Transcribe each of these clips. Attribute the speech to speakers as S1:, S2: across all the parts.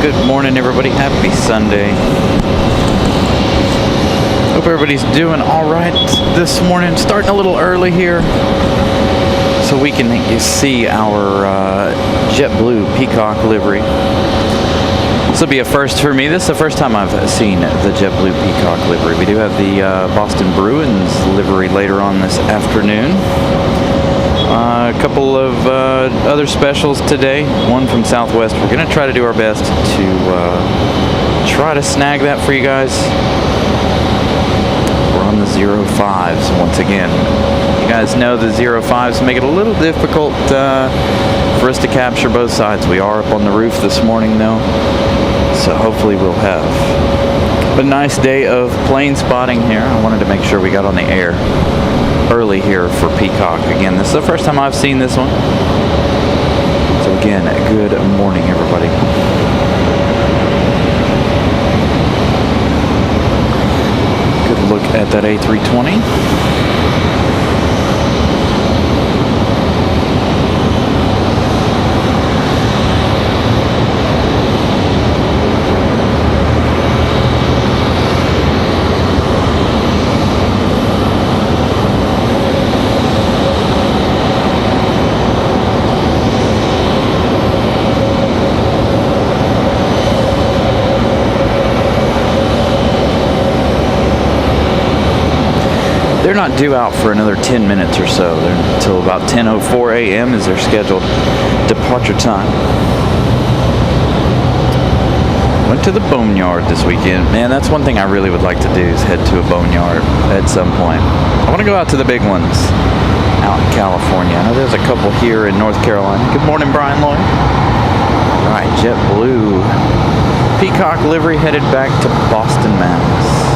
S1: Good morning, everybody. Happy Sunday. Hope everybody's doing all right this morning. Starting a little early here so we can see our JetBlue Peacock livery. This will be a first for me. This is the first time I've seen the JetBlue Peacock livery. We do have the Boston Bruins livery later on this afternoon. A couple of other specials today. One from Southwest. We're going to try to do our best to try to snag that for you guys. We're on the 05s once again. You guys know the 05s make it a little difficult for us to capture both sides. We are up on the roof this morning though, so hopefully we'll have a nice day of plane spotting here. I wanted to make sure we got on the air early here for Peacock. Again, this is the first time I've seen this one. So again, good morning, everybody. Good look at that A320. They're not due out for another 10 minutes or so. They're until about 10:04 a.m. is their scheduled departure time. Went to the boneyard this weekend. Man, that's one thing I really would like to do is head to a boneyard at some point. I want to go out to the big ones out in California. I know there's a couple here in North Carolina. Good morning, Brian Lloyd. All right, JetBlue Peacock livery headed back to Boston, Mass.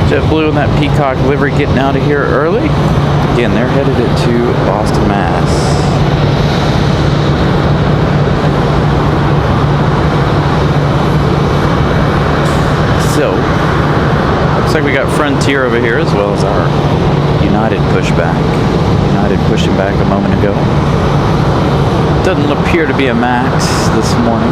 S1: JetBlue and that Peacock livery getting out of here early. Again, they're headed to Boston, Mass. So, looks like we got Frontier over here as well as our United pushback. United pushing back a moment ago. Doesn't appear to be a MAX this morning.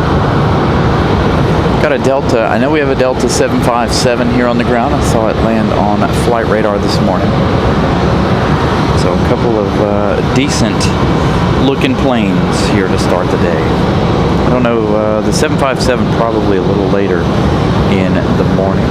S1: Got a Delta. I know we have a Delta 757 here on the ground. I saw it land on flight radar this morning. So a couple of decent looking planes here to start the day. I don't know, the 757 probably a little later in the morning.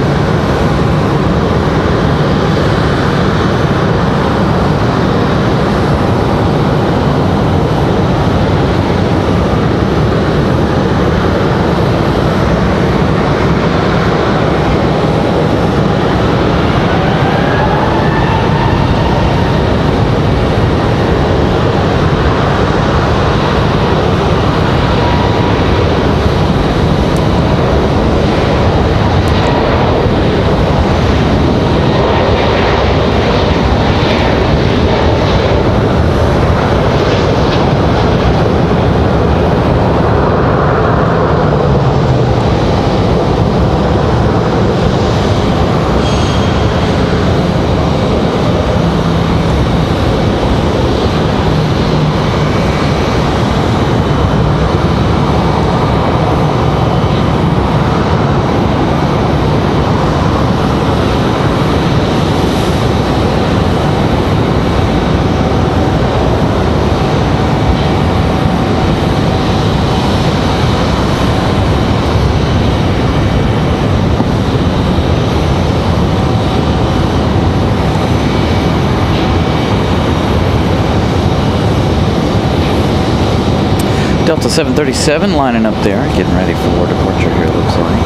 S1: Delta 737 lining up there, getting ready for departure here, looks like.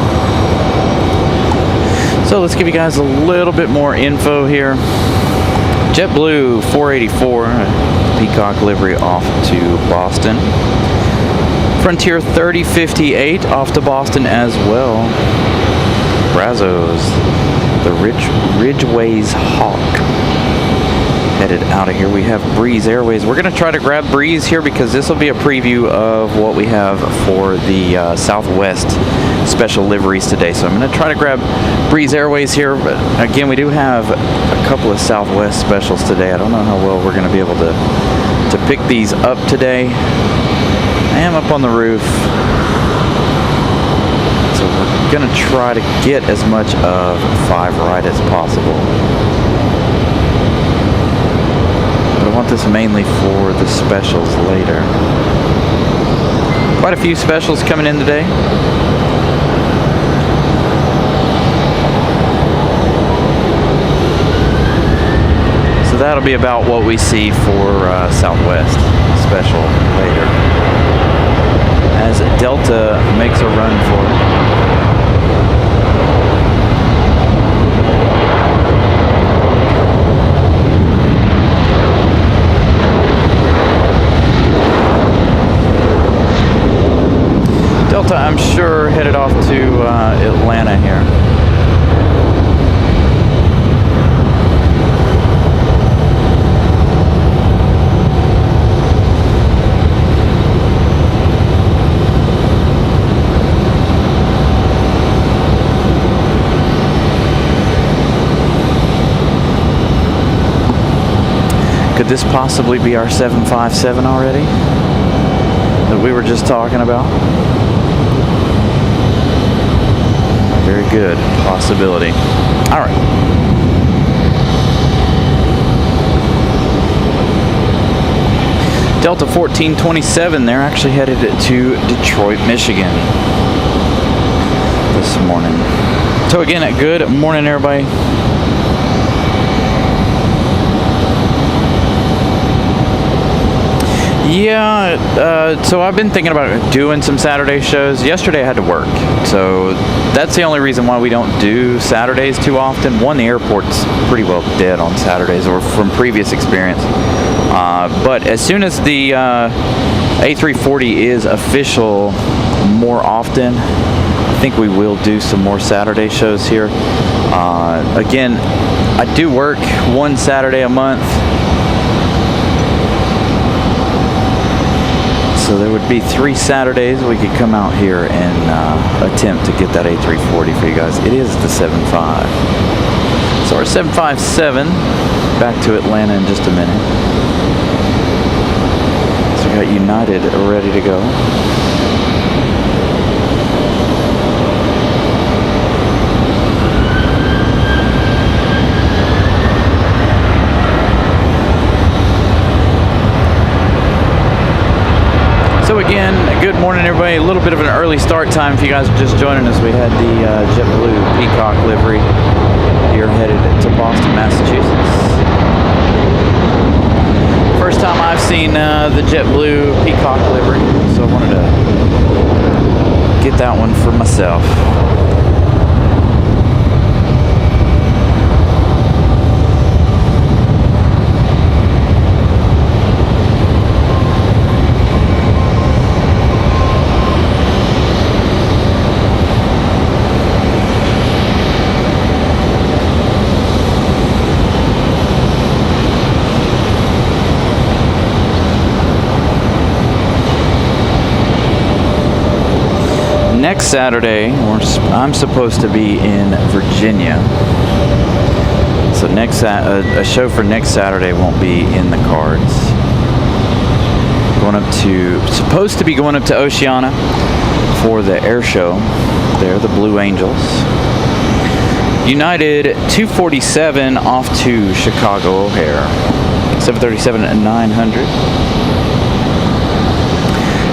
S1: So let's give you guys a little bit more info here. JetBlue 484, Peacock livery off to Boston. Frontier 3058 off to Boston as well. Brazos, the Ridgeways Hawk, headed out of here. We have Breeze Airways. We're going to try to grab Breeze here because this will be a preview of what we have for the Southwest special liveries today. So I'm going to try to grab Breeze Airways here. But again, we do have a couple of Southwest specials today. I don't know how well we're going to be able to pick these up today. I am up on the roof, so we're going to try to get as much of 5 right as possible. But I want this mainly for the specials later. Quite a few specials coming in today. So that'll be about what we see for Southwest special later, as Delta makes a run for it. Delta, I'm sure, headed off to Atlanta here. Could this possibly be our 757 already that we were just talking about? Very good possibility. All right. Delta 1427, they're actually headed to Detroit, Michigan this morning. So again, good morning, everybody. Yeah, so I've been thinking about doing some Saturday shows. Yesterday I had to work, so that's the only reason why we don't do Saturdays too often. One, the airport's pretty well dead on Saturdays, or from previous experience. But as soon as the A340 is official more often, I think we will do some more Saturday shows here. Again, I do work one Saturday a month. So there would be 3 Saturdays we could come out here and attempt to get that A340 for you guys. It is the 75. So our 757, back to Atlanta in just a minute. So we got United ready to go. So again, good morning, everybody. A little bit of an early start time if you guys are just joining us. We had the JetBlue Peacock livery here headed to Boston, Massachusetts. First time I've seen the JetBlue Peacock livery, so I wanted to get that one for myself. Next Saturday, I'm supposed to be in Virginia. So a show for next Saturday won't be in the cards. Supposed to be going up to Oceana for the air show. There, the Blue Angels. United 247 off to Chicago O'Hare. 737 and 900.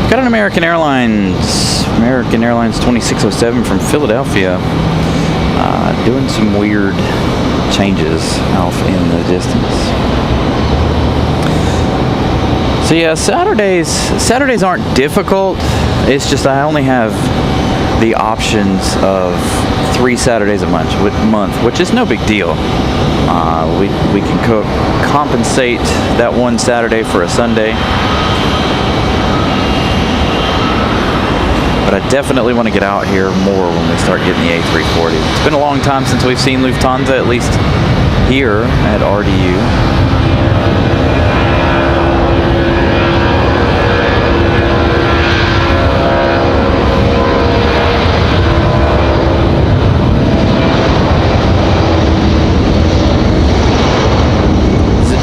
S1: Got an American Airlines 2607 from Philadelphia, doing some weird changes off in the distance. So yeah, Saturdays aren't difficult. It's just I only have the options of 3 Saturdays a month, which is no big deal. We can compensate that one Saturday for a Sunday. But I definitely want to get out here more when we start getting the A340. It's been a long time since we've seen Lufthansa, at least here at RDU.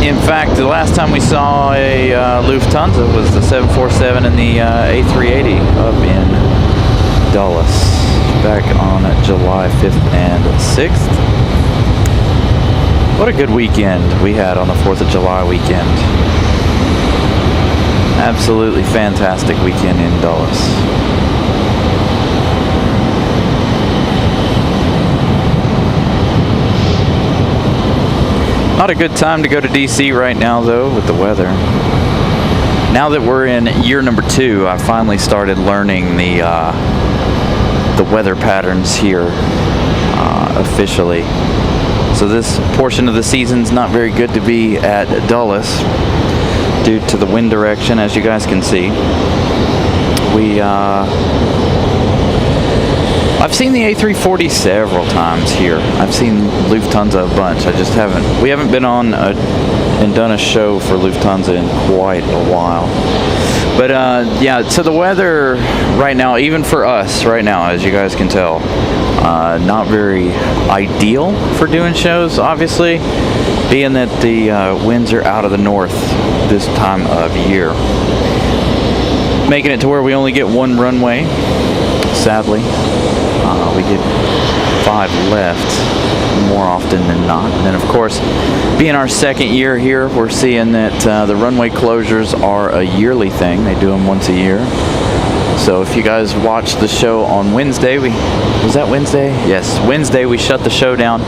S1: In fact, the last time we saw a Lufthansa was the 747 and the A380 up in Dulles back on July 5th and 6th. What a good weekend we had on the 4th of July weekend. Absolutely fantastic weekend in Dulles. Not a good time to go to DC right now, though, with the weather. Now that we're in year number 2, I finally started learning the weather patterns here officially. So this portion of the season's not very good to be at Dulles due to the wind direction, as you guys can see. I've seen the A340 several times here. I've seen Lufthansa a bunch. We haven't been on and done a show for Lufthansa in quite a while. But yeah, so the weather right now, even for us right now, as you guys can tell, not very ideal for doing shows, obviously, being that the winds are out of the north this time of year. Making it to where we only get one runway, sadly. We get 5 left more often than not. And then, of course, being our second year here, we're seeing that the runway closures are a yearly thing. They do them once a year. So if you guys watched the show on Wednesday, was that Wednesday? Yes, Wednesday we shut the show down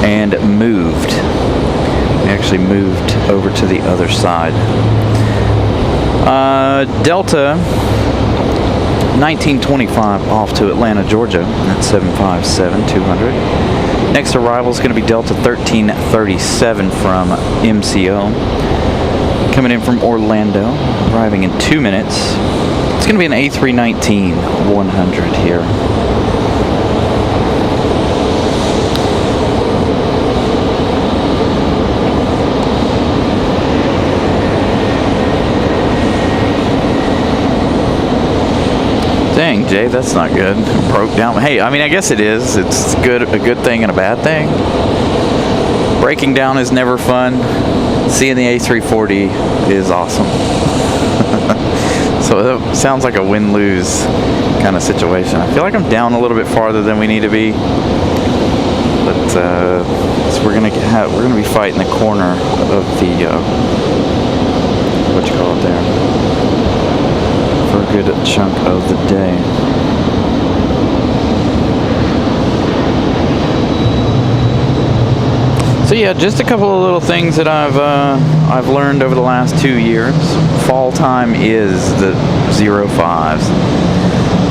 S1: and moved. We actually moved over to the other side. Delta 1925 off to Atlanta, Georgia. That's 757-200. Next arrival is going to be Delta 1337 from MCO. Coming in from Orlando, arriving in 2 minutes. It's going to be an A319-100 here. Dang, Jay, that's not good. Broke down. Hey, I mean, I guess it is. It's a good thing and a bad thing. Breaking down is never fun. Seeing the A340 is awesome. So it sounds like a win-lose kind of situation. I feel like I'm down a little bit farther than we need to be. But so we're gonna be fighting the corner of the what you call it there. For a good chunk of the day. So yeah, just a couple of little things that I've learned over the last 2 years. Fall time is the 05s.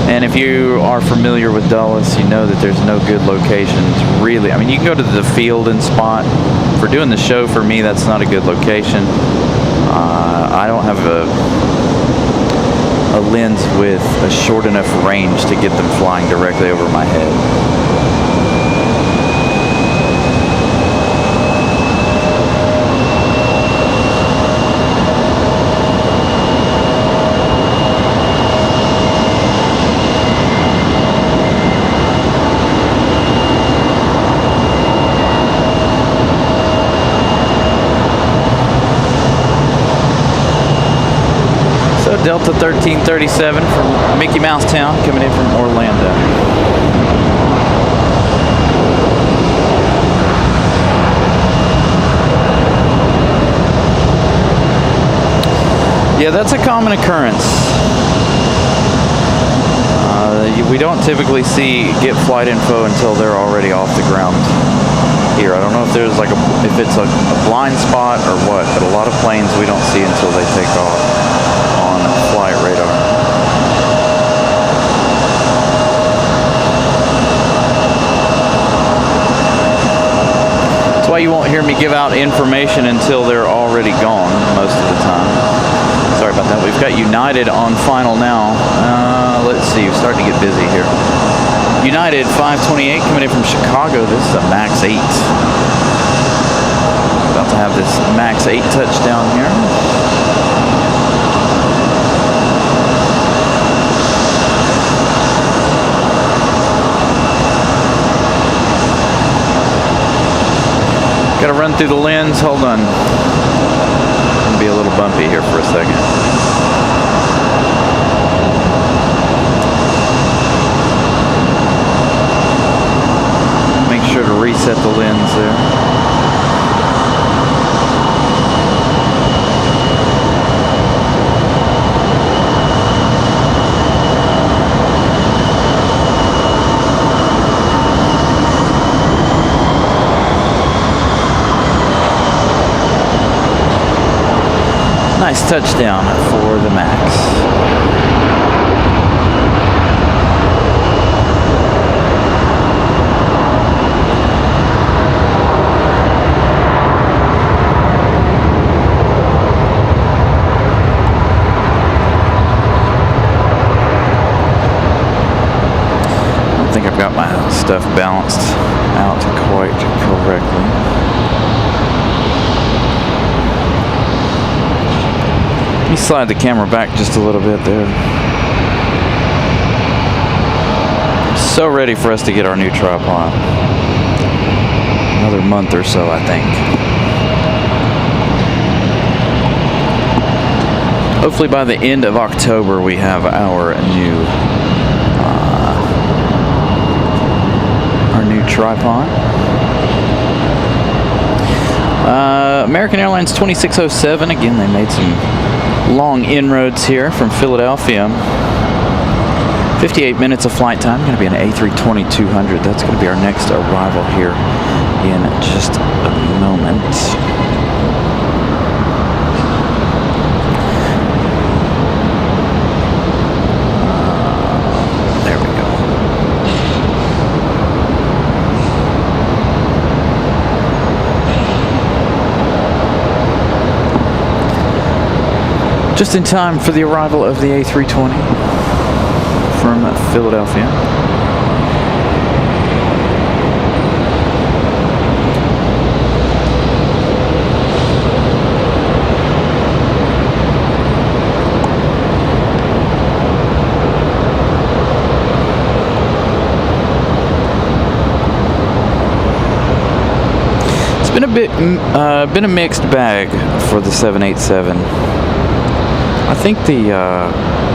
S1: And if you are familiar with Dulles, you know that there's no good locations, really. I mean, you can go to the field and spot. For doing the show, for me, that's not a good location. I don't have a lens with a short enough range to get them flying directly over my head. Delta 1337 from Mickey Mouse Town, coming in from Orlando. Yeah, that's a common occurrence. We don't typically get flight info until they're already off the ground here. I don't know if there's like if it's a blind spot or what, but a lot of planes we don't see until they take off on flight radar. That's why you won't hear me give out information until they're already gone most of the time. Sorry about that. We've got United on final now. Let's see. We're starting to get busy here. United 528 coming in from Chicago. This is a MAX 8. About to have this MAX 8 touchdown here. Got to run through the lens. Hold on. It's going to be a little bumpy here for a second. Make sure to reset the lens there. Nice touchdown for the MAX. Got my stuff balanced out quite correctly. Let me slide the camera back just a little bit there. So ready for us to get our new tripod. Another month or so, I think. Hopefully by the end of October we have our new tripod. American Airlines 2607. Again, they made some long inroads here from Philadelphia. 58 minutes of flight time. Going to be an A320-200. That's going to be our next arrival here in just a moment. Just in time for the arrival of the A320 from Philadelphia. It's been a mixed bag for the 787. I think the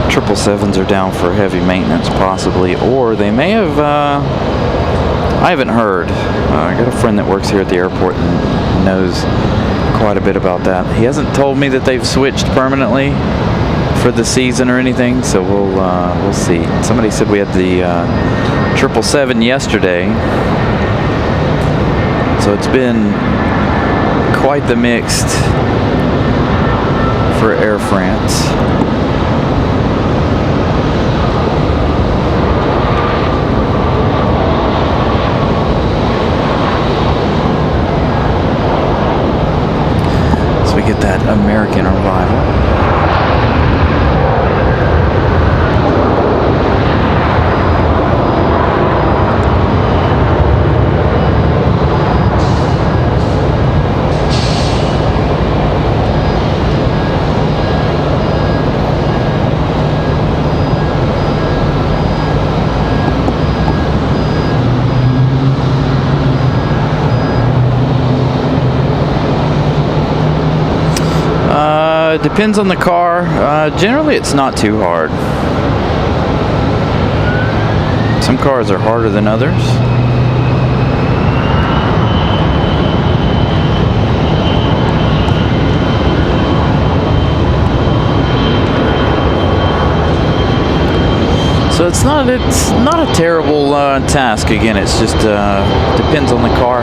S1: 777s are down for heavy maintenance, possibly, or they may have. I haven't heard. I got a friend that works here at the airport and knows quite a bit about that. He hasn't told me that they've switched permanently for the season or anything, so we'll see. Somebody said we had the 777 yesterday, so it's been quite the mixed for Air France. So we get that American arrival. Depends on the car. Generally, it's not too hard. Some cars are harder than others. So So it's not a terrible task. Again, it's just depends on the car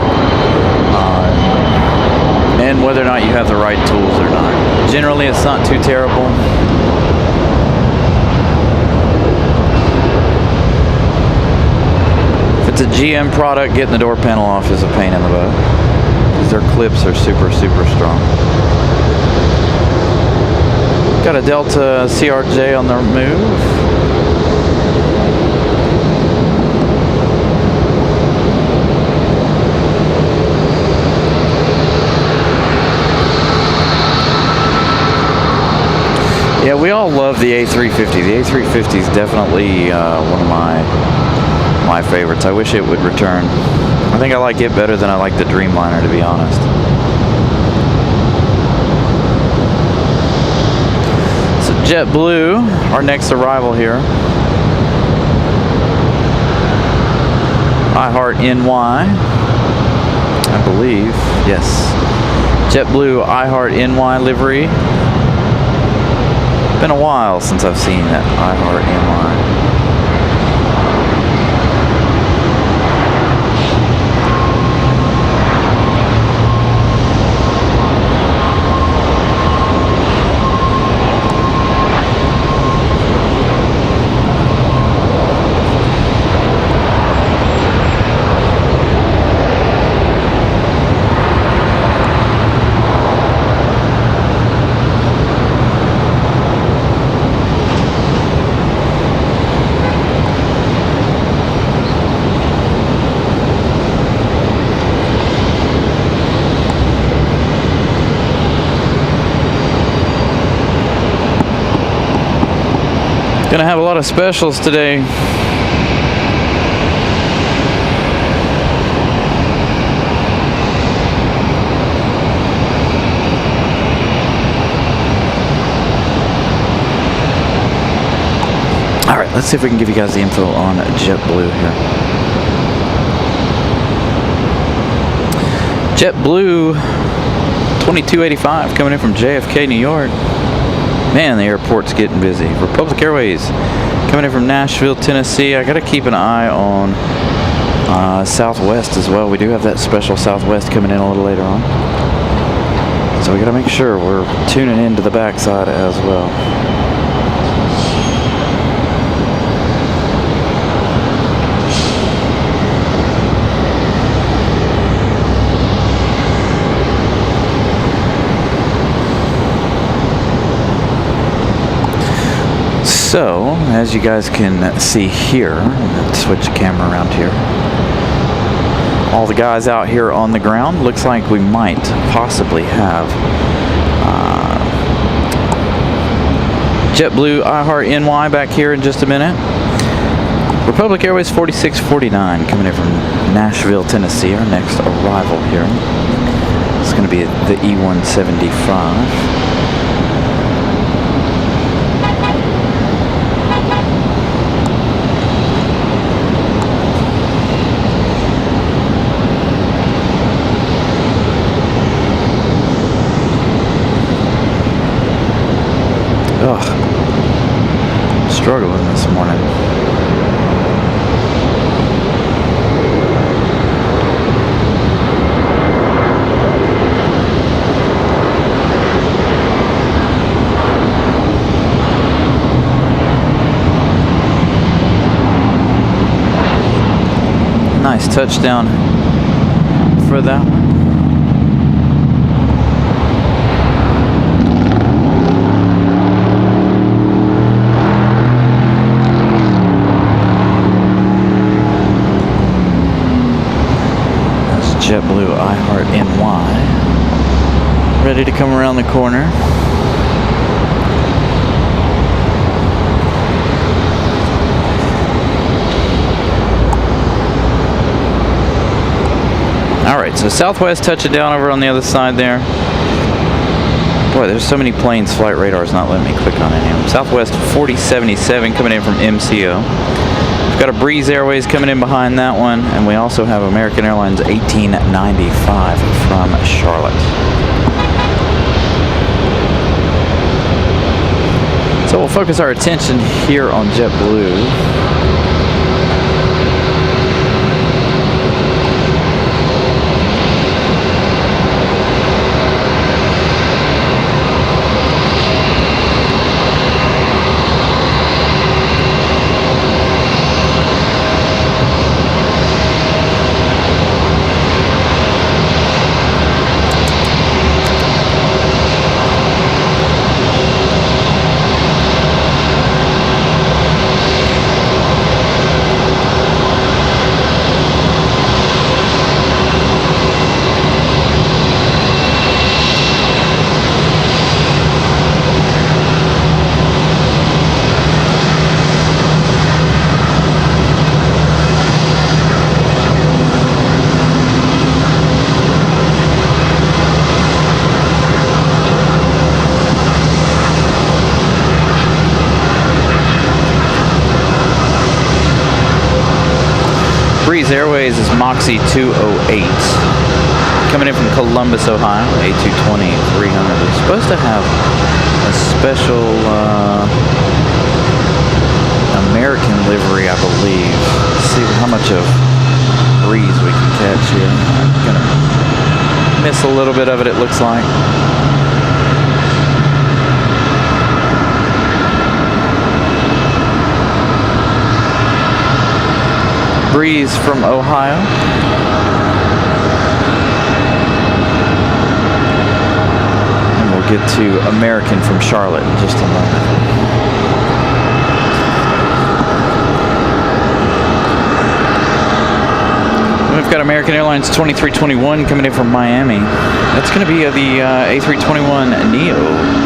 S1: and whether or not you have the right tools or not. Generally, it's not too terrible. If it's a GM product, getting the door panel off is a pain in the butt because their clips are super strong. Got a Delta CRJ on the move. Yeah, we all love the A350. The A350 is definitely one of my favorites. I wish it would return. I think I like it better than I like the Dreamliner, to be honest. So JetBlue, our next arrival here. I Heart NY, I believe. Yes. JetBlue I Heart NY livery. Been a while since I've seen that I Heart NY. Gonna have a lot of specials today. All right, let's see if we can give you guys the info on JetBlue here. JetBlue 2285 coming in from JFK, New York. Man, the airport's getting busy. Republic Airways coming in from Nashville, Tennessee. I got to keep an eye on Southwest as well. We do have that special Southwest coming in a little later on. So we got to make sure we're tuning into the backside as well. So, as you guys can see here, let's switch the camera around here. All the guys out here on the ground, looks like we might possibly have JetBlue I Heart NY back here in just a minute. Republic Airways 4649 coming in from Nashville, Tennessee, our next arrival here. It's going to be the E175. Struggling this morning. Nice touchdown for that one. JetBlue I Heart NY, ready to come around the corner. All right, so Southwest touching down over on the other side there. Boy, there's so many planes, flight radar's not letting me click on any of them. Southwest 4077 coming in from MCO. We've got a Breeze Airways coming in behind that one, and we also have American Airlines 1895 from Charlotte. So we'll focus our attention here on JetBlue. Airways is Moxie 208 coming in from Columbus, Ohio, A220 300. They're supposed to have a special American livery, I believe. Let's see how much of breeze we can catch here. I'm gonna miss a little bit of it, it looks like. Breeze from Ohio. And we'll get to American from Charlotte in just a moment. We've got American Airlines 2321 coming in from Miami. That's going to be the A321neo.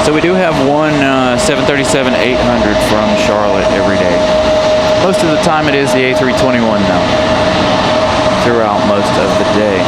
S1: So we do have one 737-800 from Charlotte every day. Most of the time it is the A321 though, throughout most of the day.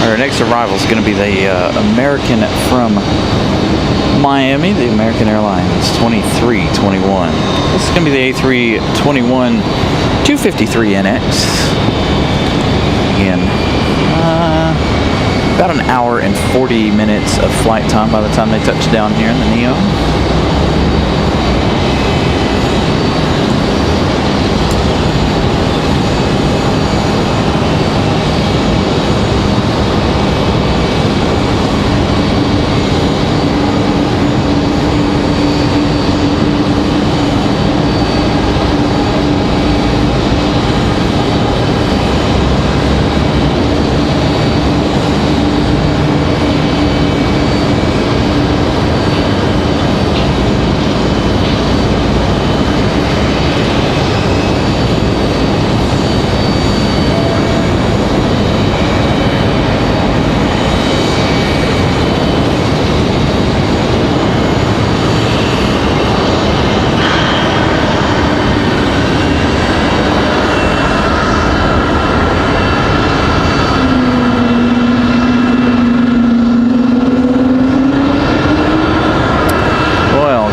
S1: Our next arrival is going to be the American from Miami, the American Airlines 2321. This is going to be the A321 253NX. Again, about an hour and 40 minutes of flight time by the time they touch down here in the Neo.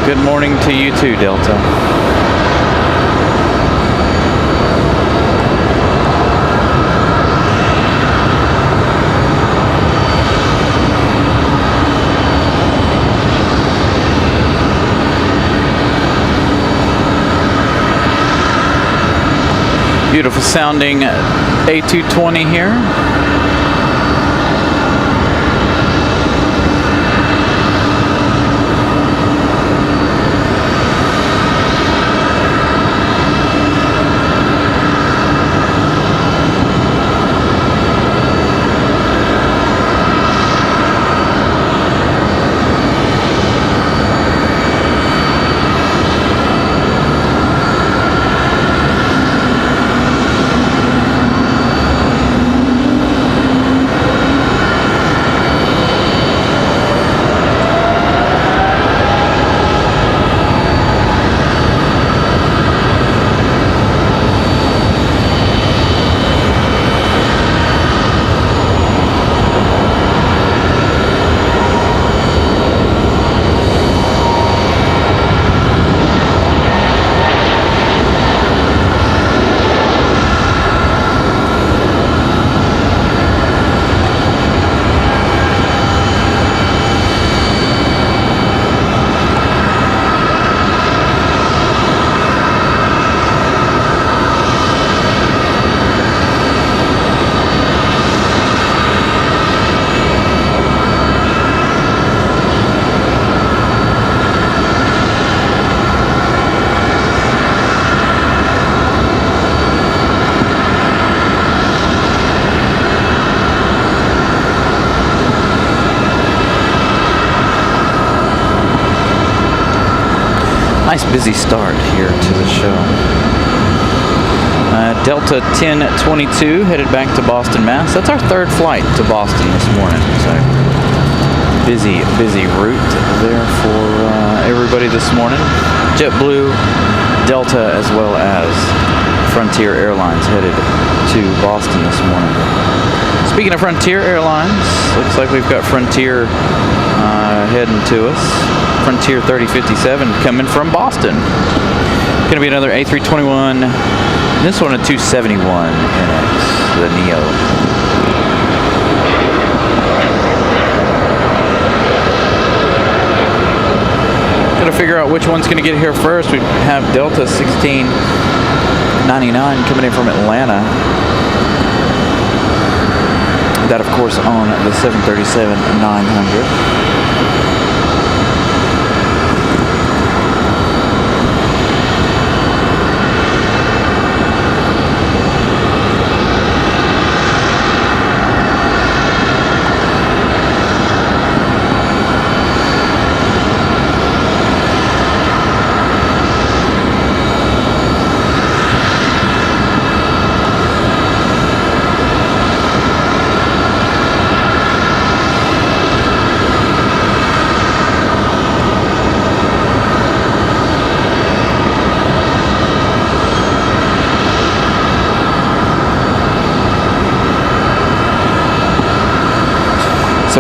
S1: Good morning to you too, Delta. Beautiful sounding A220 here. Nice busy start here to the show. Delta 1022 headed back to Boston, Mass. That's our third flight to Boston this morning. So busy route there for everybody this morning. JetBlue, Delta, as well as Frontier Airlines headed to Boston this morning. Speaking of Frontier Airlines, looks like we've got Frontier heading to us. Frontier 3057 coming from Boston. Going to be another A321. This one a 271 NX, the Neo. Got to figure out which one's going to get here first. We have Delta 1699 coming in from Atlanta. That, of course, on the 737-900.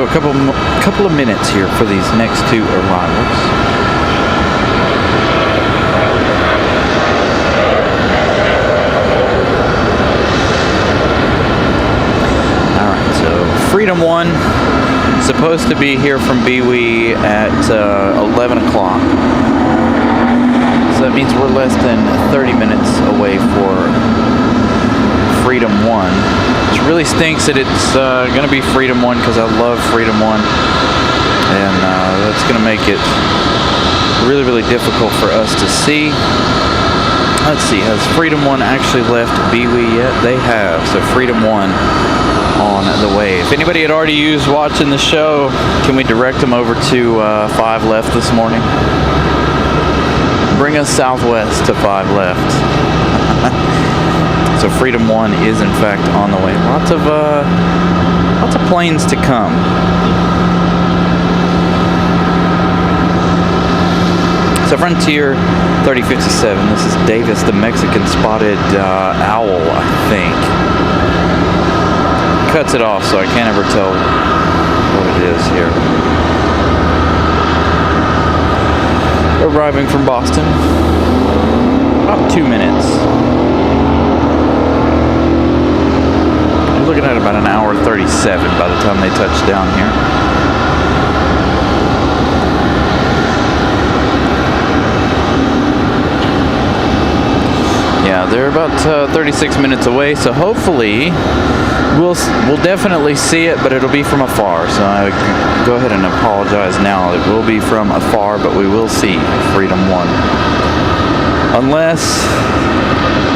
S1: So a couple of minutes here for these next two arrivals. All right, so Freedom 1 supposed to be here from BWE at 11 o'clock. So that means we're less than 30 minutes away for Freedom 1. Which really stinks that it's going to be Freedom 1 because I love Freedom 1. And that's going to make it really, really difficult for us to see. Let's see, has Freedom 1 actually left BWE yet? They have, so Freedom 1 on the way. If anybody had already used watching the show, can we direct them over to 5 left this morning? Bring us southwest to 5 left. So Freedom 1 is in fact on the way. Lots of planes to come. So Frontier 3057. This is Davis, the Mexican spotted owl, I think. Cuts it off, so I can't ever tell what it is here. Arriving from Boston. About 2 minutes. I'm looking at about an hour 37 by the time they touch down here. Yeah, they're about 36 minutes away, so hopefully we'll definitely see it, but it'll be from afar. So I go ahead and apologize now. It will be from afar, but we will see Freedom 1. Unless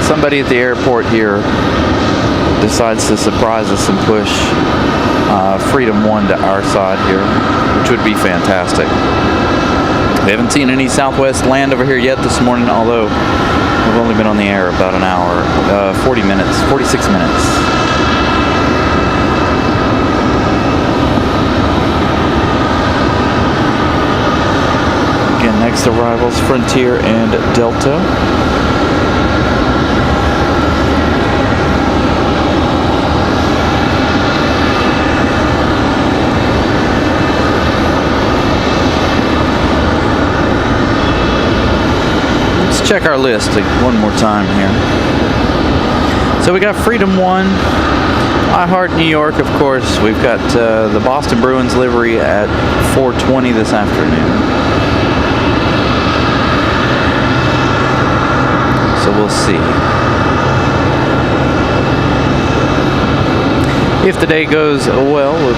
S1: somebody at the airport here decides to surprise us and push Freedom 1 to our side here, which would be fantastic. We haven't seen any Southwest land over here yet this morning, although we've only been on the air about an hour, 46 minutes. Again, next arrivals, Frontier and Delta. Check our list one more time here. So we got Freedom 1, I Heart New York, of course. We've got the Boston Bruins livery at 4:20 this afternoon. So we'll see. If the day goes well, we'll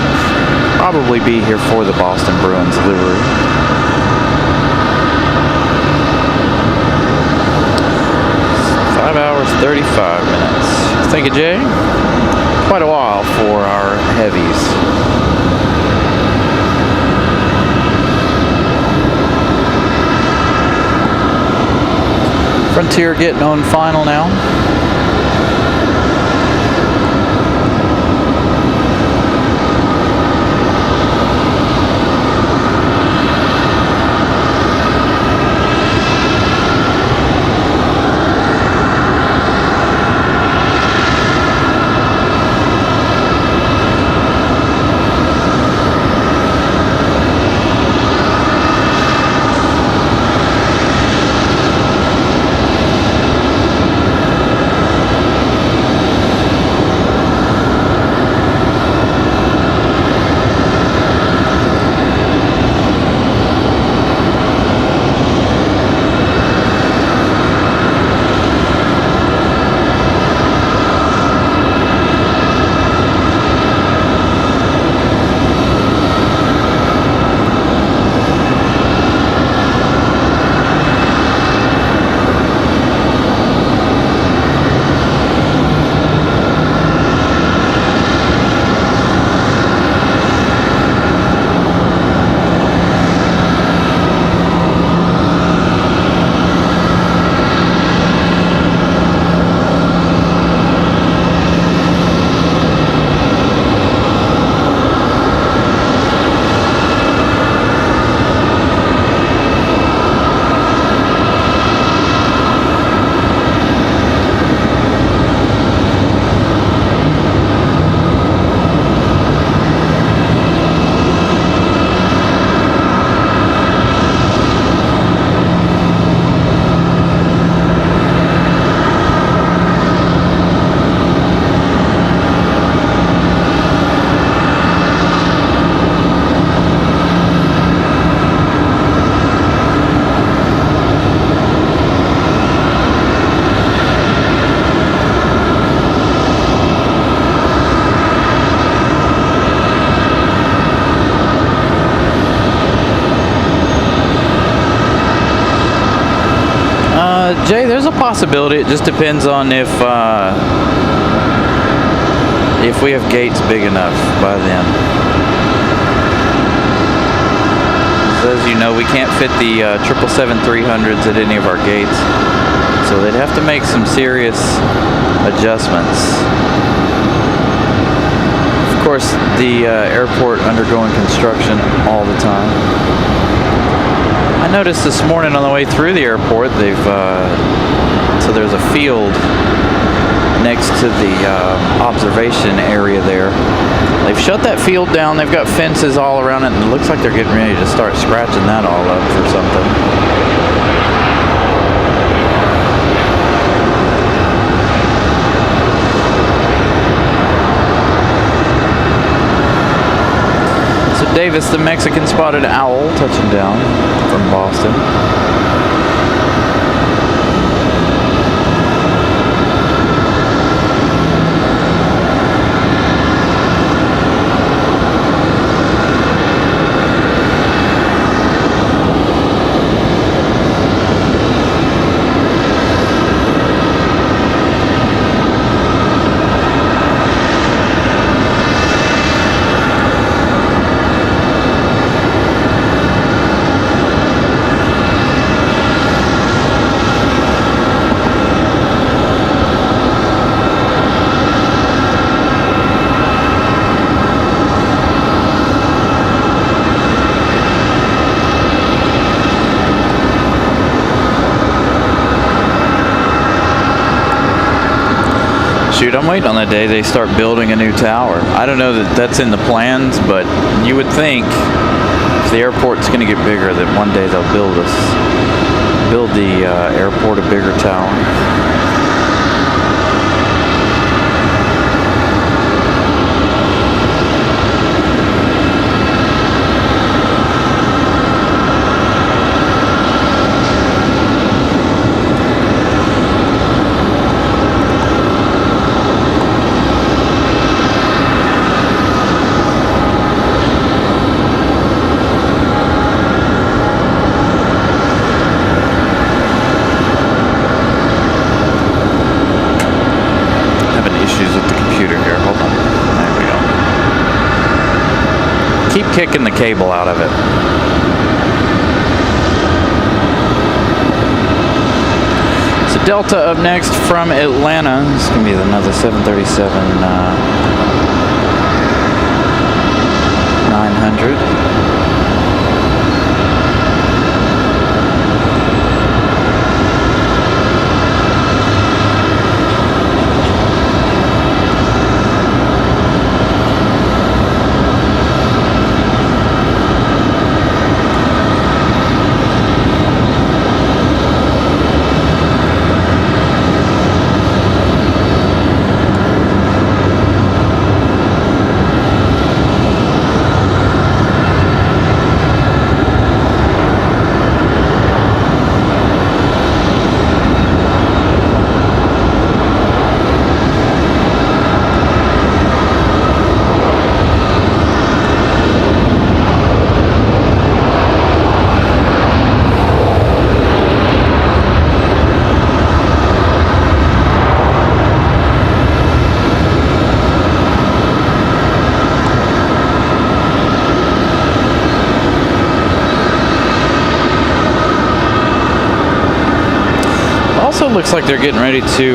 S1: probably be here for the Boston Bruins livery. 5 hours, 35 minutes. Thank you, Jay. Quite a while for our heavies. Frontier getting on final now. there's a possibility. It just depends on if we have gates big enough by then. As you know, we can't fit the 777-300s at any of our gates, so they'd have to make some serious adjustments. Of course, the airport undergoing construction all the time. I noticed this morning on the way through the airport, they've so there's a field next to the observation area there. They've shut that field down. They've got fences all around it, and it looks like they're getting ready to start scratching that all up for something. So Davis, the Mexican spotted owl, touching down from Boston. Shoot, I'm waiting on the day they start building a new tower. I don't know that that's in the plans, but you would think if the airport's going to get bigger that one day they'll build the airport a bigger tower. Keep kicking the cable out of it. So Delta up next from Atlanta. This is going to be another 737 900. Looks like they're getting ready to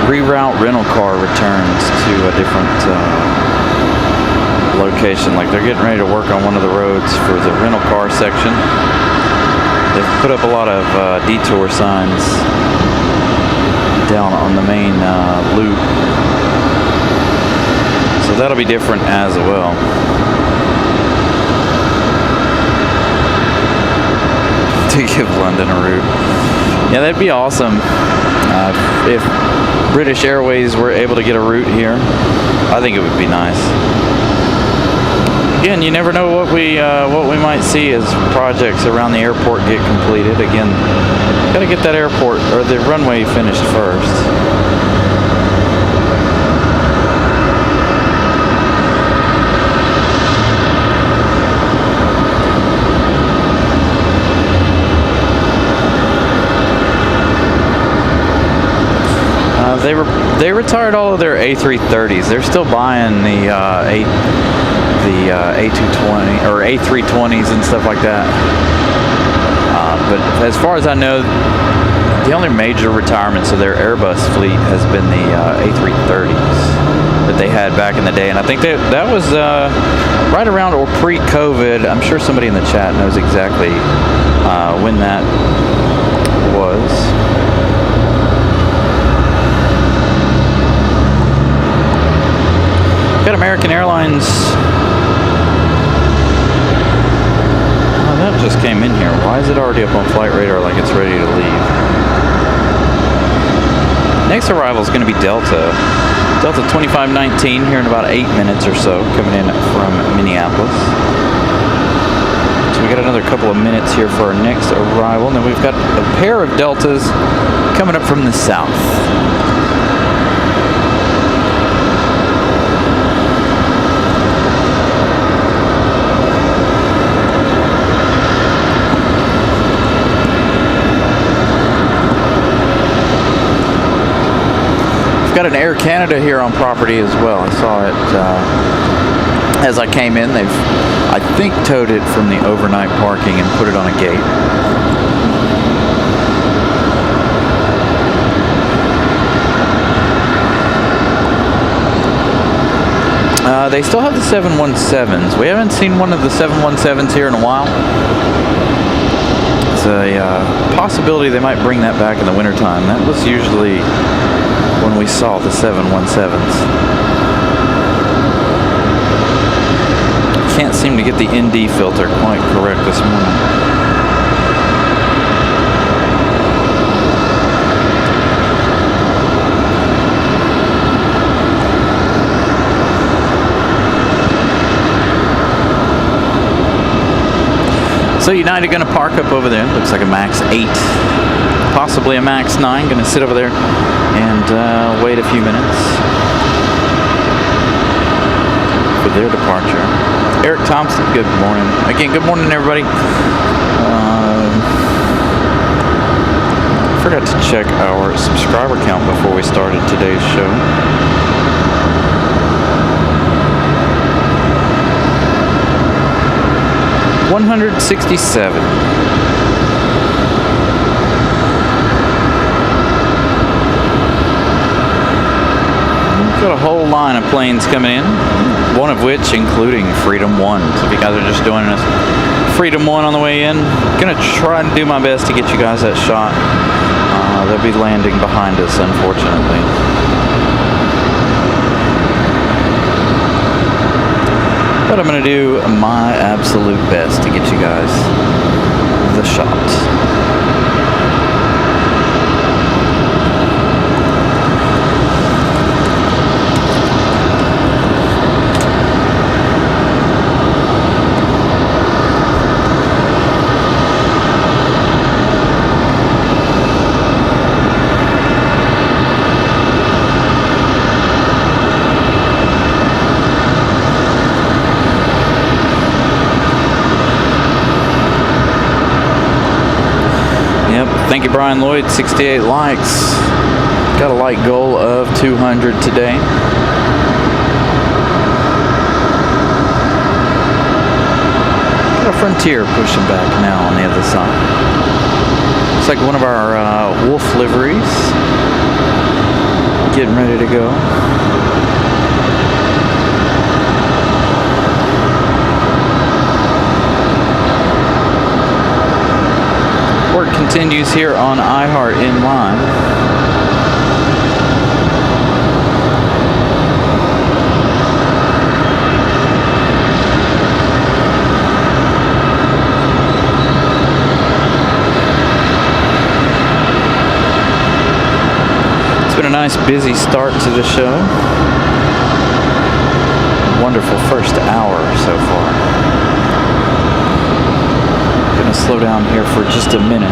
S1: reroute rental car returns to a different location. Like they're getting ready to work on one of the roads for the rental car section. They've put up a lot of detour signs down on the main loop. So that'll be different as well. To give London a route. Yeah, that'd be awesome if British Airways were able to get a route here. I think it would be nice. Again, you never know what we might see as projects around the airport get completed. Again, got to get that airport or the runway finished first. they retired all of their A330s. They're still buying the A220 or A320s and stuff like that. But as far as I know, the only major retirements of their Airbus fleet has been the A330s that they had back in the day, and I think that was right around or pre-COVID. I'm sure somebody in the chat knows exactly when that was. Got American Airlines. Oh, that just came in here. Why is it already up on flight radar like it's ready to leave? Next arrival is going to be Delta. Delta 2519 here in about 8 minutes or so, coming in from Minneapolis. So we got another couple of minutes here for our next arrival, and then we've got a pair of Deltas coming up from the south. Got an Air Canada here on property as well. I saw it as I came in. They've, I think, towed it from the overnight parking and put it on a gate. They still have the 717s. We haven't seen one of the 717s here in a while. It's a possibility they might bring that back in the wintertime. That was usually when we saw the 717s. Can't seem to get the ND filter quite correct this morning. So United going to park up over there. Looks like a MAX 8. Possibly a MAX 9. Going to sit over there and wait a few minutes for their departure. Eric Thompson, good morning. Again, good morning, everybody. Forgot to check our subscriber count before we started today's show. $167. Got a whole line of planes coming in, one of which including Freedom 1. So if you guys are just joining us, Freedom 1 on the way in. Gonna try and do my best to get you guys that shot. They'll be landing behind us, unfortunately. But I'm gonna do my absolute best to get you guys the shot. Thank you, Brian Lloyd. 68 likes. Got a like goal of 200 today. Got a Frontier pushing back now on the other side. Looks like one of our Wolf liveries getting ready to go. Work continues here on iHeart Inline. It's been a nice busy start to the show. Wonderful first hour so far. Gonna slow down here for just a minute.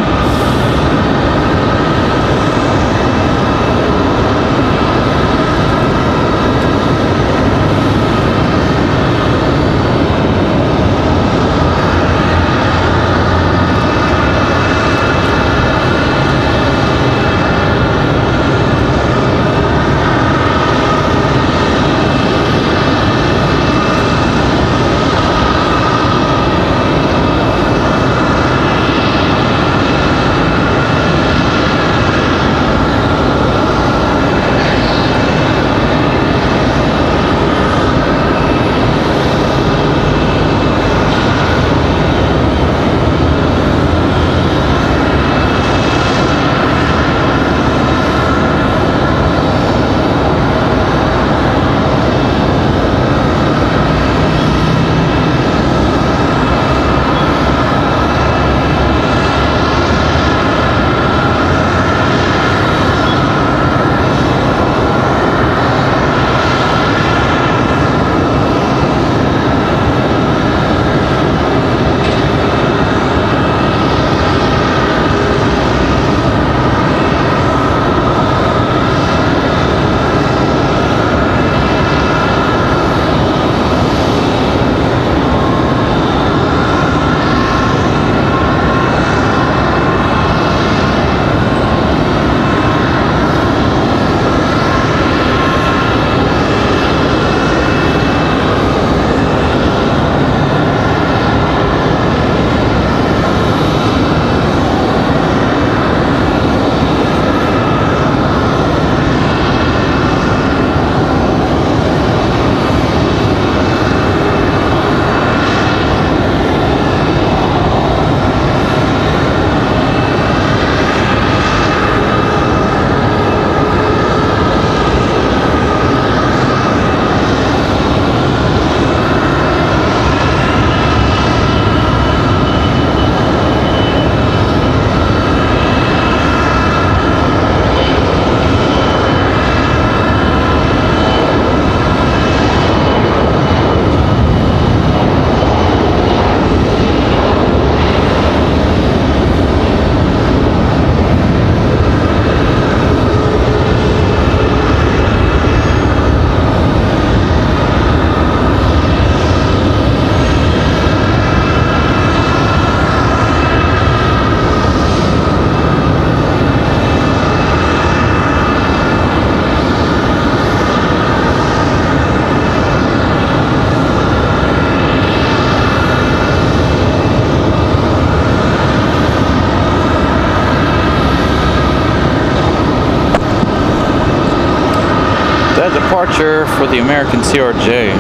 S1: That departure for the American CRJ,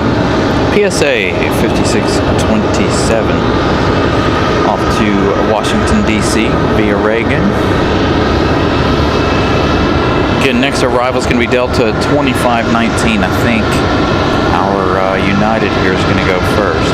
S1: PSA 5627, off to Washington, D.C. via Reagan. Again, next arrival is going to be Delta 2519. I think our United here is going to go first.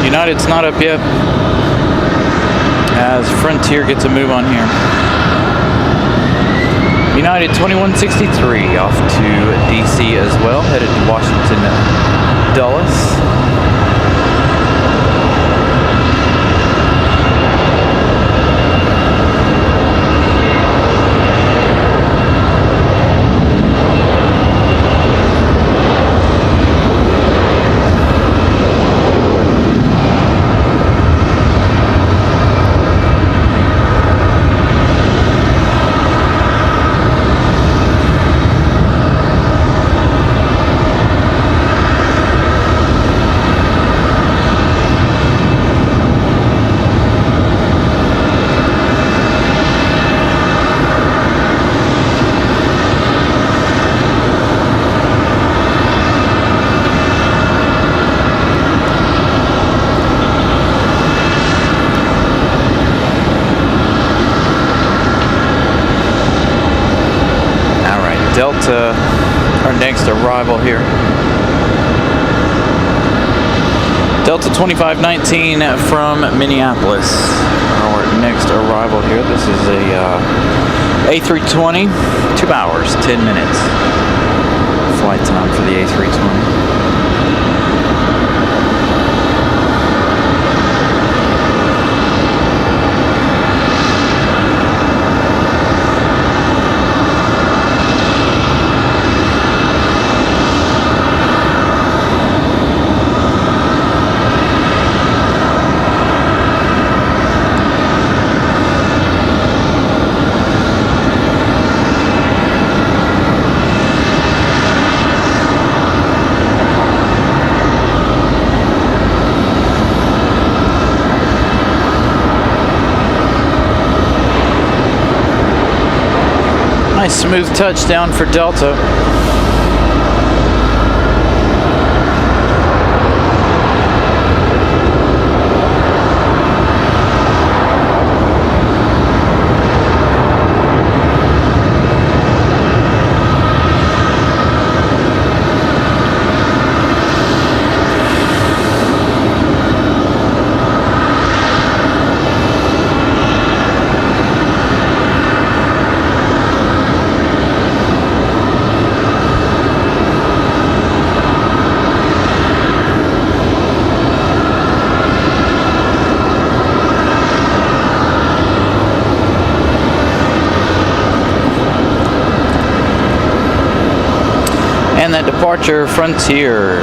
S1: United's not up yet, as Frontier gets a move on here. United 2163 off to DC as well, headed to Washington Dulles. Delta, our next arrival here. Delta 2519 from Minneapolis. Our next arrival here. This is a A320, 2 hours, 10 minutes. Flight time for the A320. Nice smooth touchdown for Delta. departure Frontier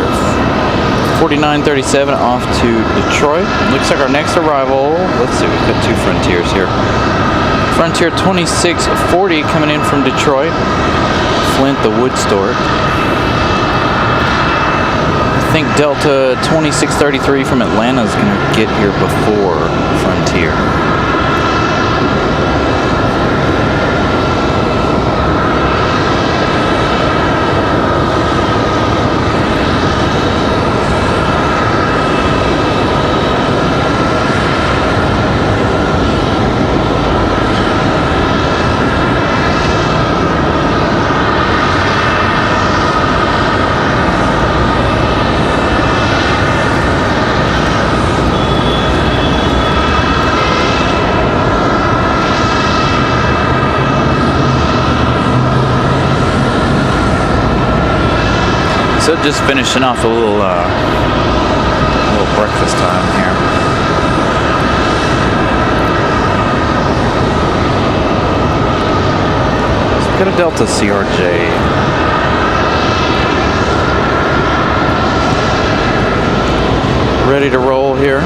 S1: 4937 off to Detroit. Looks like our next arrival, let's see, we've got 2 Frontiers here. Frontier 2640 coming in from Detroit. Flint the Wood Stork. I think Delta 2633 from Atlanta is going to get here before Frontier. So just finishing off a little breakfast time here. So we've got a Delta CRJ. Ready to roll here.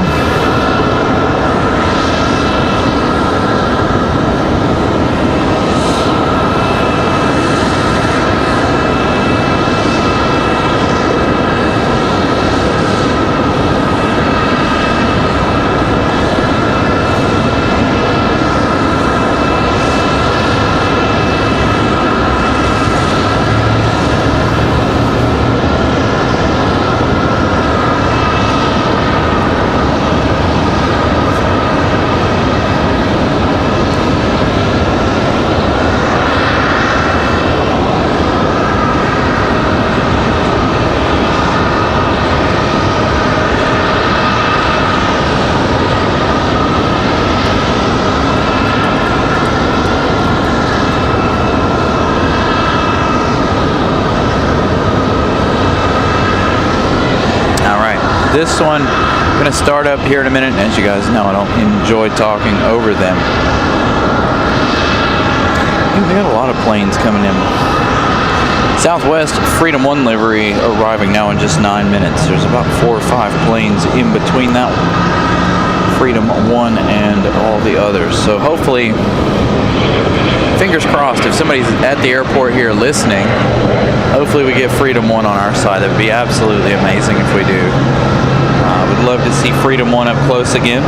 S1: This one, I'm going to start up here in a minute, and as you guys know, I don't enjoy talking over them. We got a lot of planes coming in. Southwest Freedom 1 livery arriving now in just 9 minutes. There's about 4 or 5 planes in between that Freedom 1 and all the others. So hopefully, fingers crossed, if somebody's at the airport here listening, hopefully we get Freedom 1 on our side. That would be absolutely amazing if we do. Would love to see Freedom 1 up close again.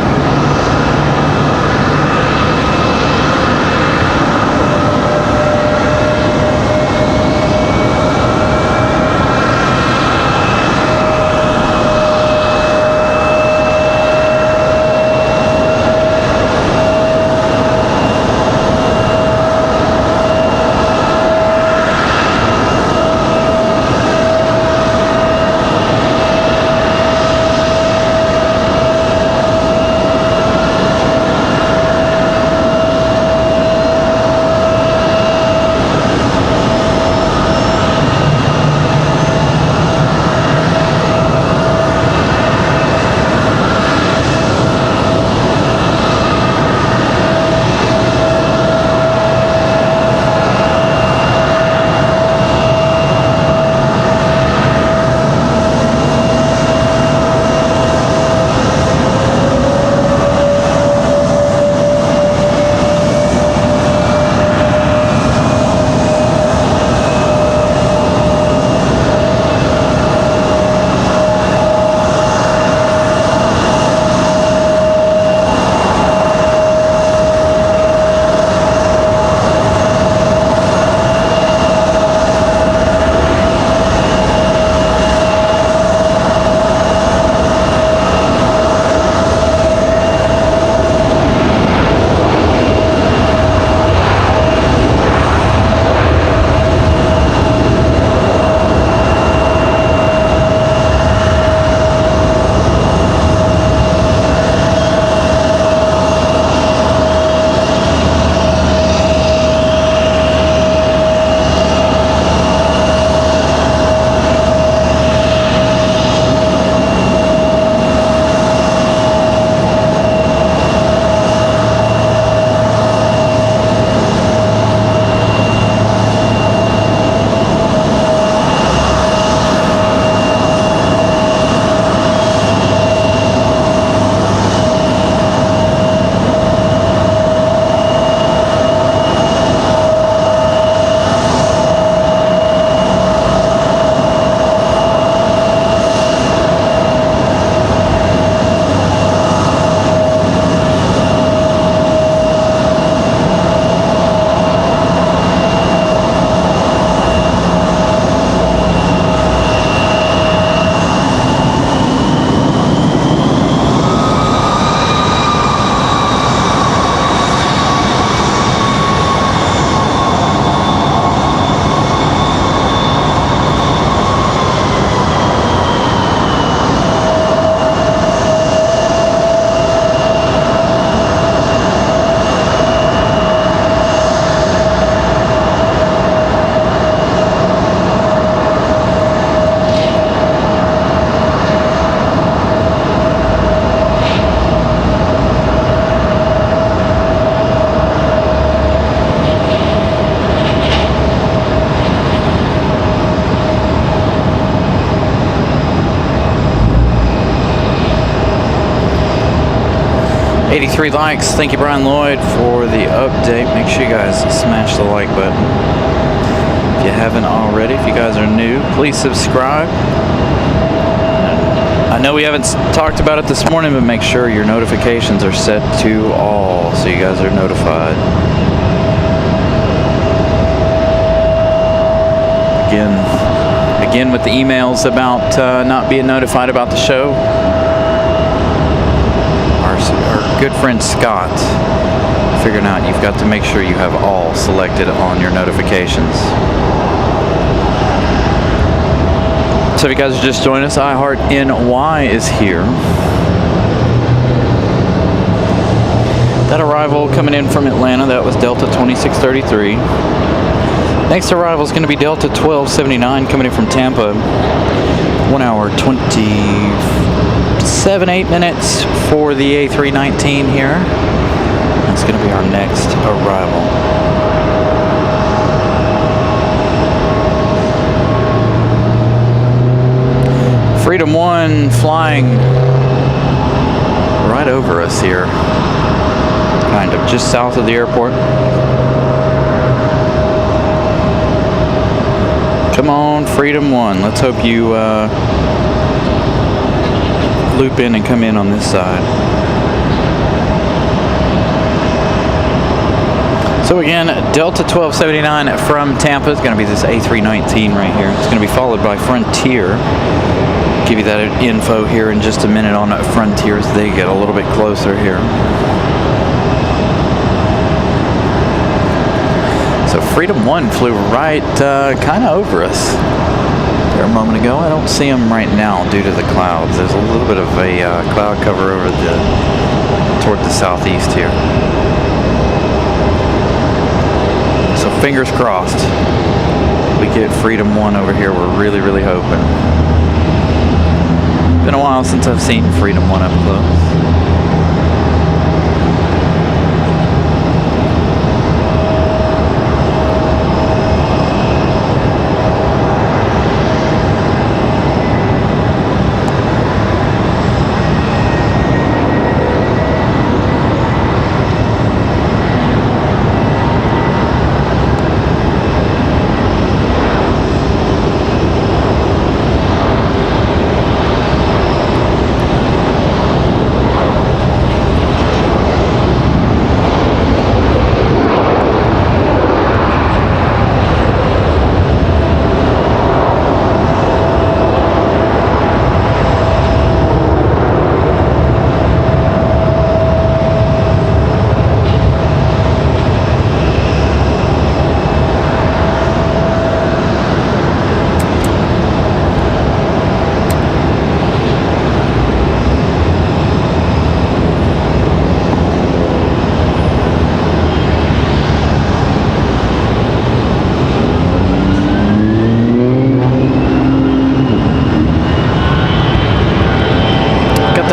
S1: 83 likes. Thank you, Brian Lloyd, for the update. Make sure you guys smash the like button. If you haven't already, if you guys are new, please subscribe. I know we haven't talked about it this morning, but make sure your notifications are set to all so you guys are notified. Again with the emails about not being notified about the show. Our good friend Scott figuring out you've got to make sure you have all selected on your notifications. So if you guys are just joining us, iHeart NY is here. That arrival coming in from Atlanta, that was Delta 2633. Next arrival is going to be Delta 1279 coming in from Tampa. 1 hour 27-8 minutes for the A319 here. That's going to be our next arrival. Freedom 1 flying right over us here, kind of just south of the airport. Come on, Freedom 1. Let's hope you loop in and come in on this side. So again, Delta 1279 from Tampa is going to be this A319 right here. It's going to be followed by Frontier. Give you that info here in just a minute on Frontier as they get a little bit closer here. So Freedom 1 flew right kind of over us there a moment ago. I don't see them right now due to the clouds. There's a little bit of a cloud cover over toward the southeast here. So fingers crossed we get Freedom 1 over here. We're really, really hoping. Been a while since I've seen Freedom 1 up close.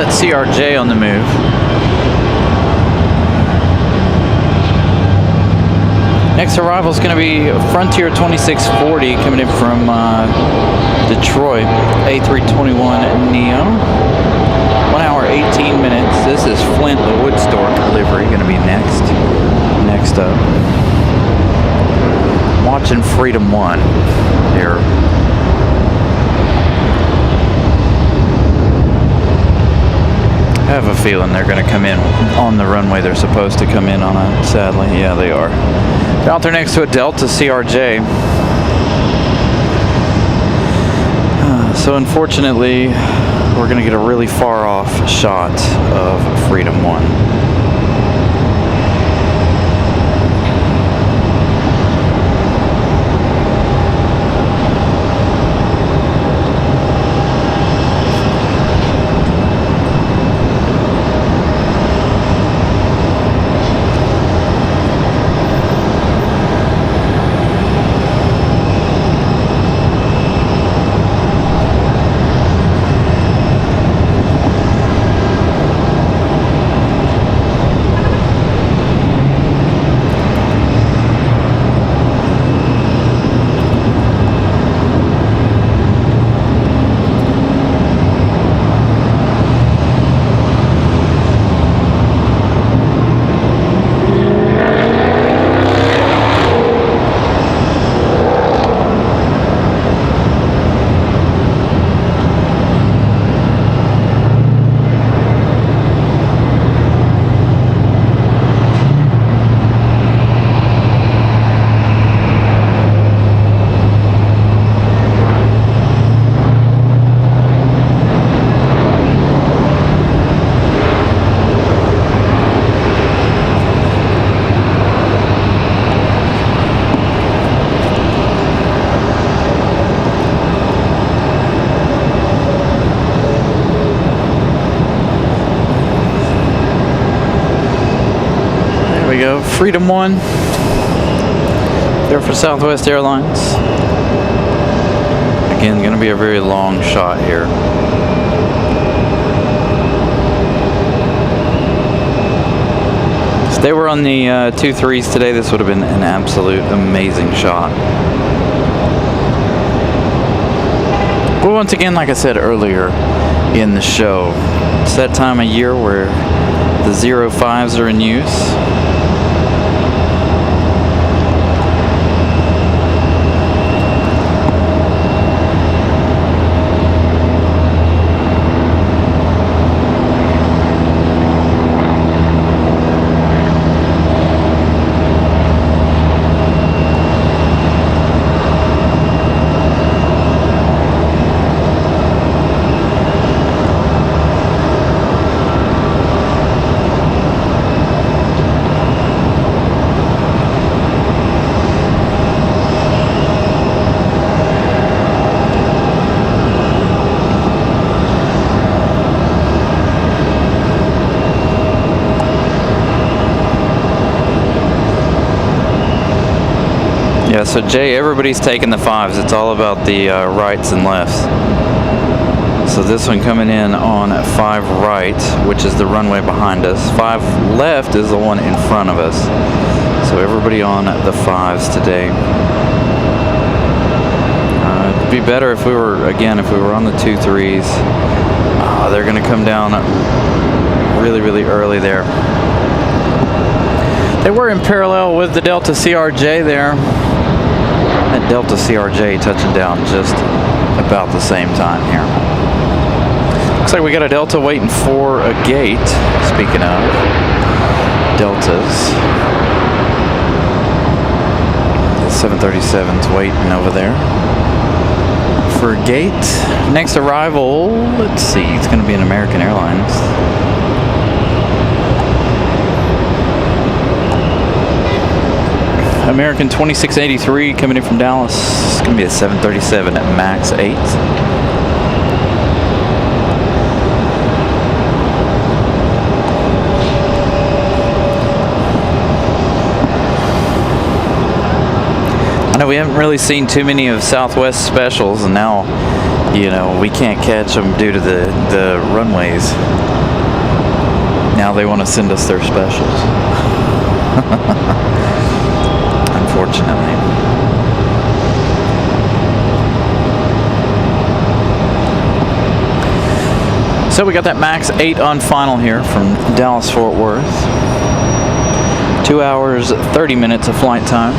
S1: CRJ on the move. Next arrival is going to be Frontier 2640 coming in from Detroit, A321 Neo. 1 hour 18 minutes. This is Flint, the Woodstock livery, going to be next up. Watching Freedom 1 here. I have a feeling they're going to come in on the runway they're supposed to come in on it, sadly. Yeah, they are. They're out there next to a Delta CRJ. So unfortunately, we're going to get a really far off shot of Freedom 1. Freedom 1. There for Southwest Airlines. Again, going to be a very long shot here. If they were on the 2-3s today, this would have been an absolute amazing shot. But once again, like I said earlier in the show, it's that time of year where the 05s are in use. Yeah, so Jay, everybody's taking the 5s. It's all about the rights and lefts. So this one coming in on 5 right, which is the runway behind us. 5 left is the one in front of us. So everybody on the 5s today. It'd be better if we were, again, if we were on the 2-3s. They're going to come down really, really early there. They were in parallel with the Delta CRJ there. That Delta CRJ touching down just about the same time here. Looks like we got a Delta waiting for a gate. Speaking of Deltas, the 737's waiting over there for a gate. Next arrival, let's see, it's going to be an American Airlines. American 2683 coming in from Dallas. It's going to be a 737 at MAX 8. I know we haven't really seen too many of Southwest specials, and now, you know, we can't catch them due to the runways. Now they want to send us their specials. Unfortunately. So we got that MAX 8 on final here from Dallas Fort Worth. 2 hours 30 minutes of flight time.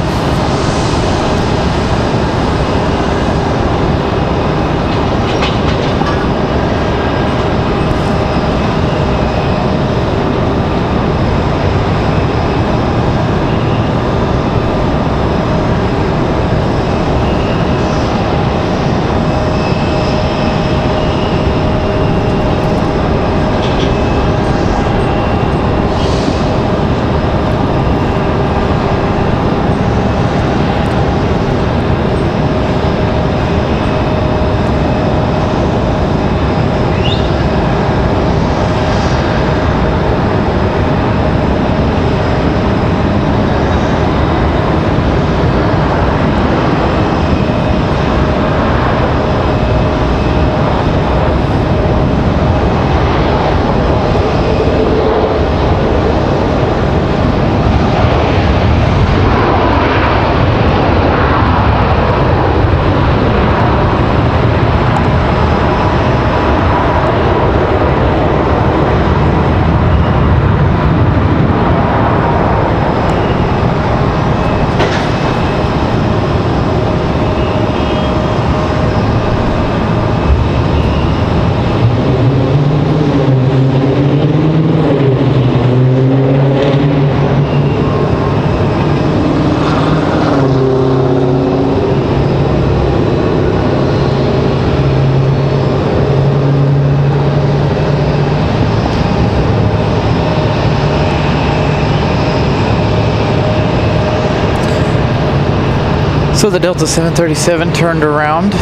S1: So the Delta 737 turned around.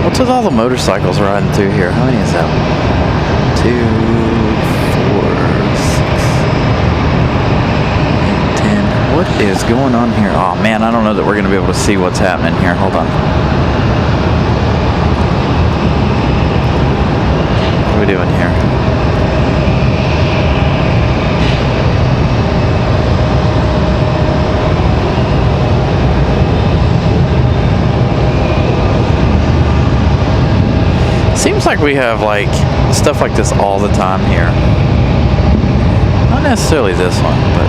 S1: What's with all the motorcycles riding through here? How many is that? 2, 4, 6. What is going on here? Oh man, I don't know that we're going to be able to see what's happening here. Hold on. What are we doing here? Seems like we have like stuff like this all the time here. Not necessarily this one, but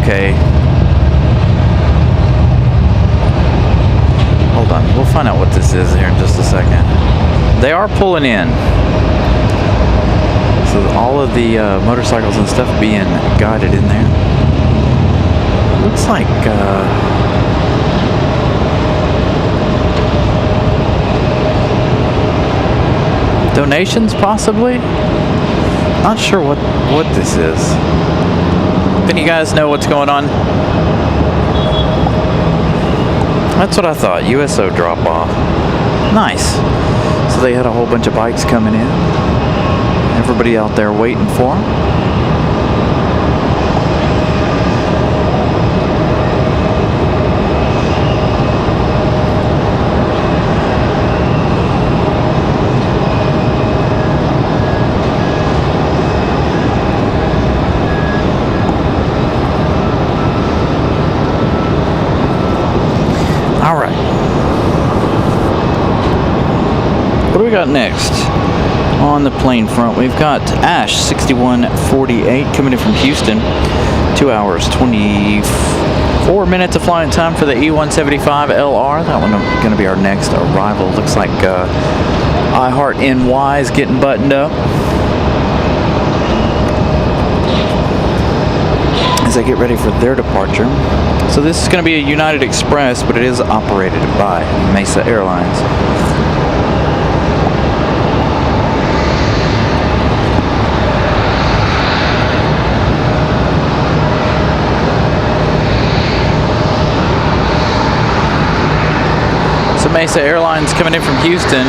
S1: okay. Hold on, we'll find out what this is here in just a second. They are pulling in. So all of the motorcycles and stuff being guided in there. Looks like donations possibly? Not sure what this is. If any of you guys know what's going on? That's what I thought. USO drop off. Nice. So they had a whole bunch of bikes coming in. Everybody out there waiting for them. What do we got next? On the plane front, we've got Ash 6148 coming in from Houston. 2 hours, 24 minutes of flying time for the E175 LR. That one is going to be our next arrival. Looks like iHeart NY is getting buttoned up as they get ready for their departure. So this is going to be a United Express, but it is operated by Mesa Airlines. So Mesa Airlines coming in from Houston.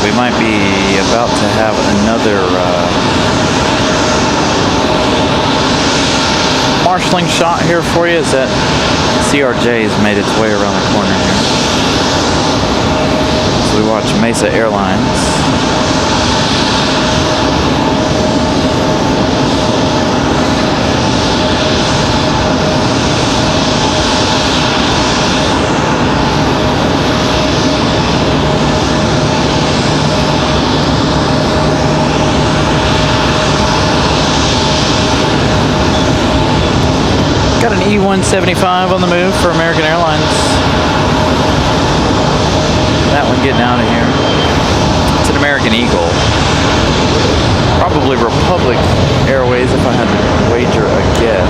S1: We might be about to have another marshalling shot here for you as that CRJ has made its way around the corner here. So we watch Mesa Airlines. Got an E175 on the move for American Airlines. That one getting out of here. It's an American Eagle. Probably Republic Airways if I had to wager a guess.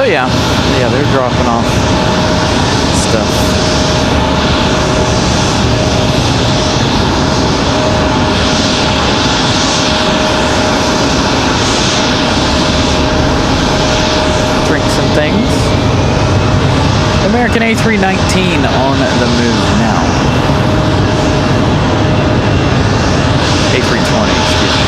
S1: But yeah, they're dropping off stuff. Drinks and things. American A319 on the move now. A320, excuse me.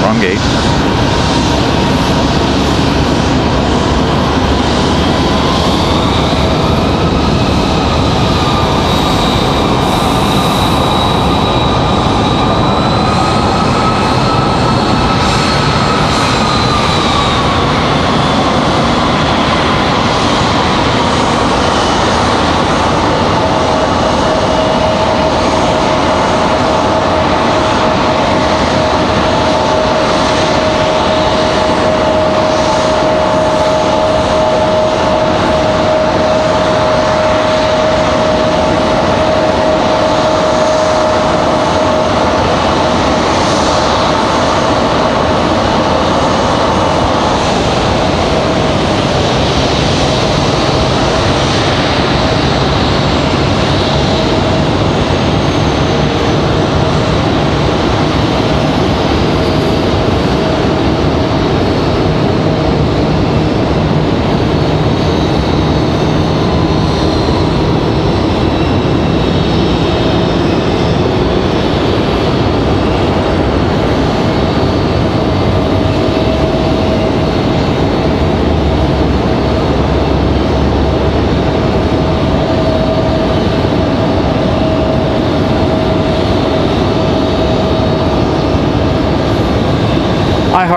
S1: Wrong gate.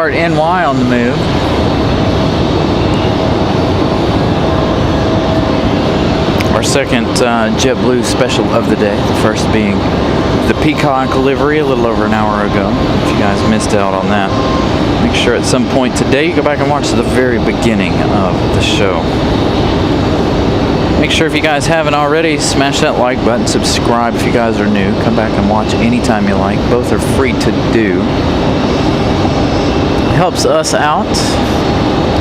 S1: NY on the move. Our second JetBlue special of the day. The first being the Peacock livery a little over an hour ago. If you guys missed out on that, make sure at some point today you go back and watch the very beginning of the show. Make sure if you guys haven't already, smash that like button, subscribe if you guys are new. Come back and watch anytime you like. Both are free to do. Helps us out,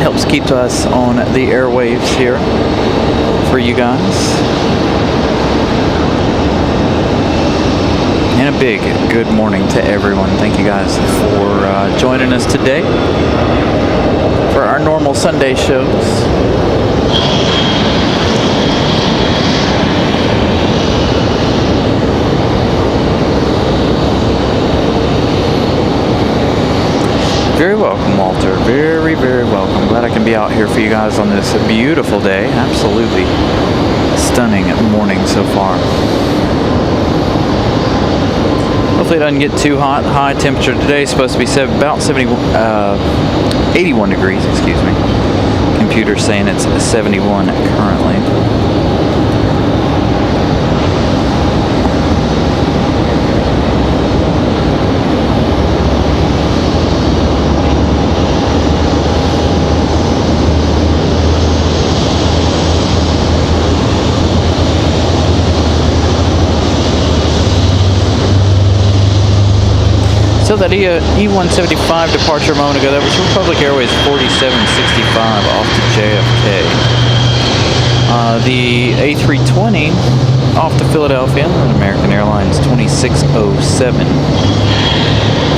S1: helps keep us on the airwaves here for you guys. And a big good morning to everyone. Thank you guys for joining us today for our normal Sunday shows. Very welcome, Walter. Very, very welcome. Glad I can be out here for you guys on this beautiful day. Absolutely stunning morning so far. Hopefully it doesn't get too hot. High temperature today is supposed to be about 81 degrees, excuse me. Computer's saying it's 71 currently. So that E175 departure a moment ago, that was Republic Airways 4765 off to JFK. The A320 off to Philadelphia, American Airlines 2607.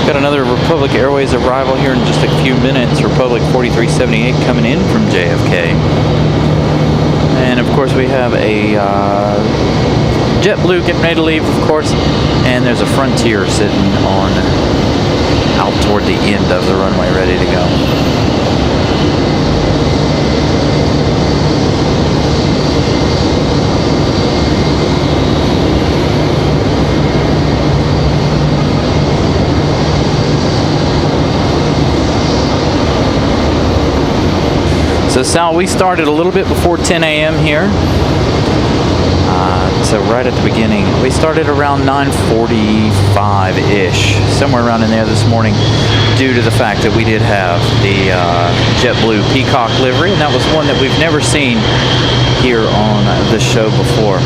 S1: Got another Republic Airways arrival here in just a few minutes. Republic 4378 coming in from JFK. And of course we have a JetBlue getting ready to leave, of course, and there's a Frontier sitting on out toward the end of the runway ready to go. So Sal, we started a little bit before 10 a.m. here. So right at the beginning, we started around 9:45-ish, somewhere around in there this morning, due to the fact that we did have the JetBlue Peacock livery, and that was one that we've never seen here on the show before.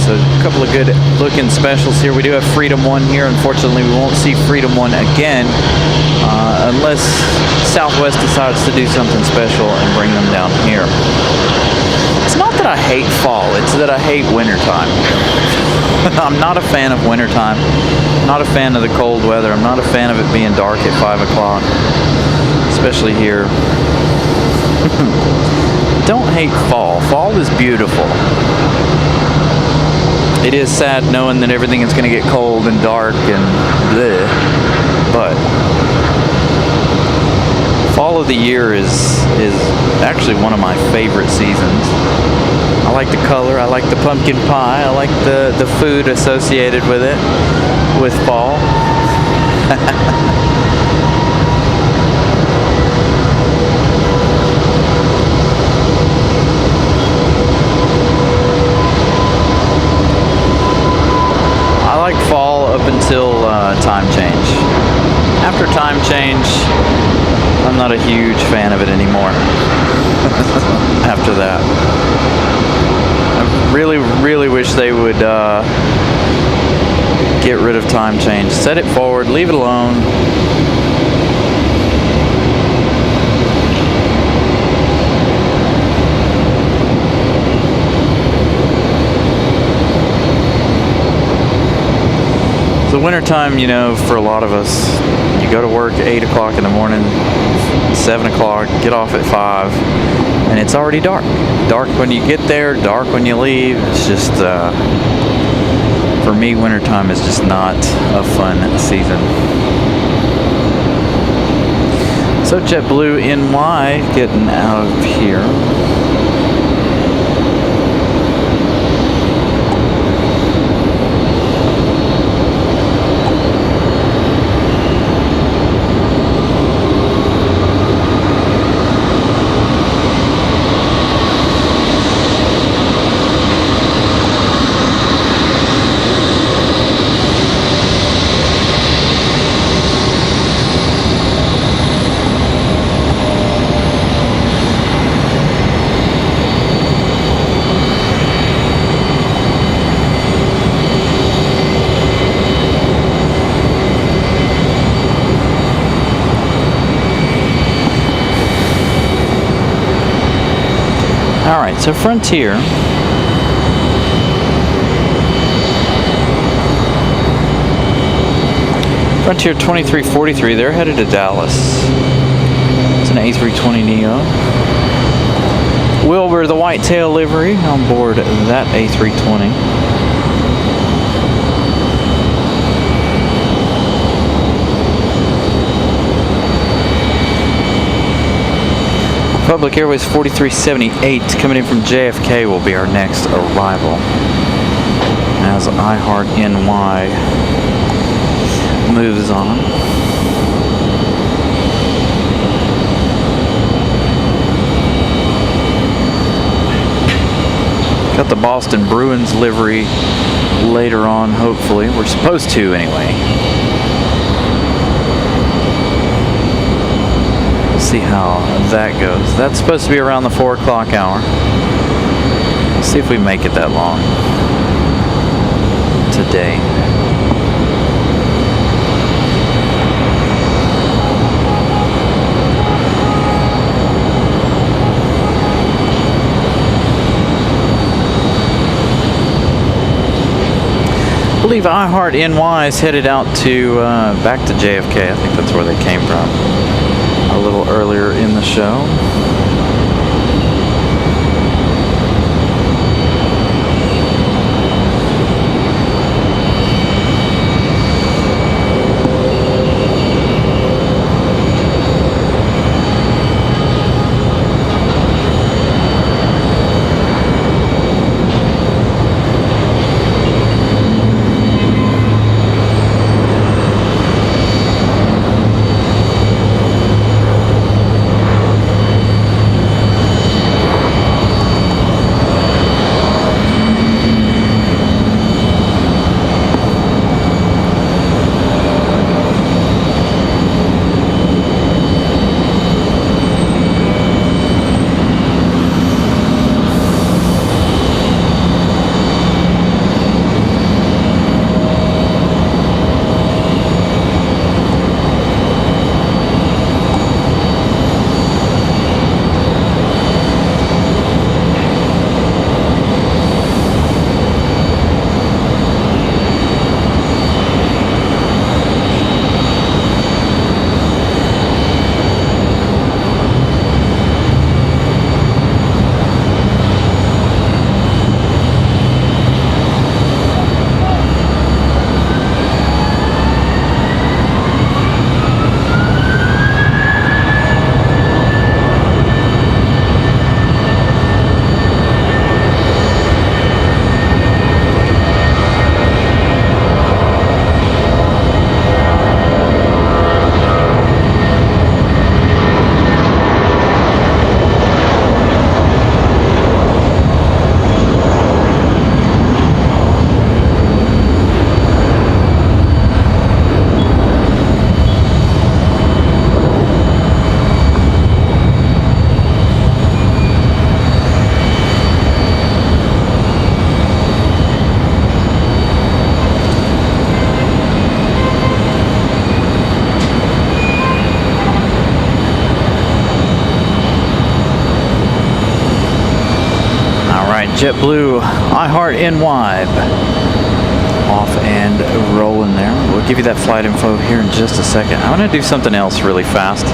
S1: So a couple of good looking specials here. We do have Freedom 1 here. Unfortunately, we won't see Freedom 1 again unless Southwest decides to do something special and bring them down here. It's not that I hate fall, it's that I hate wintertime. I'm not a fan of wintertime. Not a fan of the cold weather. I'm not a fan of it being dark at 5 o'clock, especially here. Don't hate fall. Fall is beautiful. It is sad knowing that everything is going to get cold and dark and bleh, but fall of the year is actually one of my favorite seasons. I like the color, I like the pumpkin pie, I like the food associated with it, with fall. I like fall up until time change. After time change, I'm not a huge fan of it anymore. After that, I really wish they would get rid of time change. Set it forward, leave it alone. The wintertime, you know, for a lot of us, you go to work at 8 o'clock in the morning, 7 o'clock, get off at 5, and it's already dark. Dark when you get there, dark when you leave. It's just, for me, wintertime is just not a fun season. So JetBlue NY getting out of here. Alright, so Frontier. Frontier 2343, they're headed to Dallas. It's an A320neo. Wilbur, the whitetail livery, on board that A320. Public Airways 4378 coming in from JFK will be our next arrival, as iHeart NY moves on. Got the Boston Bruins livery later on, hopefully. We're supposed to, anyway. See how that goes. That's supposed to be around the 4 o'clock hour. See if we make it that long today. I believe iHeart NY is headed out to back to JFK. I think that's where they came from a little earlier in the show. JetBlue, iHeart NY. Off and rolling there. We'll give you that flight info here in just a second. I'm going to do something else really fast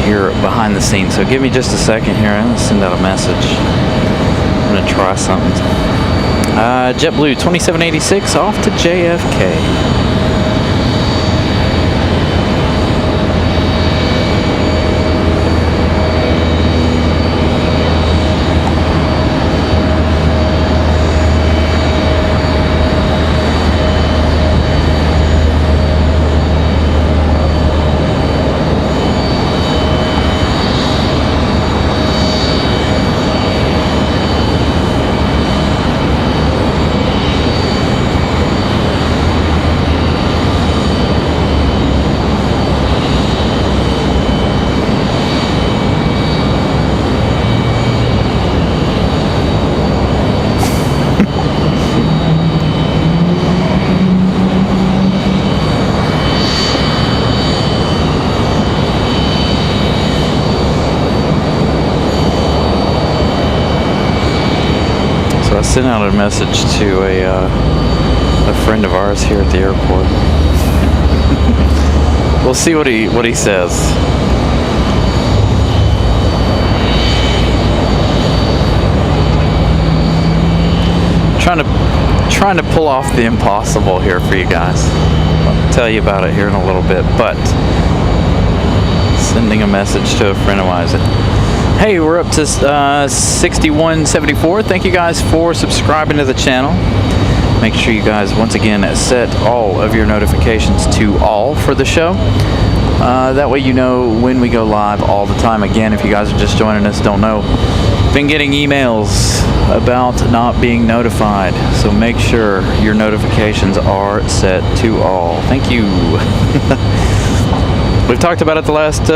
S1: here behind the scenes. So give me just a second here. I'm going to send out a message. I'm going to try something. JetBlue 2786 off to JFK. Sent out a message to a friend of ours here at the airport. We'll see what he says. Trying to pull off the impossible here for you guys. I'll tell you about it here in a little bit, but sending a message to a friend of mine. Hey, we're up to 6174. Thank you guys for subscribing to the channel. Make sure you guys, once again, set all of your notifications to all for the show. That way you know when we go live all the time. Again, if you guys are just joining us, don't know, been getting emails about not being notified. So make sure your notifications are set to all. Thank you. We've talked about it the last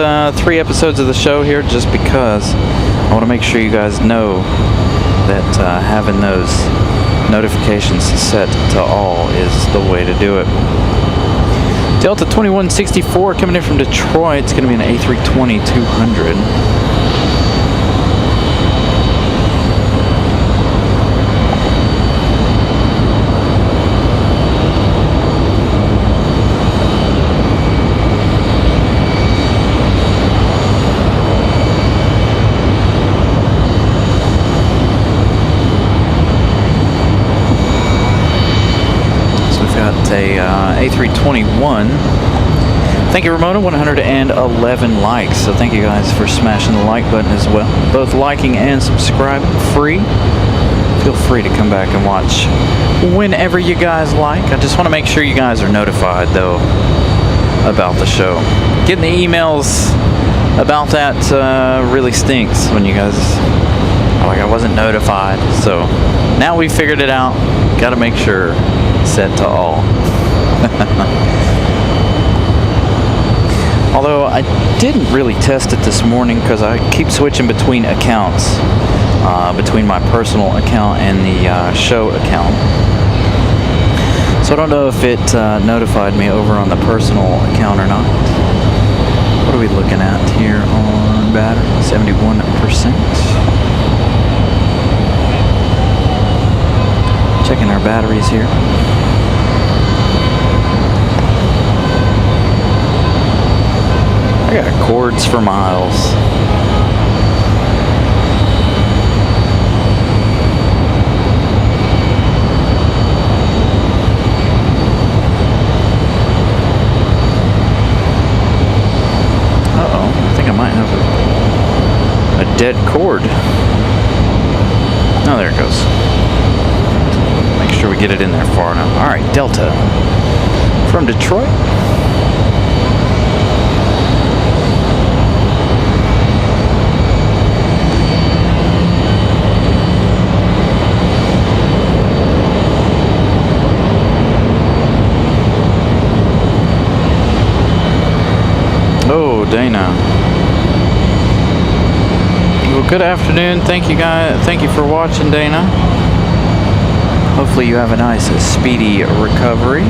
S1: 3 episodes of the show here just because I want to make sure you guys know that having those notifications set to all is the way to do it. Delta 2164 coming in from Detroit. It's going to be an A320-200. A321. Thank you, Ramona. 111 likes. So thank you guys for smashing the like button as well. Both liking and subscribing free. Feel free to come back and watch whenever you guys like. I just want to make sure you guys are notified though about the show. Getting the emails about that really stinks when you guys like I wasn't notified. So now we figured it out. Got to make sure set to all. Although I didn't really test it this morning because I keep switching between accounts, between my personal account and the show account. So I don't know if it notified me over on the personal account or not. What are we looking at here on battery? 71%. Checking our batteries here. I got cords for miles. Uh-oh, I think I might have a dead cord. Oh, there it goes. Make sure we get it in there far enough. All right, Delta from Detroit. Oh, Dana. Well, good afternoon. Thank you guys. Thank you for watching, Dana. Hopefully you have a nice, speedy recovery.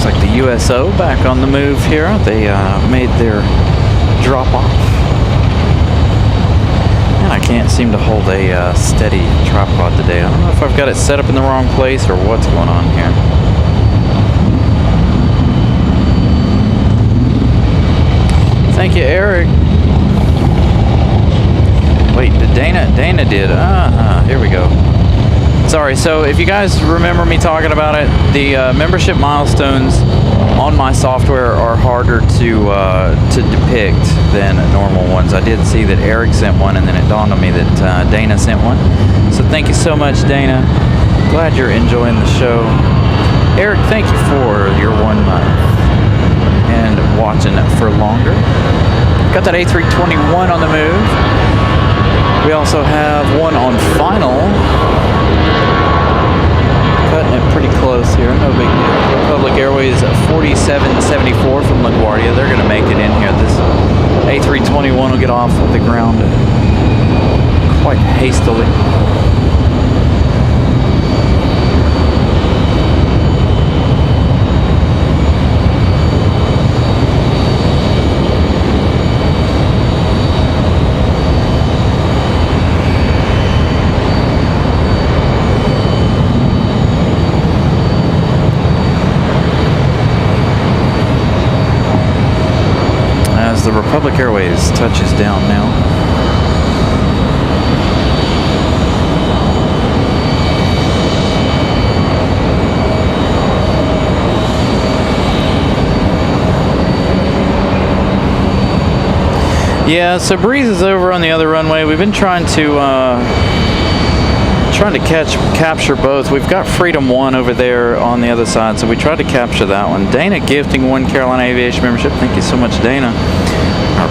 S1: Looks like the USO back on the move here. They made their drop off. And I can't seem to hold a steady tripod today. I don't know if I've got it set up in the wrong place or what's going on here. Thank you, Eric. Wait, Dana did. Here we go. Sorry, so if you guys remember me talking about it, the membership milestones on my software are harder to depict than normal ones. I did see that Eric sent one, and then it dawned on me that Dana sent one. So thank you so much, Dana. Glad you're enjoying the show. Eric, thank you for your 1 month and watching for longer. Got that A321 on the move. We also have one on final. Cutting it pretty close here, no big deal. Republic Airways 4774 from LaGuardia. They're going to make it in here. This A321 will get off the ground quite hastily. The Republic Airways touches down now. Yeah, so Breeze is over on the other runway. We've been trying to capture both. We've got Freedom 1 over there on the other side, so we tried to capture that one. Dana gifting 1 Carolina Aviation membership. Thank you so much, Dana. Our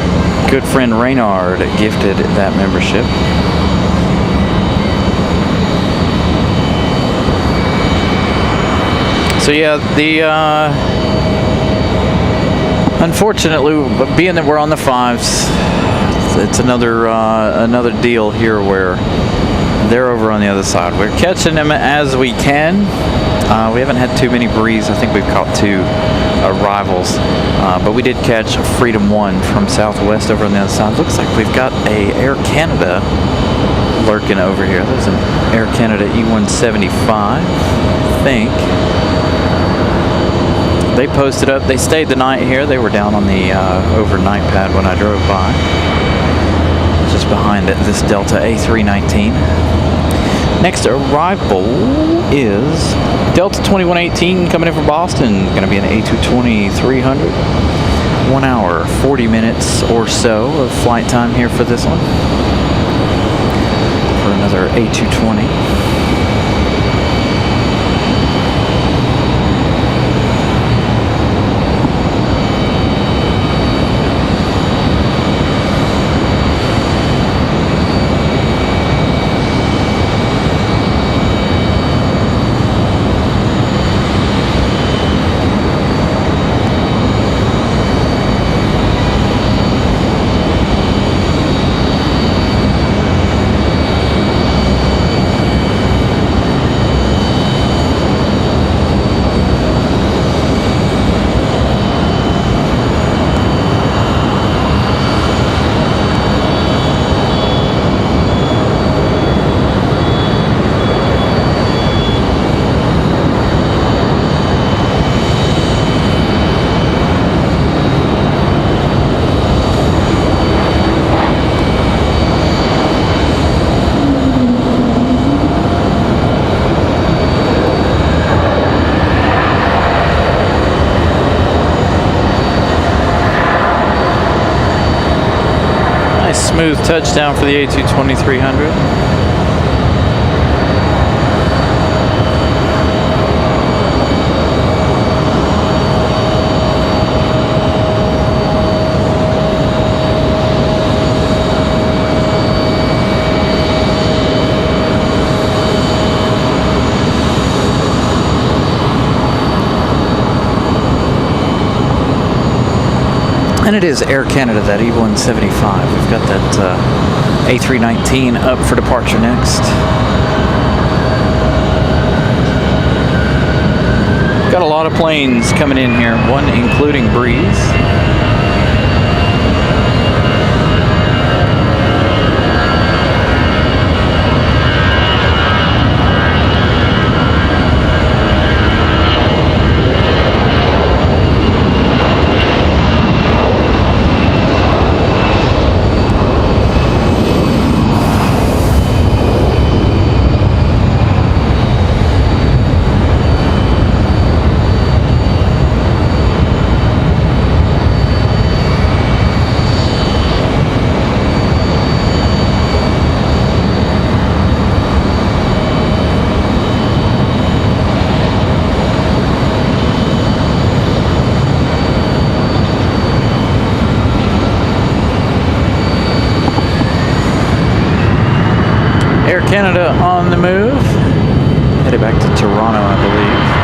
S1: good friend Reynard gifted that membership. So yeah, the unfortunately, being that we're on the 5s, it's another deal here where they're over on the other side. We're catching them as we can. We haven't had too many Breeze. I think we've caught 2 rivals. But we did catch Freedom 1 from Southwest over on the other side. Looks like we've got a Air Canada lurking over here. There's an Air Canada E175, I think. They posted up. They stayed the night here. They were down on the overnight pad when I drove by. Just behind it, this Delta A319. Next arrival is Delta 2118 coming in from Boston. Going to be an A220-300. 1 hour, 40 minutes or so of flight time here for this one. For another A220. Smooth touchdown for the A220-300. And it is Air Canada, that E175. We've got that A319 up for departure next. Got a lot of planes coming in here, one including Breeze. Air Canada on the move. Headed back to Toronto, I believe.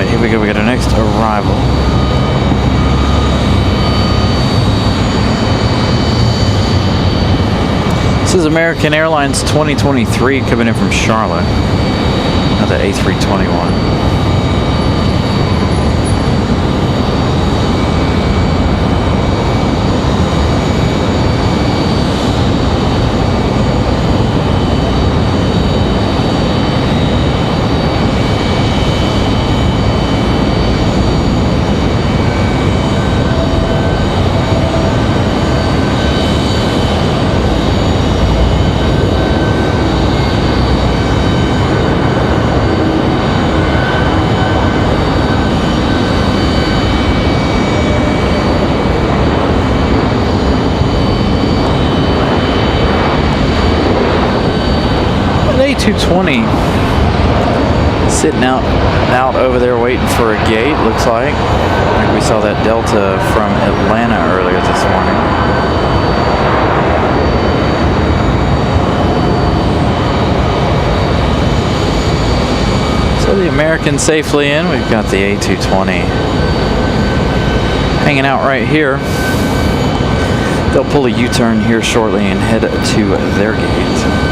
S1: Here we go, we got our next arrival. This is American Airlines 2023 coming in from Charlotte. Another A321. A220 sitting out over there waiting for a gate, looks like. We saw that Delta from Atlanta earlier this morning. So the American safely in. We've got the A220 hanging out right here. They'll pull a U-turn here shortly and head to their gate.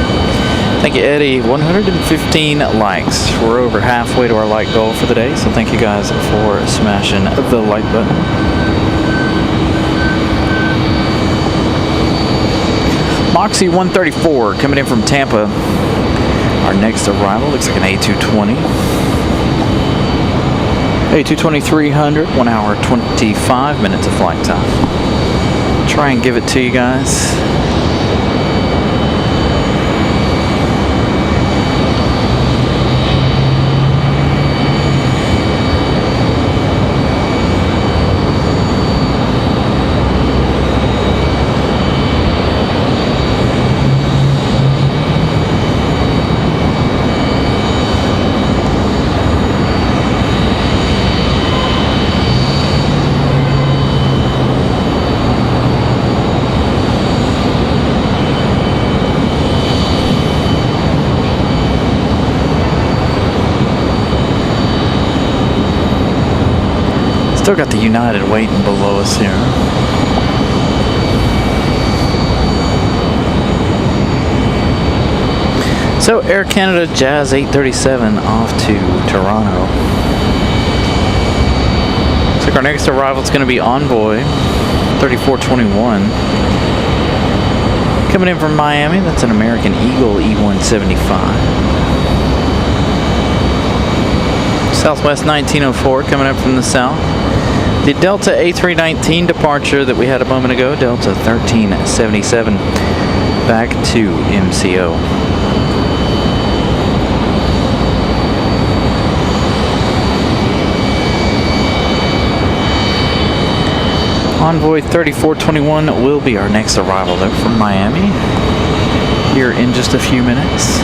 S1: Thank you, Eddie. 115 likes. We're over halfway to our like goal for the day, so thank you guys for smashing the like button. Moxie 134 coming in from Tampa. Our next arrival looks like an A220. A220-300, 1 hour 25 minutes of flight time. Try and give it to you guys. Still got the United waiting below us here. So Air Canada Jazz 837 off to Toronto. Looks like our next arrival is going to be Envoy 3421. Coming in from Miami, that's an American Eagle E175. Southwest 1904 coming up from the south. The Delta A319 departure that we had a moment ago, Delta 1377, back to MCO. Convoy 3421 will be our next arrival though from Miami here in just a few minutes.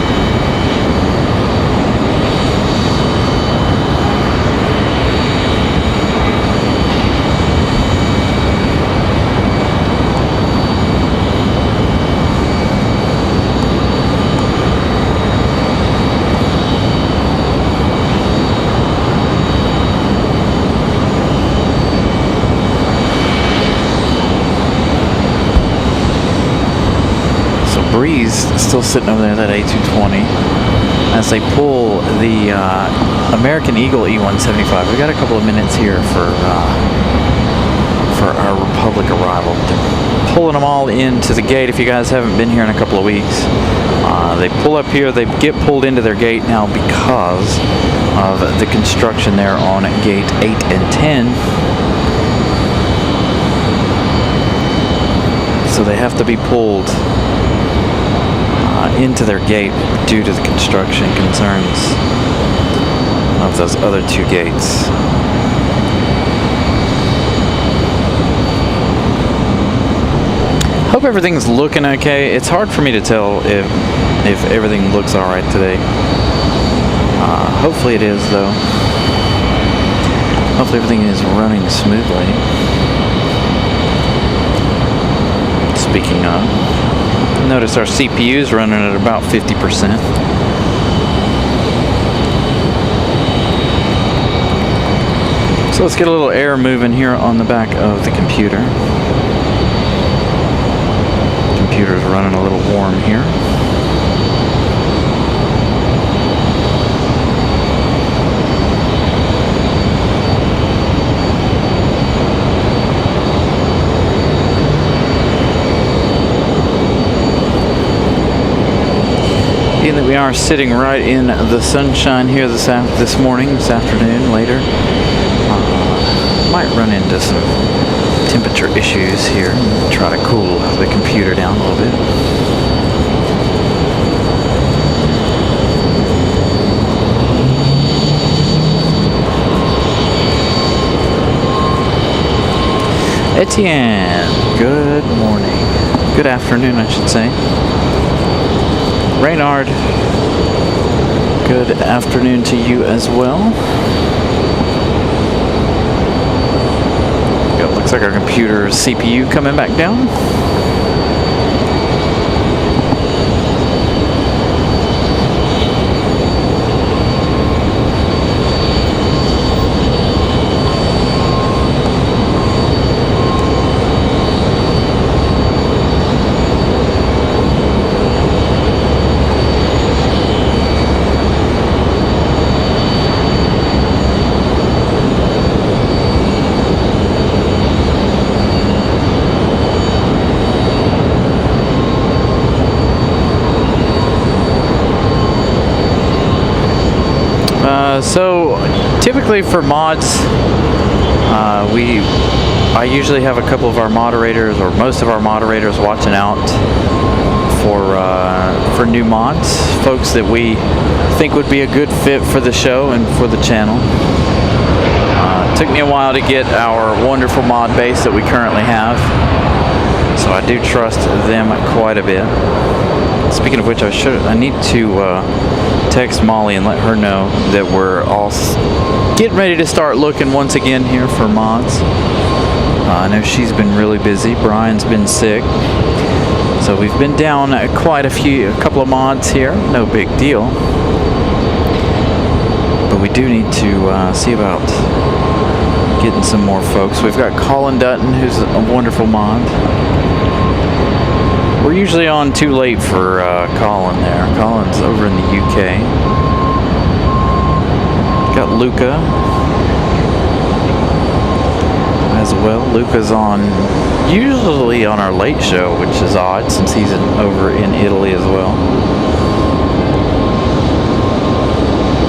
S1: Breeze still sitting over there, that A220, as they pull the American Eagle E175. We got a couple of minutes here for our Republic arrival. They're pulling them all into the gate. If you guys haven't been here in a couple of weeks, they pull up here, they get pulled into their gate now because of the construction there on gate 8 and 10. So they have to be pulled into their gate due to the construction concerns of those other two gates. Hope everything's looking okay. It's hard for me to tell if everything looks all right today. Hopefully it is, though. Hopefully everything is running smoothly. Speaking of, notice our CPU is running at about 50%. So let's get a little air moving here on the back of the computer. Computer's running a little warm here. That we are sitting right in the sunshine here this afternoon, later. Might run into some temperature issues here. Try to cool the computer down a little bit. Etienne, good morning. Good afternoon, I should say. Reynard, good afternoon to you as well. It looks like our computer's CPU coming back down. So typically for mods, I usually have a couple of our moderators, or most of our moderators, watching out for new mods, folks that we think would be a good fit for the show and for the channel. It took me a while to get our wonderful mod base that we currently have, so I do trust them quite a bit. Speaking of which, I need to text Molly and let her know that we're all getting ready to start looking once again here for mods. I know she's been really busy. Brian's been sick, so we've been down quite a couple of mods here. No big deal, but we do need to see about getting some more folks. We've got Colin Dutton, who's a wonderful mod. We're usually on too late for Colin there. Colin's over in the UK. Got Luca as well. Luca's usually on our late show, which is odd since he's over in Italy as well.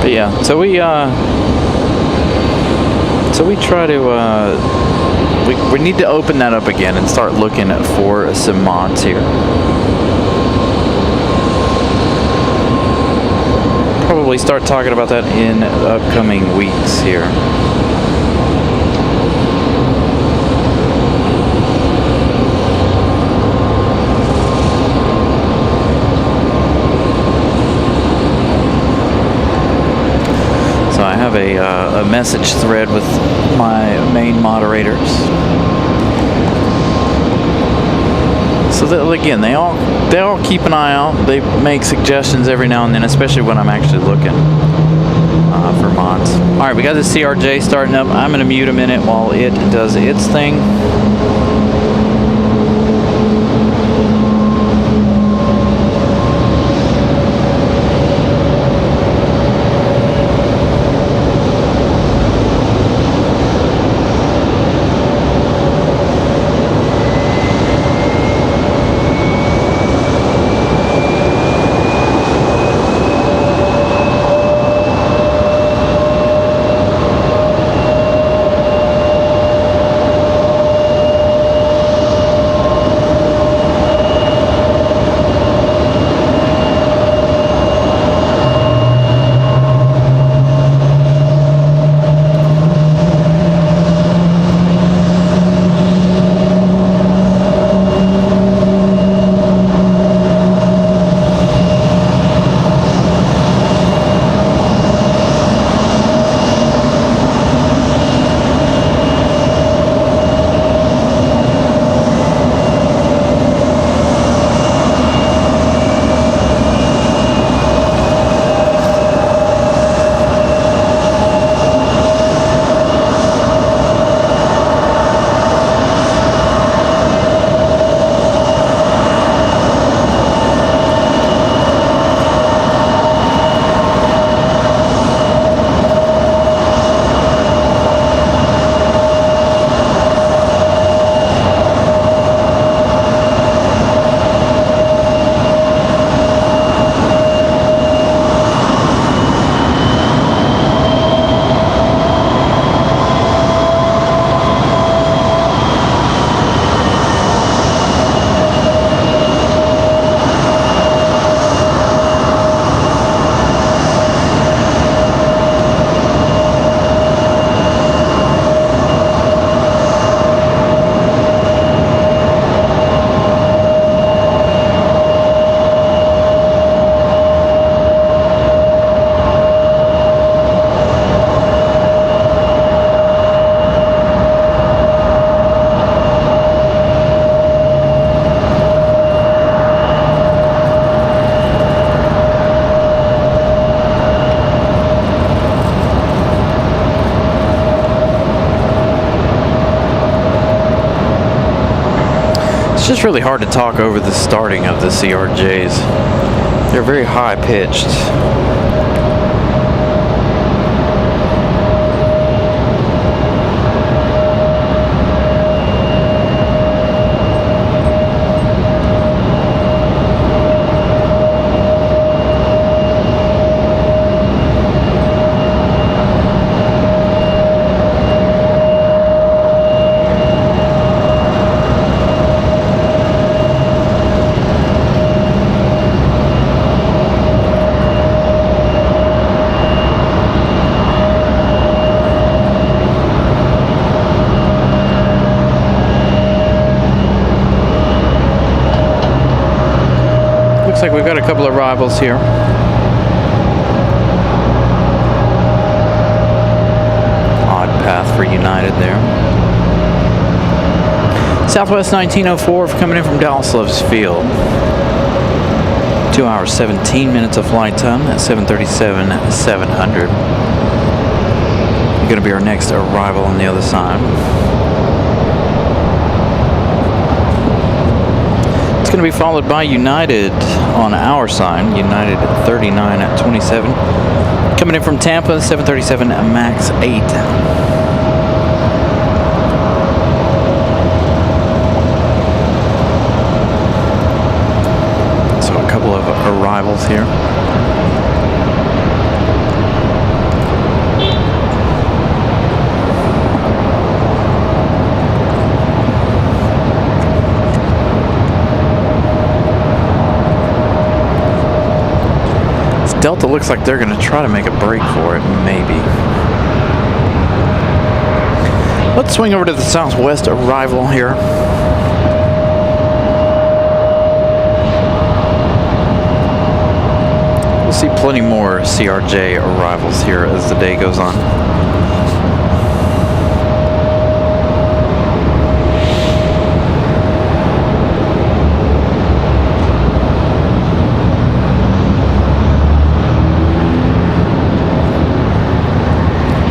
S1: But yeah, so we try to we need to open that up again and start looking for some mods here. Probably start talking about that in the upcoming weeks here. have a message thread with my main moderators. So that, again, they all keep an eye out. They make suggestions every now and then, especially when I'm actually looking for mods. All right, we got the CRJ starting up. I'm gonna mute a minute while it does its thing. It's just really hard to talk over the starting of the CRJs. They're very high pitched. Looks like we've got a couple of rivals here. Odd path for United there. Southwest 1904 coming in from Dallas Loves Field. 2 hours 17 minutes of flight time at 737-700. Going to be our next arrival on the other side. It's going to be followed by United on our side. United 39 at 27. Coming in from Tampa, 737 MAX 8. So a couple of arrivals here. Delta looks like they're going to try to make a break for it, maybe. Let's swing over to the Southwest arrival here. We'll see plenty more CRJ arrivals here as the day goes on.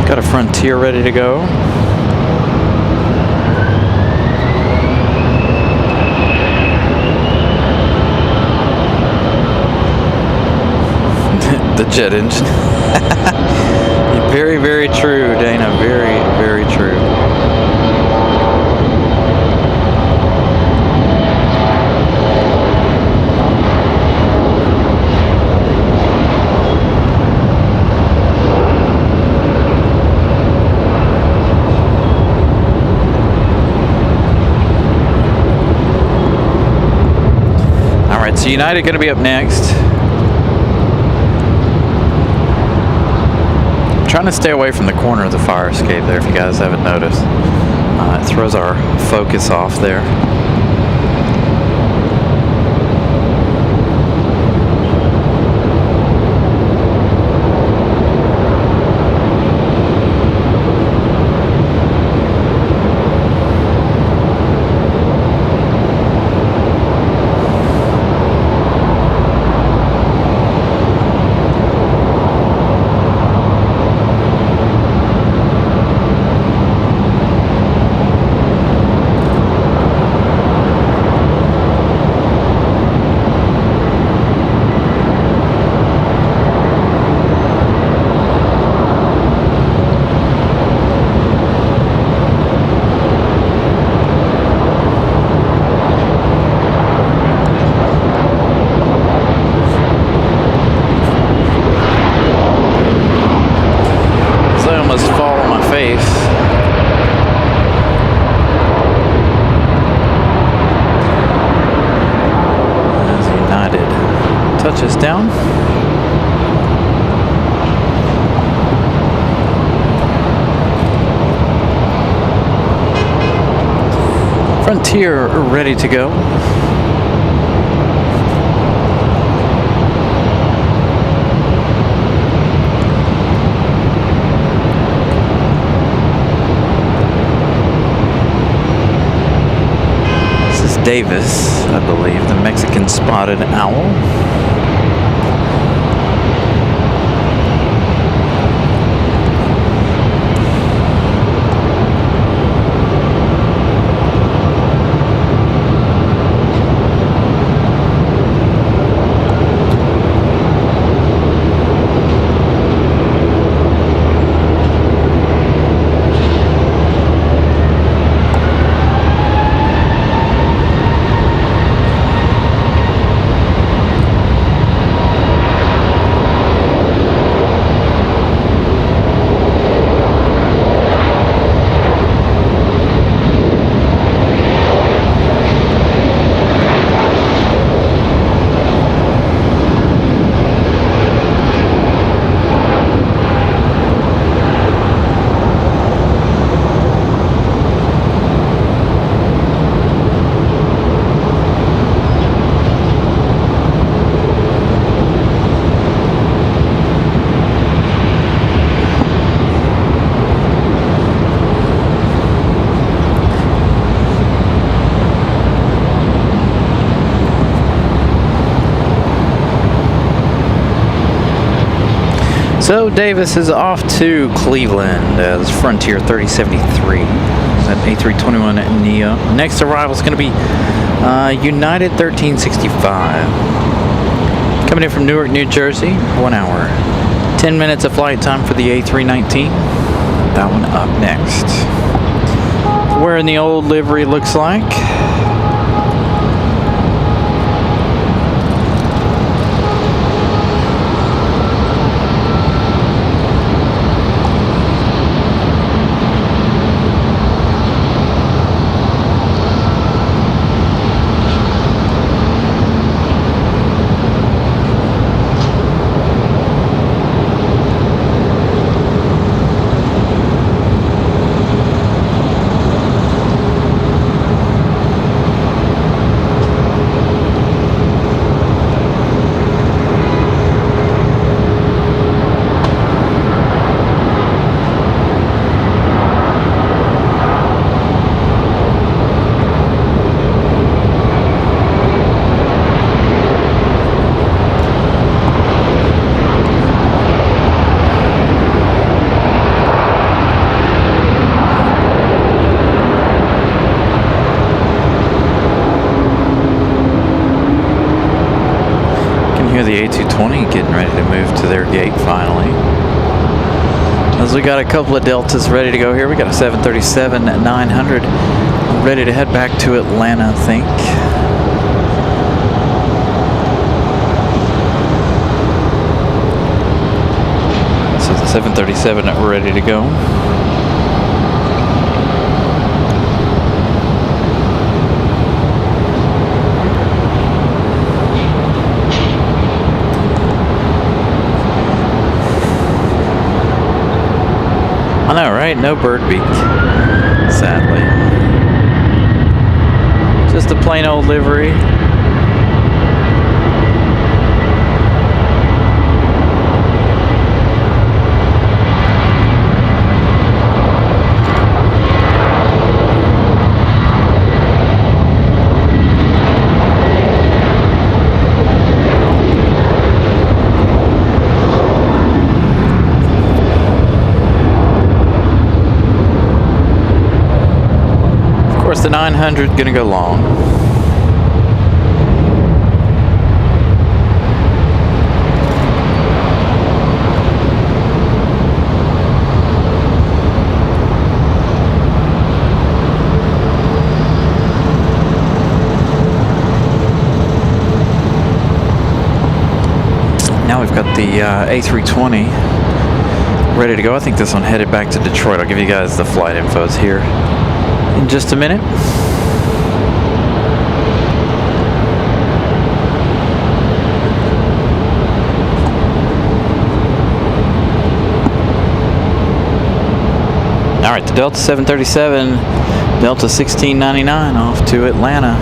S1: Got a Frontier ready to go. The jet engine. Very, very true, Dana. Very, very true. All right, so United going to be up next. Trying to stay away from the corner of the fire escape there, if you guys haven't noticed. It throws our focus off there. Touches down. Frontier ready to go. This is Davis, I believe, the Mexican spotted owl. So Davis is off to Cleveland as Frontier 3073. That A321neo. Next arrival is going to be United 1365. Coming in from Newark, New Jersey. 1 hour. 10 minutes of flight time for the A319. That one up next. Wearing the old livery, looks like. A320 getting ready to move to their gate finally. As we got a couple of Deltas ready to go here. We got a 737-900 ready to head back to Atlanta, I think. So the 737 ready to go. I know, right? No bird beak, sadly. Just a plain old livery. The 900 gonna go long. Now we've got the A320 ready to go. I think this one headed back to Detroit. I'll give you guys the flight infos here in just a minute. All right, the Delta 737, Delta 1699 off to Atlanta.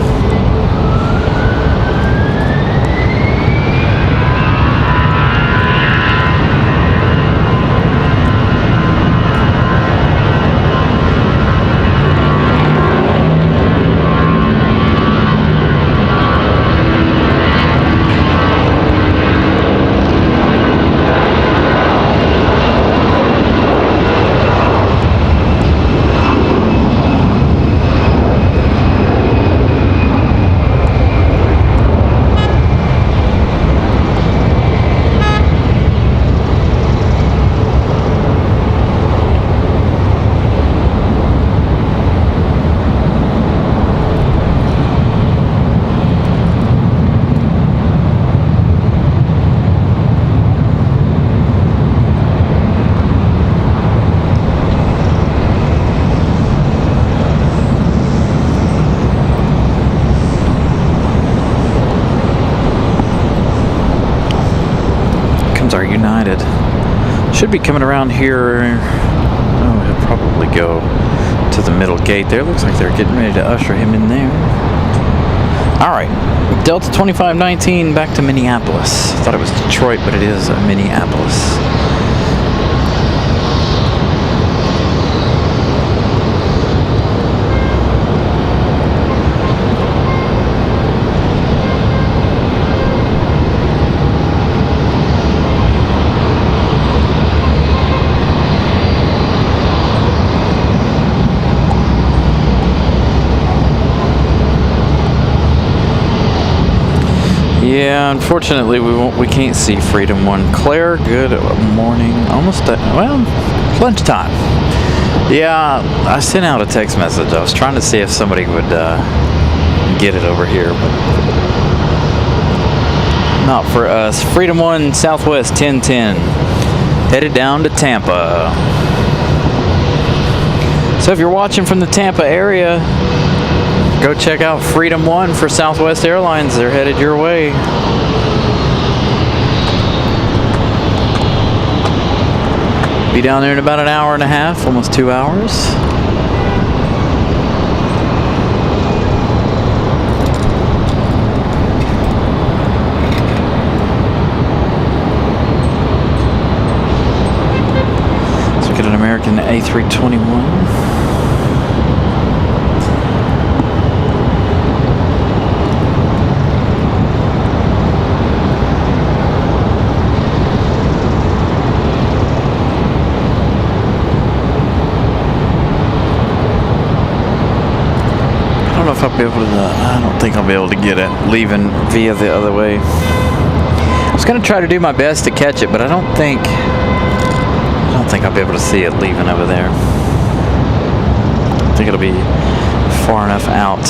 S1: Our United should be coming around here. Oh, he'll probably go to the middle gate there. Looks like they're getting ready to usher him in there. All right, Delta 2519 back to Minneapolis. I thought it was Detroit, but it is Minneapolis. Yeah, unfortunately we can't see Freedom 1. Claire, good morning. Almost lunchtime. Yeah, I sent out a text message. I was trying to see if somebody would get it over here, but not for us. Freedom 1 Southwest 1010 headed down to Tampa. So if you're watching from the Tampa area, go check out Freedom 1 for Southwest Airlines. They're headed your way. Be down there in about an hour and a half, almost 2 hours. So we get an American A321. I don't think I'll be able to get it leaving via the other way. was gonna try to do my best to catch it, but I don't think I'll be able to see it leaving over there. I think it'll be far enough out.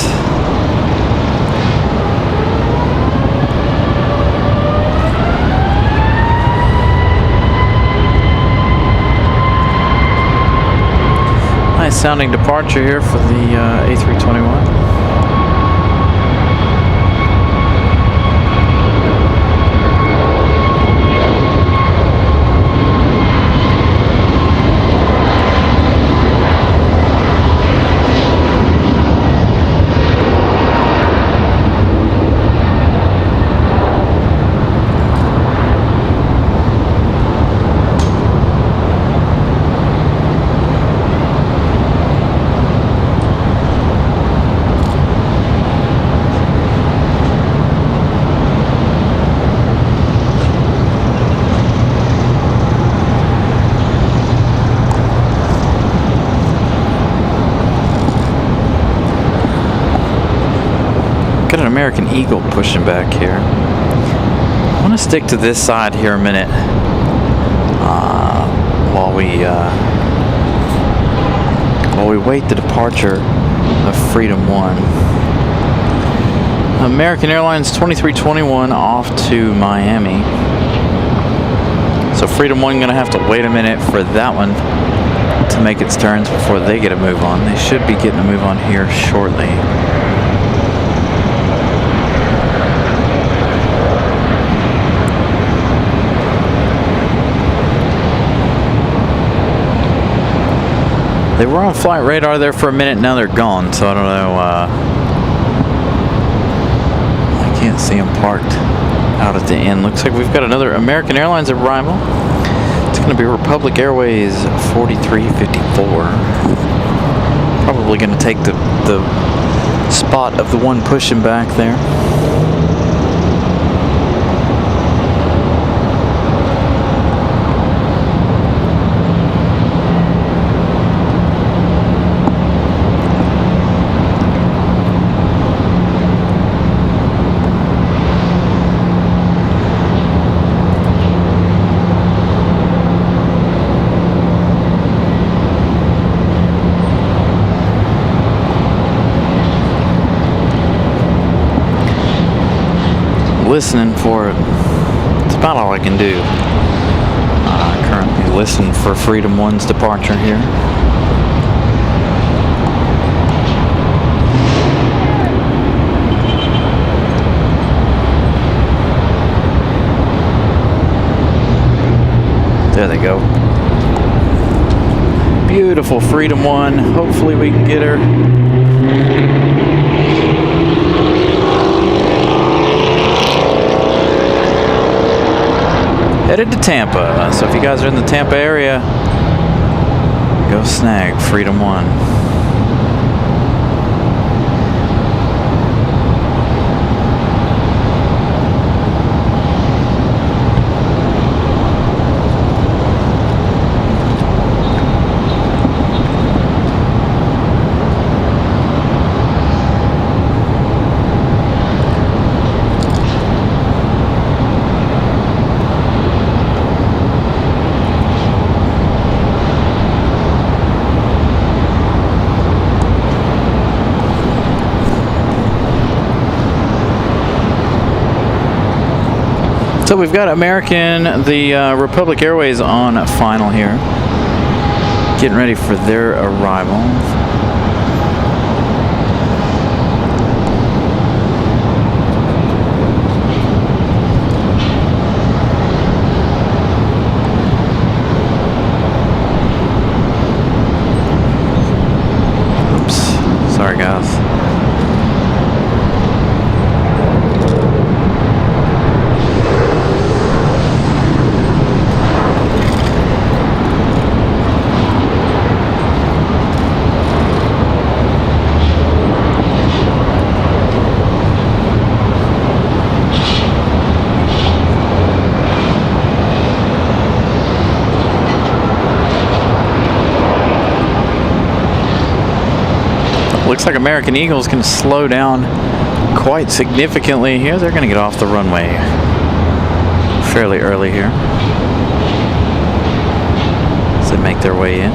S1: Nice sounding departure here for the A321. Got an American Eagle pushing back here. I want to stick to this side here a minute while we wait the departure of Freedom 1. American Airlines 2321 off to Miami. So Freedom 1 gonna have to wait a minute for that one to make its turns before they get a move on. They should be getting a move on here shortly. They were on flight radar there for a minute, now they're gone, so I don't know, I can't see them parked out at the end. Looks like we've got another American Airlines arrival. It's going to be Republic Airways 4354. Probably going to take the spot of the one pushing back there. Listening for it. It's about all I can do. Currently listening for Freedom 1's departure here. There they go. Beautiful Freedom 1. Hopefully we can get her. Headed to Tampa, so if you guys are in the Tampa area, go snag Freedom 1. So we've got American, the Republic Airways on final here. Getting ready for their arrival. Oops, sorry guys. Looks like American Eagle's going to slow down quite significantly here. They're going to get off the runway fairly early here as they make their way in.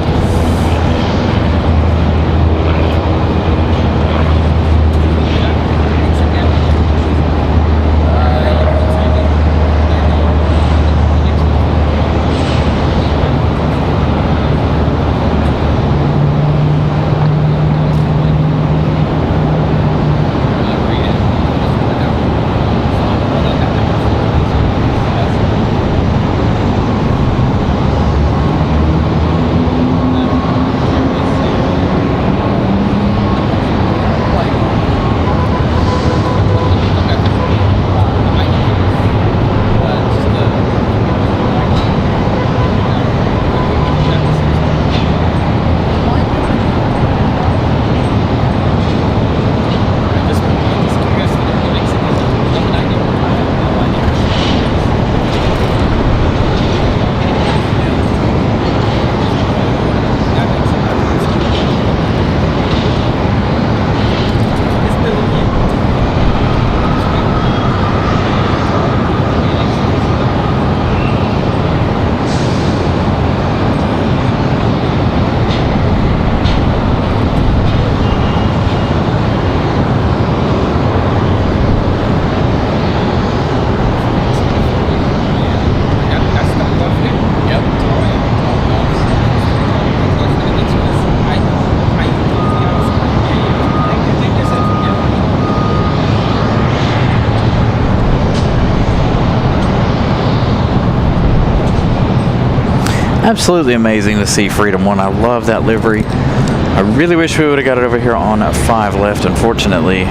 S1: Absolutely amazing to see Freedom 1. I love that livery. I really wish we would have got it over here on 5 left. Unfortunately,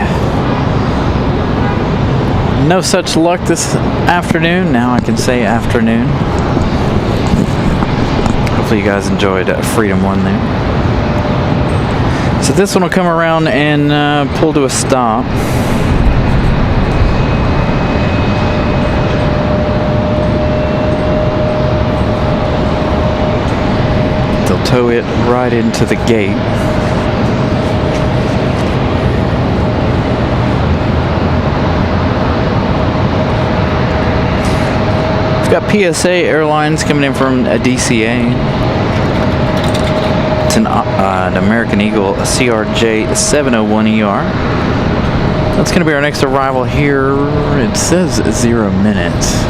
S1: no such luck this afternoon. Now I can say afternoon. Hopefully you guys enjoyed Freedom 1 there. So this one will come around and pull to a stop. Tow it right into the gate. We've got PSA Airlines coming in from DCA. It's an American Eagle CRJ 701ER. That's going to be our next arrival here. It says 0 minutes,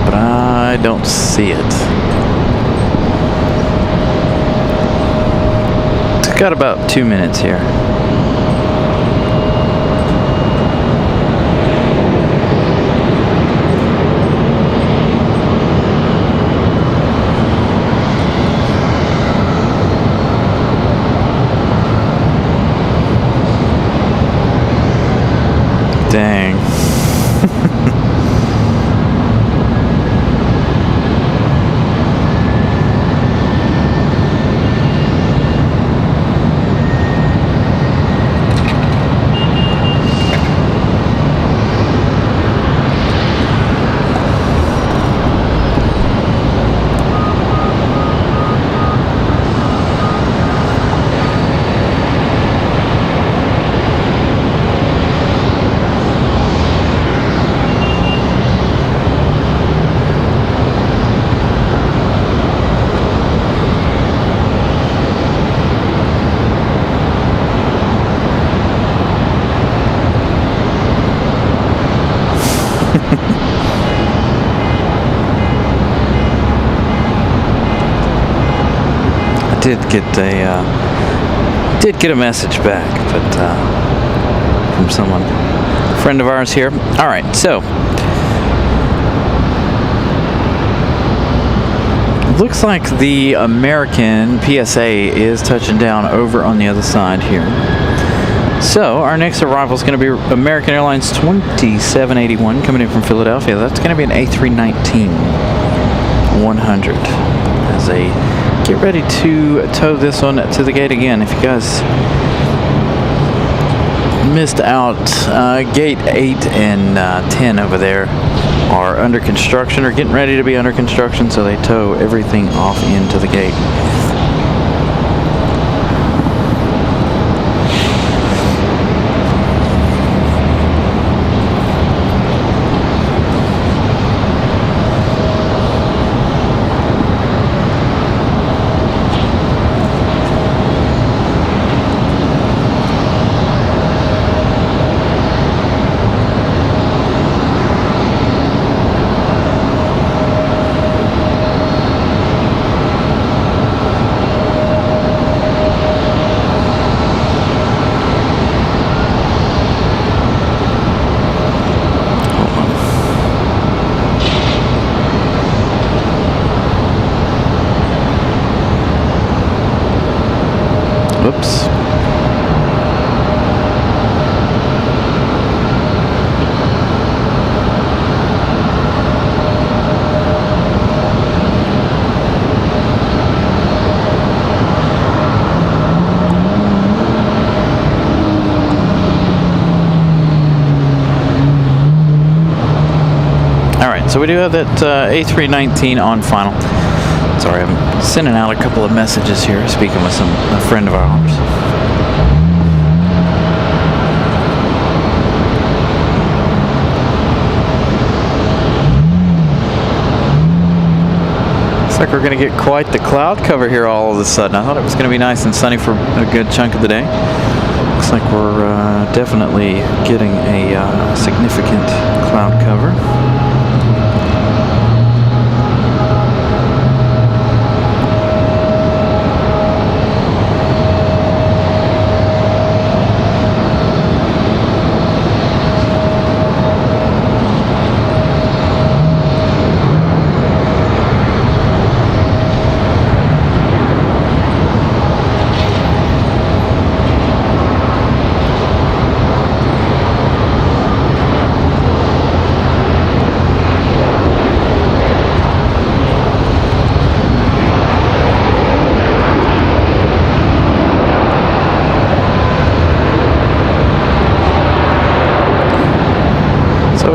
S1: but I don't see it. Got about 2 minutes here. Dang. did get a message back, but from someone, a friend of ours here. All right, so looks like the American PSA is touching down over on the other side here. So our next arrival is going to be American Airlines 2781 coming in from Philadelphia. That's going to be an A319-100 as they get ready to tow this one to the gate again. If you guys missed out, gate 8 and 10 over there are under construction or getting ready to be under construction, so they tow everything off into the gate. Whoops. So we do have that A319 on final. Sorry, I'm sending out a couple of messages here, speaking with a friend of ours. Looks like we're going to get quite the cloud cover here all of a sudden. I thought it was going to be nice and sunny for a good chunk of the day. Looks like we're definitely getting a significant cloud cover.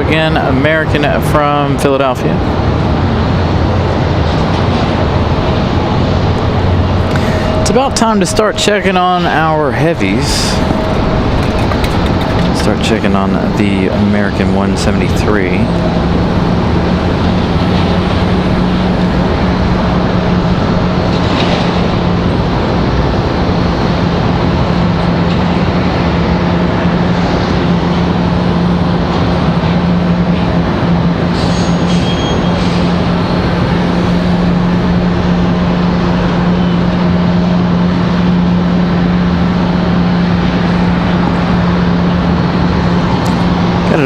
S1: Again, American from Philadelphia. It's about time to start checking on our heavies. Start checking on the American 173.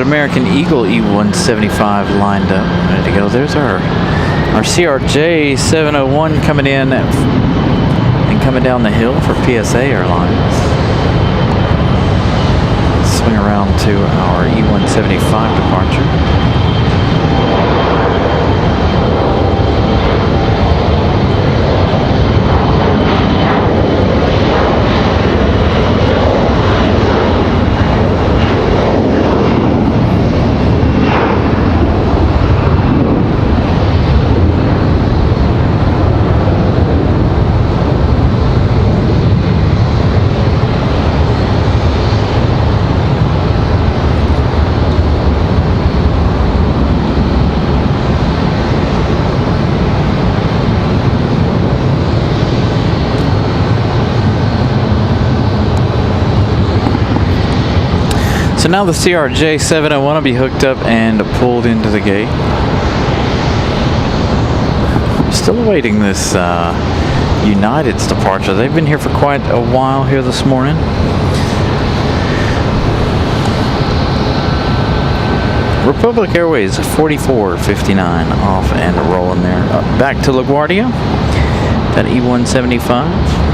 S1: American Eagle E175 lined up, ready to go. There's our CRJ 701 coming in and coming down the hill for PSA Airlines. Swing around to our E175 departure. So now the CRJ 701 will be hooked up and pulled into the gate. Still awaiting this United's departure. They've been here for quite a while here this morning. Republic Airways 4459 off and rolling there. Back to LaGuardia. That E175.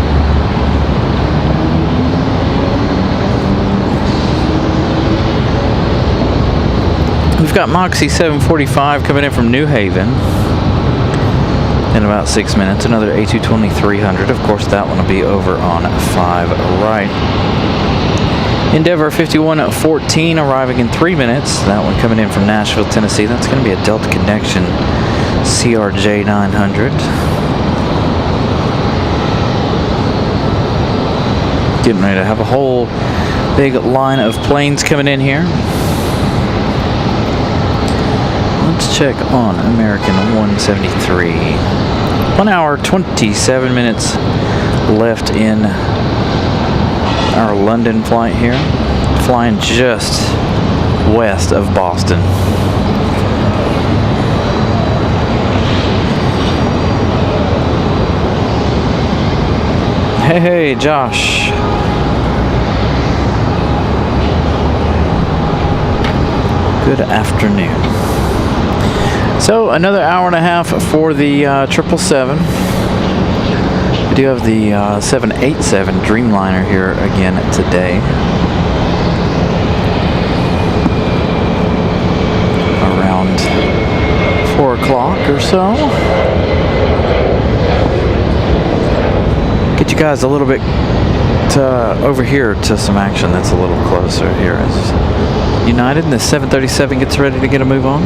S1: We've got Moxie 745 coming in from New Haven in about 6 minutes. Another A220-300. Of course, that one will be over on 5 right. Endeavor 5114 arriving in 3 minutes. That one coming in from Nashville, Tennessee. That's going to be a Delta Connection CRJ 900. Getting ready to have a whole big line of planes coming in here. Let's check on American 173. 1 hour, 27 minutes left in our London flight here. Flying just west of Boston. Hey, Josh. Good afternoon. So another hour and a half for the 777. We do have the 787 Dreamliner here again today. Around 4 o'clock or so. Get you guys a little bit over here to some action that's a little closer here. As United and the 737 gets ready to get a move on.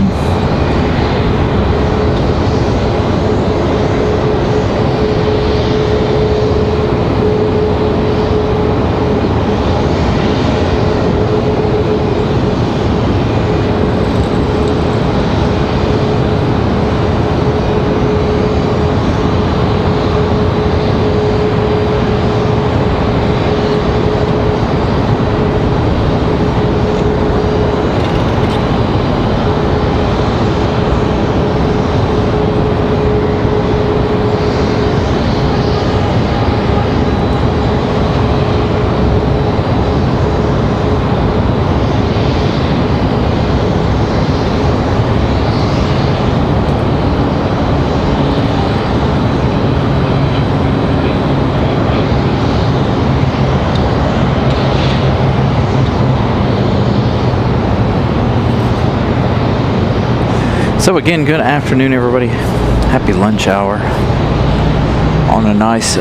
S1: So again, good afternoon, everybody. Happy lunch hour on a nice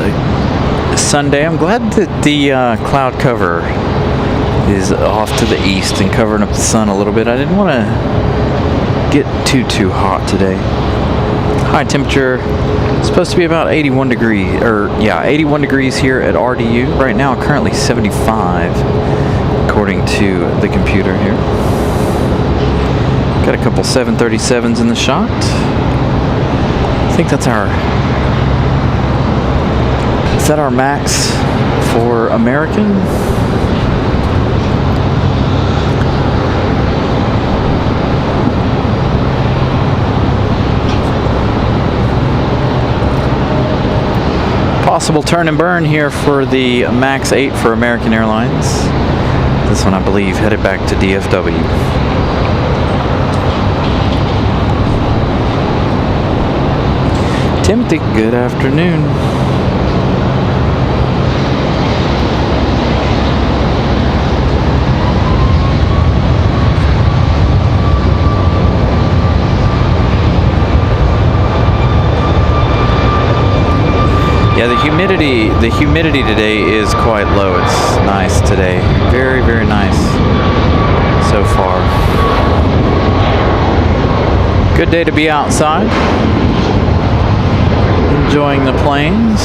S1: Sunday. I'm glad that the cloud cover is off to the east and covering up the sun a little bit. I didn't want to get too hot today. High temperature supposed to be about 81 degrees, 81 degrees here at RDU. Right now, currently 75, according to the computer here. Got a couple 737s in the shot. I think that's our... Is that our max for American? Possible turn and burn here for the MAX 8 for American Airlines. This one, I believe, headed back to DFW. Timothy, good afternoon. Yeah, the humidity today is quite low. It's nice today. Very, very nice so far. Good day to be outside. Enjoying the planes.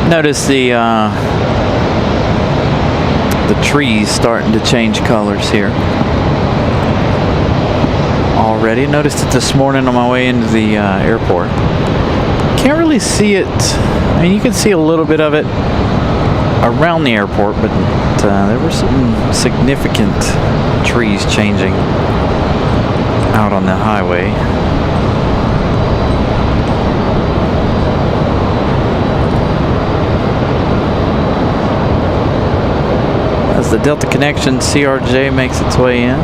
S1: Notice the trees starting to change colors here already. Noticed it this morning on my way into the airport. Can't really see it. I mean, you can see a little bit of it around the airport, but there were some significant trees changing out on the highway. As the Delta Connection CRJ makes its way in.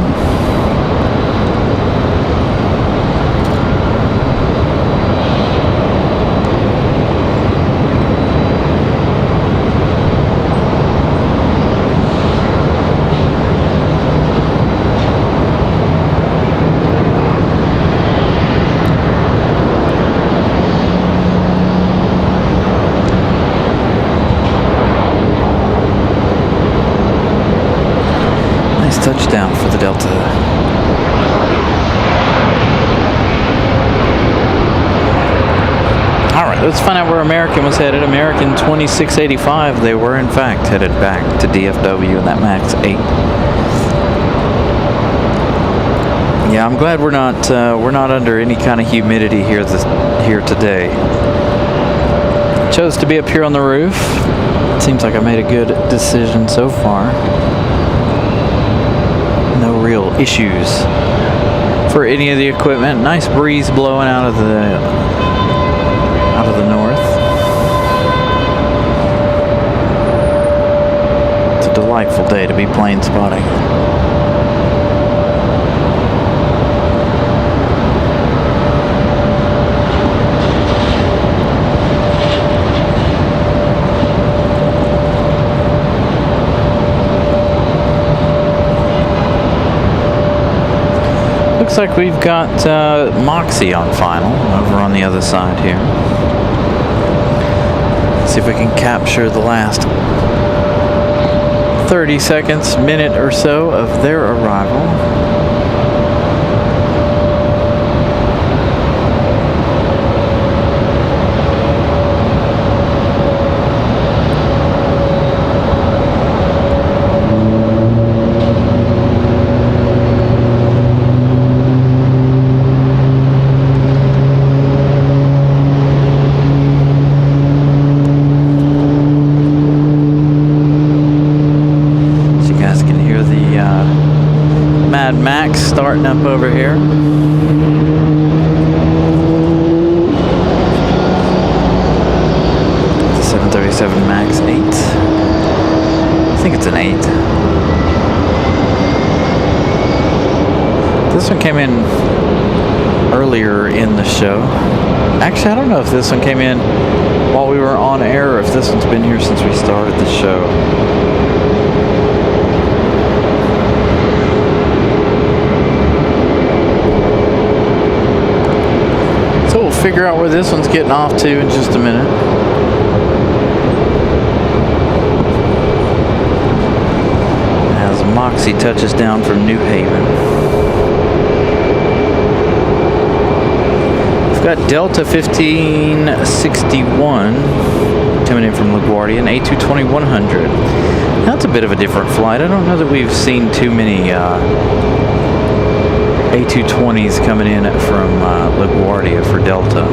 S1: Touchdown for the Delta. Alright, let's find out where American was headed. American 2685. They were in fact headed back to DFW in that MAX 8. Yeah, I'm glad we're not under any kind of humidity here today. Chose to be up here on the roof. Seems like I made a good decision so far. No real issues for any of the equipment. Nice breeze blowing out of the north. It's a delightful day to be plane spotting. Looks like we've got Moxie on final over on the other side here. See if we can capture the last 30 seconds, minute or so of their arrival. Max starting up over here. The 737 Max 8. I think it's an 8. This one came in earlier in the show. Actually, I don't know if this one came in while we were on air or if this one's been here since we started the show. Figure out where this one's getting off to in just a minute. As Moxie touches down from New Haven. We've got Delta 1561 coming in from LaGuardia, an A220-100. That's a bit of a different flight. I don't know that we've seen too many A220s coming in from LaGuardia for Delta.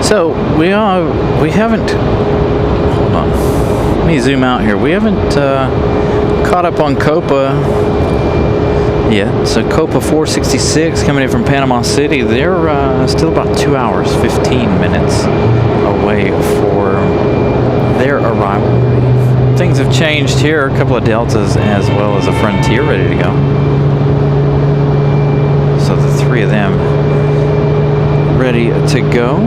S1: So we haven't, hold on, let me zoom out here. We haven't caught up on Copa yet. So Copa 466 coming in from Panama City. They're still about 2 hours, 15 minutes away for their arrival. Things have changed here. A couple of Deltas as well as a Frontier ready to go. So the three of them ready to go.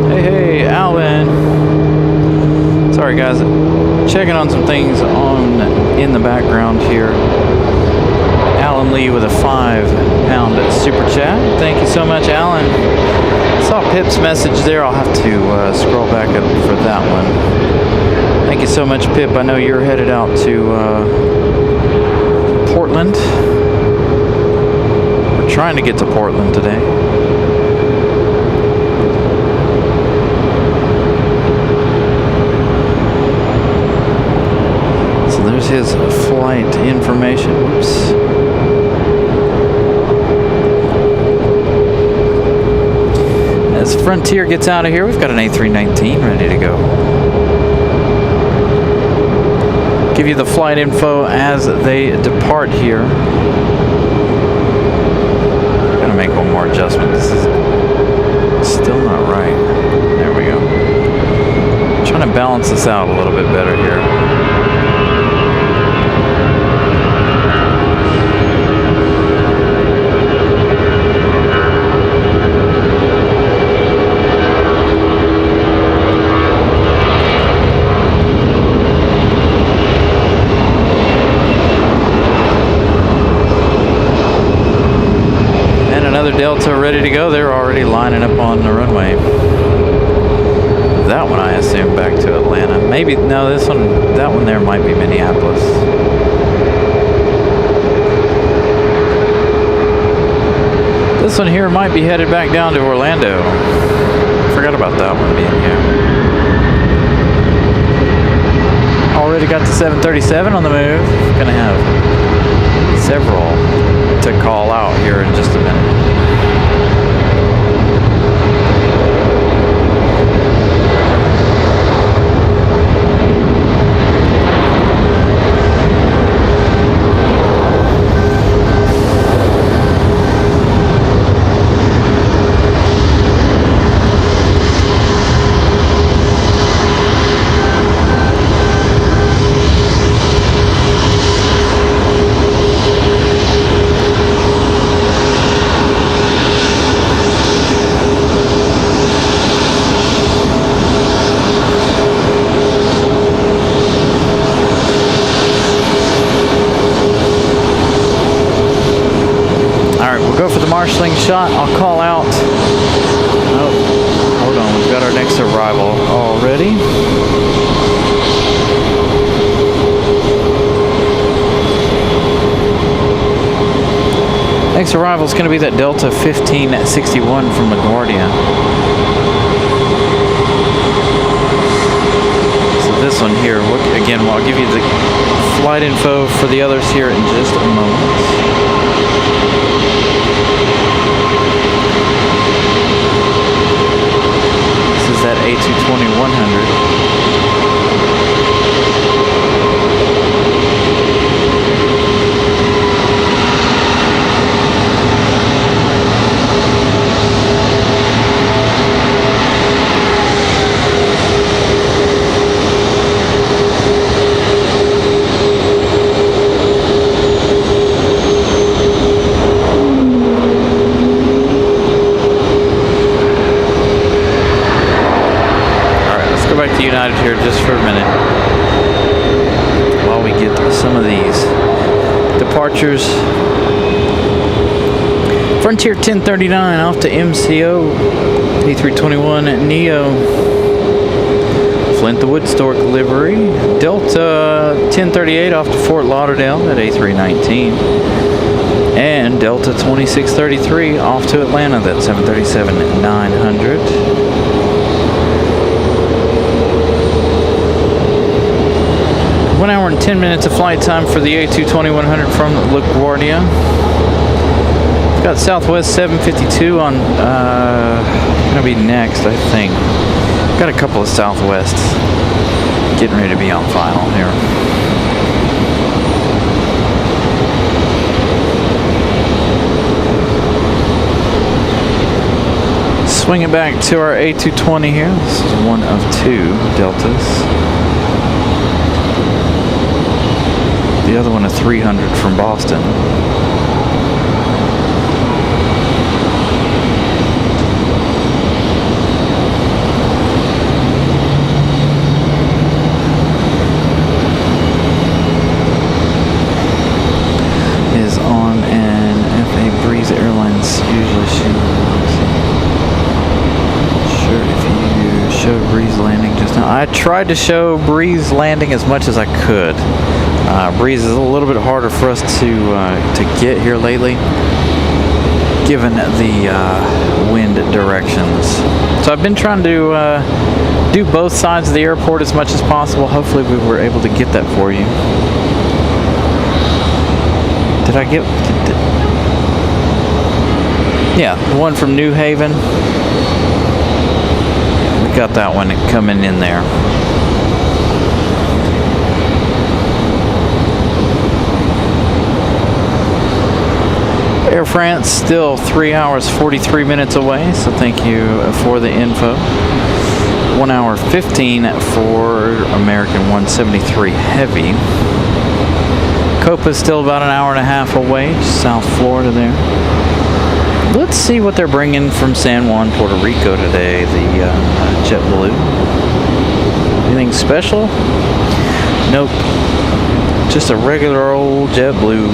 S1: Hey, Alan. Sorry guys, checking on some things in the background here. Alan Lee with a £5 super chat. Thank you so much, Alan. Saw Pip's message there. I'll have to scroll back up for that one. Thank you so much, Pip. I know you're headed out to Portland. Trying to get to Portland today. So there's his flight information. Whoops. As Frontier gets out of here, we've got an A319 ready to go. Give you the flight info as they depart here. Make one more adjustment. This is still not right. There we go. I'm trying to balance this out a little bit better here. Delta ready to go. They're already lining up on the runway. That one I assume back to Atlanta. Maybe, no, this one, that one there might be Minneapolis. This one here might be headed back down to Orlando. Forgot about that one being here. Already got the 737 on the move. Gonna have several to call out here in just a minute. Marshalling shot. I'll call out. Oh, hold on. We've got our next arrival already. Next arrival is going to be that Delta 1561 from LaGuardia. So this one here, again, I'll give you the flight info for the others here in just a moment. That A220-100. Back to United here just for a minute while we get some of these departures. Frontier 1039 off to MCO, A321 Neo, Flint the Woodstock livery, Delta 1038 off to Fort Lauderdale at A319, and Delta 2633 off to Atlanta, that 737-900. 1 hour and 10 minutes of flight time for the A220-100 from LaGuardia. We've got Southwest 752 on, gonna be next, I think. Got a couple of Southwests getting ready to be on file here. Swing it back to our A220 here. This is one of two Deltas. The other one, a 300 from Boston. Is on an FA Breeze Airlines usually sure if you showed Breeze landing just now. I tried to show Breeze landing as much as I could. Breeze is a little bit harder for us to get here lately, given the wind directions. So I've been trying to do both sides of the airport as much as possible. Hopefully we were able to get that for you. Did I get... yeah, one from New Haven. We got that one coming in there. Air France still 3 hours 43 minutes away, so thank you for the info. 1 hour 15 for American 173 Heavy. Copa's still about an hour and a half away, South Florida there. Let's see what they're bringing from San Juan, Puerto Rico today, the JetBlue. Anything special? Nope. Just a regular old JetBlue.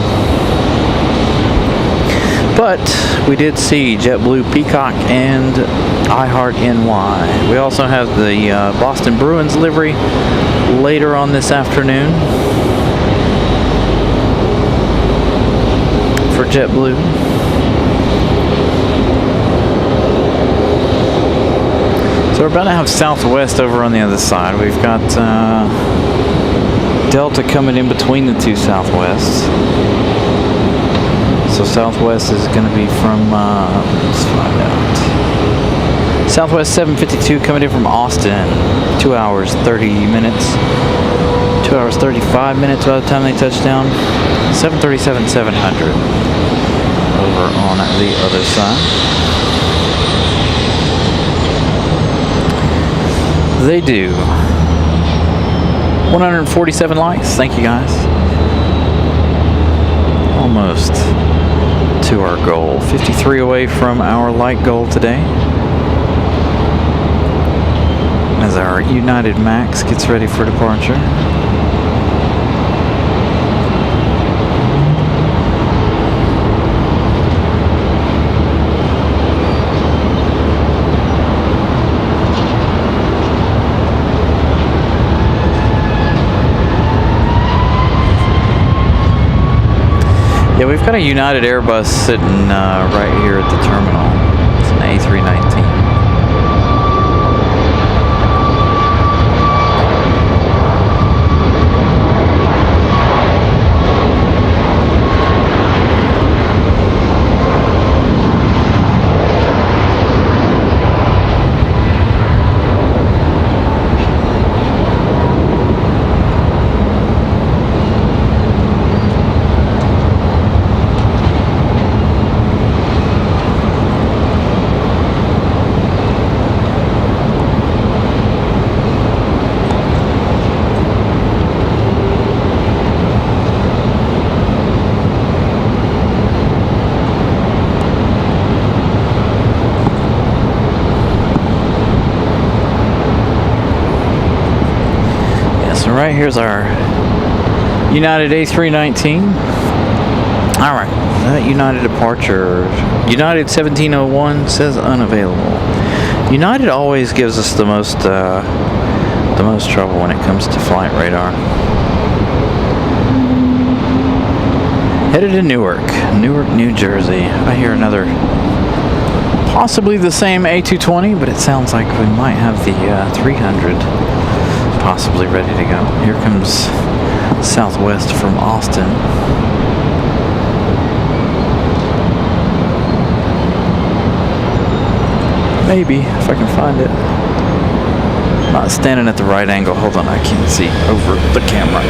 S1: But we did see JetBlue Peacock and iHeart NY. We also have the Boston Bruins livery later on this afternoon for JetBlue. So we're about to have Southwest over on the other side. We've got Delta coming in between the two Southwests. So Southwest is going to be from, let's find out. Southwest 752 coming in from Austin. 2 hours, 30 minutes. 2 hours, 35 minutes by the time they touch down. 737-700 over on the other side. They do 147 likes. Thank you guys. Almost to our goal. 53 away from our like goal today. As our United Max gets ready for departure. Yeah, we've got a United Airbus sitting right here at the terminal. It's an A319. Right here's our United A319. All right, that United departure. United 1701 says unavailable. United always gives us the most trouble when it comes to flight radar. Headed to Newark, New Jersey. I hear another, possibly the same A220, but it sounds like we might have the 300. Possibly ready to go. Here comes Southwest from Austin. Maybe, if I can find it. Not standing at the right angle. Hold on, I can't see over the camera.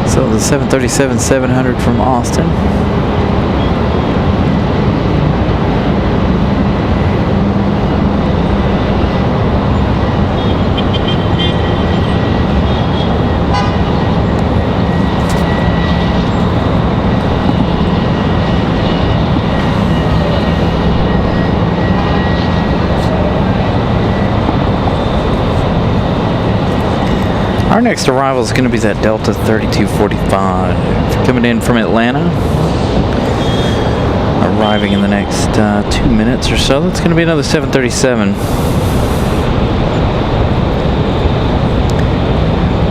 S1: So the 737-700 from Austin. Our next arrival is going to be that Delta 3245 coming in from Atlanta, arriving in the next 2 minutes or so. That's going to be another 737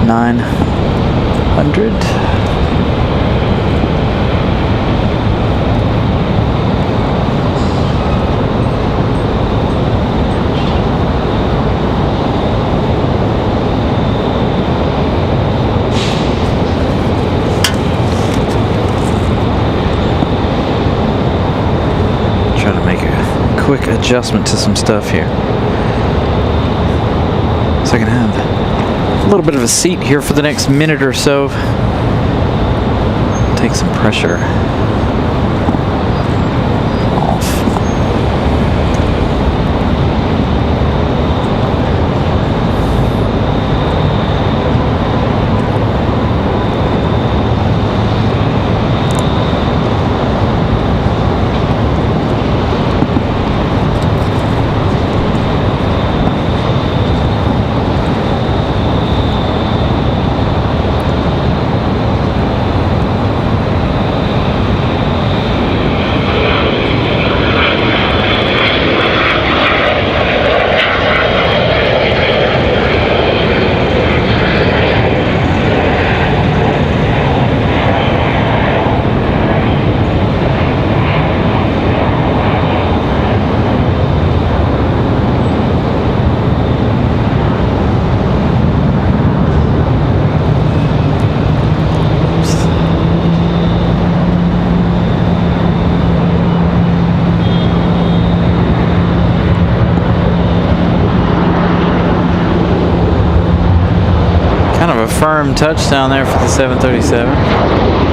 S1: 900. Quick adjustment to some stuff here, so I can have a little bit of a seat here for the next minute or so. Take some pressure off. firm touchdown there for the 737.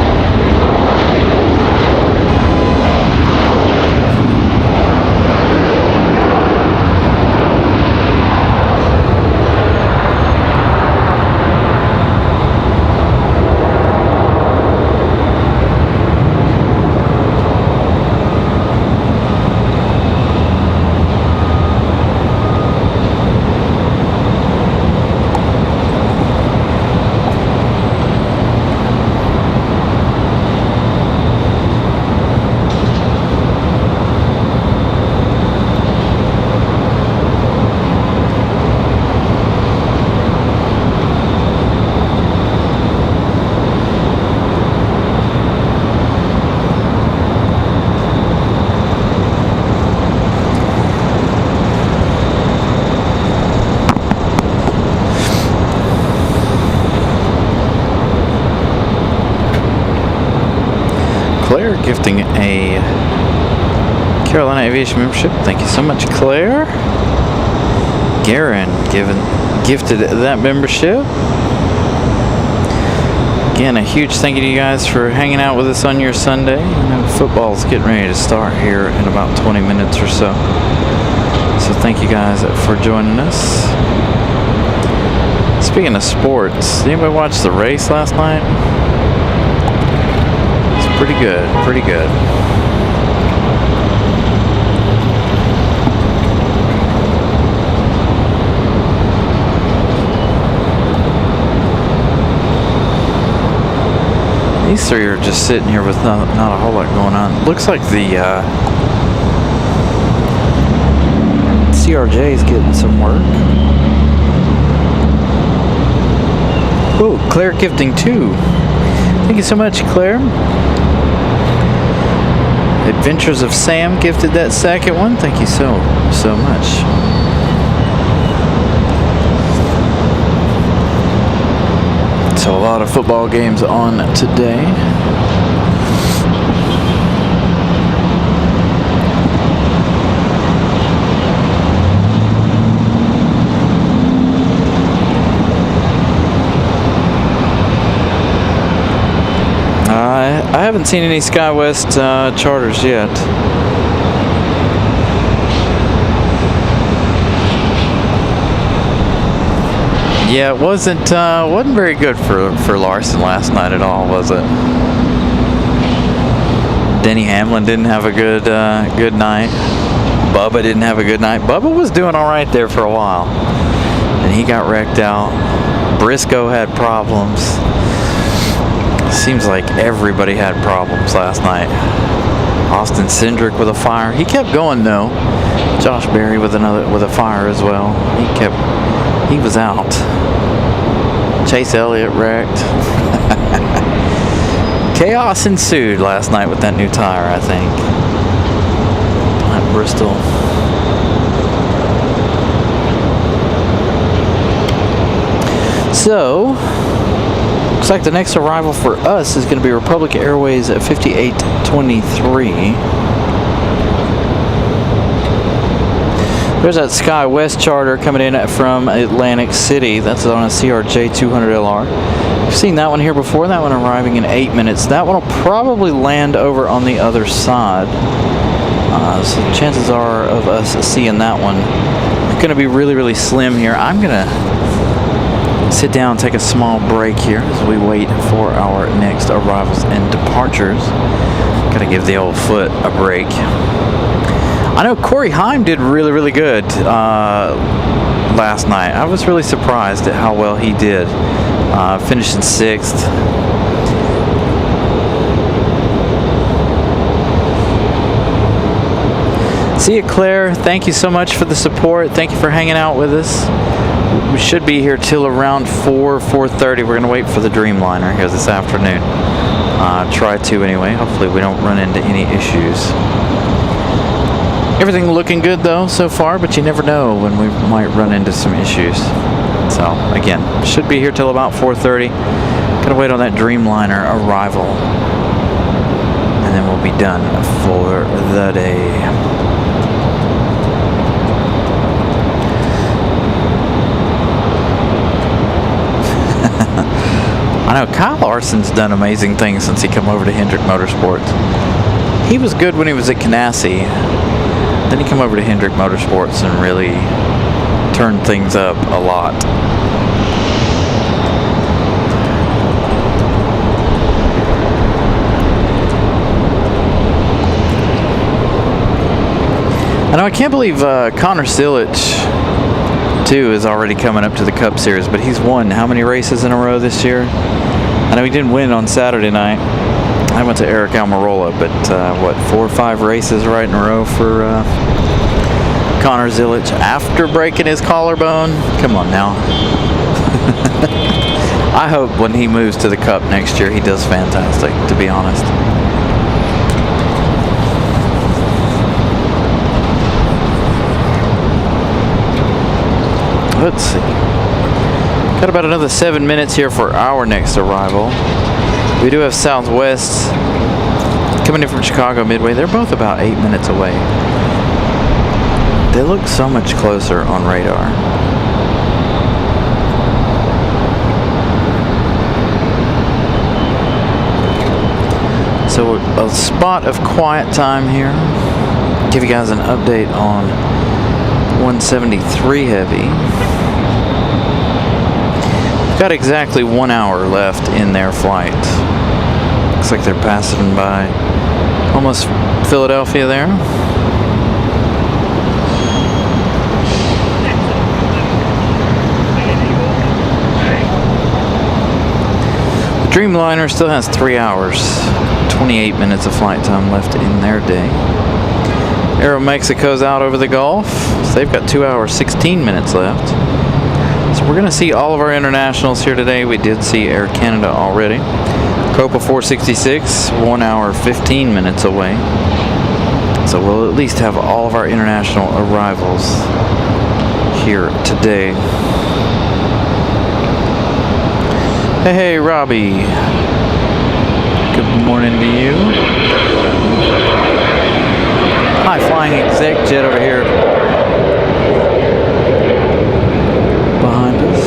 S1: Claire gifting a Carolina Aviation membership. Thank you so much, Claire. Garen gifted that membership. Again, a huge thank you to you guys for hanging out with us on your Sunday. I know football's getting ready to start here in about 20 minutes or so. So thank you guys for joining us. Speaking of sports, did anybody watch the race last night? Pretty good, pretty good. These three are just sitting here with not a whole lot going on. Looks like the CRJ is getting some work. Oh, Claire gifting two. Thank you so much, Claire. Adventures of Sam gifted that second one. Thank you so much. So a lot of football games on today. I haven't seen any SkyWest charters yet. Yeah, it wasn't very good for Larson last night at all, was it? Denny Hamlin didn't have a good night. Bubba didn't have a good night. Bubba was doing all right there for a while, and he got wrecked out. Briscoe had problems. Seems like everybody had problems last night. Austin Cindric with a fire. He kept going though. Josh Berry with a fire as well. He was out. Chase Elliott wrecked. Chaos ensued last night with that new tire, I think. At Bristol. So looks like the next arrival for us is going to be Republic Airways at 5823. There's that SkyWest charter coming in from Atlantic City. That's on a CRJ 200LR. We've seen that one here before. That one arriving in 8 minutes. That one will probably land over on the other side. So chances are of us seeing that one going to be really, really slim here. I'm going to sit down and take a small break here as we wait for our next arrivals and departures. Gotta give the old foot a break. I know Corey Heim did really, really good last night. I was really surprised at how well he did, finishing 6th. See you, Claire. Thank you so much for the support. Thank you for hanging out with us. We should be here till around 4:30. We're going to wait for the Dreamliner here this afternoon. Try to anyway. Hopefully we don't run into any issues. Everything looking good though so far, but you never know when we might run into some issues. So again, should be here till about 4:30. Gotta wait on that Dreamliner arrival, and then we'll be done for the day. I know Kyle Larson's done amazing things since he come over to Hendrick Motorsports. He was good when he was at Canassie. Then he came over to Hendrick Motorsports and really turned things up a lot. I know I can't believe Connor Silich too is already coming up to the Cup Series, but he's won how many races in a row this year? I know he didn't win on Saturday night. I went to Eric Almirola, but what, 4 or 5 races right in a row for Connor Silich after breaking his collarbone? Come on now. I hope when he moves to the Cup next year he does fantastic, to be honest. Let's see. Got about another 7 minutes here for our next arrival. We do have Southwest coming in from Chicago Midway. They're both about 8 minutes away. They look so much closer on radar. So a spot of quiet time here. Give you guys an update on 173 Heavy. Got exactly 1 hour left in their flight. Looks like they're passing by almost Philadelphia there. The Dreamliner still has 3 hours, 28 minutes of flight time left in their day. Aero Mexico's out over the Gulf, so they've got 2 hours, 16 minutes left. So we're going to see all of our internationals here today. We did see Air Canada already. Copa 466, 1 hour, 15 minutes away. So we'll at least have all of our international arrivals here today. Hey, Robbie. Good morning to you. Hi, Flying Exec Jet over here behind us.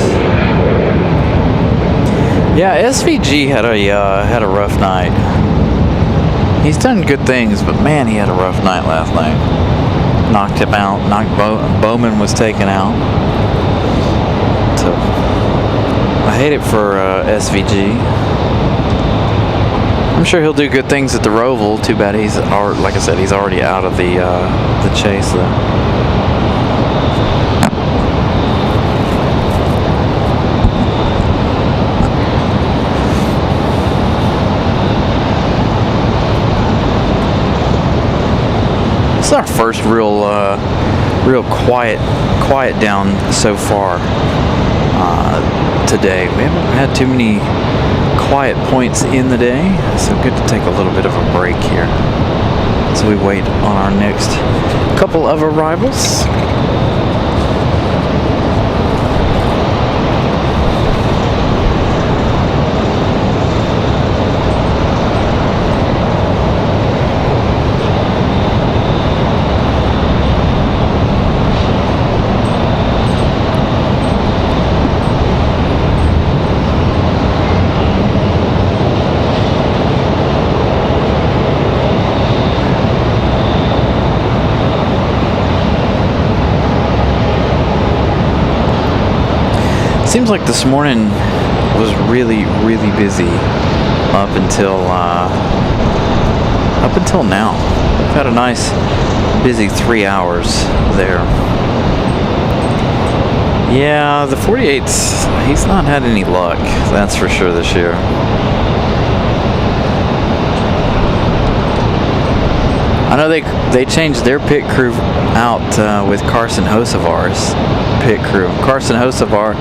S1: Yeah, SVG had a rough night. He's done good things, but man, he had a rough night last night. Knocked him out. Bowman was taken out. So I hate it for SVG. I'm sure he'll do good things at the Roval. Too bad he's, like I said, he's already out of the chase though. This is our first real quiet down so far today. We haven't had too many quiet points in the day, so good to take a little bit of a break here as we wait on our next couple of arrivals. Seems like this morning was really busy up until now. We've had a nice busy 3 hours there. Yeah, the 48's, he's not had any luck, that's for sure this year. I know they changed their pit crew out with Carson Hocevar's pit crew. Carson Hocevar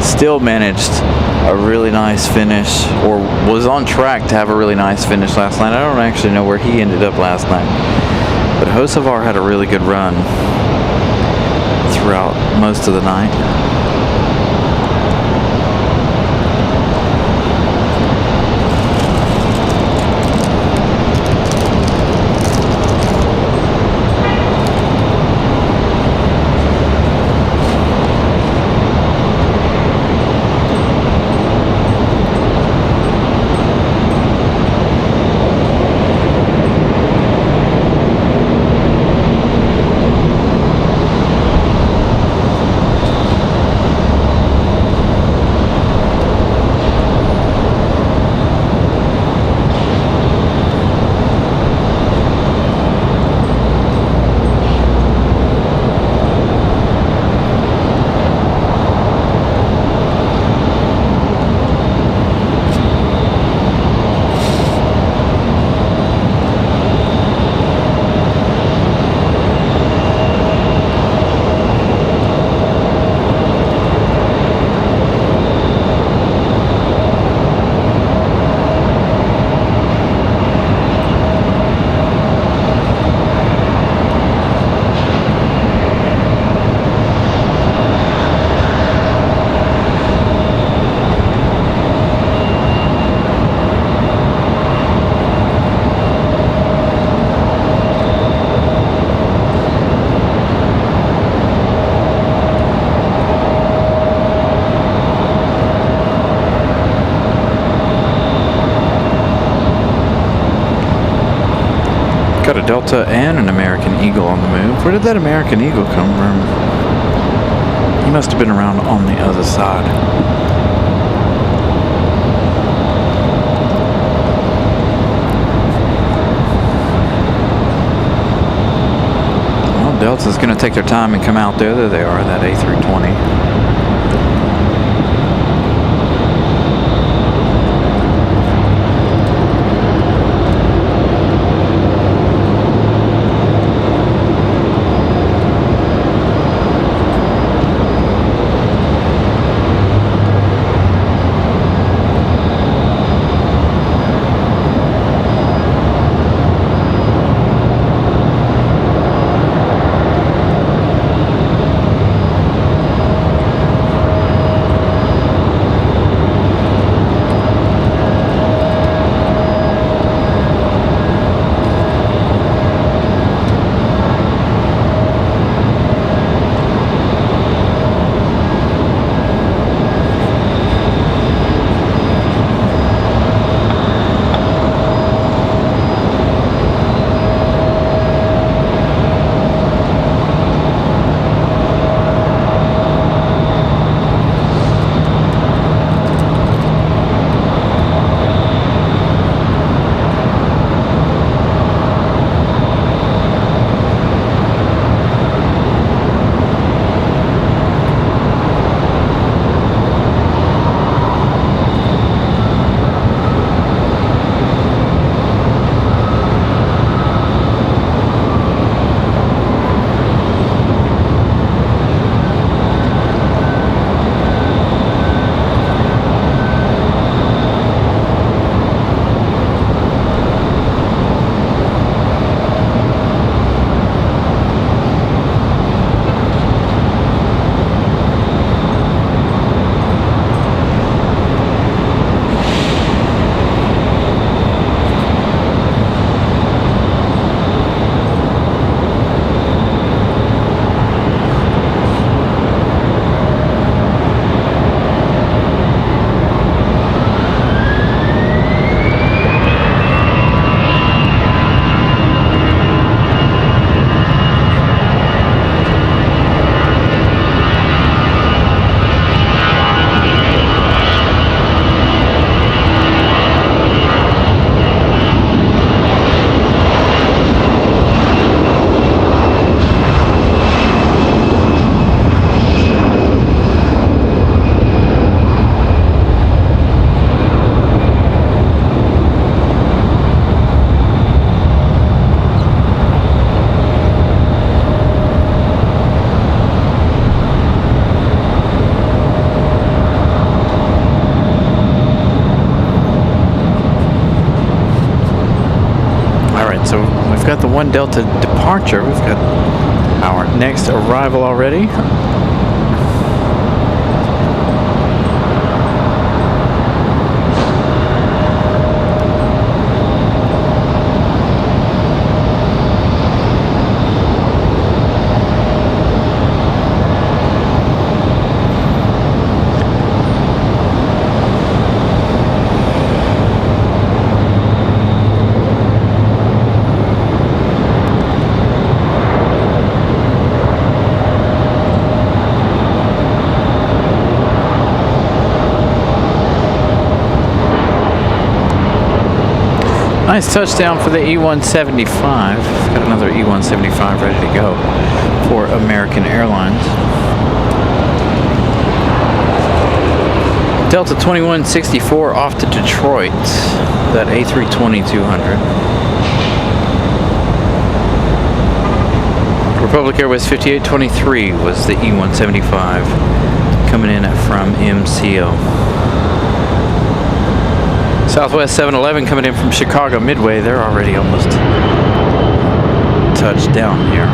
S1: still managed a really nice finish, or was on track to have a really nice finish last night. I don't actually know where he ended up last night, but Hocevar had a really good run throughout most of the night. Delta and an American Eagle on the move. Where did that American Eagle come from? He must have been around on the other side. Well, Delta's going to take their time and come out there. There they are, that A320. So we've got the 1 Delta departure. We've got our next arrival already. Nice touchdown for the E-175. Got another E-175 ready to go for American Airlines. Delta 2164 off to Detroit. That A320-200. Republic Airways 5823 was the E-175 coming in from MCO. Southwest 711 coming in from Chicago Midway. They're already almost touched down here.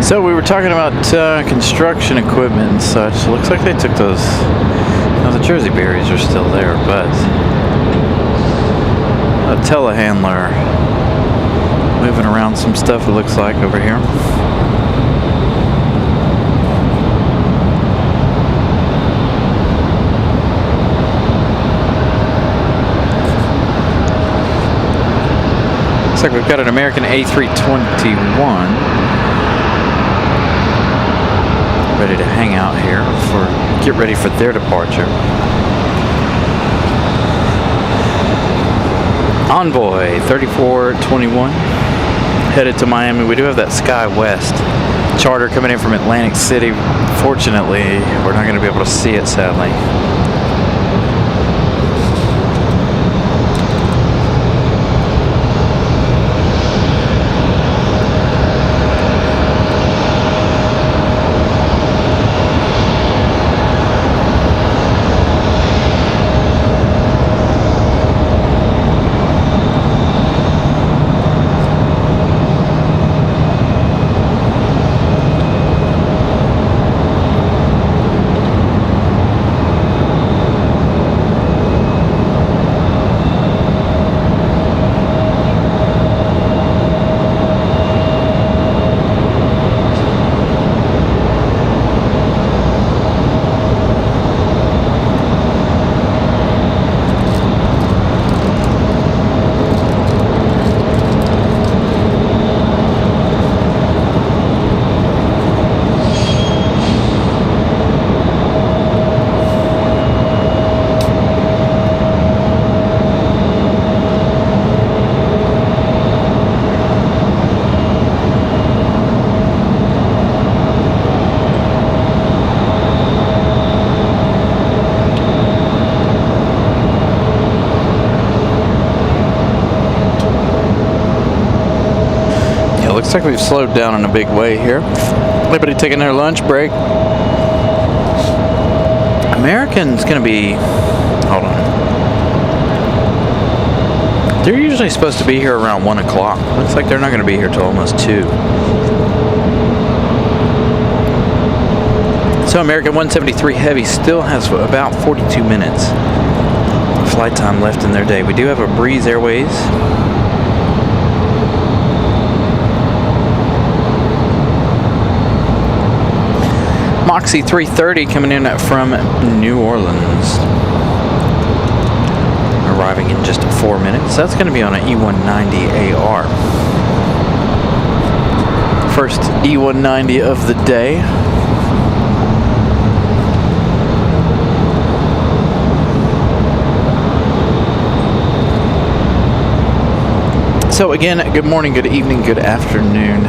S1: So we were talking about construction equipment and such. It looks like they took those. Now the Jersey berries are still there, but a telehandler moving around some stuff. It looks like over here. Looks like we've got an American A321 ready to hang out here get ready for their departure. Envoy 3421 headed to Miami. We do have that Sky West charter coming in from Atlantic City. Fortunately, we're not going to be able to see it, sadly. Looks like we've slowed down in a big way here. Everybody taking their lunch break. American's gonna be, hold on. They're usually supposed to be here around 1 o'clock. Looks like they're not gonna be here till almost 2. So American 173 Heavy still has about 42 minutes of flight time left in their day. We do have a Breeze Airways. Moxie 330 coming in from New Orleans. Arriving in just 4 minutes. That's going to be on an E190 AR. First E190 of the day. So again, good morning, good evening, good afternoon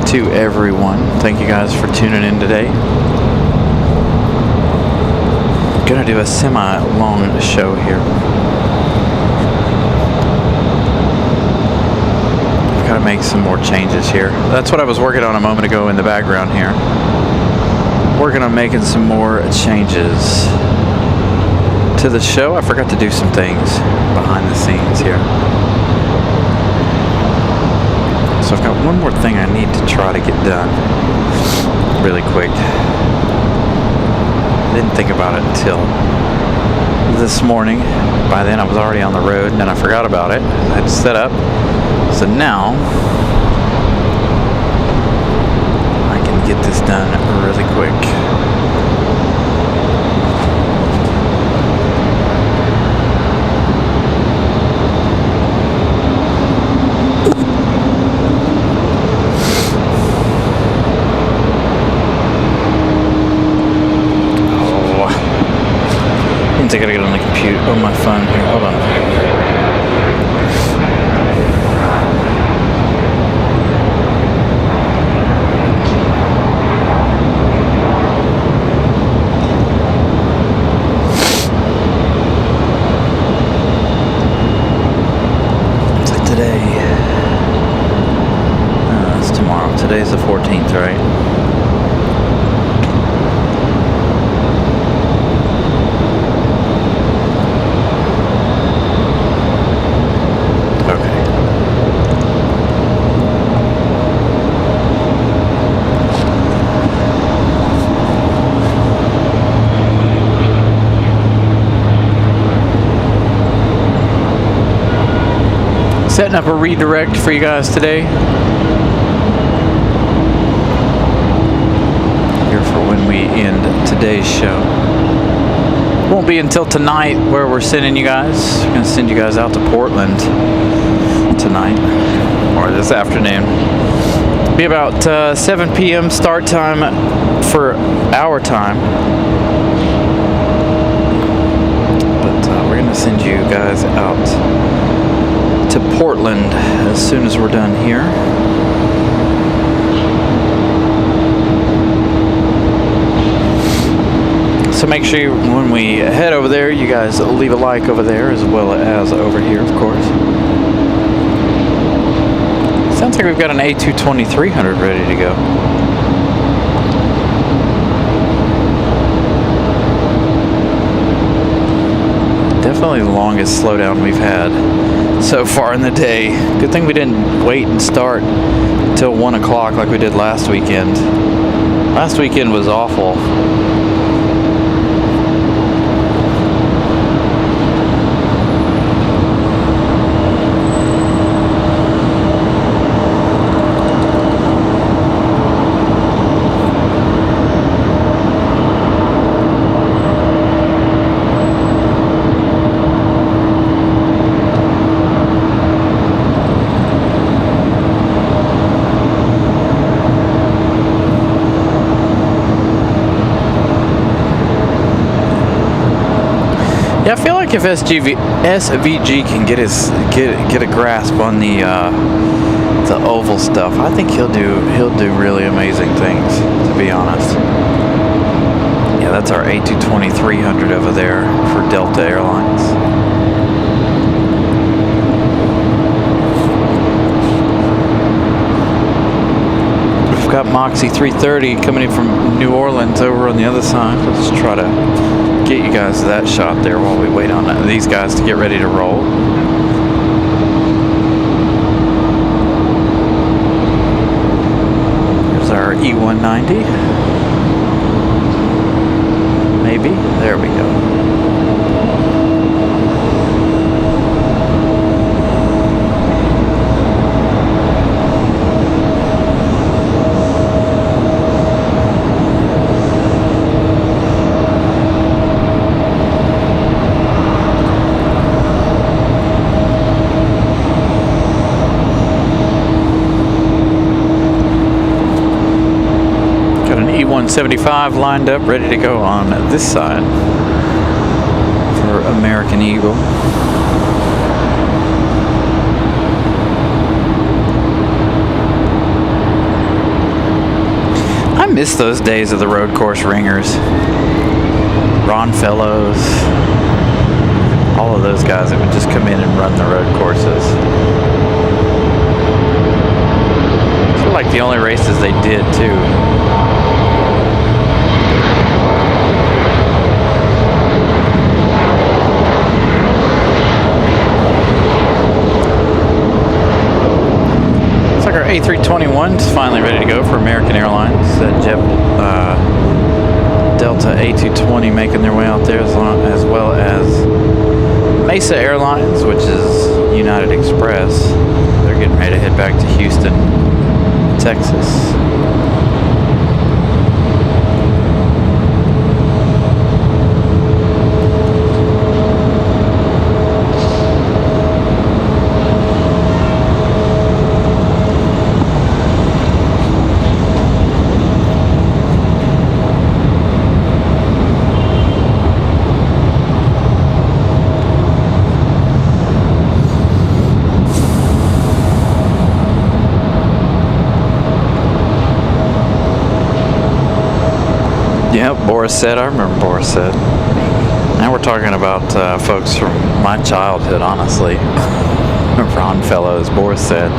S1: to everyone. Thank you guys for tuning in today. Gonna do a semi-long show here. I've got to make some more changes here. That's what I was working on a moment ago in the background here. Working on making some more changes to the show. I forgot to do some things behind the scenes here. So I've got one more thing I need to try to get done really quick. Didn't think about it until this morning. By then I was already on the road and then I forgot about it. I had to set up. So now I can get this done really quick. I gotta get on the computer, on my phone here. Hold on. Setting up a redirect for you guys today. Here for when we end today's show. Won't be until tonight where we're sending you guys. We're going to send you guys out to Portland tonight, or this afternoon. Be about 7 p.m. start time for our time. But we're going to send you guys out to Portland as soon as we're done here. So make sure when we head over there, you guys leave a like over there as well as over here, of course. Sounds like we've got an A220-300 ready to go. Definitely the longest slowdown we've had so far in the day. Good thing we didn't wait and start till 1 o'clock like we did last weekend. Last weekend was awful. Yeah, I feel like if SVG can get a grasp on the oval stuff, I think he'll do really amazing things, to be honest. Yeah, that's our A220-300 over there for Delta Airlines. We've got Moxie 330 coming in from New Orleans over on the other side. Let's try to get you guys that shot there while we wait on these guys to get ready to roll. Here's our E190. Maybe. There we go. E175 lined up, ready to go on this side for American Eagle. I miss those days of the road course ringers. Ron Fellows, all of those guys that would just come in and run the road courses. Those were like the only races they did too. Our A321 is finally ready to go for American Airlines. Delta A220 making their way out there, as well as Mesa Airlines, which is United Express. They're getting ready to head back to Houston, Texas. Yep, Boris said. I remember Boris said. Now we're talking about folks from my childhood, honestly. Ron Fellows, Boris said.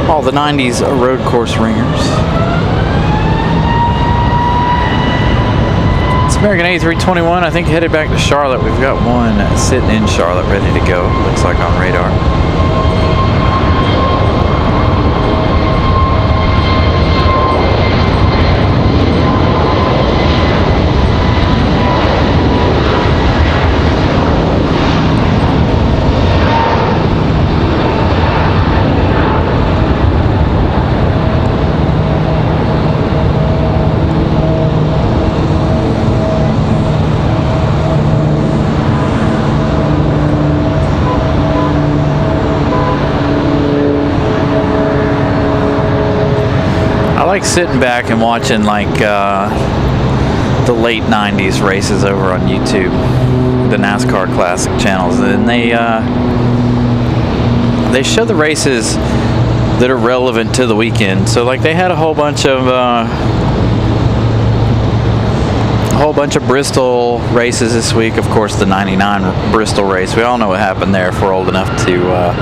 S1: All the 90s road course ringers. It's American A321, I think, headed back to Charlotte. We've got one sitting in Charlotte ready to go. Looks like on radar. I like sitting back and watching like the late 90s races over on YouTube, the NASCAR Classic channels, and they show the races that are relevant to the weekend. So like they had a whole bunch of Bristol races this week. Of course, the '99 Bristol race. We all know what happened there if we're old enough to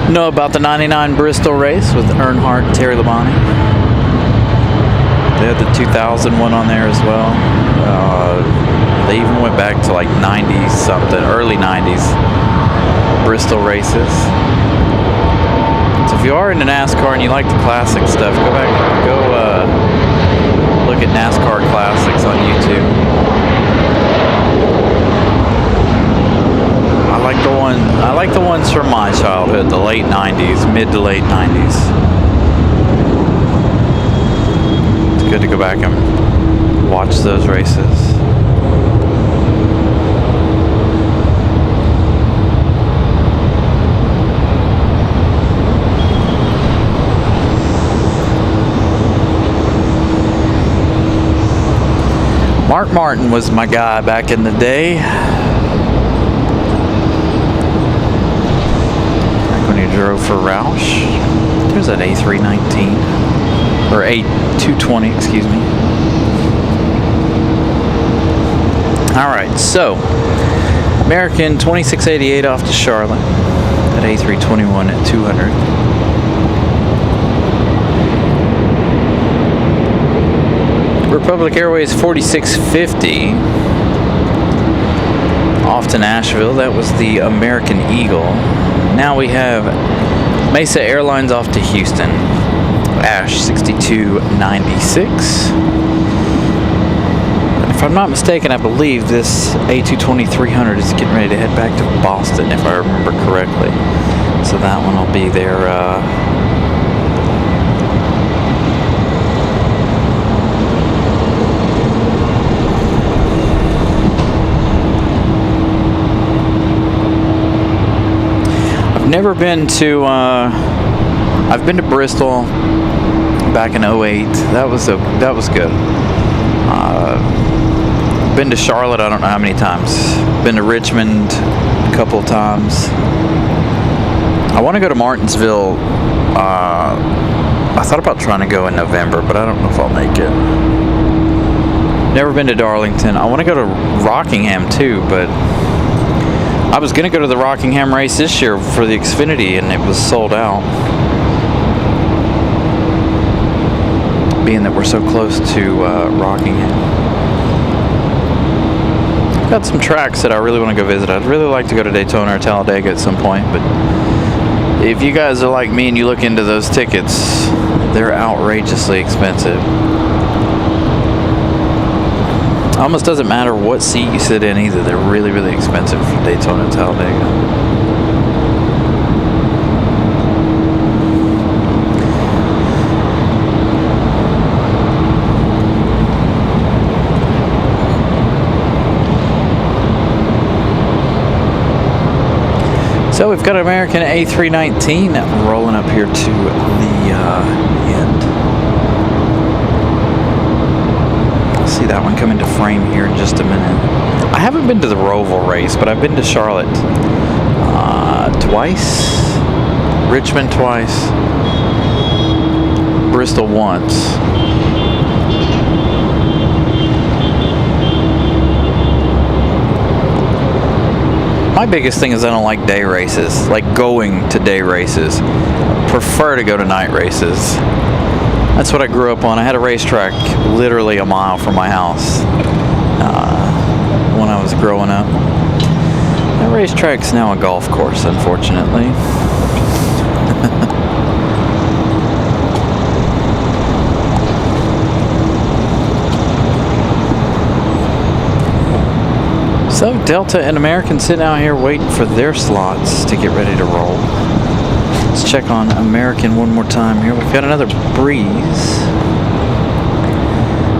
S1: know about the '99 Bristol race with Earnhardt and Terry Labonte. They had the 2000 one on there as well. They even went back to like 90s something, early 90s Bristol races. So if you are into NASCAR and you like the classic stuff, go look at NASCAR Classics on YouTube. I like the ones from my childhood, the late 90s, mid to late 90s. It's good to go back and watch those races. Mark Martin was my guy back in the day. Back when he drove for Roush. There's that A319. Or A220, excuse me. Alright, so American 2688 off to Charlotte. That A321 at 200. Republic Airways 4650 off to Nashville. That was the American Eagle. Now we have Mesa Airlines off to Houston. Ash 6296. If I'm not mistaken, I believe this A220-300 is getting ready to head back to Boston, if I remember correctly. So that one will be there. Never been to I've been to Bristol back in '08. That was good. Been to Charlotte, I don't know how many times. Been to Richmond a couple of times. I want to go to Martinsville. I thought about trying to go in November, but I don't know if I'll make it. Never been to Darlington. I want to go to Rockingham too, but I was going to go to the Rockingham race this year for the Xfinity, and it was sold out. Being that we're so close to Rockingham. I've got some tracks that I really want to go visit. I'd really like to go to Daytona or Talladega at some point, but if you guys are like me and you look into those tickets, they're outrageously expensive. Almost doesn't matter what seat you sit in either. They're really, really expensive for Daytona and Talladega. So we've got an American A319 rolling up here to the end. See that one come into frame here in just a minute. I haven't been to the Roval race, but I've been to Charlotte twice, Richmond twice, Bristol once. My biggest thing is I don't like day races, like going to day races. I prefer to go to night races. That's what I grew up on. I had a racetrack literally a mile from my house when I was growing up. That racetrack's now a golf course, unfortunately. So Delta and American sitting out here waiting for their slots to get ready to roll. Let's check on American one more time here. We've got another Breeze.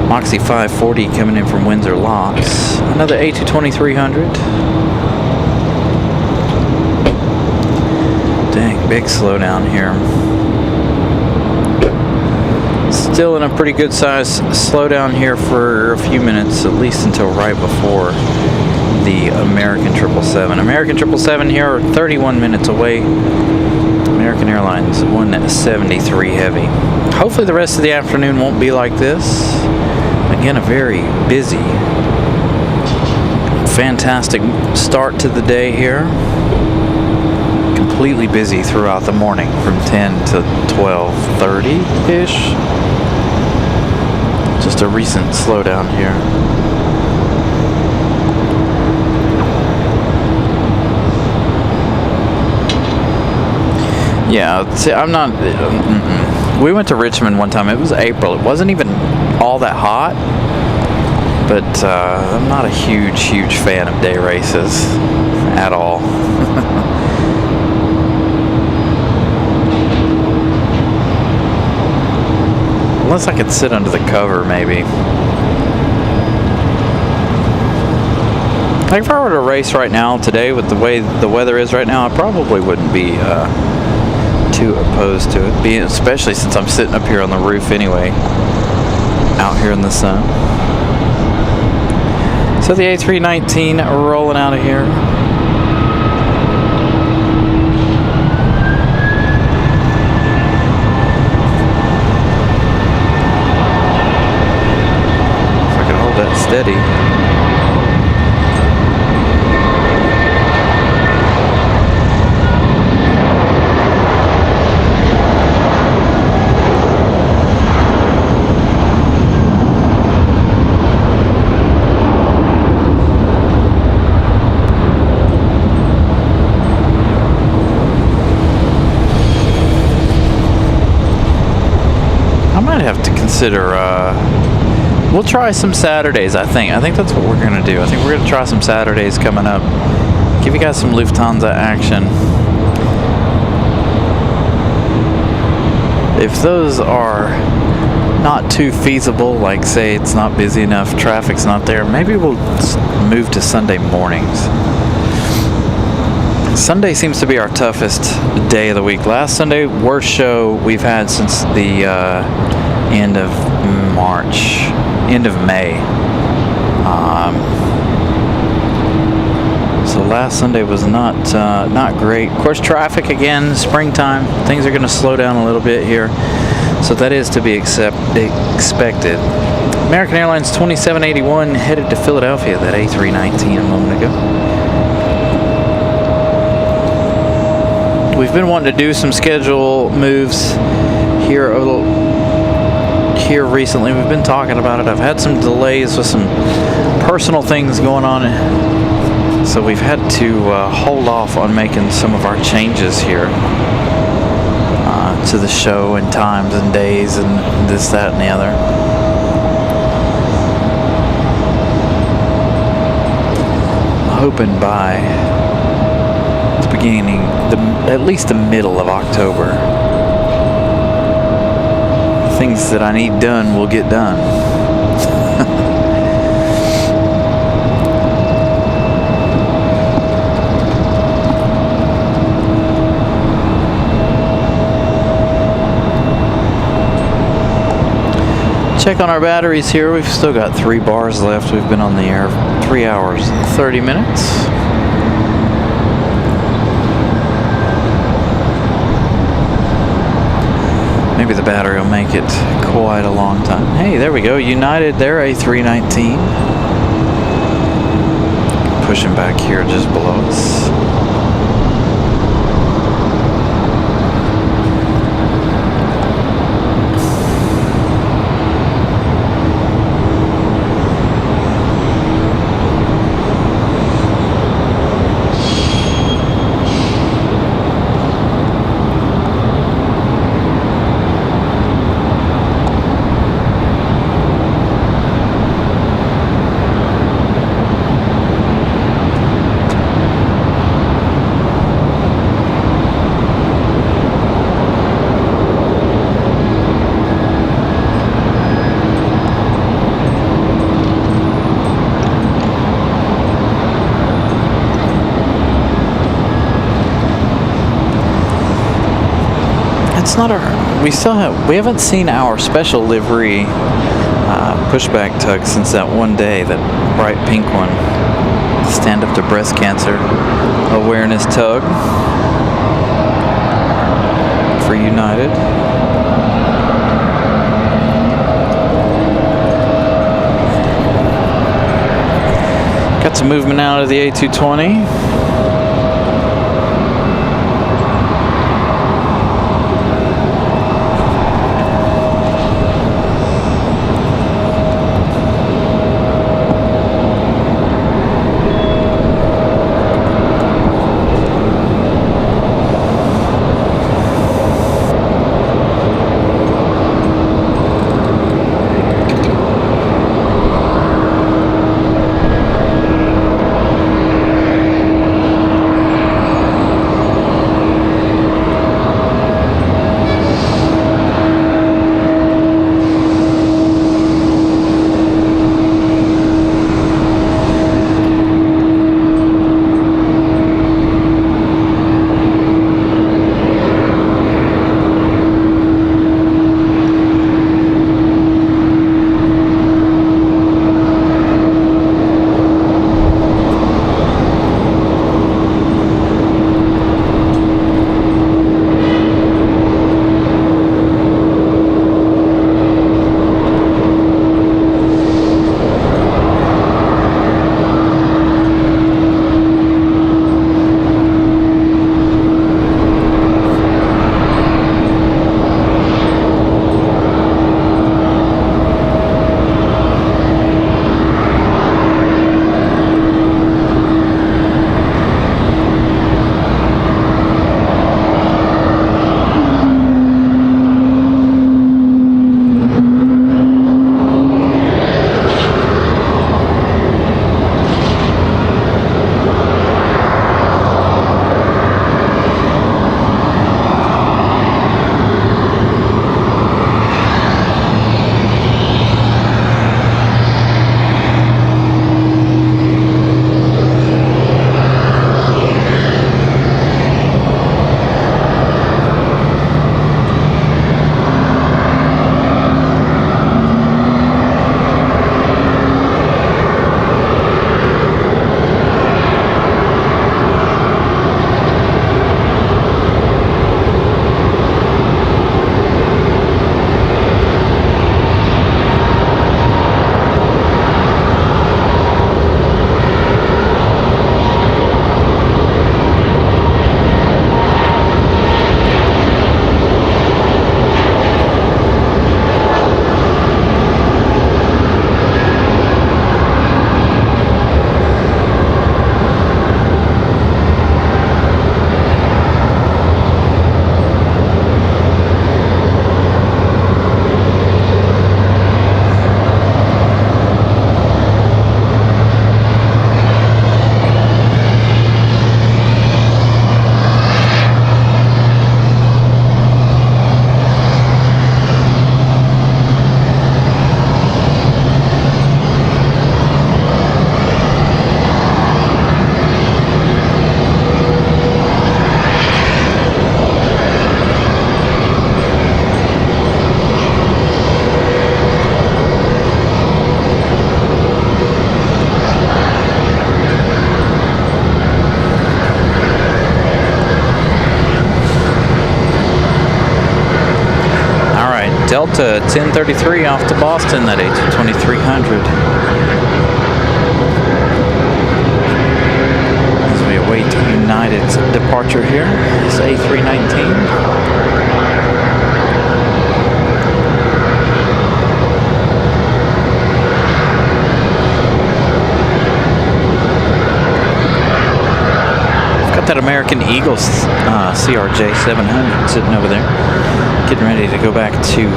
S1: Moxie 540 coming in from Windsor Locks. Another A220-300. Dang, big slowdown here. Still in a pretty good size slowdown here for a few minutes, at least until right before the American 777. American 777 here are 31 minutes away. American Airlines 173 heavy. Hopefully the rest of the afternoon won't be like this. Again, a very busy, fantastic start to the day here. Completely busy throughout the morning from 10 to 12:30-ish. Just a recent slowdown here. Yeah, see, I'm not... We went to Richmond one time. It was April. It wasn't even all that hot. But I'm not a huge fan of day races at all. Unless I could sit under the cover, maybe. Like if I were to race right now, today, with the way the weather is right now, I probably wouldn't be too opposed to it, especially since I'm sitting up here on the roof anyway, out here in the sun. So the A319 rolling out of here. If I can hold that steady. Have to consider we'll try some Saturdays. I think that's what we're gonna do. I think we're gonna try some Saturdays coming up, give you guys some Lufthansa action. If those are not too feasible, like say it's not busy enough, traffic's not there, maybe we'll move to Sunday mornings. Sunday seems to be our toughest day of the week. Last Sunday, worst show we've had since the end of May. So last Sunday was not great. Of course, traffic again, springtime, things are going to slow down a little bit here. So that is to be expected. American Airlines 2781 headed to Philadelphia, that A319 a moment ago. We've been wanting to do some schedule moves here recently. We've been talking about it. I've had some delays with some personal things going on, so we've had to hold off on making some of our changes here to the show and times and days and this, that, and the other. I'm hoping by the beginning, at least the middle of October, things that I need done will get done. Check on our batteries here. We've still got 3 bars left. We've been on the air 3 hours and 30 minutes. Maybe the battery will make it quite a long time. Hey, there we go. United, their A319. Pushing back here just below us. It's not a we haven't seen our special livery pushback tug since that one day, that bright pink one. Stand Up to Breast Cancer awareness tug for United. Got some movement out of the A220.
S2: Delta 1033 off to Boston, that A220-300. As we await United's departure here, this A319. That American Eagle CRJ 700 sitting over there, getting ready to go back to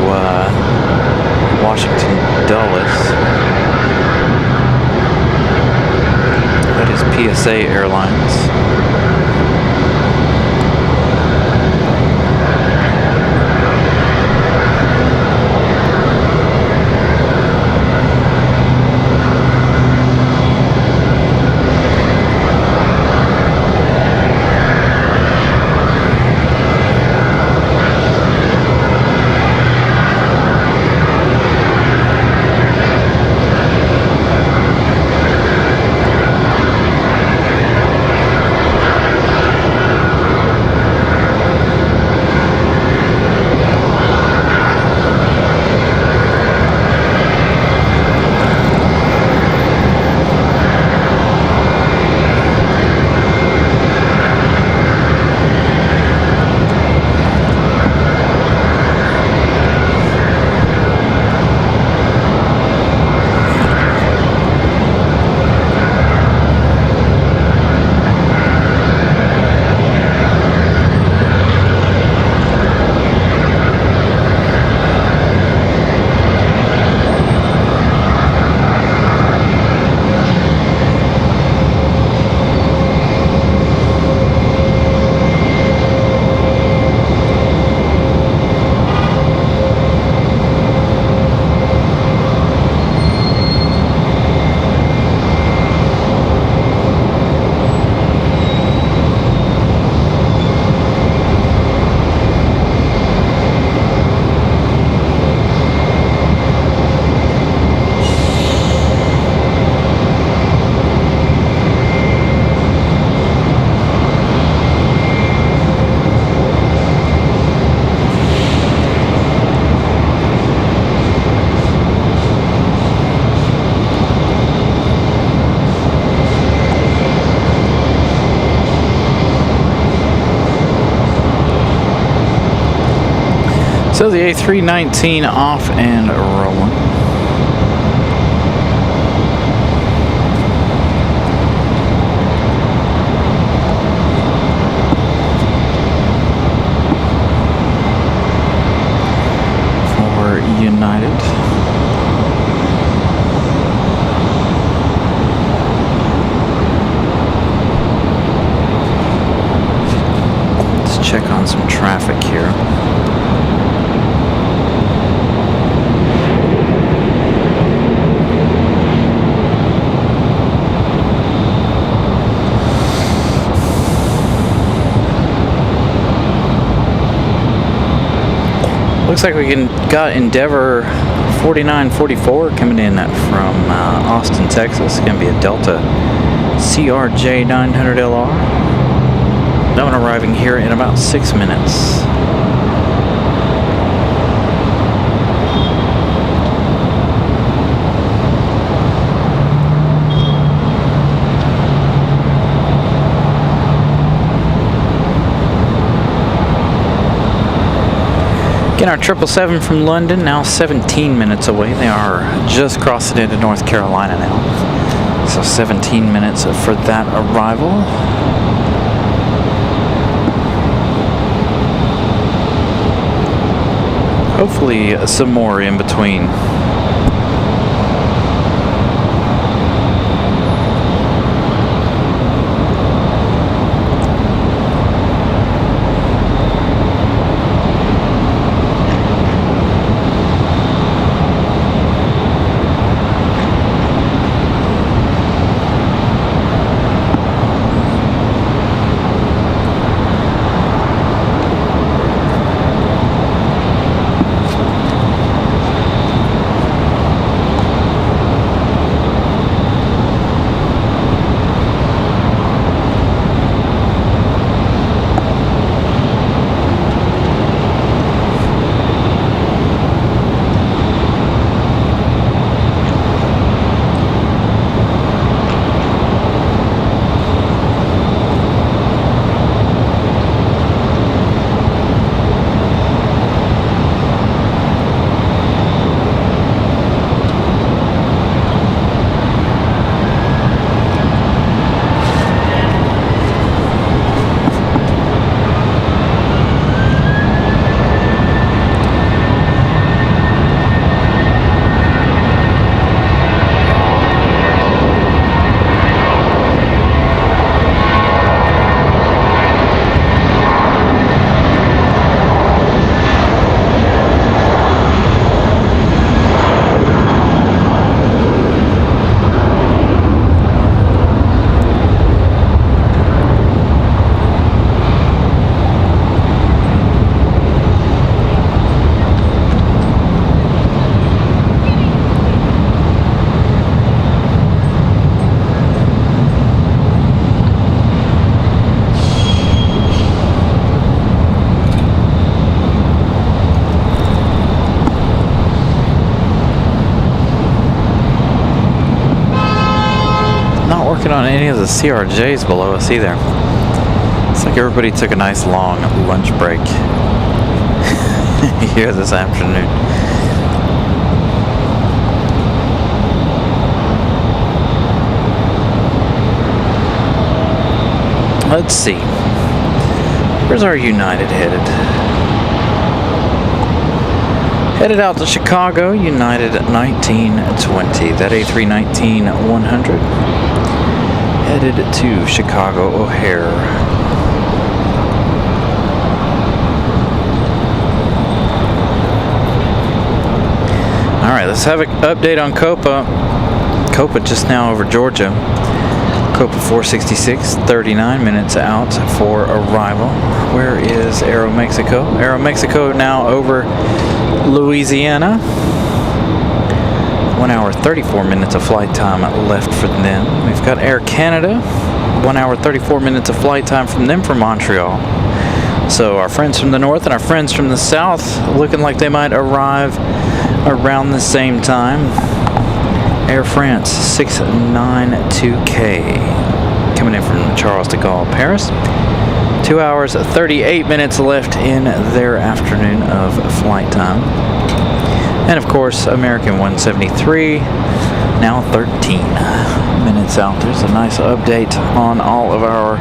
S2: Washington Dulles. That is PSA Airlines. So the A319 off and rolling. For United. Let's check on some traffic here. Looks like we got Endeavor 4944 coming in from Austin, Texas. It's going to be a Delta CRJ 900LR. That one arriving here in about 6 minutes. Again, our 777 from London, now 17 minutes away. They are just crossing into North Carolina now. So 17 minutes for that arrival. Hopefully some more in between. On any of the CRJs below us either. It's like everybody took a nice long lunch break here this afternoon. Let's see. Where's our United headed? Headed out to Chicago, United 1920. That A319-100. Headed to Chicago O'Hare. Alright, let's have an update on Copa. Copa just now over Georgia. Copa 466, 39 minutes out for arrival. Where is Aeromexico? Aeromexico now over Louisiana. 1 hour 34 minutes of flight time left for them. We've got Air Canada, 1 hour 34 minutes of flight time from them for Montreal. So our friends from the north and our friends from the south looking like they might arrive around the same time. Air France 692K coming in from Charles de Gaulle, Paris. 2 hours, 38 minutes left in their afternoon of flight time. And of course, American 173, now 13 minutes out. There's a nice update on all of our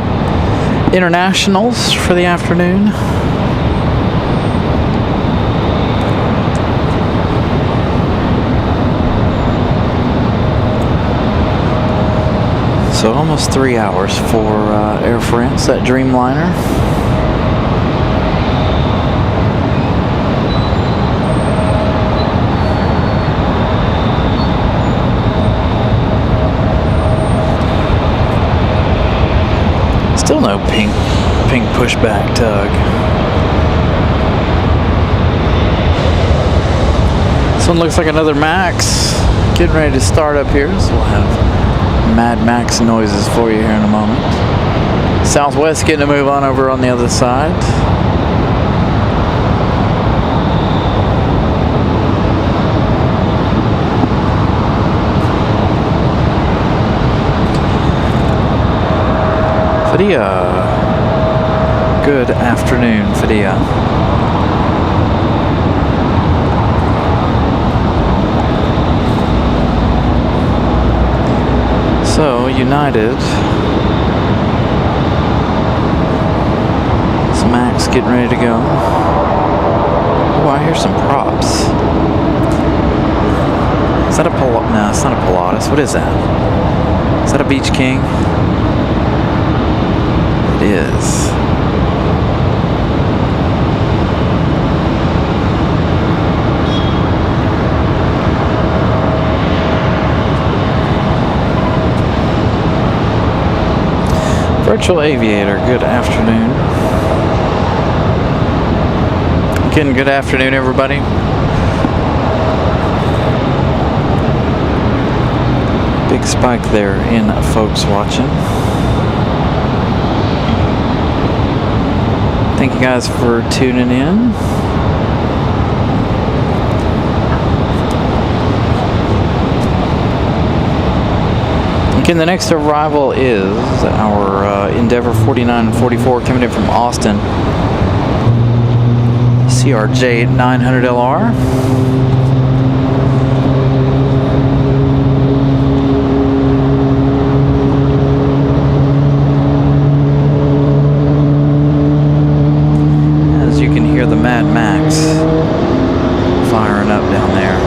S2: internationals for the afternoon. So almost 3 hours for Air France, that Dreamliner. Still no pink pushback tug. This one looks like another Max. Getting ready to start up here, so we'll have Mad Max noises for you here in a moment. Southwest getting a move on over on the other side. Fadia. Good afternoon, Fadia. So, United. It's Max getting ready to go. Oh, I hear some props. Is that a Pilatus? No, it's not a Pilatus. What is that? Is that a Beach King? It is. Virtual Aviator, good afternoon. Again, good afternoon, everybody. Big spike there in folks watching. Thank you guys for tuning in. Again, the next arrival is our Endeavor 49 and 44 coming in from Austin. CRJ 900LR. As you can hear the Mad Max firing up down there.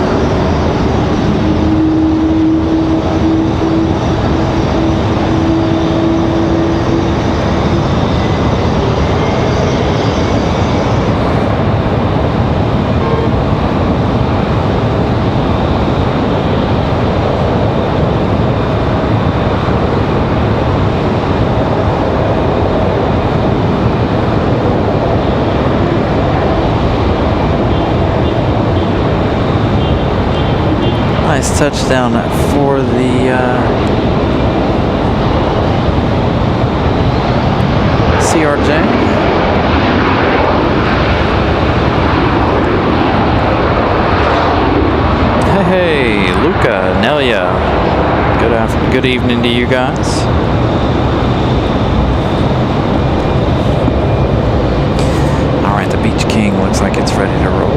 S2: Nice touchdown for the CRJ. Hey, Luca, Nelia. Good evening to you guys. All right, the Beach King looks like it's ready to roll.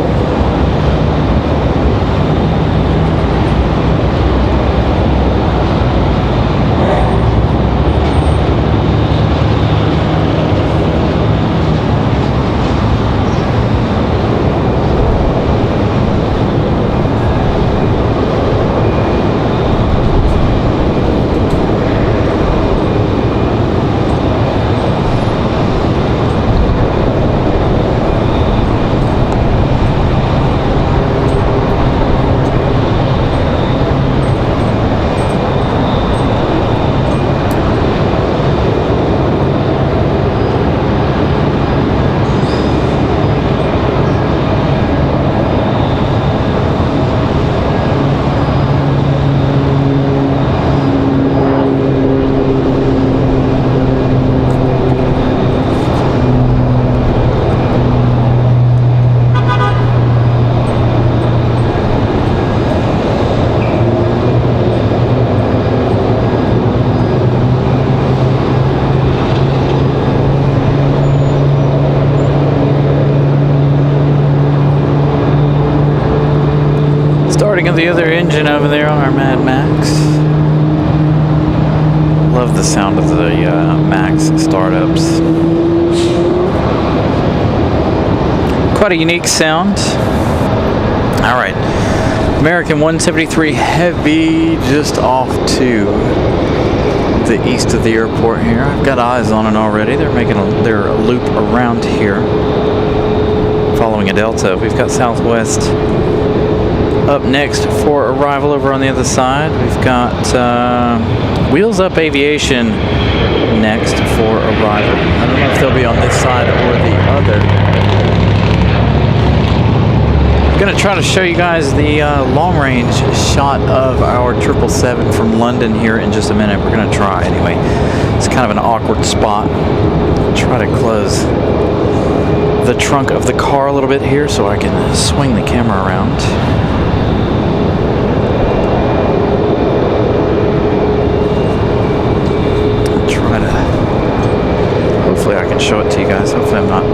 S2: starting of the other engine over there on our Mad Max. Love the sound of the Max startups. Quite a unique sound. All right, American 173 Heavy just off to the east of the airport here. I've got eyes on it already. They're making their loop around here, following a Delta. We've got Southwest up next for arrival over on the other side. We've got Wheels Up Aviation next for arrival. I don't know if they'll be on this side or the other. I'm going to try to show you guys the long-range shot of our 777 from London here in just a minute. We're going to try anyway. It's kind of an awkward spot. Try to close the trunk of the car a little bit here so I can swing the camera around. Hopefully I can show it to you guys. Hopefully I'm not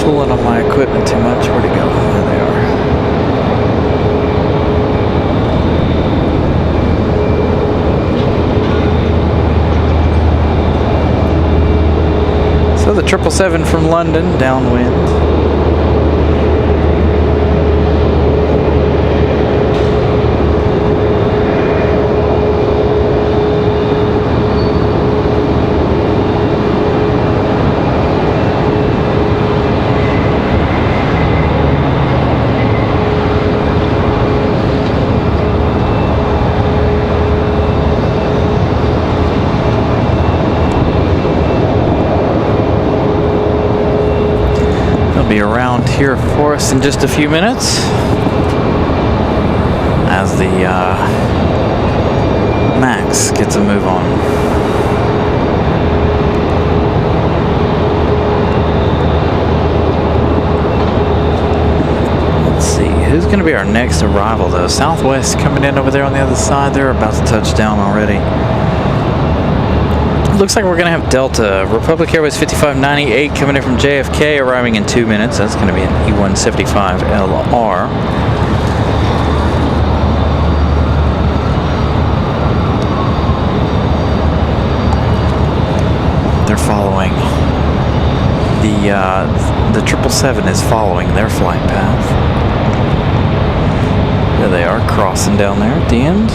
S2: pulling on my equipment too much. Where'd it go? There they are. So the 777 from London, downwind. Be around here for us in just a few minutes as the Max gets a move on. Let's see, who's going to be our next arrival though? Southwest coming in over there on the other side. They're about to touch down already. Looks like we're going to have Delta. Republic Airways 5598 coming in from JFK, arriving in 2 minutes. That's going to be an E175LR. They're following the 777 is following their flight path. There they are, crossing down there at the end.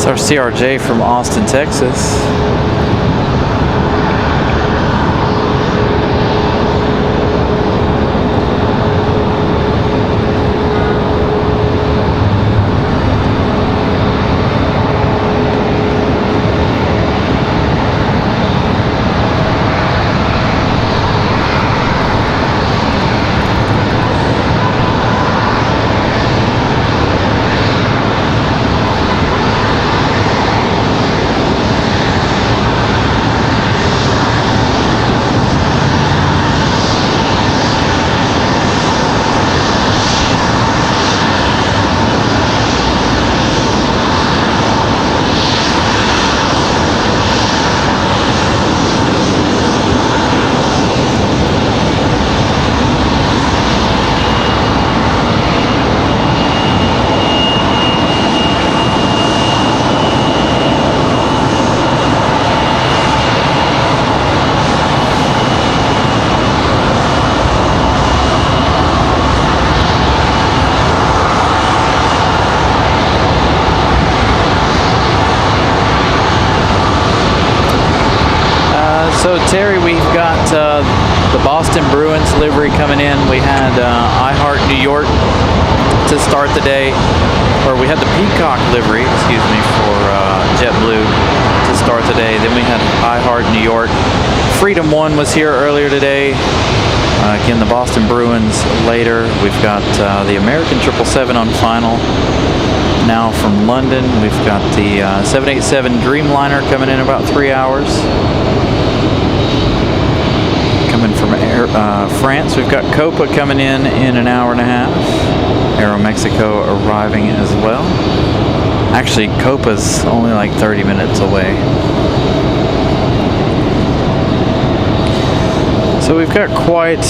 S2: Our CRJ from Austin, Texas. So Terry, we've got the Boston Bruins livery coming in. We had I Heart New York to start the day, or we had the Peacock livery, excuse me, for JetBlue to start the day. Then we had I Heart New York. Freedom 1 was here earlier today. Again, the Boston Bruins later. We've got the American 777 on final. Now from London, we've got the 787 Dreamliner coming in about 3 hours. coming from France. We've got Copa coming in an hour and a half. Aeromexico arriving as well. Actually, Copa's only like 30 minutes away. So we've got quite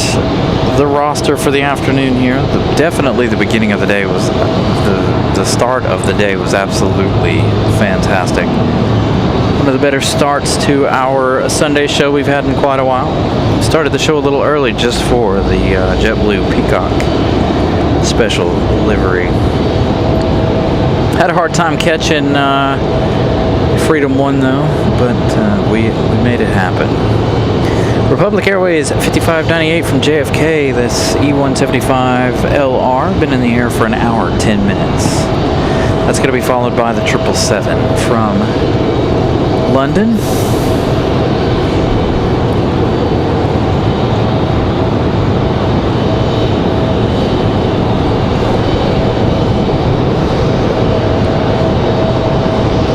S2: the roster for the afternoon here. Definitely the beginning of the day was, the start of the day was absolutely fantastic. One of the better starts to our Sunday show we've had in quite a while. Started the show a little early just for the JetBlue Peacock special livery. Had a hard time catching Freedom 1 though, but we made it happen. Republic Airways 5598 from JFK, this E175LR, been in the air for an hour, 10 minutes. That's going to be followed by the 777 from London.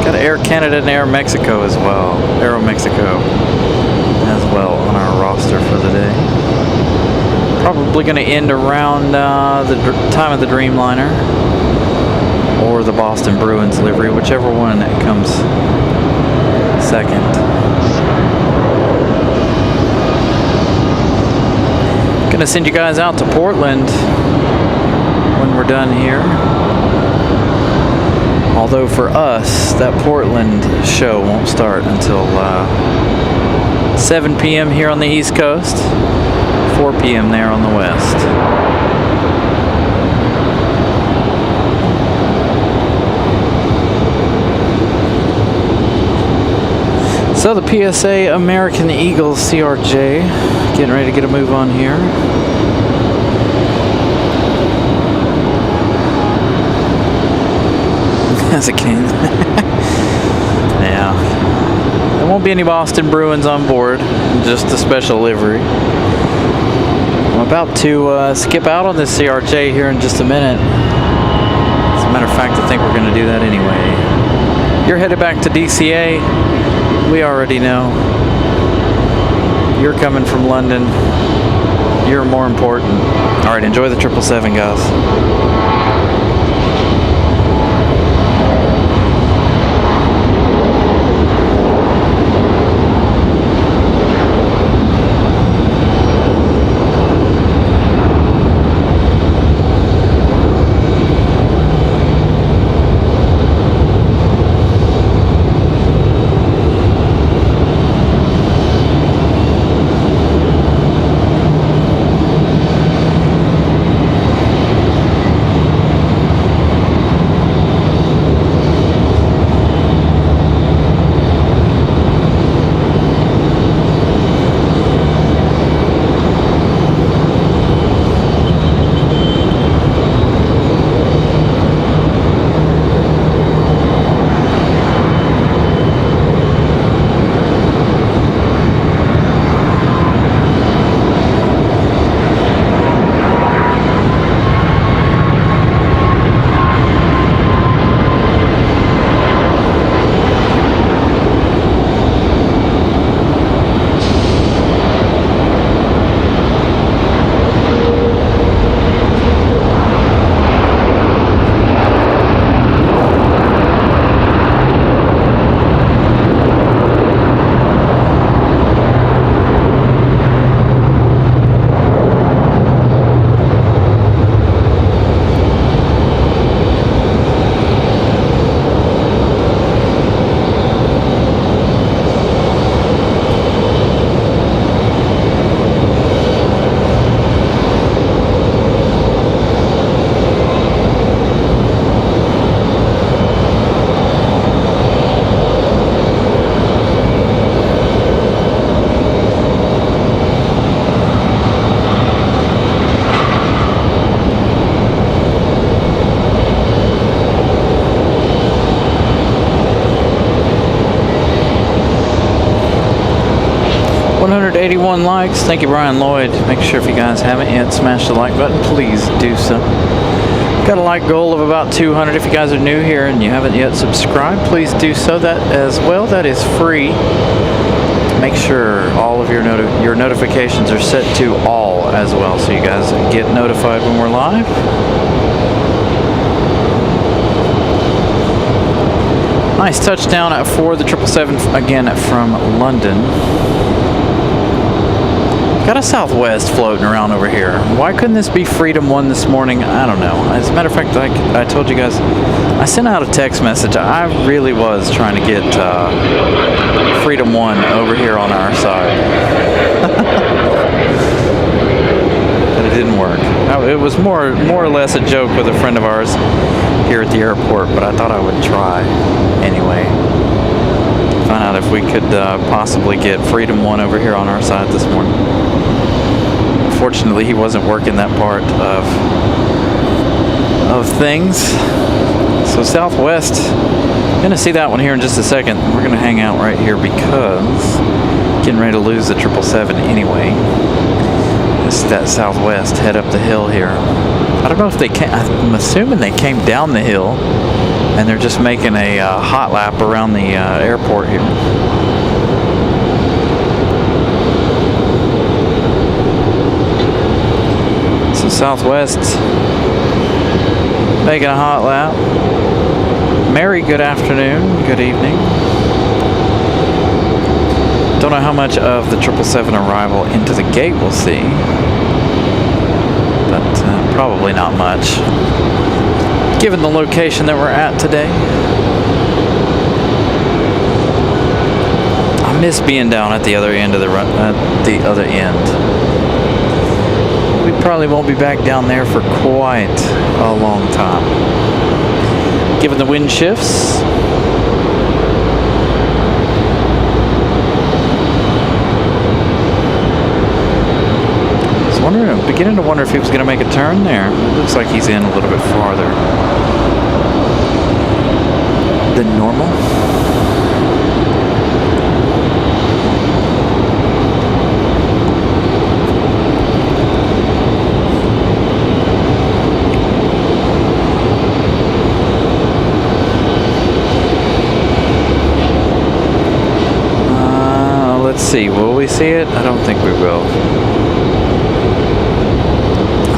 S2: Got Air Canada and Air Mexico as well, Aeromexico as well on our roster for the day. Probably going to end around the time of the Dreamliner or the Boston Bruins livery, whichever one comes second. Going to send you guys out to Portland when we're done here. Although for us, that Portland show won't start until 7 p.m. here on the East Coast, 4 p.m. there on the West. So the PSA American Eagle CRJ, getting ready to get a move on here. As a king. Yeah. There won't be any Boston Bruins on board, just a special livery. I'm about to skip out on this CRJ here in just a minute. As a matter of fact, I think we're going to do that anyway. You're headed back to DCA. We already know. You're coming from London. You're more important. All right, enjoy the 777, guys. 181 likes. Thank you, Brian Lloyd. Make sure if you guys haven't yet, smash the like button. Please do so. Got a like goal of about 200. If you guys are new here and you haven't yet subscribed, please do so. That as well. That is free. make sure all of your notifications are set to all as well, so you guys get notified when we're live. Nice touchdown for the 777 again from London. Got a Southwest floating around over here. Why couldn't this be Freedom 1 this morning? I don't know. As a matter of fact, I told you guys, I sent out a text message. I really was trying to get Freedom 1 over here on our side. But it didn't work. It was more or less a joke with a friend of ours here at the airport, but I thought I would try anyway. Find out if we could possibly get Freedom 1 over here on our side this morning. Fortunately, he wasn't working that part of things. So Southwest, gonna see that one here in just a second. We're gonna hang out right here because getting ready to lose the 777 anyway. This is that Southwest head up the hill here. I don't know if they came, I'm assuming they came down the hill and they're just making a hot lap around the airport here. So Southwest making a hot lap. Mary, good afternoon, good evening. Don't know how much of the 777 arrival into the gate we'll see, but probably not much, given the location that we're at today. I miss being down at the other end of the run, We probably won't be back down there for quite a long time, given the wind shifts. I'm beginning to wonder if he was going to make a turn there. Looks like he's in a little bit farther than normal. Let's see. Will we see it? I don't think we will.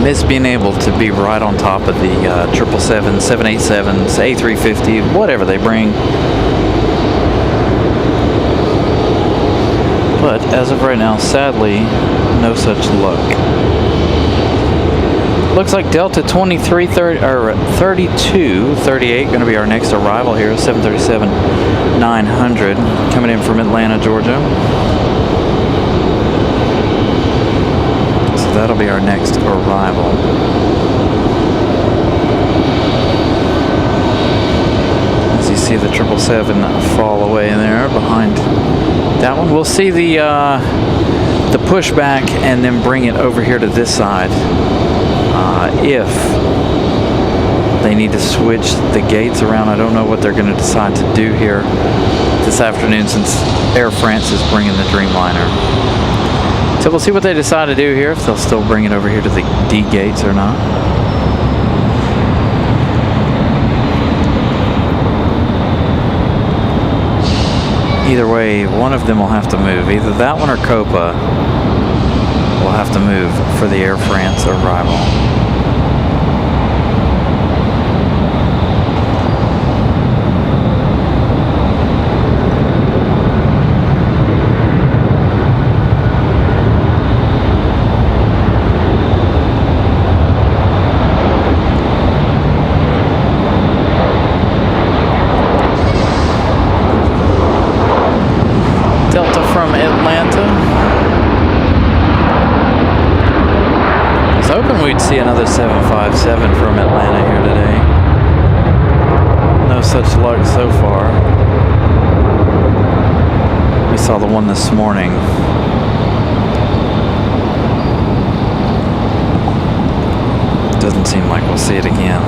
S2: Miss being able to be right on top of the 777, 787s, A350, whatever they bring. But as of right now, sadly, no such luck. Looks like Delta 3238 going to be our next arrival here. 737-900 coming in from Atlanta, Georgia. That'll be our next arrival. As you see the 777 fall away in there behind that one. We'll see the pushback and then bring it over here to this side. If they need to switch the gates around, I don't know what they're going to decide to do here this afternoon since Air France is bringing the Dreamliner. So we'll see what they decide to do here, if they'll still bring it over here to the D gates or not. Either way, one of them will have to move. Either that one or Copa will have to move for the Air France arrival. We'd see another 757 from Atlanta here today. No such luck so far. We saw the one this morning. Doesn't seem like we'll see it again.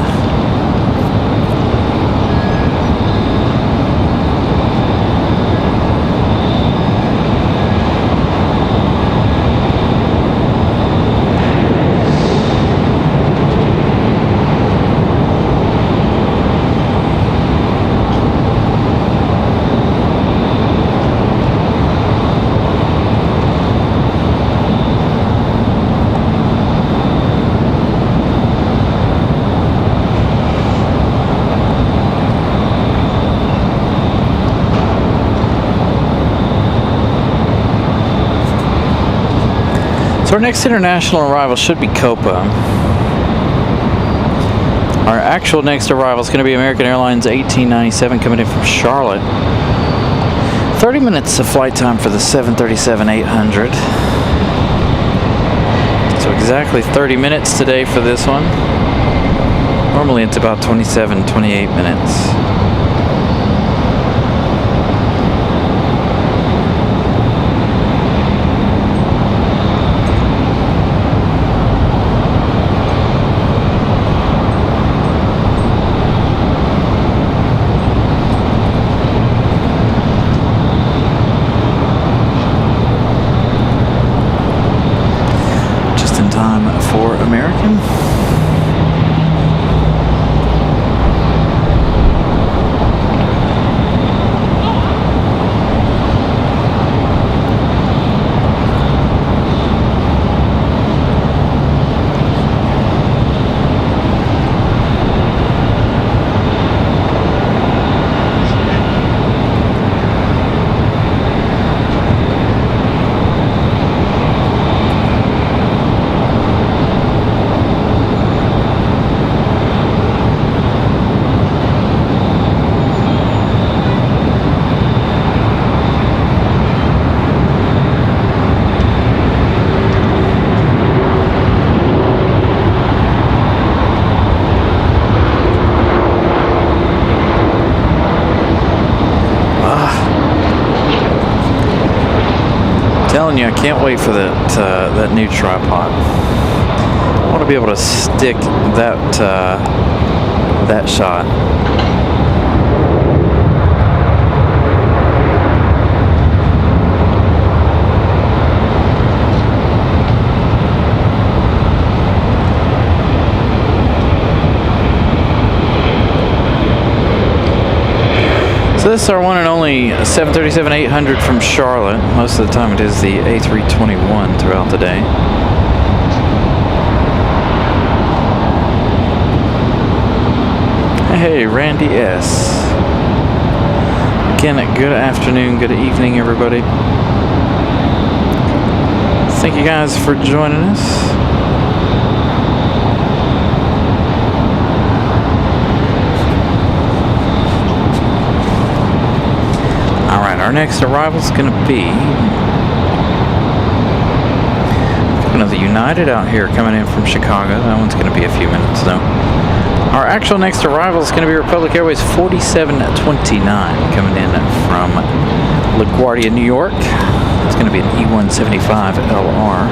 S2: So our next international arrival should be Copa. Our actual next arrival is going to be American Airlines 1897 coming in from Charlotte. 30 minutes of flight time for the 737-800. So exactly 30 minutes today for this one. Normally it's about 27, 28 minutes. For American. Telling you, I can't wait for that new tripod. I want to be able to stick that shot. So this is our one and only 737-800 from Charlotte. Most of the time it is the A321 throughout the day. Hey, Randy S. Again, good afternoon, good evening, everybody. Thank you guys for joining us. Our next arrival is going to be another United out here coming in from Chicago. That one's going to be a few minutes though. Our actual next arrival is going to be Republic Airways 4729 coming in from LaGuardia, New York. It's going to be an E175 LR.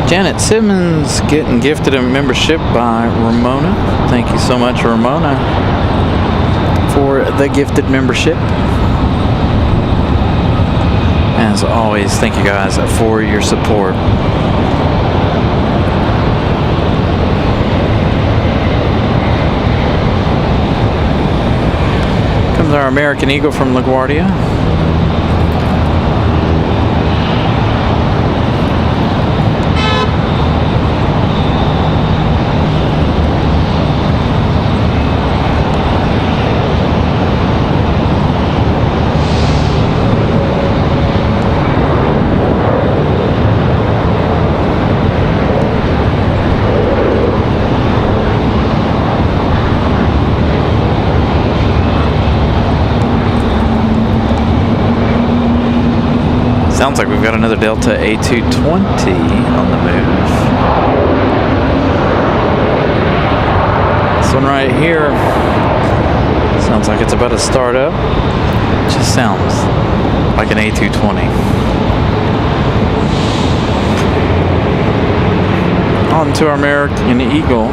S2: Janet Simmons getting gifted a membership by Ramona. Thank you so much, Ramona, for the gifted membership. As always, thank you guys for your support. Comes our American Eagle from LaGuardia. Sounds like we've got another Delta A220 on the move. This one right here sounds like it's about to start up. Just sounds like an A220. On to our American Eagle.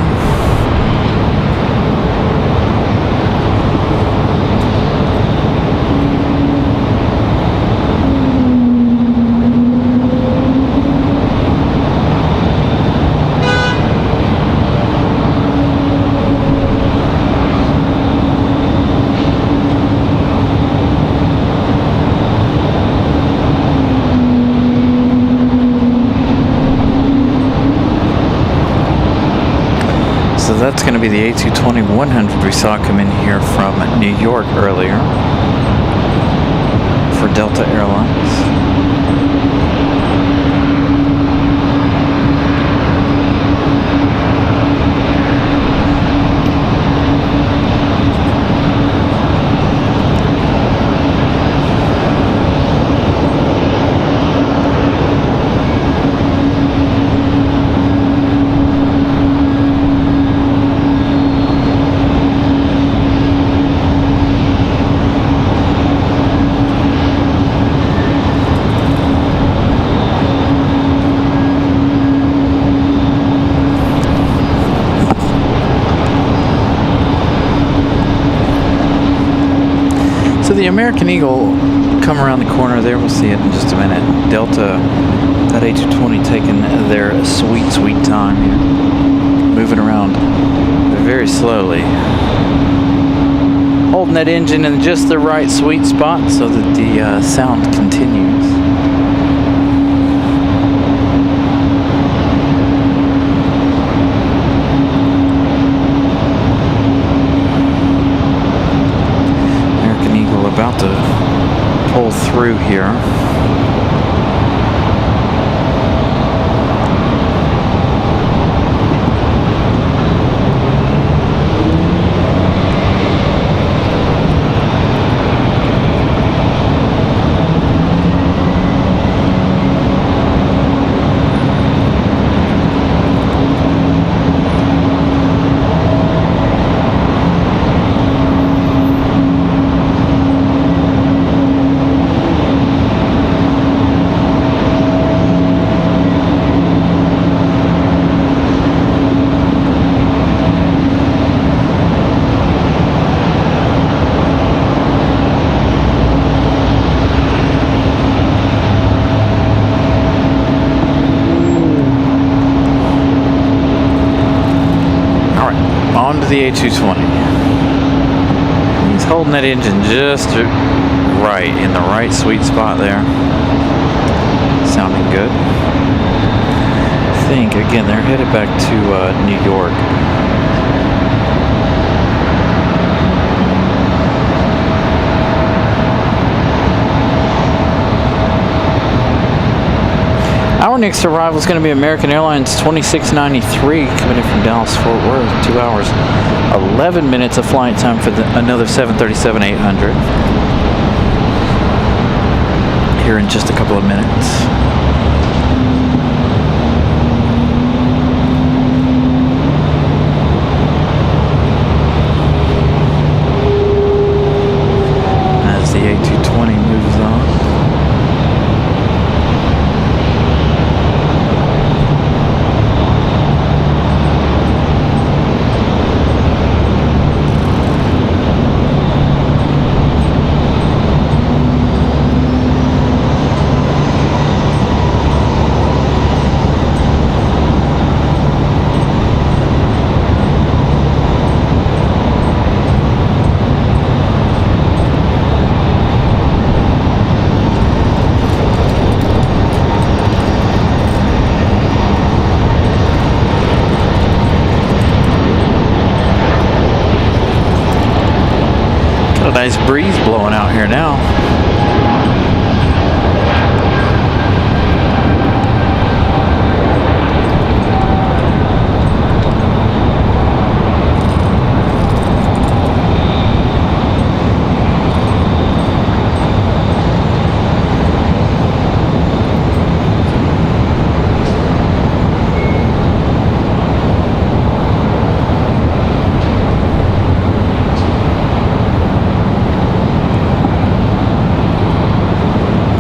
S2: So that's going to be the A220-100 we saw come in here from New York earlier for Delta Airlines. So the American Eagle come around the corner there. We'll see it in just a minute. Delta, that A220 taking their sweet, sweet time here. Moving around very slowly. Holding that engine in just the right sweet spot so that the sound continues. About to pull through here. Onto the A220. He's holding that engine just right in the right sweet spot there. Sounding good. I think again they're headed back to New York. Our next arrival is going to be American Airlines 2693 coming in from Dallas Fort Worth. 2 hours, 11 minutes of flight time for another 737-800. Here in just a couple of minutes. As the A220 moves on. Nice breeze blowing out here now.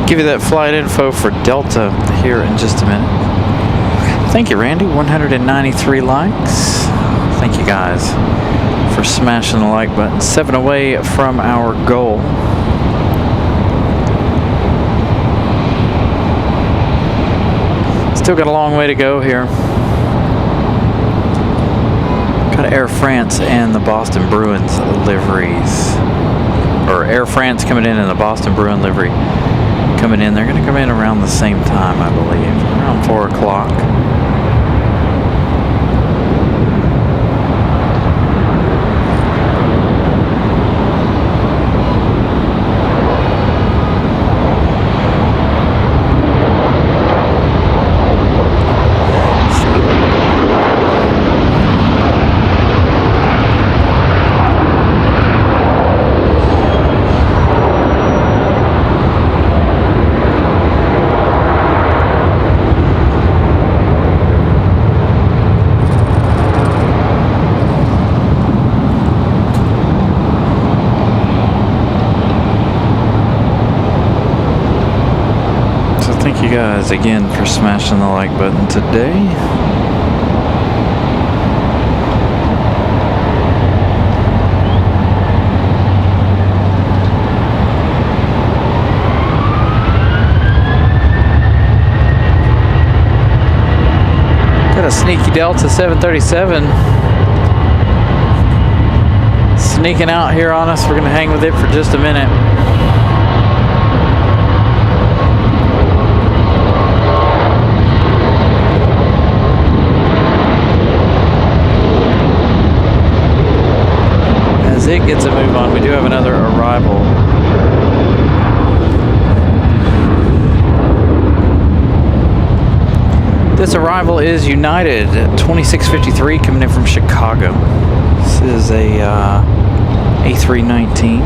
S2: Give you that flight info for Delta here in just a minute. Thank you, Randy. 193 likes. Thank you guys for smashing the like button. 7 away from our goal. Still got a long way to go here. Got Air France and the Boston Bruins liveries. Or Air France coming in and the Boston Bruin livery coming in. They're going to come in around the same time, I believe, around 4 o'clock. you guys again for smashing the like button today. Got a sneaky Delta 737 sneaking out here on us. We're going to hang with it for just a minute. As it gets a move on, we do have another arrival. This arrival is United 2653 coming in from Chicago. This is a A319.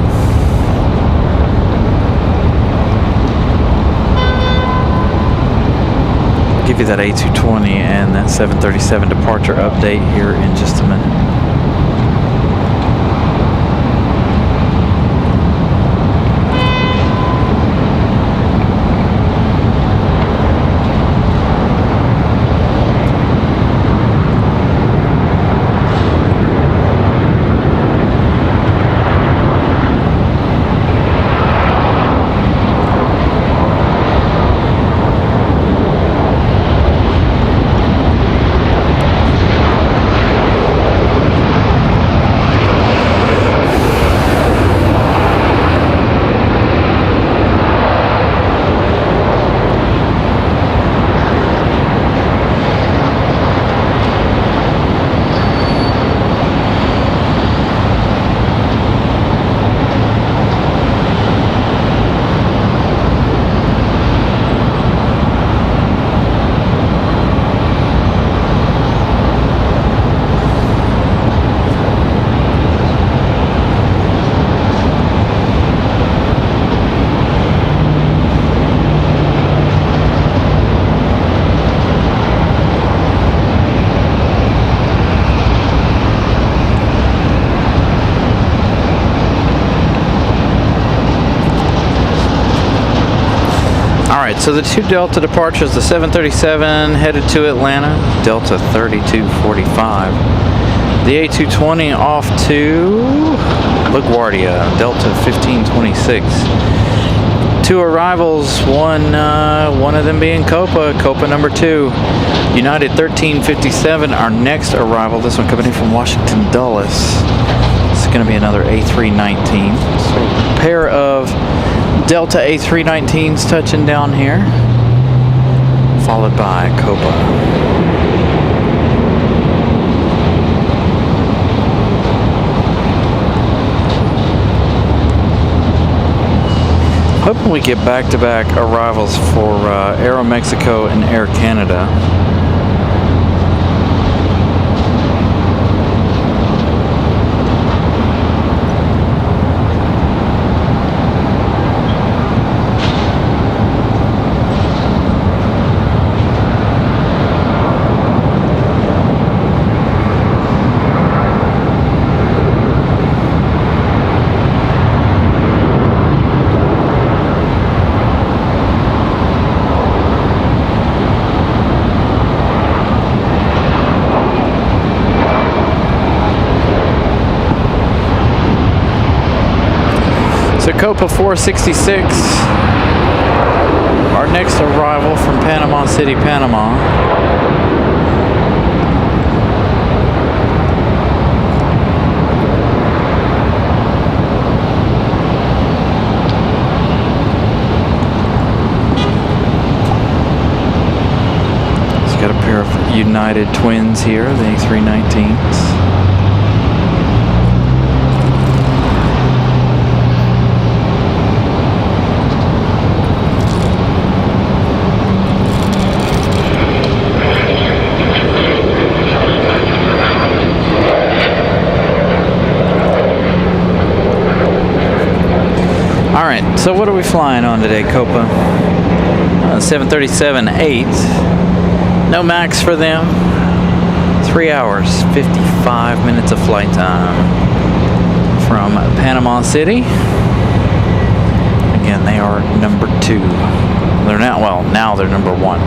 S2: I'll give you that A220 and that 737 departure update here in just a minute. So the two Delta departures, the 737 headed to Atlanta, Delta 3245. The A220 off to LaGuardia, Delta 1526. Two arrivals, one of them being Copa number 2, United 1357. Our next arrival, this one coming in from Washington Dulles. It's going to be another A319. So a pair of Delta A319s touching down here, followed by Copa. Hoping we get back-to-back arrivals for Aeromexico and Air Canada. So Copa 466, our next arrival from Panama City, Panama. It's got a pair of United twins here, the A319s. So what are we flying on today, Copa? 737-8. No max for them. 3 hours, 55 minutes of flight time from Panama City. Again, they are number 2. They're now they're number 1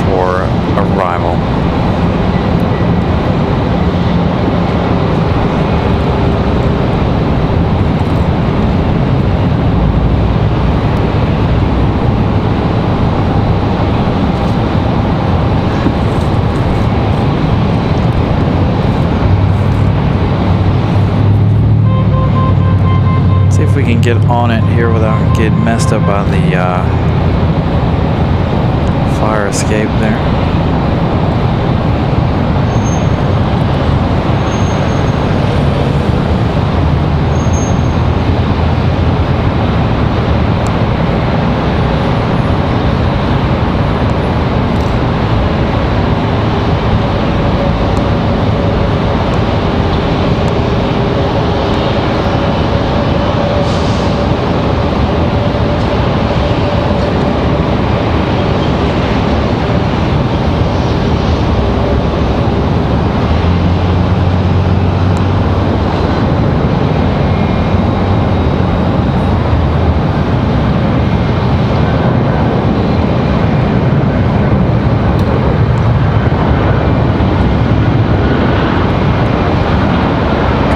S2: for arrival. See if we can get on it here without getting messed up by the fire escape there.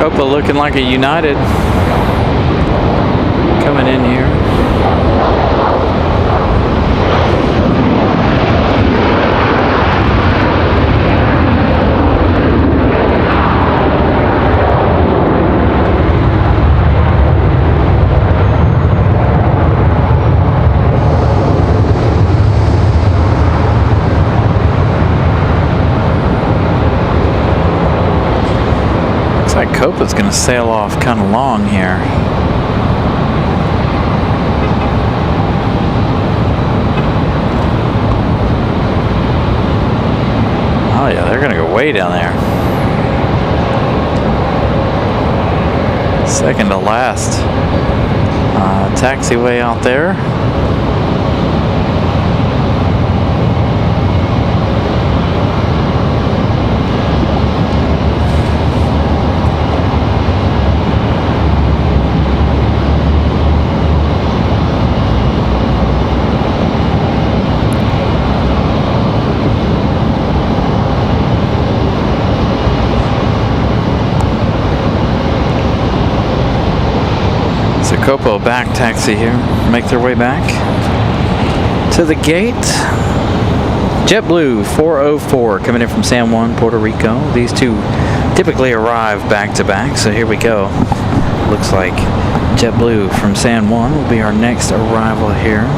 S2: Copa looking like a United coming in here. Copa's going to sail off kind of long here. Oh yeah, they're going to go way down there. Second to last taxiway out there. Copa back taxi here, make their way back to the gate. JetBlue 404 coming in from San Juan, Puerto Rico. These two typically arrive back to back, so here we go. Looks like JetBlue from San Juan will be our next arrival here,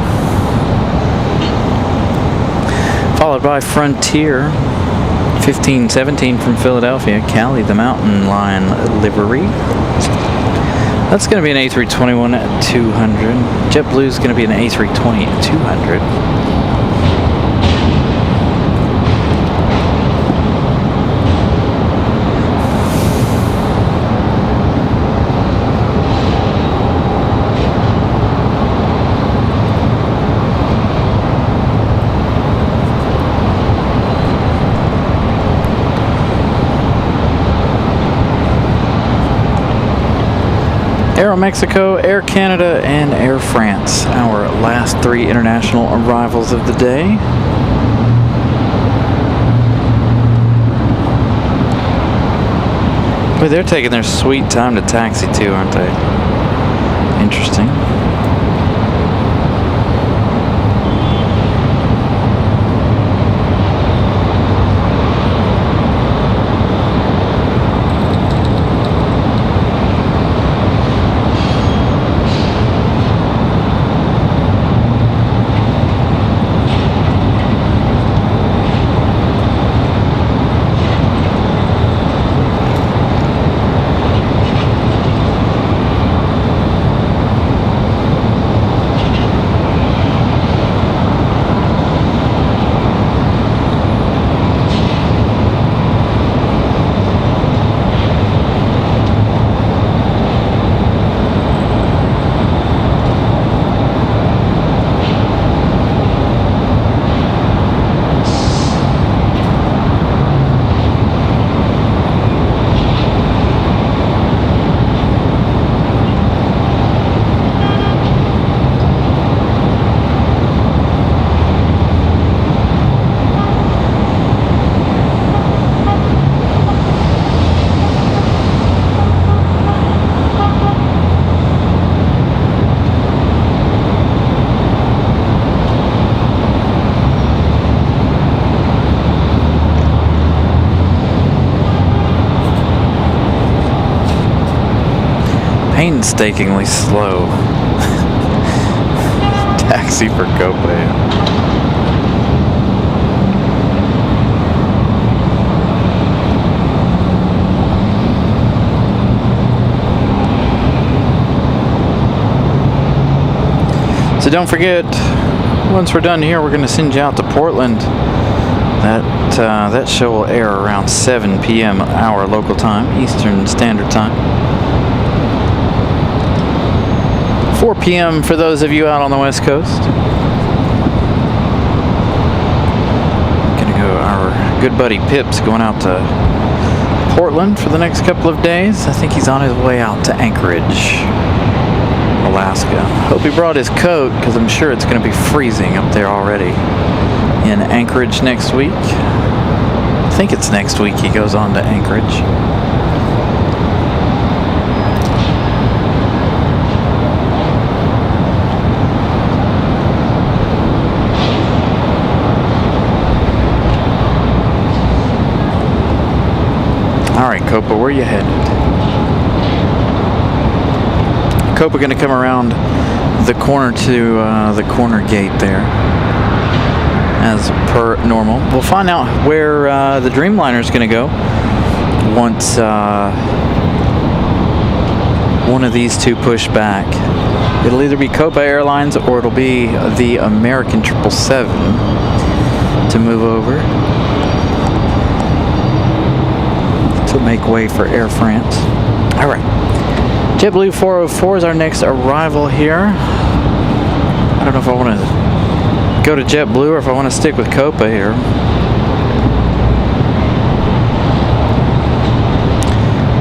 S2: followed by Frontier 1517 from Philadelphia, Cali, the Mountain Line livery. That's going to be an A321 at 200. JetBlue is going to be an A320 at 200. Mexico, Air Canada, and Air France, our last 3 international arrivals of the day. Boy, they're taking their sweet time to taxi too, aren't they? Interesting. Painstakingly slow. Taxi for Copa. So don't forget, once we're done here, we're going to send you out to Portland. That show will air around 7 p.m. our local time, Eastern Standard Time. 4 p.m. for those of you out on the West Coast. Gonna go, our good buddy Pip's going out to Portland for the next couple of days. I think he's on his way out to Anchorage, Alaska. Hope he brought his coat, because I'm sure it's going to be freezing up there already in Anchorage next week. I think it's next week he goes on to Anchorage. All right, Copa, where you headed? Copa going to come around the corner to the corner gate there, as per normal. We'll find out where the Dreamliner is going to go once one of these two push back. It'll either be Copa Airlines or it'll be the American 777 to move over to make way for Air France. All right. JetBlue 404 is our next arrival here. I don't know if I want to go to JetBlue or if I want to stick with Copa here.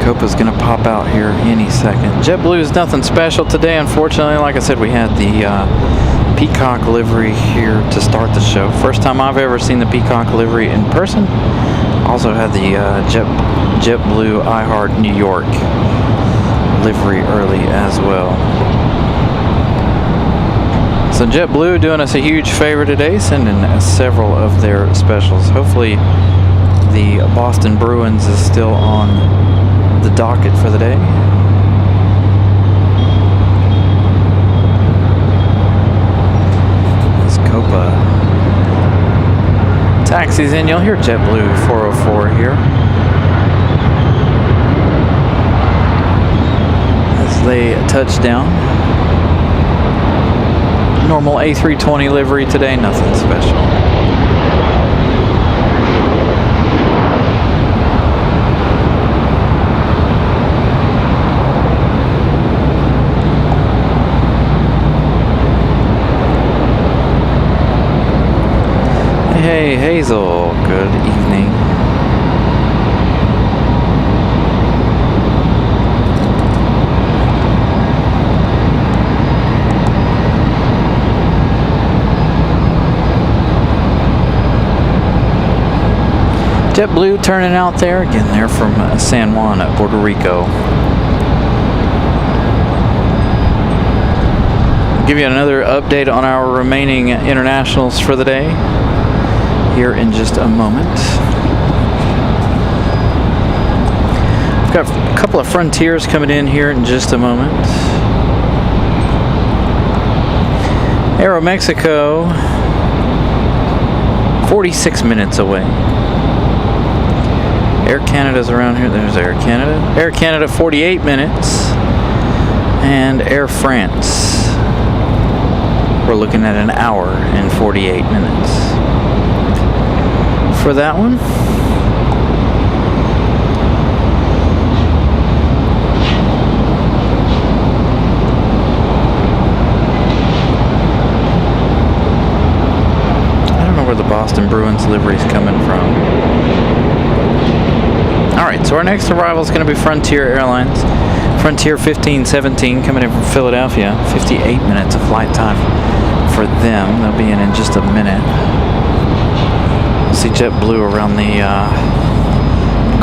S2: Copa's going to pop out here any second. JetBlue is nothing special today, unfortunately. Like I said, we had the Peacock livery here to start the show. First time I've ever seen the Peacock livery in person. Also had the JetBlue iHeart New York livery early as well. So JetBlue doing us a huge favor today, sending several of their specials. Hopefully the Boston Bruins is still on the docket for the day. As Copa taxis in, you'll hear JetBlue 404 here. They touch down. Normal A320 livery today, nothing special. Hey, Hazel, good evening. JetBlue turning out there. Again, they're from San Juan, Puerto Rico. I'll give you another update on our remaining internationals for the day here in just a moment. We've got a couple of Frontiers coming in here in just a moment. Aeromexico, 46 minutes away. Air Canada's around here. There's Air Canada. Air Canada, 48 minutes. And Air France, we're looking at an hour and 48 minutes for that one. I don't know where the Boston Bruins livery is coming from. Alright, so our next arrival is going to be Frontier Airlines. Frontier 1517 coming in from Philadelphia. 58 minutes of flight time for them. They'll be in just a minute. We'll see JetBlue around the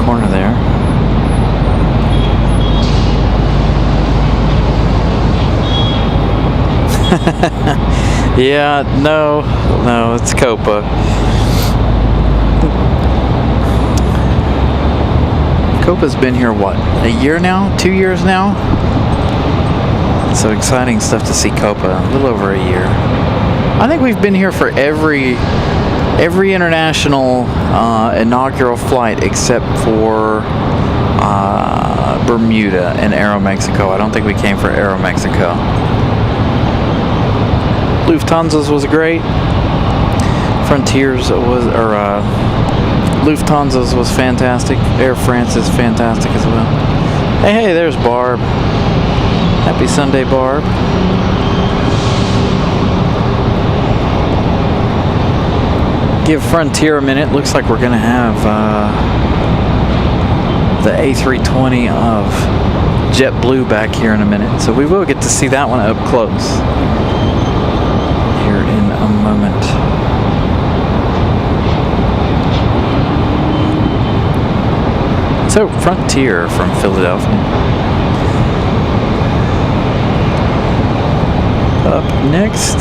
S2: corner there. Yeah, no, it's Copa. Copa's been here, what, a year now? 2 years now? So exciting stuff to see Copa. A little over a year. I think we've been here for every international inaugural flight except for Bermuda and Aeromexico. I don't think we came for Aeromexico. Lufthansa's was great. Frontiers was, or Lufthansa's was fantastic. Air France is fantastic as well. Hey, there's Barb. Happy Sunday, Barb. Give Frontier a minute. Looks like we're going to have the A320 of JetBlue back here in a minute. So we will get to see that one up close here in a moment. So Frontier from Philadelphia. Up next.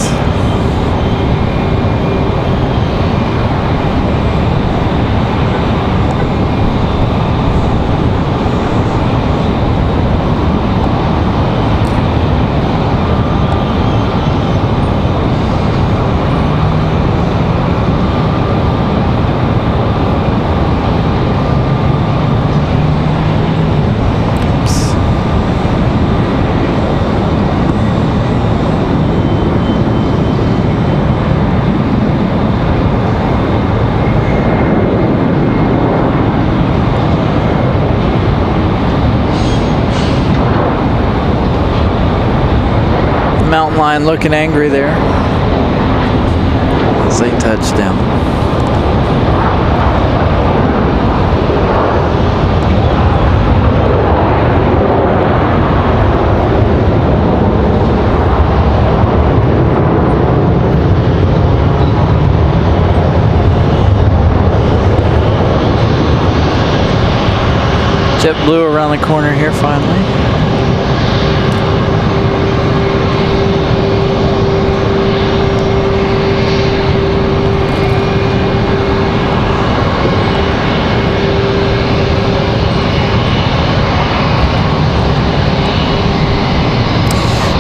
S2: Mountain lion looking angry there as they touch down. JetBlue around the corner here finally.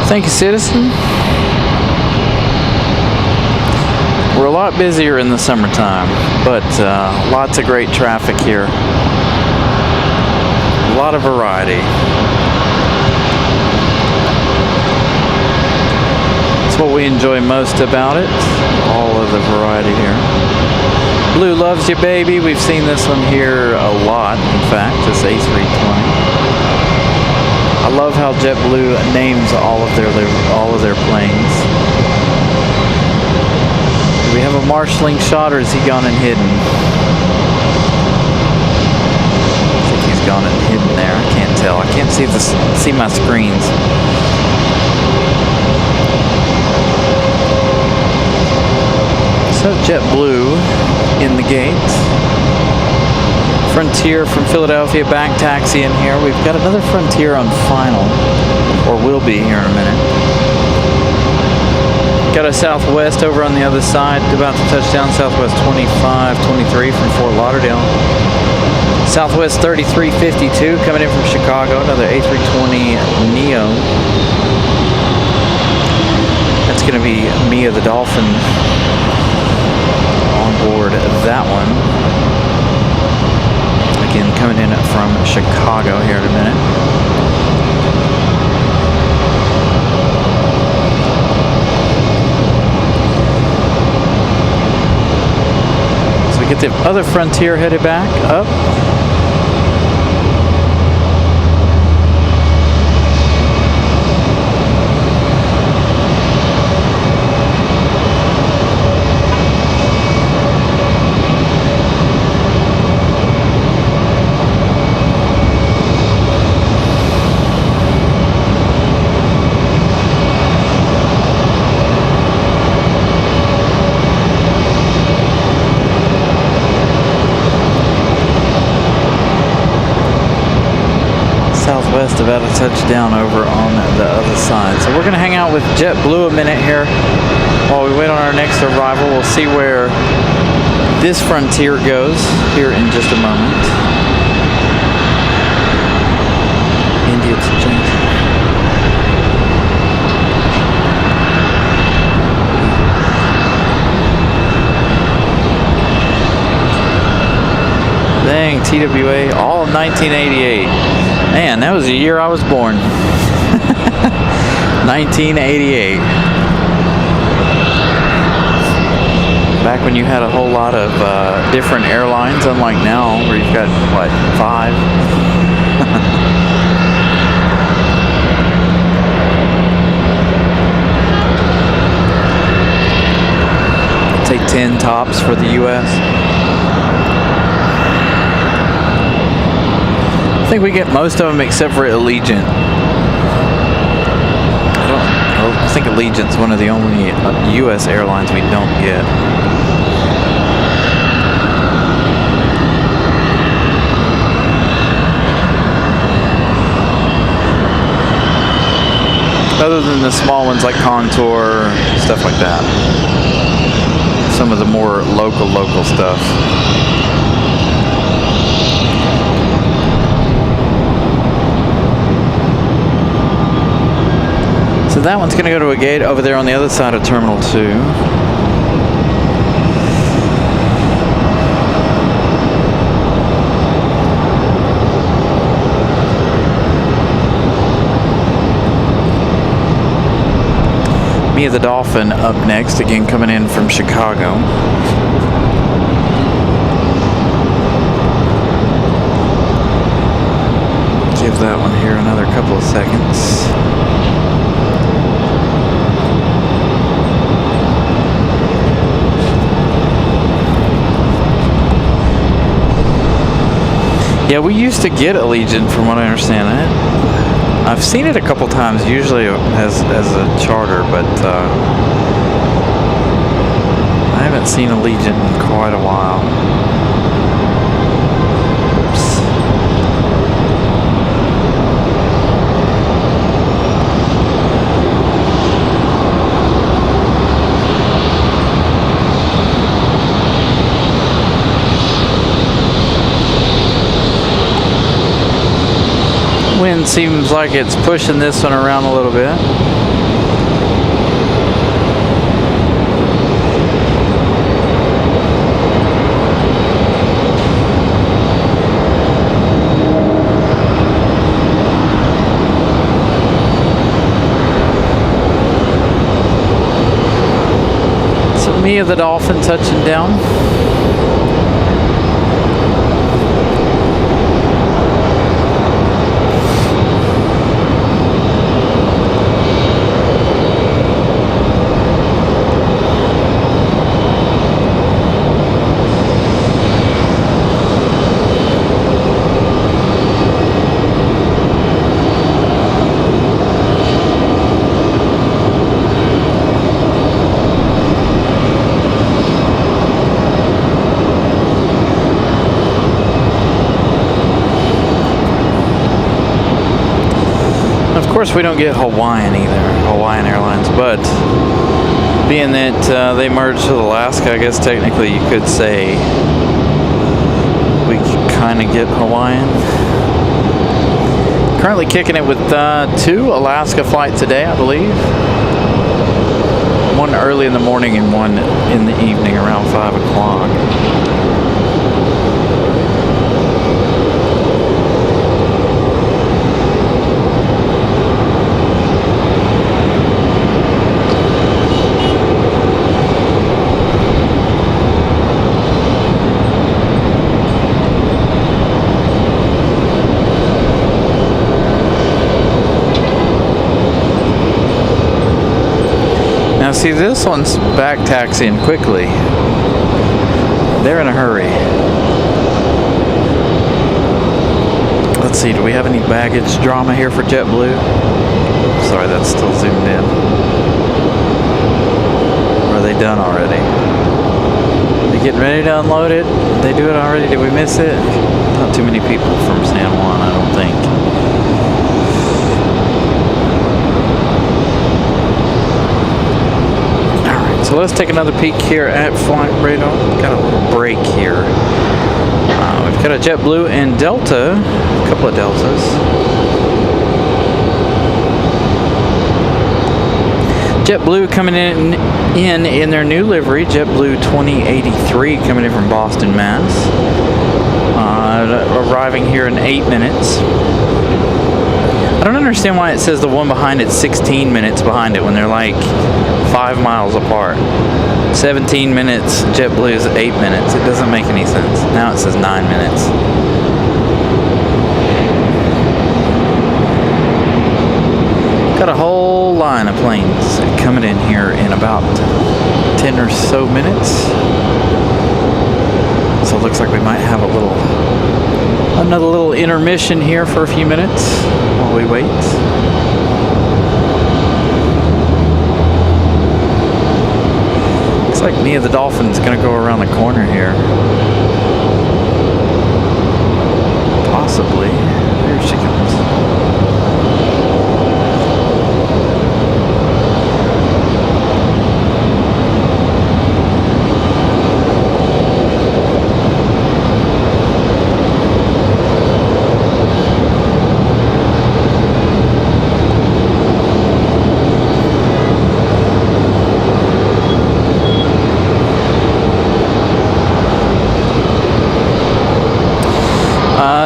S2: Thank you, citizen. We're a lot busier in the summertime, but lots of great traffic here. A lot of variety. That's what we enjoy most about it, all of the variety here. Blue loves you, baby. We've seen this one here a lot, in fact, this A320. I love how JetBlue names all of their planes. Do we have a marshalling shot, or is he gone and hidden? I think he's gone and hidden there. I can't tell. I can't see my screens. So JetBlue in the gate. Frontier from Philadelphia back taxi in here. We've got another Frontier on final, or will be here in a minute. Got a Southwest over on the other side, about to touch down. Southwest 2523 from Fort Lauderdale. Southwest 3352 coming in from Chicago, another A320 Neo. That's going to be Mia the Dolphin on board that one. Again, coming in from Chicago here in a minute. So we get the other Frontier headed back up. Southwest about to touch down over on the other side. So we're going to hang out with JetBlue a minute here while we wait on our next arrival. We'll see where this Frontier goes here in just a moment. India to Japan. TWA, all of 1988. Man, that was the year I was born. 1988. Back when you had a whole lot of different airlines, unlike now, where you've got, what, 5? I'd say 10 tops for the U.S. I think we get most of them except for Allegiant. I think Allegiant's one of the only U.S. airlines we don't get. Other than the small ones like Contour, stuff like that. Some of the more local stuff. So that one's going to go to a gate over there on the other side of Terminal 2. Mia the Dolphin up next, again coming in from Chicago. Give that one here another couple of seconds. Yeah, we used to get Allegiant from what I understand. I've seen it a couple times, usually as a charter, but I haven't seen Allegiant in quite a while. Oops. Wind seems like it's pushing this one around a little bit. So Mia the Dolphin touching down. Of course, we don't get Hawaiian either, Hawaiian Airlines, but being that they merged with Alaska, I guess technically you could say we kind of get Hawaiian. Currently kicking it with 2 Alaska flights a day, I believe. One early in the morning and one in the evening around 5 o'clock. Now see, this one's back taxiing quickly. They're in a hurry. Let's see, do we have any baggage drama here for JetBlue? Sorry, that's still zoomed in. Or are they done already? They getting ready to unload it? Did they do it already? Did we miss it? Not too many people from San Juan, I don't think. So let's take another peek here at flight radar. Got a little break here. We've got a JetBlue and Delta, a couple of Deltas. JetBlue coming in their new livery, JetBlue 2083, coming in from Boston, Mass. arriving here in 8 minutes. I don't understand why it says the one behind it's 16 minutes behind it when they're like 5 miles apart. 17 minutes, JetBlue is 8 minutes. It doesn't make any sense. Now it says 9 minutes. Got a whole line of planes coming in here in about 10 or so minutes. So it looks like we might have another little intermission here for a few minutes while we wait. Looks like Mia the Dolphin's gonna go around the corner here. Possibly. There she comes.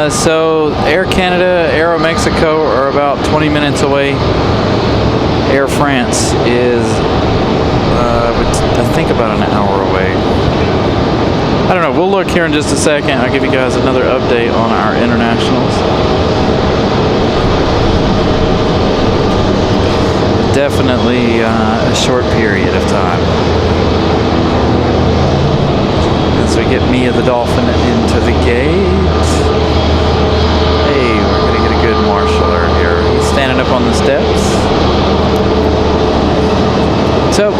S2: So Air Canada, Aero Mexico are about 20 minutes away. Air France is, I think, about an hour away. I don't know. We'll look here in just a second. I'll give you guys another update on our internationals. Definitely a short period of time. As we get Mia the Dolphin into the gate. Hey, we're going to get a good marshaller here. He's standing up on the steps. So,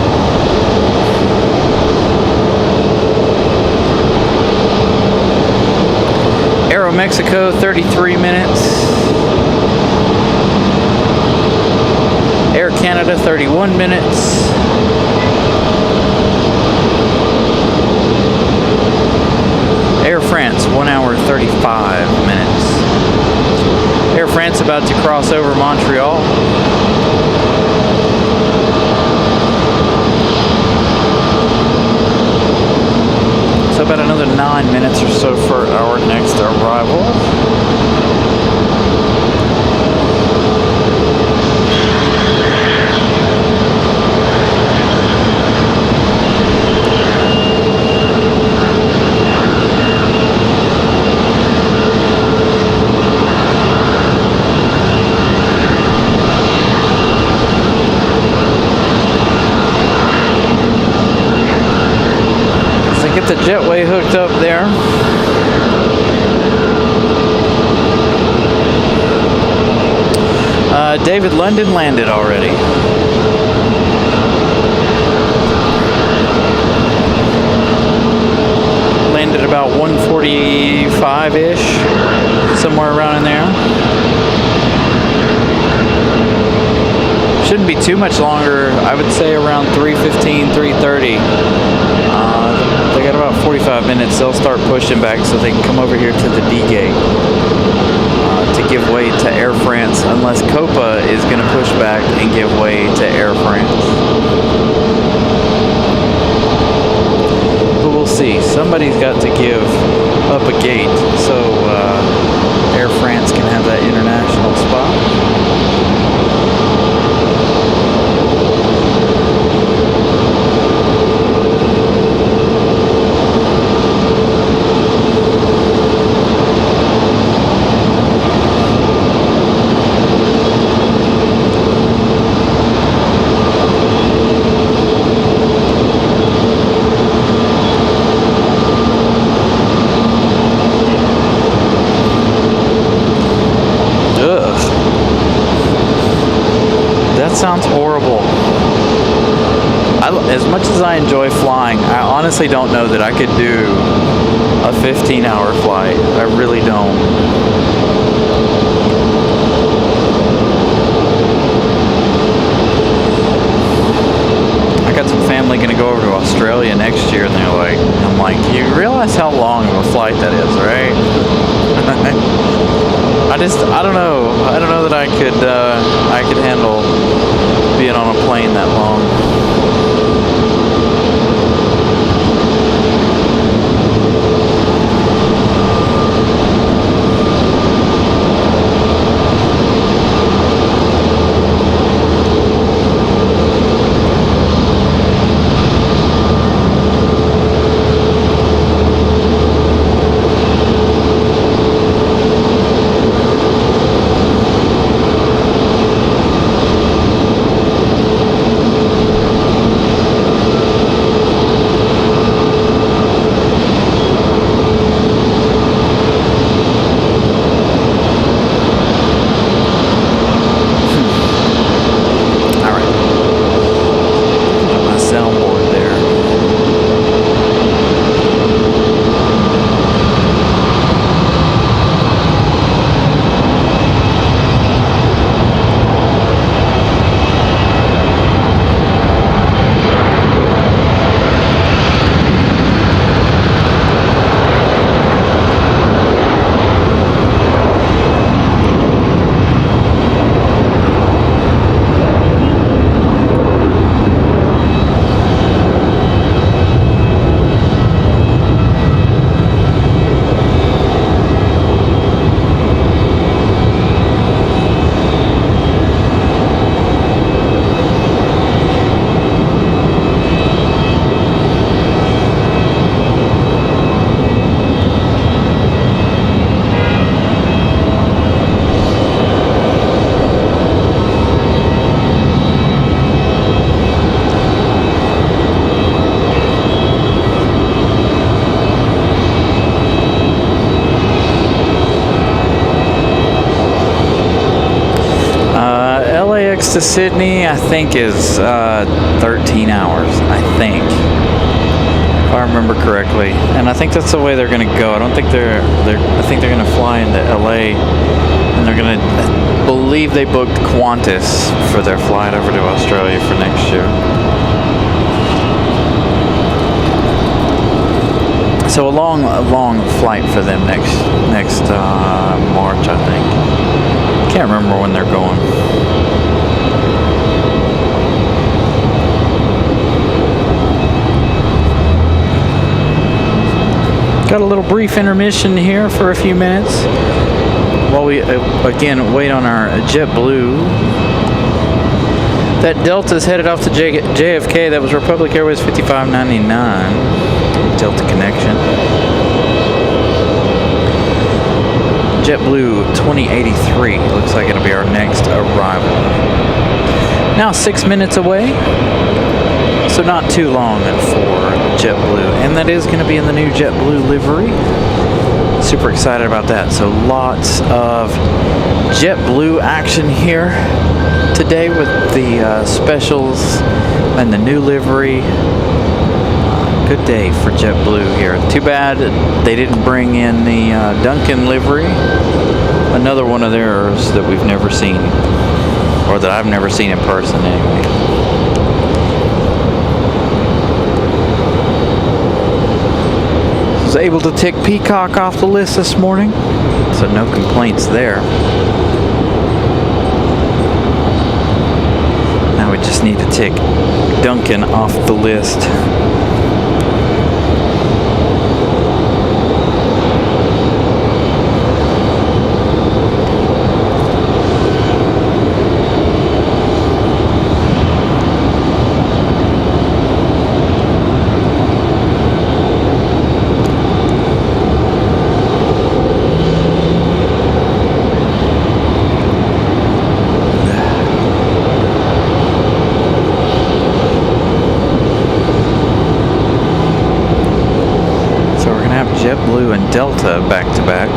S2: Aero Mexico, 33 minutes. Air Canada, 31 minutes. Air France, 1 hour 35 minutes. Air France about to cross over Montreal. So about another 9 minutes or so for our next arrival. Get the jetway hooked up there. David London landed already. Landed about 1:45-ish, somewhere around in there. Shouldn't be too much longer. I would say around 3:15, 3:30. They got about 45 minutes. They'll start pushing back so they can come over here to the D gate to give way to Air France, unless Copa is going to push back and give way to Air France. But we'll see. Somebody's got to give up a gate so Air France can have that international spot. Sounds horrible. As much as I enjoy flying, I honestly don't know that I could do a 15-hour flight. I really don't. I got some family going to go over to Australia next year, and I'm like, you realize how long of a flight that is, right? I don't know that I could handle being on a plane that long. Phoenix to Sydney, I think, is 13 hours. I think, if I remember correctly, and I think that's the way they're going to go. I don't think I think they're going to fly into LA, and they're going to. I believe they booked Qantas for their flight over to Australia for next year. So a long flight for them next March, I think. Can't remember when they're going. Got a little brief intermission here for a few minutes while we again wait on our JetBlue. That Delta's headed off to JFK. That was Republic Airways 5599. Delta connection. JetBlue 2083 looks like it'll be our next arrival. Now 6 minutes away, so not too long for JetBlue, and that is going to be in the new JetBlue livery. Super excited about that. So lots of JetBlue action here today with the specials and the new livery. Good day for JetBlue here. Too bad they didn't bring in the Duncan livery. Another one of theirs that we've never seen, or that I've never seen in person anyway. Was able to tick Peacock off the list this morning, so no complaints there. Now we just need to tick Duncan off the list. JetBlue and Delta back to back.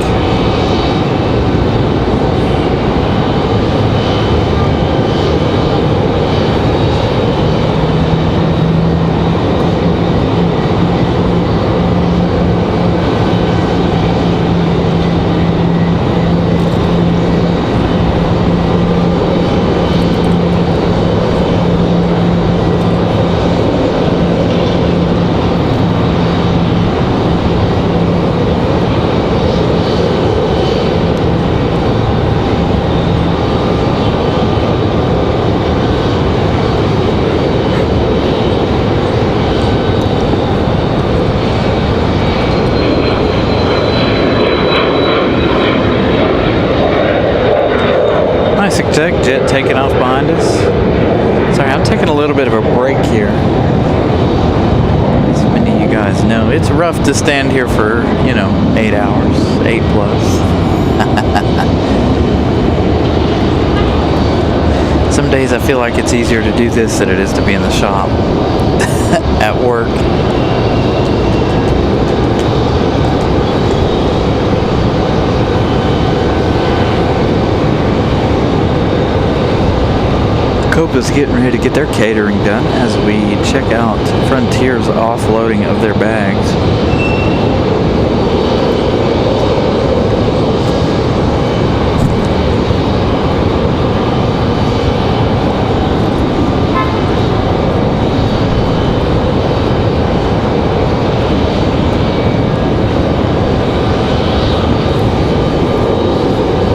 S2: Jet taking off behind us. Sorry, I'm taking a little bit of a break here. As many of you guys know, it's rough to stand here for, 8 hours, 8 plus. Some days I feel like it's easier to do this than it is to be in the shop at work. Copa's getting ready to get their catering done as we check out Frontier's offloading of their bags.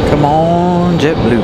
S2: Come on, JetBlue.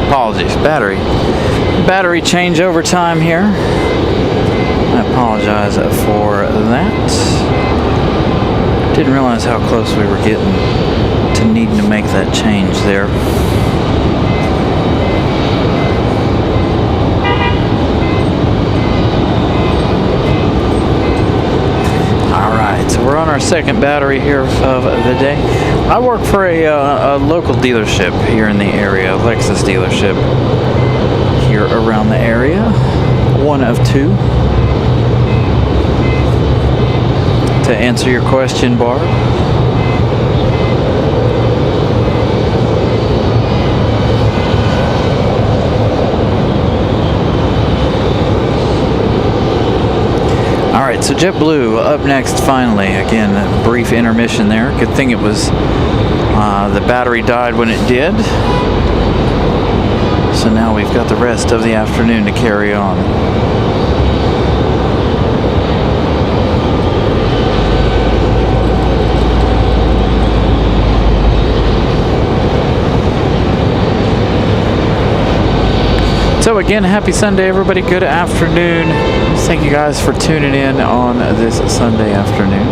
S2: apologies, battery changeover time here. I apologize for that. Didn't realize how close we were getting to needing to make that change there. Alright, so we're on our second battery here of the day. I work for a local dealership here in the area, a Lexus dealership here around the area. One of two. To answer your question, Barb. Alright, so JetBlue up next finally. Again, a brief intermission there. Good thing it was the battery died when it did. So now we've got the rest of the afternoon to carry on. So again, happy Sunday, everybody. Good afternoon. Thank you guys for tuning in on this Sunday afternoon.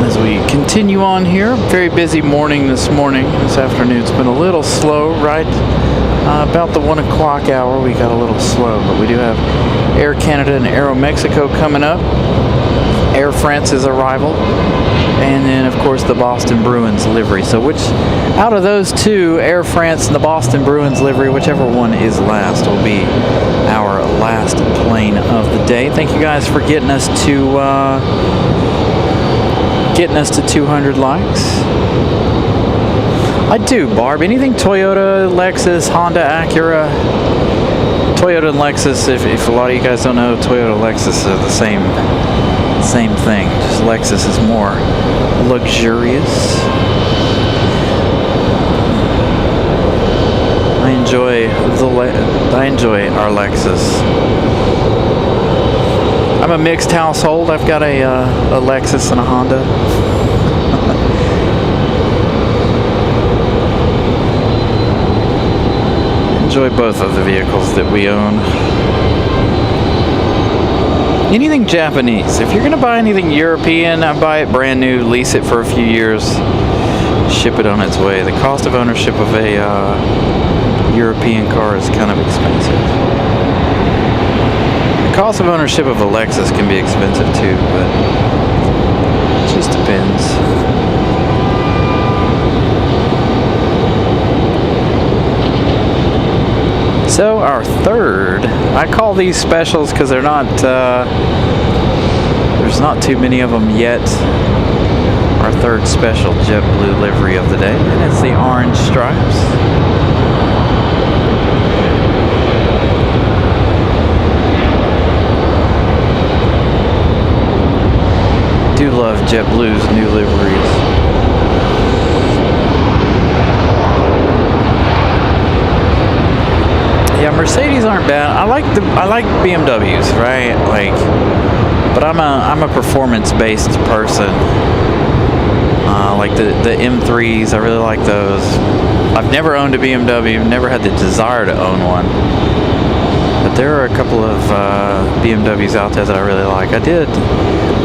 S2: As we continue on here, very busy morning this afternoon. It's been a little slow, right? About the 1 o'clock hour, we got a little slow, but we do have Air Canada and Aero Mexico coming up. Air France's arrival. And then, of course, the Boston Bruins livery. So which, out of those two, Air France and the Boston Bruins livery, whichever one is last, will be our last plane of the day. Thank you guys for getting us to 200 likes. I do, Barb. Anything Toyota, Lexus, Honda, Acura. Toyota and Lexus, if a lot of you guys don't know, Toyota and Lexus are the same thing. Just Lexus is more luxurious. I enjoy our Lexus. I'm a mixed household. I've got a Lexus and a Honda. Enjoy both of the vehicles that we own. Anything Japanese. If you're going to buy anything European, buy it brand new, lease it for a few years, ship it on its way. The cost of ownership of a European car is kind of expensive. The cost of ownership of a Lexus can be expensive too, but it just depends. So our third, I call these specials because they're not, there's not too many of them yet. Our third special JetBlue livery of the day, and it's the orange stripes. Do love JetBlue's new liveries. Yeah, Mercedes aren't bad. I like BMWs, right? But I'm a performance-based person. Like the M3s, I really like those. I've never owned a BMW, never had the desire to own one. But there are a couple of BMWs out there that I really like. I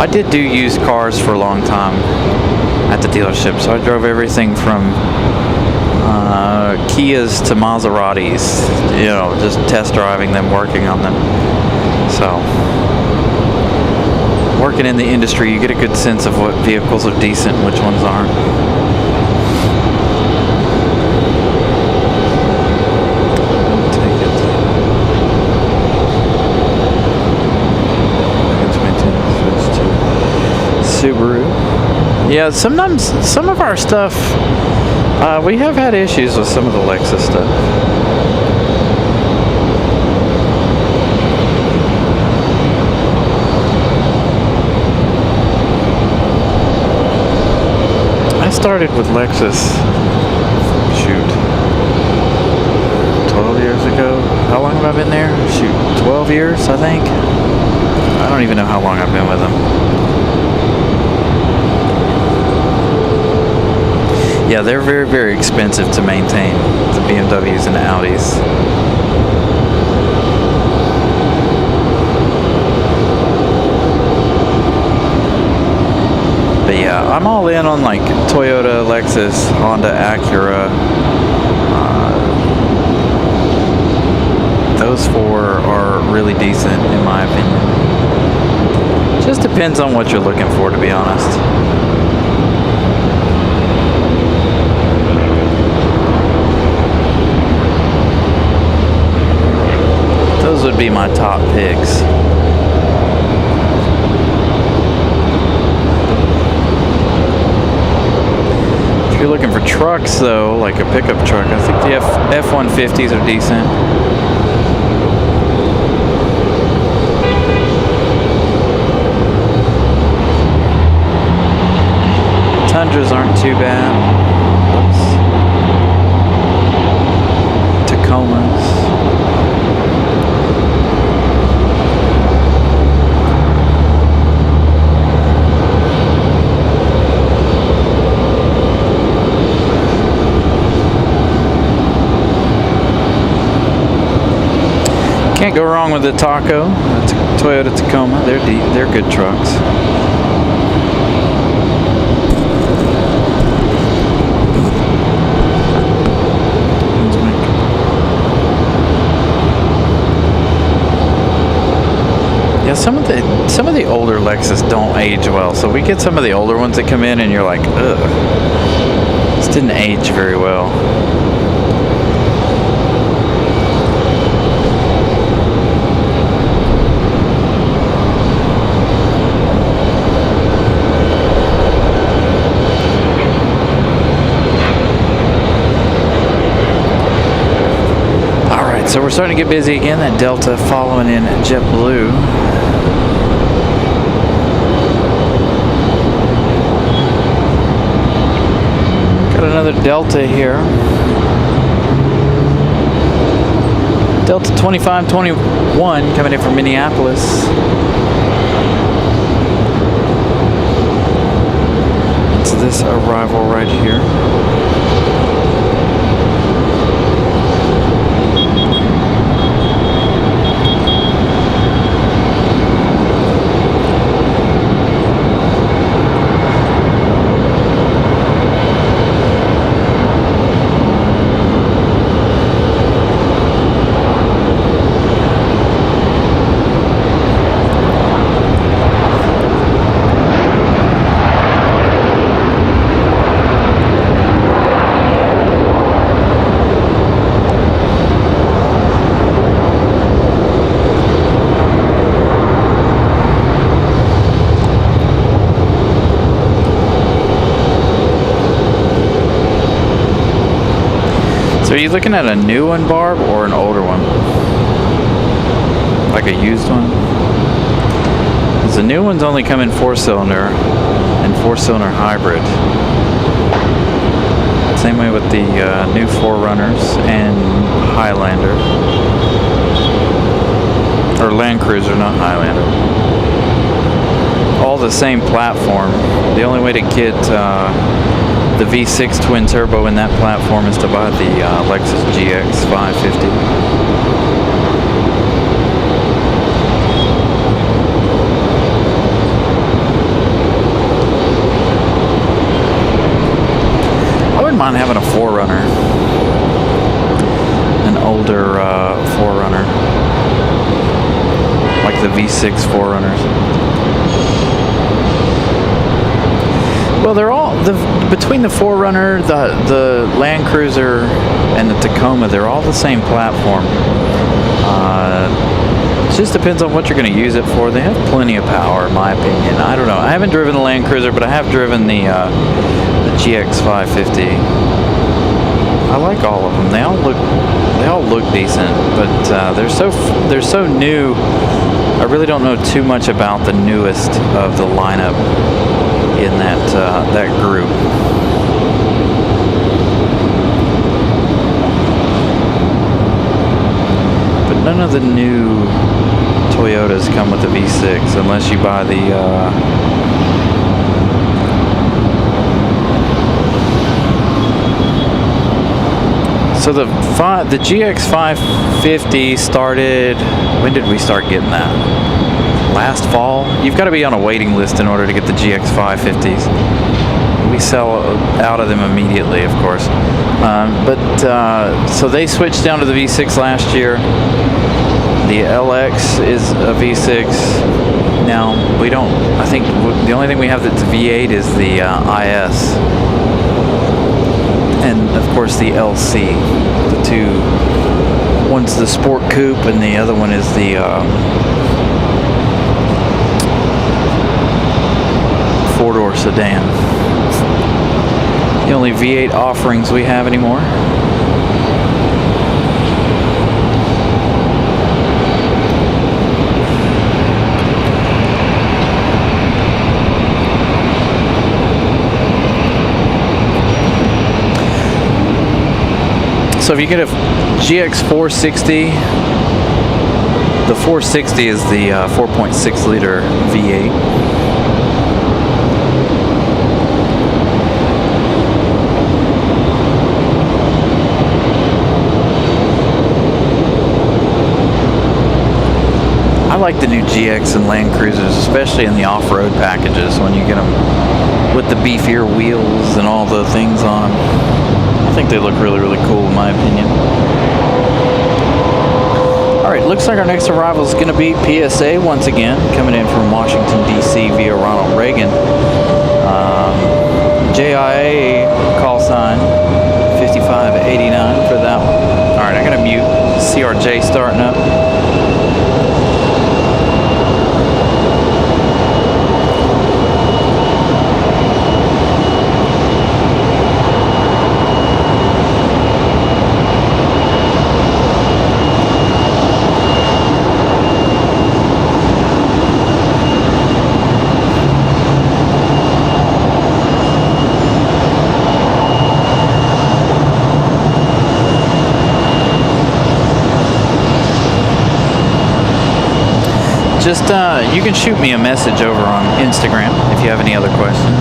S2: did do used cars for a long time at the dealership, so I drove everything from Kias to Maseratis, just test driving them, working on them. So, working in the industry, you get a good sense of what vehicles are decent and which ones aren't. Take it. Switch to Subaru. Yeah, sometimes some of our stuff, we have had issues with some of the Lexus stuff. I started with Lexus, 12 years ago. How long have I been there? 12 years, I think. I don't even know how long I've been with them. Yeah, they're very, very expensive to maintain, the BMWs and the Audis. But yeah, I'm all in on like Toyota, Lexus, Honda, Acura. Those four are really decent in my opinion. Just depends on what you're looking for, to be honest. Those would be my top picks. If you're looking for trucks though, like a pickup truck, I think the F-150s are decent. Tundras aren't too bad. Oops. Tacomas. Can't go wrong with the Taco. The Toyota Tacoma. They're good trucks. Yeah, some of the older Lexus don't age well. So we get some of the older ones that come in and you're like, ugh, this didn't age very well. So we're starting to get busy again. That Delta following in JetBlue. Got another Delta here. Delta 2521 coming in from Minneapolis. It's this arrival right here. So are you looking at a new one, Barb, or an older one? Like a used one? Because the new ones only come in 4-cylinder and 4-cylinder hybrid. Same way with the new 4Runners and Highlander. Or Land Cruiser, not Highlander. All the same platform. The only way to get the V6 twin turbo in that platform is to buy the Lexus GX 550. I wouldn't mind having a 4Runner, an older 4Runner, like the V6 4Runners. Well, they're all between the 4Runner, the Land Cruiser, and the Tacoma. They're all the same platform. It just depends on what you're going to use it for. They have plenty of power, in my opinion. I don't know. I haven't driven the Land Cruiser, but I have driven the GX 550. I like all of them. They all look decent, but they're so new. I really don't know too much about the newest of the lineup in that group. But none of the new Toyotas come with the V6 unless you buy So the GX 550 started. When did we start getting that? Last fall. You've got to be on a waiting list in order to get the GX 550s. We sell out of them immediately, of course. So they switched down to the V6 last year. The LX is a V6 now. We don't. I think the only thing we have that's V8 is the IS, and of course the LC. The two. One's the Sport Coupe, and the other one is the four-door sedan. The only V8 offerings we have anymore. So if you get a GX 460, the 460 is the 4.6 liter V8. I like the new GX and Land Cruisers, especially in the off-road packages when you get them with the beefier wheels and all the things on them. I think they look really, really cool in my opinion. Alright, looks like our next arrival is going to be PSA once again, coming in from Washington, D.C. via Ronald Reagan. JIA call sign 5589 for that one. Alright, I got to mute CRJ starting up. Just, you can shoot me a message over on Instagram if you have any other questions.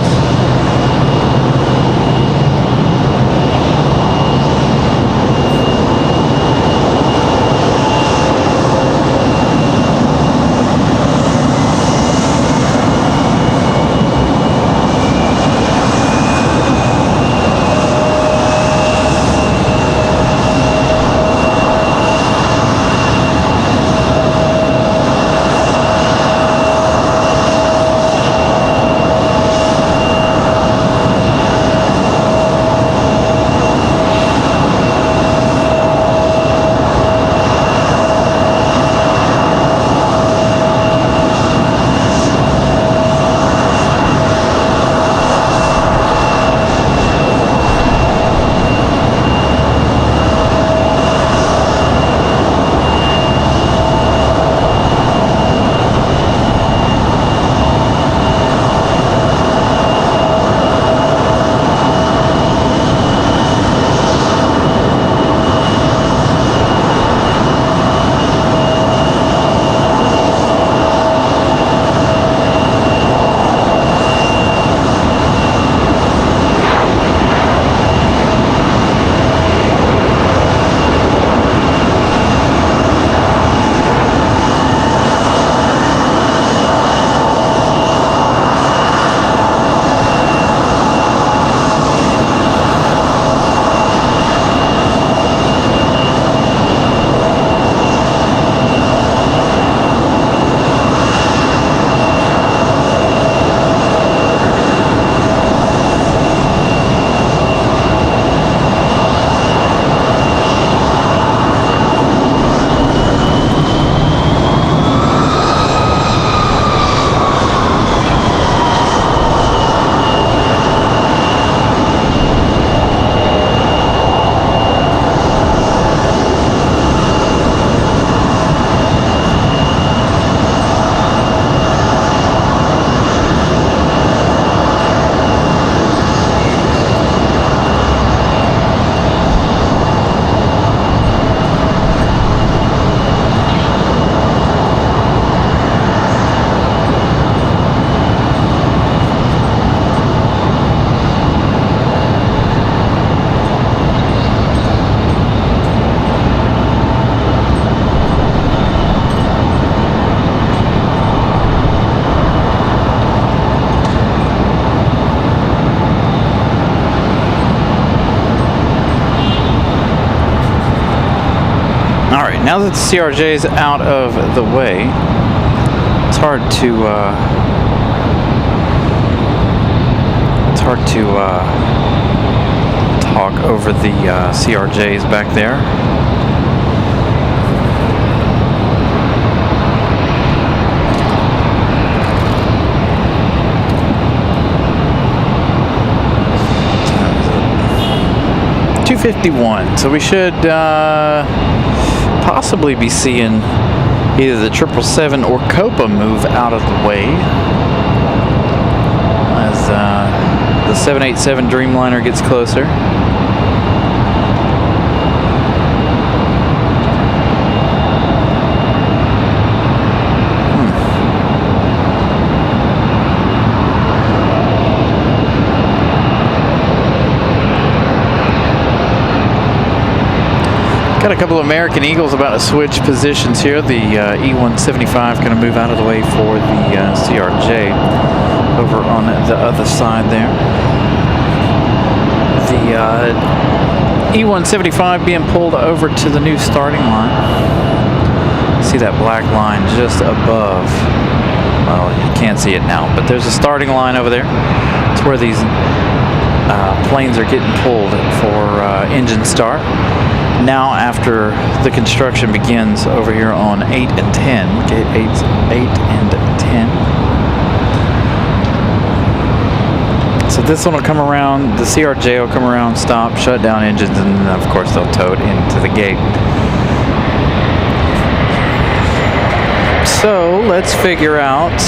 S2: All right, now that the CRJ is out of the way, it's hard to talk over the CRJs back there. .251, so we should possibly be seeing either the 777 or Copa move out of the way as the 787 Dreamliner gets closer. Got a couple of American Eagles about to switch positions here. The E-175 going to move out of the way for the CRJ over on the other side there. The E-175 being pulled over to the new starting line. See that black line just above. Well, you can't see it now, but there's a starting line over there. It's where these planes are getting pulled for engine start. Now, after the construction begins over here on 8 and 10, gate 8 and 10. So this one will come around, the CRJ will come around, stop, shut down engines, and then of course they'll tow it into the gate. So let's figure out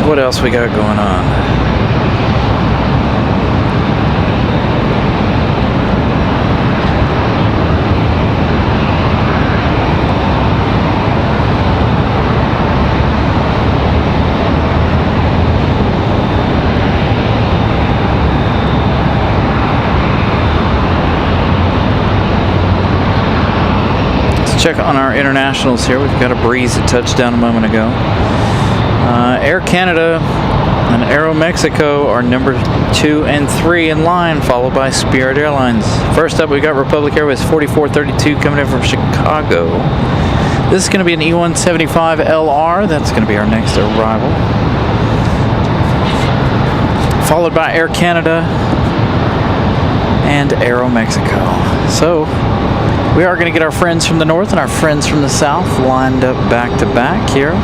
S2: what else we got going on. Check on our internationals here. We've got a breeze that touched down a moment ago. Air Canada and Aeromexico are number 2 and 3 in line, followed by Spirit Airlines. First up, we got Republic Airways 4432 coming in from Chicago. This is going to be an E-175 LR. That's going to be our next arrival. Followed by Air Canada and Aeromexico. So we are going to get our friends from the north and our friends from the south lined up back to back here.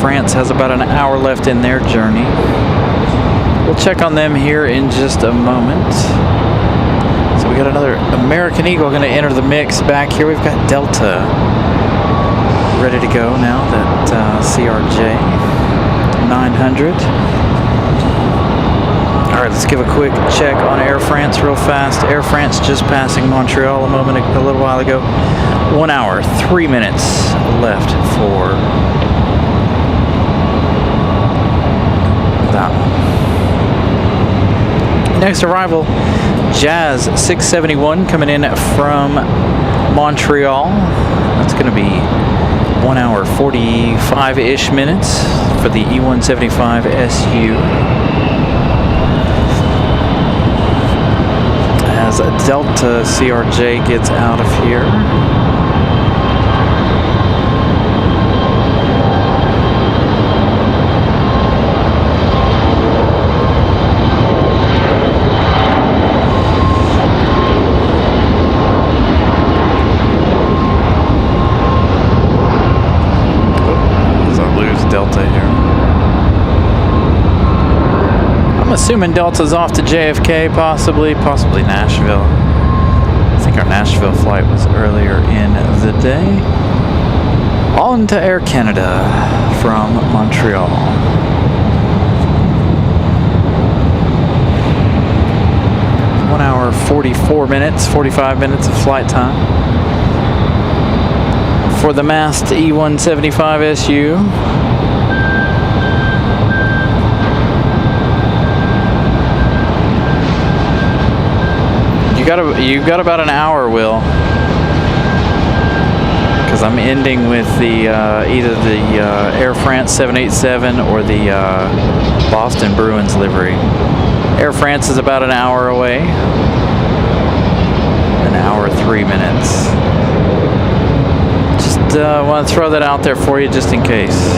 S2: France has about an hour left in their journey. We'll check on them here in just a moment. So we got another American Eagle going to enter the mix back here. We've got Delta ready to go now, that CRJ 900. All right, let's give a quick check on Air France real fast. Air France just passing Montreal a little while ago. 1 hour, 3 minutes left for that one. Next arrival, Jazz 671 coming in from Montreal. That's going to be 1 hour 45-ish minutes for the E-175 SU. As a Delta CRJ gets out of here. Assuming Delta's off to JFK, possibly Nashville. I think our Nashville flight was earlier in the day. On to Air Canada from Montreal. One hour, 45 minutes of flight time. for the masked E-175 SU. You've got about an hour, Will, because I'm ending with the either the Air France 787 or the Boston Bruins livery. Air France is about an hour away. An hour 3 minutes. Just want to throw that out there for you, just in case.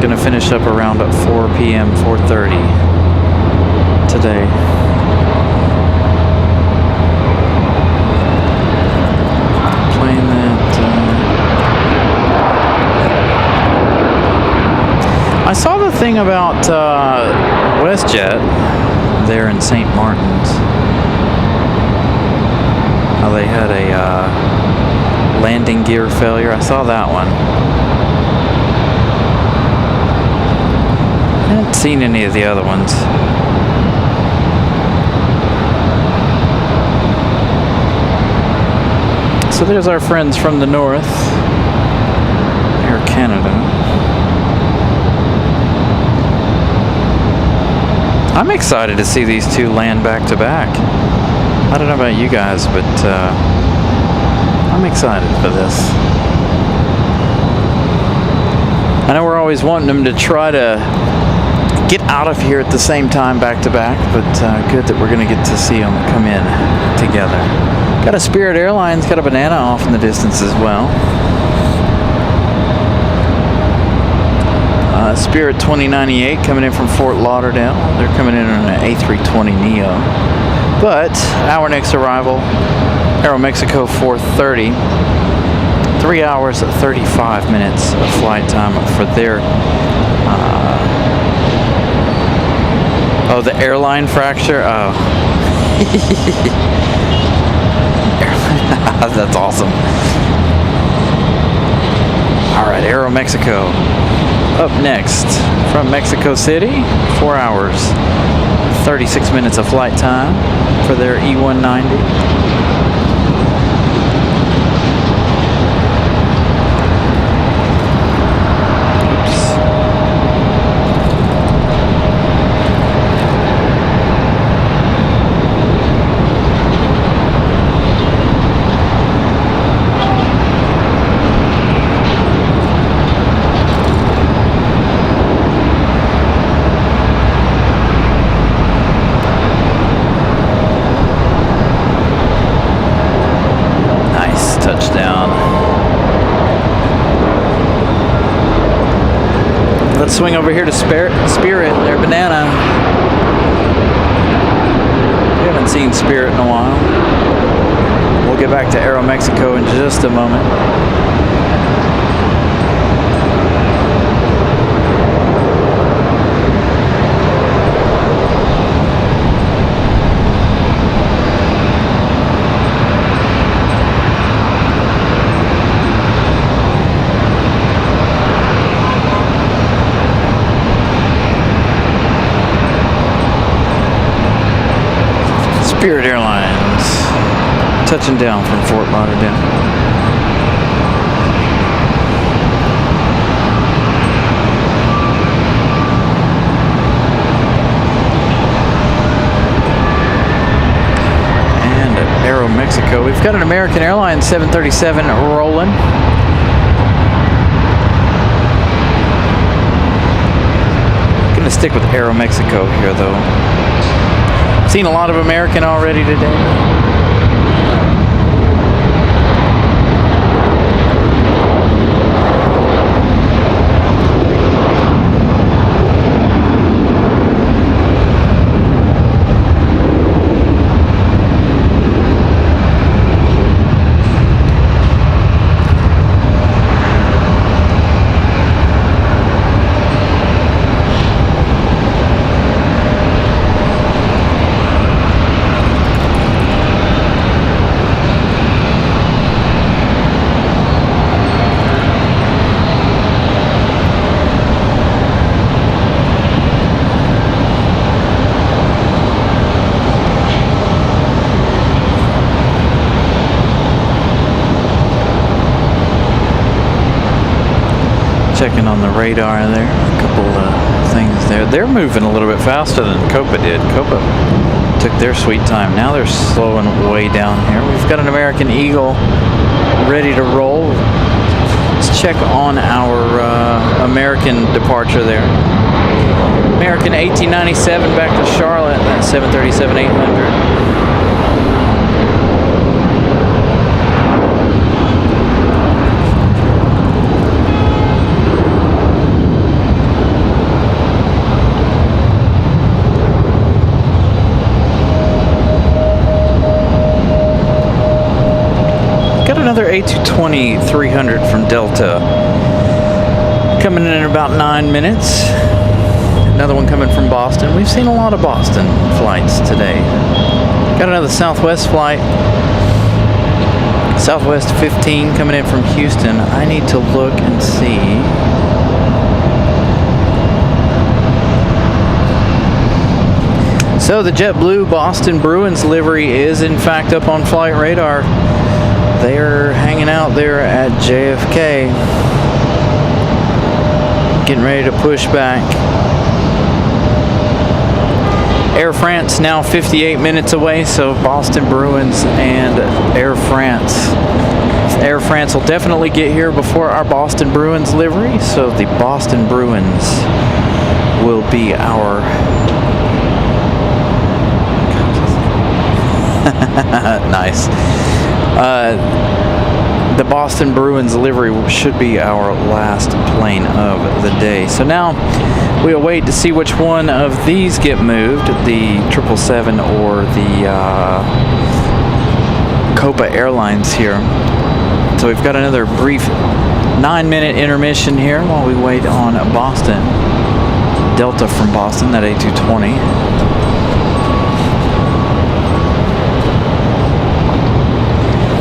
S2: Gonna finish up around at 4 p.m. 4:30 today. I saw the thing about WestJet there in St. Martin's. How they had a landing gear failure. I saw that one. I haven't seen any of the other ones. So there's our friends from the north, Air Canada. I'm excited to see these two land back to back. I don't know about you guys, but I'm excited for this. I know we're always wanting them to try to get out of here at the same time back to back, but good that we're going to get to see them come in together. Got a Spirit Airlines, got a banana off in the distance as well. Spirit 2098 coming in from Fort Lauderdale. They're coming in on an A320neo. But our next arrival, Aeromexico 430. 3 hours 35 minutes of flight time for their the airline fracture. Oh. That's awesome. Alright, Aeromexico. Up next, from Mexico City, 4 hours, 36 minutes of flight time for their E190. Touchdown. Let's swing over here to Spirit, their banana. We haven't seen Spirit in a while. We'll get back to Aeromexico in just a moment. Spirit Airlines touching down from Fort Lauderdale. And at Aeromexico, we've got an American Airlines 737 rolling. Gonna stick with Aeromexico here though. Seen a lot of American already today. Checking on the radar there. A couple of things there. They're moving a little bit faster than Copa did. Copa took their sweet time. Now they're slowing way down here. We've got an American Eagle ready to roll. Let's check on our American departure there. American 1897 back to Charlotte. That's 737-800. Another A220-300 from Delta coming in about 9 minutes. Another one coming from Boston. We've seen a lot of Boston flights today. Got another Southwest flight. Southwest 15 coming in from Houston. I need to look and see. So the JetBlue Boston Bruins livery is in fact up on flight radar. They're hanging out there at JFK, getting ready to push back. Air France now 58 minutes away, so Boston Bruins and Air France. Air France will definitely get here before our Boston Bruins livery, so the Boston Bruins will be our nice. The Boston Bruins livery should be our last plane of the day. So now we'll wait to see which one of these get moved, the 777 or the Copa Airlines here. So we've got another brief 9-minute intermission here while we wait on Boston. Delta from Boston, that A220.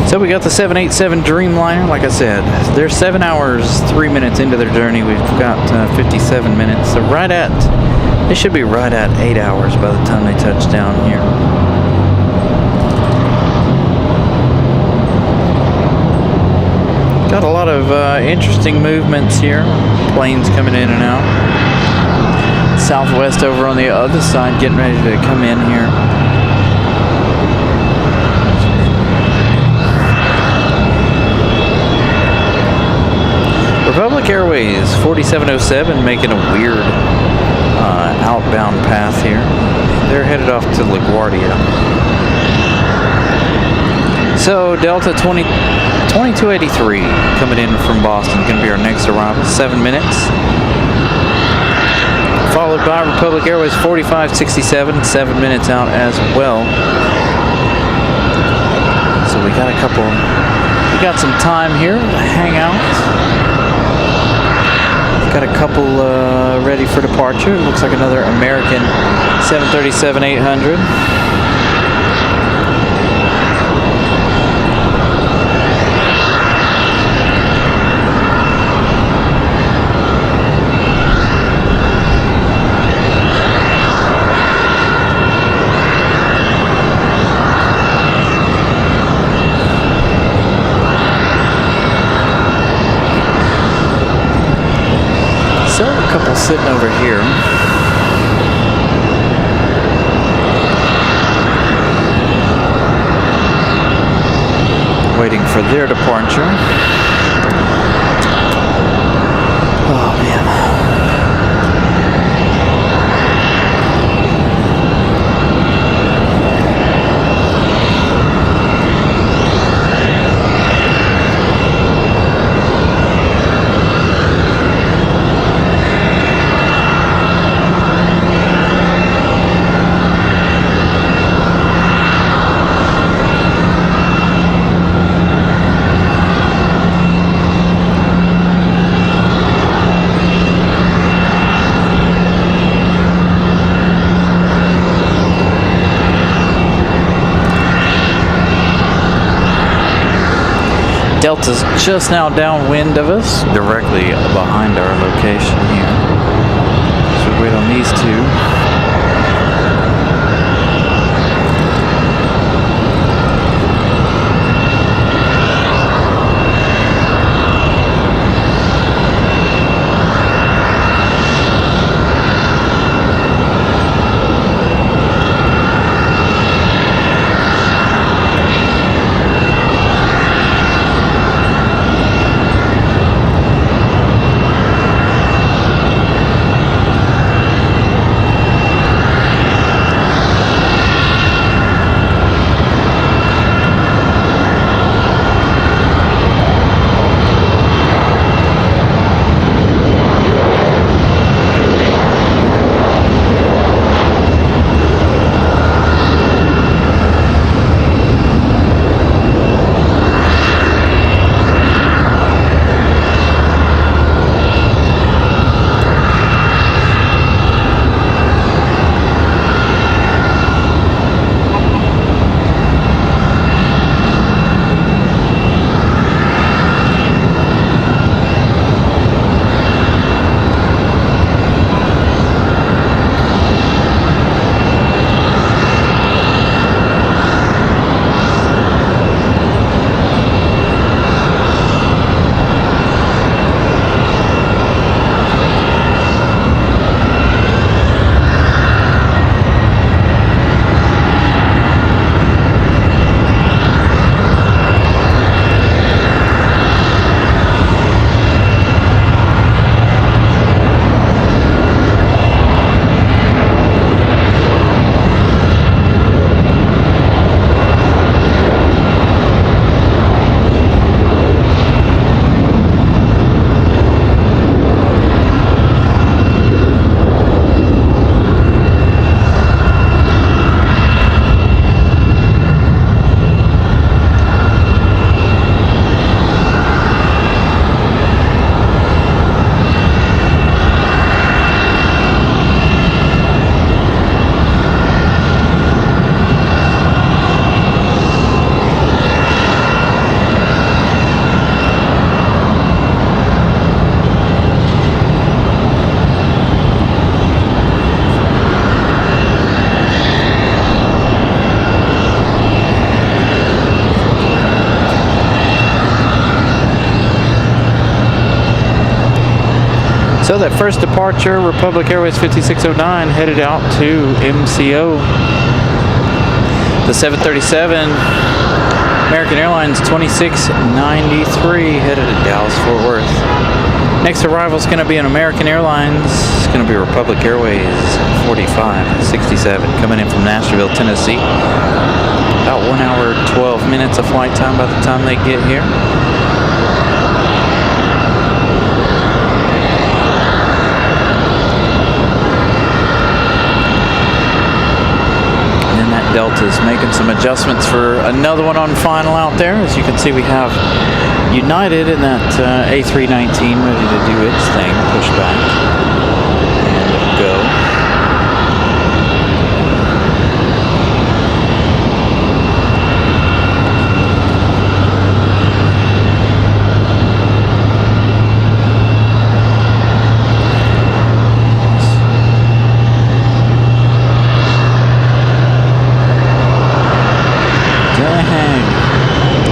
S2: So we got the 787 Dreamliner. Like I said, they're 7 hours, 3 minutes into their journey. We've got 57 minutes. So they should be right at 8 hours by the time they touch down here. Got a lot of interesting movements here. Planes coming in and out. Southwest over on the other side getting ready to come in here. Republic Airways 4707 making a weird outbound path here. They're headed off to LaGuardia. So Delta 2283 coming in from Boston, going to be our next arrival. 7 minutes. Followed by Republic Airways 4567, 7 minutes out as well. So we got some time here to hang out. Got a couple ready for departure. It looks like another American 737-800. Sitting over here. Waiting for their departure. Oh man. Delta's just now downwind of us, directly behind our location here. So wait on these two. So that first departure, Republic Airways 5609, headed out to MCO. The 737, American Airlines 2693, headed to Dallas-Fort Worth. Next arrival is going to be an American Airlines. It's going to be Republic Airways 4567, coming in from Nashville, Tennessee. About 1 hour, 12 minutes of flight time by the time they get here. Delta's making some adjustments for another one on final out there. As you can see, we have United in that A319 ready to do its thing, push back and go.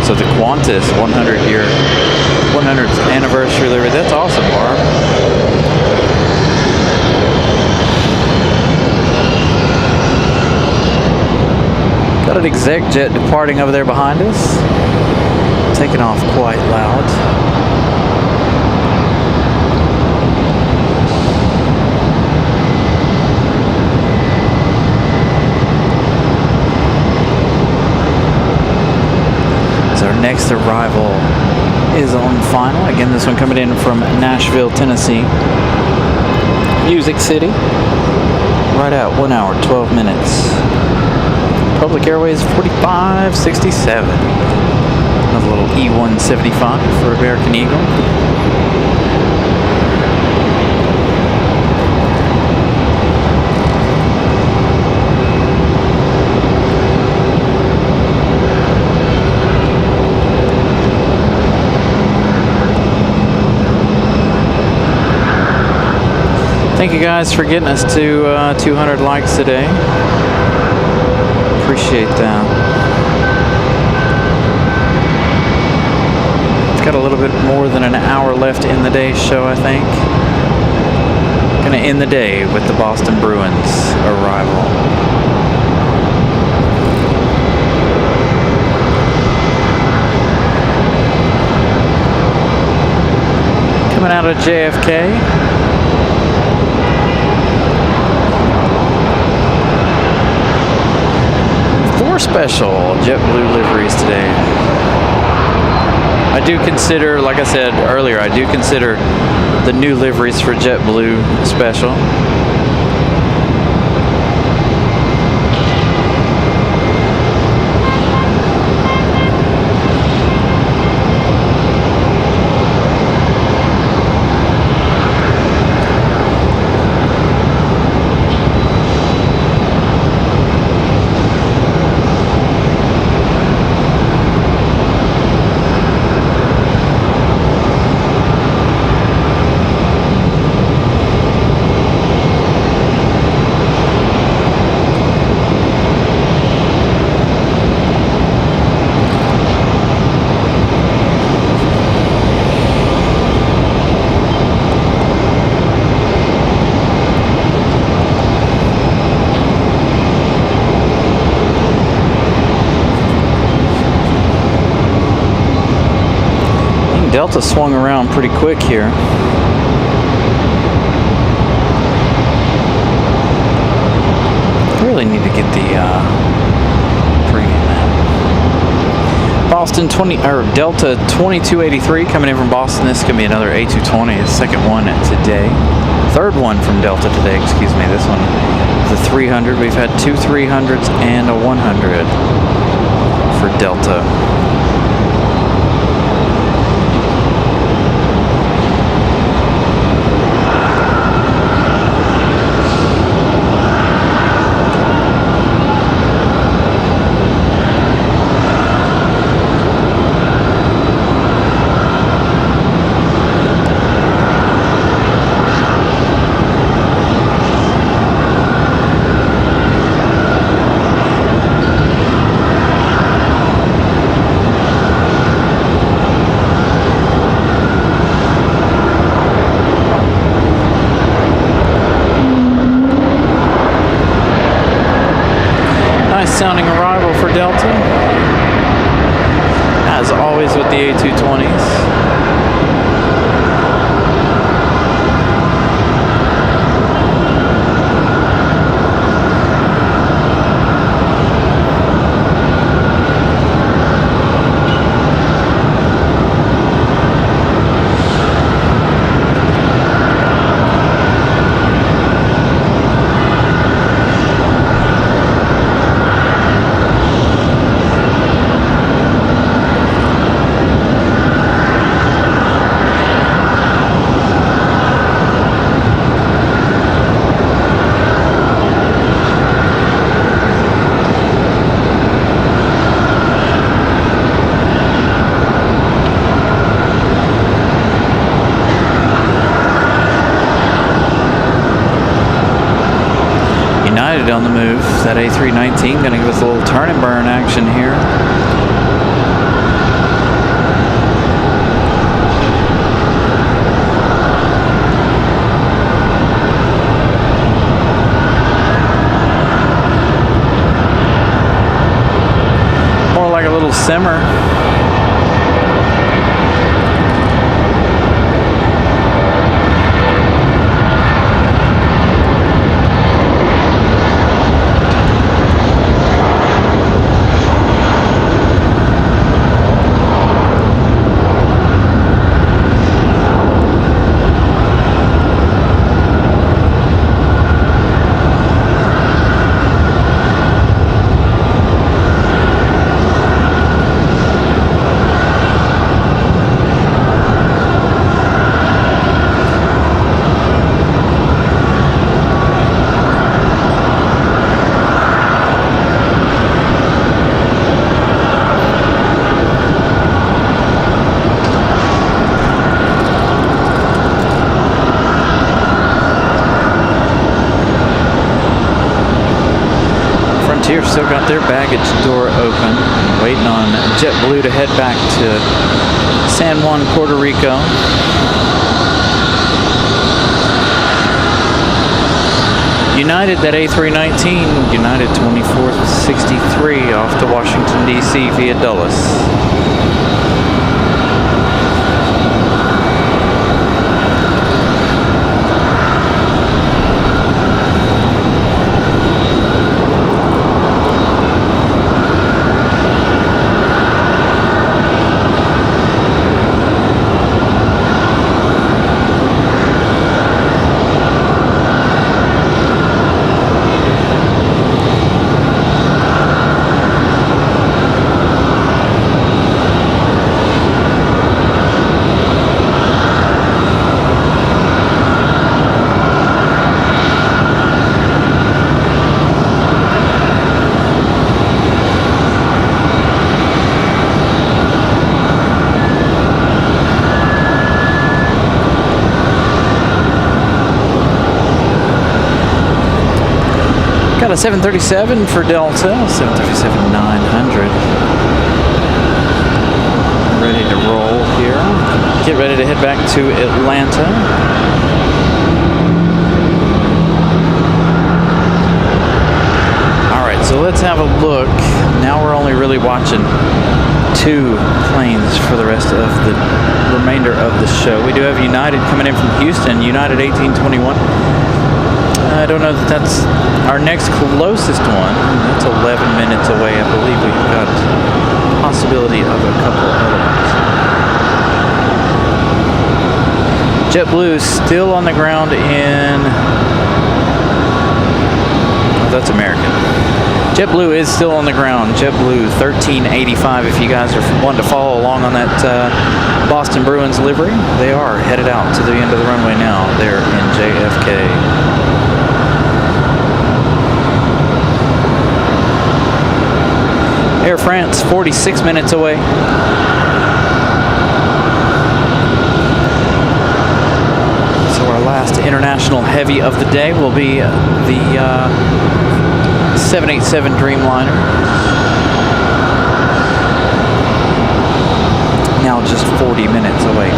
S2: So the Qantas 100th anniversary livery. That's awesome, Barb. Got an exec jet departing over there behind us. Taking off quite loud. Our next arrival is on final. Again, this one coming in from Nashville, Tennessee. Music City. Right at 1 hour, 12 minutes. Public Airways 4567. Another little E175 for American Eagle. Thank you guys for getting us to 200 likes today. Appreciate that. It's got a little bit more than an hour left in the day's show, I think. Gonna end the day with the Boston Bruins arrival. Coming out of JFK. Special JetBlue liveries today. I do consider, like I said earlier, I do consider the new liveries for JetBlue special. Delta swung around pretty quick here. Really need to get the premium in. Boston Delta 2283 coming in from Boston. This is gonna be another A220, the second one today. Third one from Delta today, excuse me. This one, the 300. We've had two 300s and a 100 for Delta. That A319 going to give us a little turn and burn action here. More like a little simmer. Still got their baggage door open, waiting on JetBlue to head back to San Juan, Puerto Rico. United, that A319, United 2463 off to Washington, D.C. via Dulles. Got a 737 for Delta, 737-900. Ready to roll here. Get ready to head back to Atlanta. All right, so let's have a look. Now we're only really watching 2 planes for the rest of the remainder of the show. We do have United coming in from Houston, United 1821. I don't know that that's our next closest one. That's 11 minutes away. I believe we've got possibility of a couple other ones. JetBlue is still on the ground in... Oh, that's American. JetBlue is still on the ground. JetBlue 1385. If you guys are wanting to follow along on that Boston Bruins livery, they are headed out to the end of the runway now. They're in JFK. Air France, 46 minutes away. So our last international heavy of the day will be the 787 Dreamliner. Now just 40 minutes away.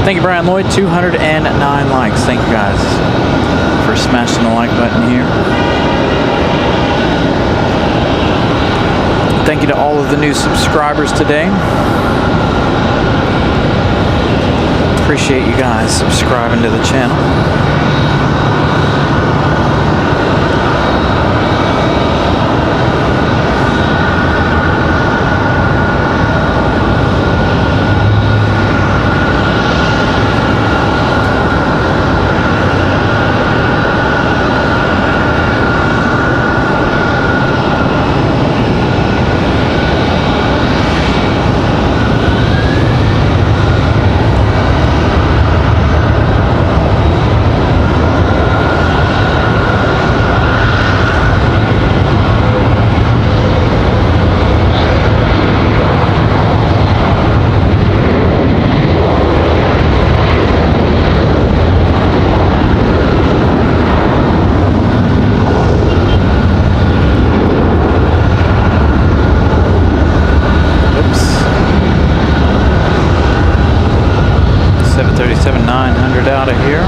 S2: Thank you, Brian Lloyd. 209 likes. Thank you guys for smashing the like button here. Thank you to all of the new subscribers today. Appreciate you guys subscribing to the channel. 737-900 out of here.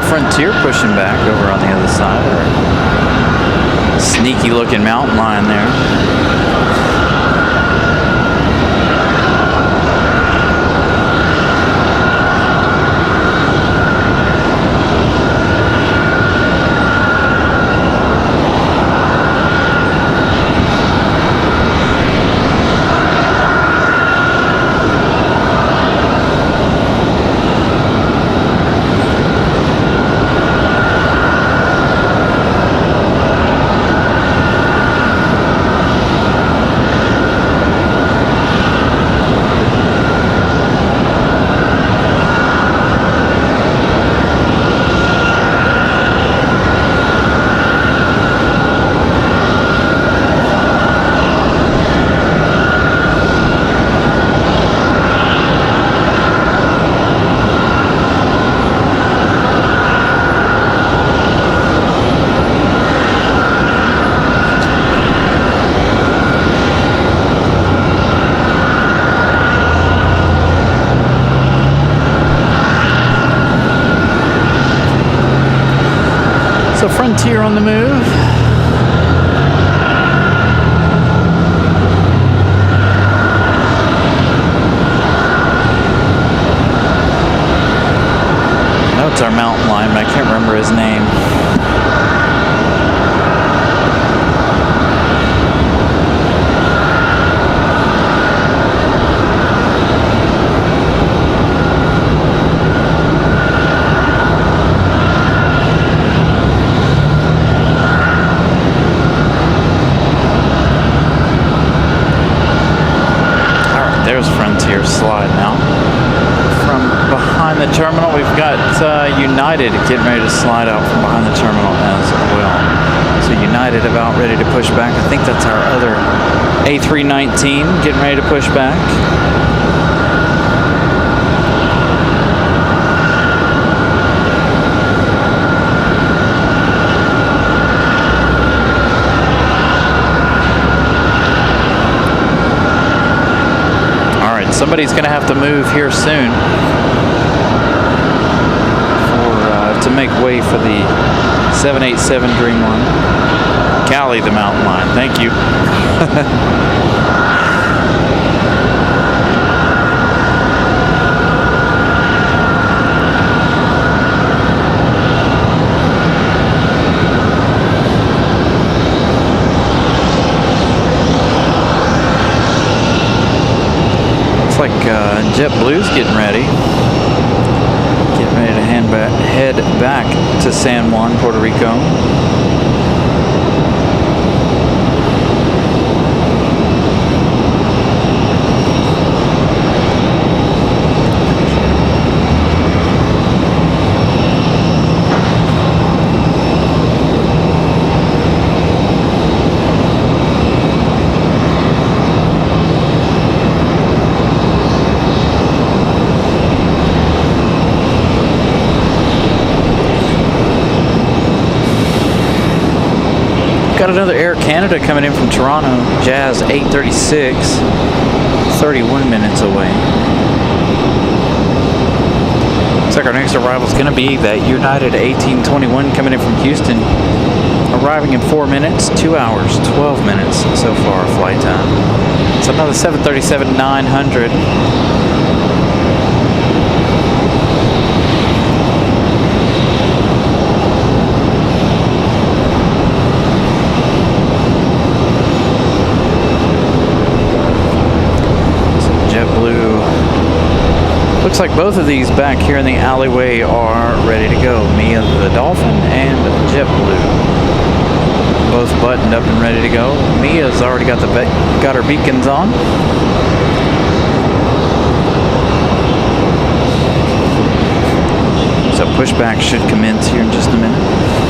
S2: Frontier pushing back over on the other side. Sneaky looking mountain lion there. So Frontier on the move. No, it's our mountain lion, but I can't remember his name. Frontier slide now. From behind the terminal, we've got United getting ready to slide out from behind the terminal as well. So United about ready to push back. I think that's our other A319 getting ready to push back. Somebody's going to have to move here soon to make way for the 787 Dreamliner. Callie, the mountain lion. Thank you. Like JetBlue's getting ready to head back to San Juan, Puerto Rico. Got another Air Canada coming in from Toronto, Jazz 836, 31 minutes away. Looks like our next arrival is going to be that United 1821 coming in from Houston, arriving in 4 minutes, 2 hours, 12 minutes so far flight time. It's another 737-900. Looks like both of these back here in the alleyway are ready to go. Mia the Dolphin and JetBlue. Both buttoned up and ready to go. Mia's already got her beacons on. Pushback should commence here in just a minute.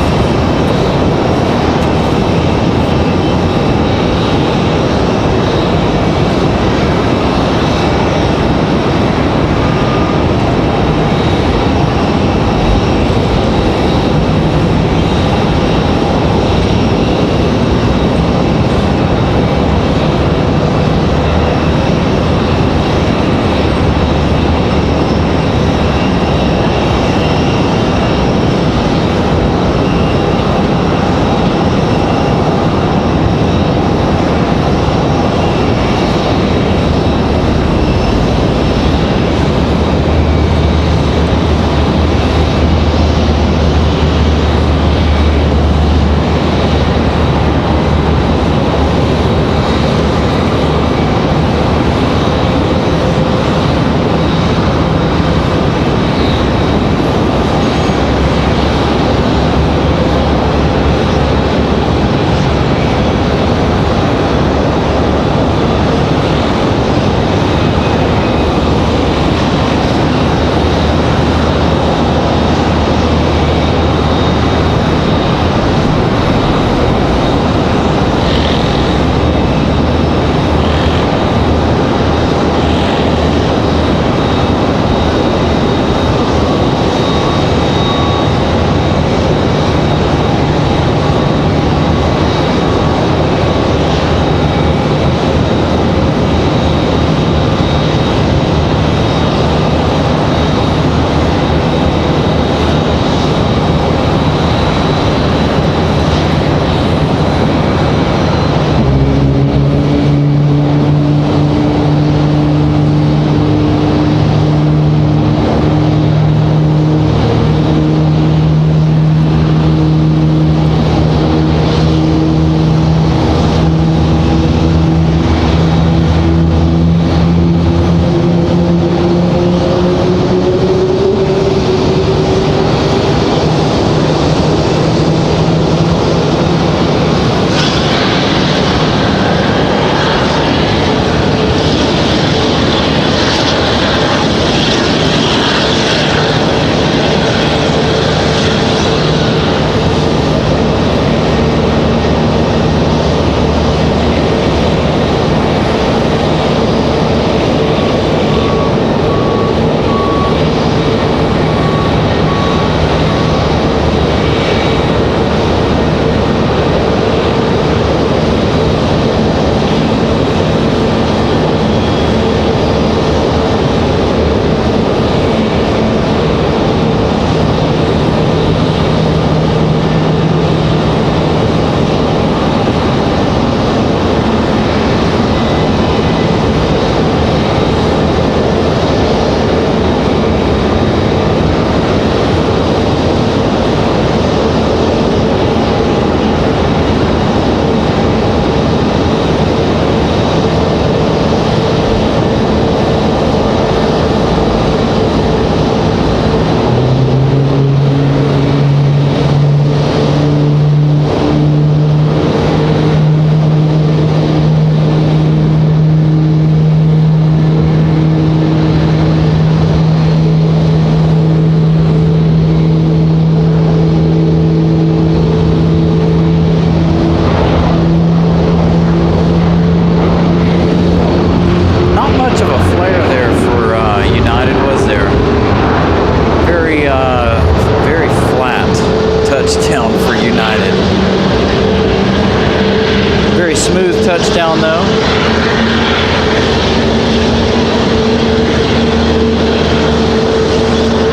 S1: touchdown though.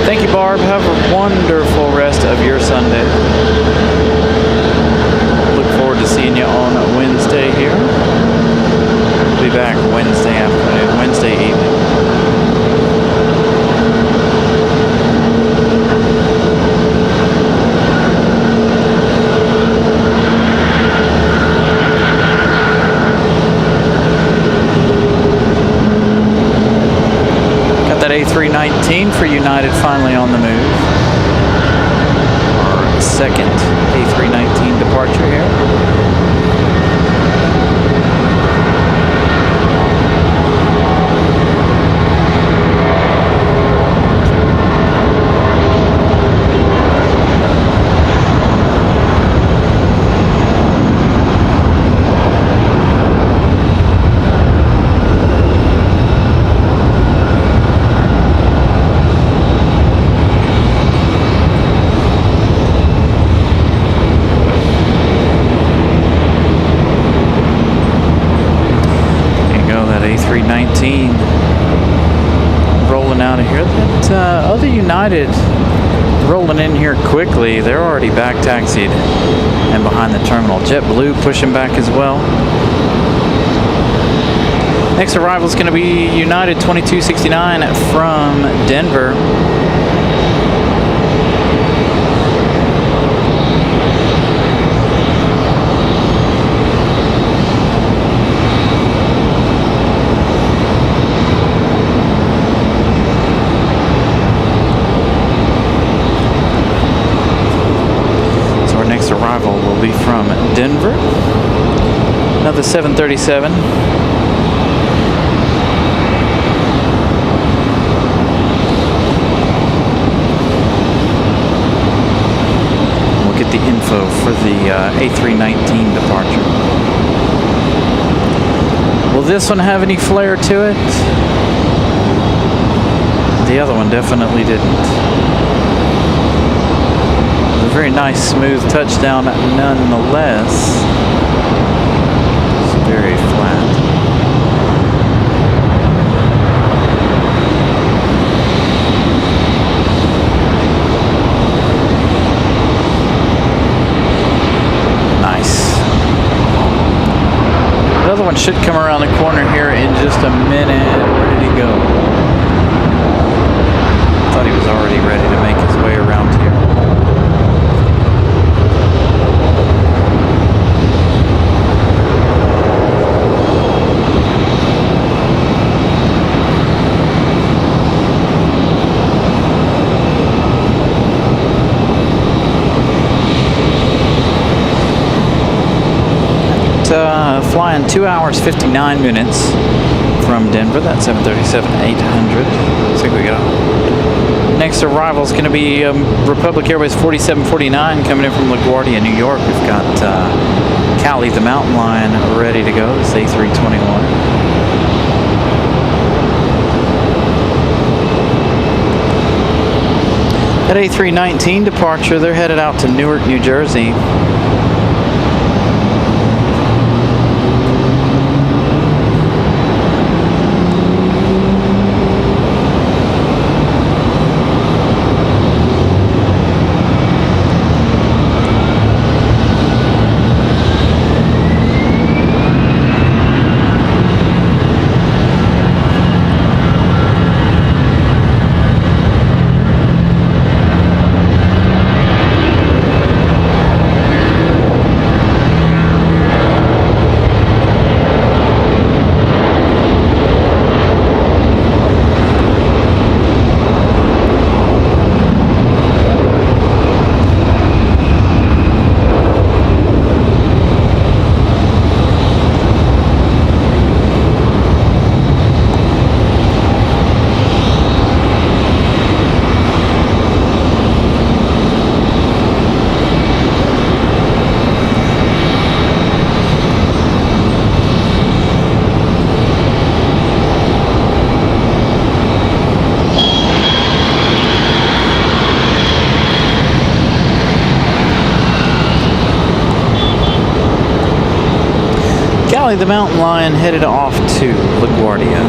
S1: Thank you, Barb. Have a wonderful rest of your Sunday. Look forward to seeing you on Wednesday here. We'll be back Wednesday afternoon, Wednesday evening. A319 for United finally on the move. Our second A319 departure here.
S2: here. That other United rolling in here quickly. They're already back taxied and behind the terminal. JetBlue pushing back as well. Next arrival is going to be United 2269 from Denver. So our next arrival will be from Denver. Another 737. The info for the A319 departure. Will this one have any flair to it? The other one definitely didn't. It was a very nice smooth touchdown nonetheless. It's very flat. One should come around the corner here in just a minute. Where did he go? Thought he was already ready to make his way around here. Flying 2 hours 59 minutes from Denver. That's 737-800. Looks like we got next arrival is going to be Republic Airways 4749 coming in from LaGuardia, New York. We've got Cali, the Mountain Lion, ready to go. It's A321. That A319 departure, they're headed out to Newark, New Jersey. The Mountain Lion headed off to LaGuardia.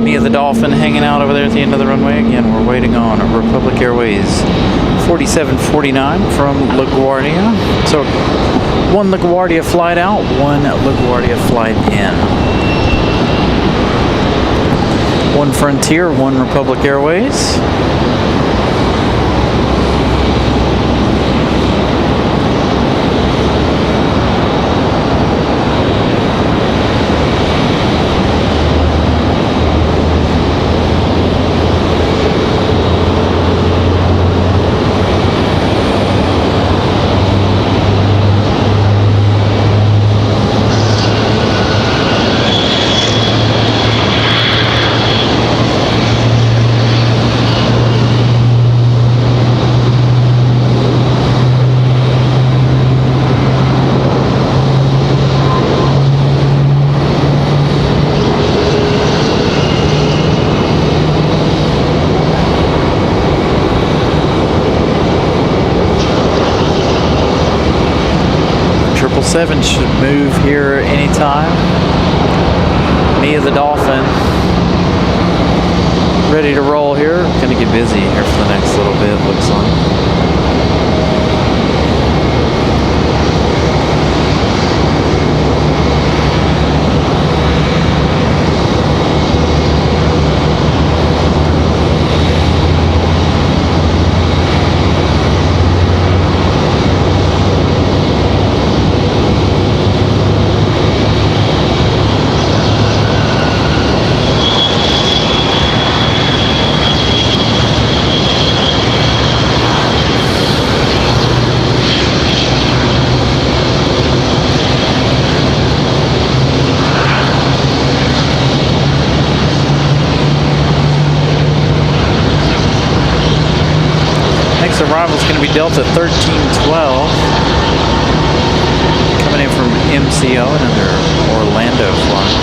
S2: Mia the Dolphin hanging out over there at the end of the runway. Again, we're waiting on Republic Airways 4749 from LaGuardia. So one LaGuardia flight out, one LaGuardia flight in. One Frontier, one Republic Airways. Seven should move here anytime. Mia the Dolphin. Ready to roll here. Gonna get busy here for the next little bit, looks like. Arrival is going to be Delta 1312 coming in from MCO, another Orlando flight.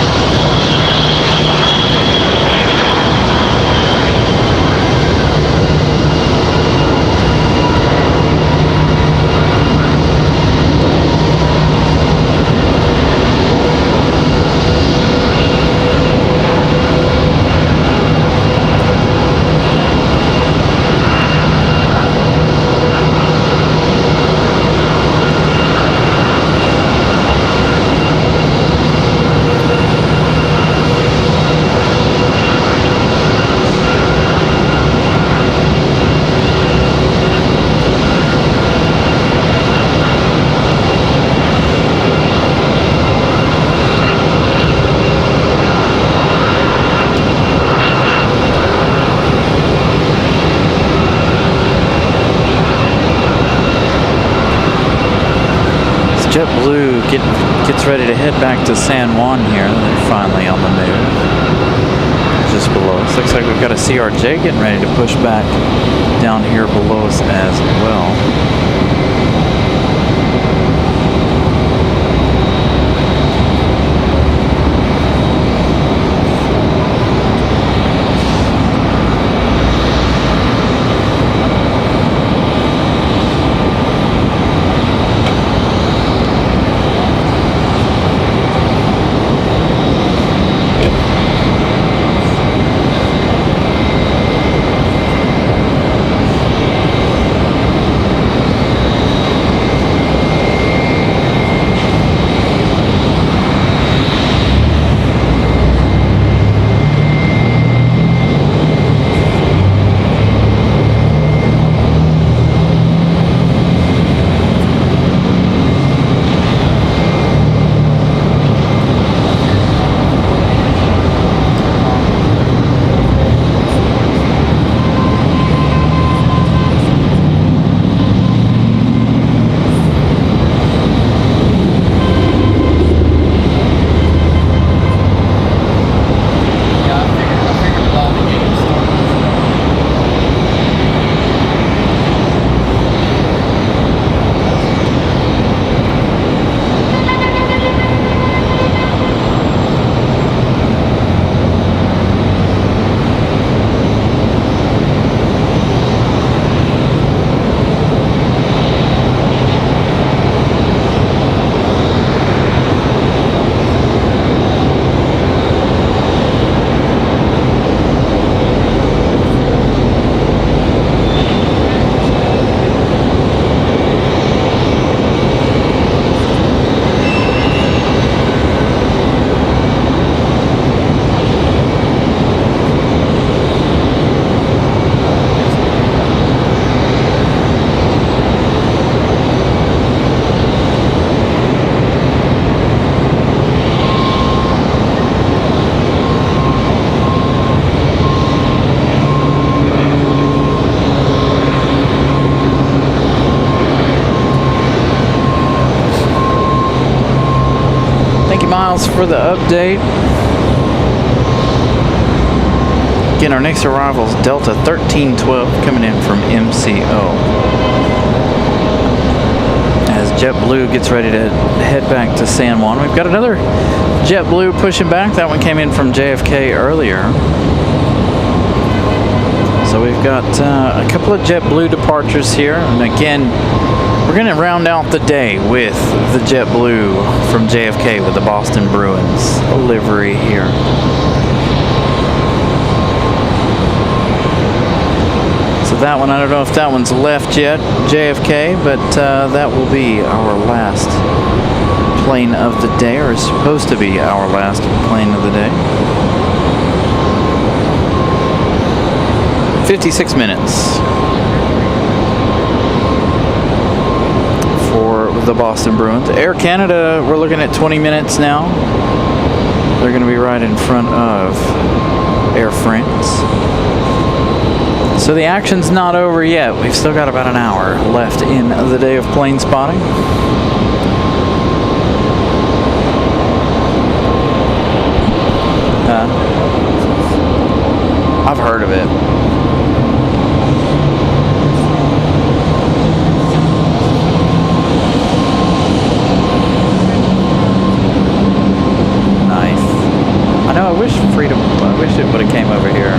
S2: JetBlue gets ready to head back to San Juan here. They're finally on the move. Just below us. Looks like we've got a CRJ getting ready to push back down here below us as well. Miles for the update. Again, our next arrival is Delta 1312 coming in from MCO. As JetBlue gets ready to head back to San Juan, we've got another JetBlue pushing back. That one came in from JFK earlier. So we've got a couple of JetBlue departures here, and again, We're going to round out the day with the JetBlue from JFK with the Boston Bruins livery here. So that one, I don't know if that one's left yet, JFK, but that will be our last plane of the day, or is supposed to be our last plane of the day. 56 minutes for the Boston Bruins. Air Canada, we're looking at 20 minutes now. They're going to be right in front of Air France. So the action's not over yet. We've still got about an hour left in the day of plane spotting. I've heard of it. Nice. I know, I wish it would have came over here.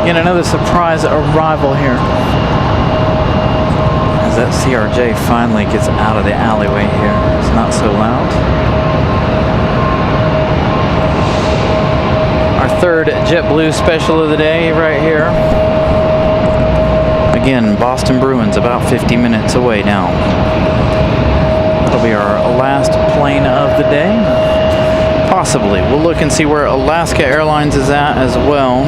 S2: Again, another surprise arrival here, as that CRJ finally gets out of the alleyway here. It's not so loud. Our third JetBlue special of the day right here. Again, Boston Bruins about 50 minutes away now. That'll be our last plane of the day. Possibly. We'll look and see where Alaska Airlines is at as well.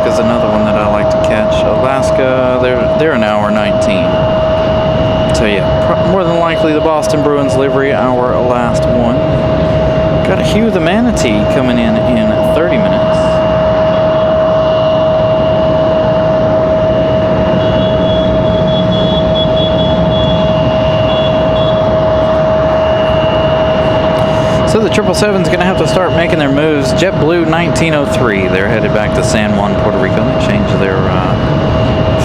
S2: Alaska's another one that I like to catch. Alaska, they're an hour 19. So yeah, more than likely the Boston Bruins livery, our last one. Got a Hugh the Manatee coming in 30 minutes. So the 777's going to have to start making their moves. JetBlue 1903. They're headed back to San Juan, Puerto Rico. They changed their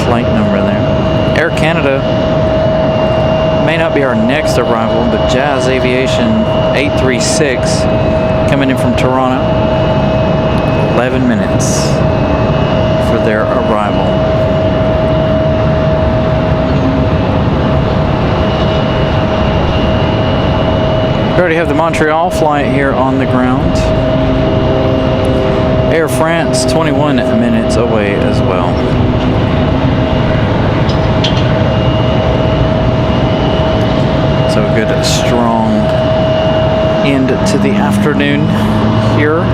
S2: flight number there. Air Canada may not be our next arrival, but Jazz Aviation 836 coming in from Toronto. 11 minutes for their arrival. We already have the Montreal flight here on the ground. Air France, 21 minutes away as well. So a good, strong end to the afternoon here.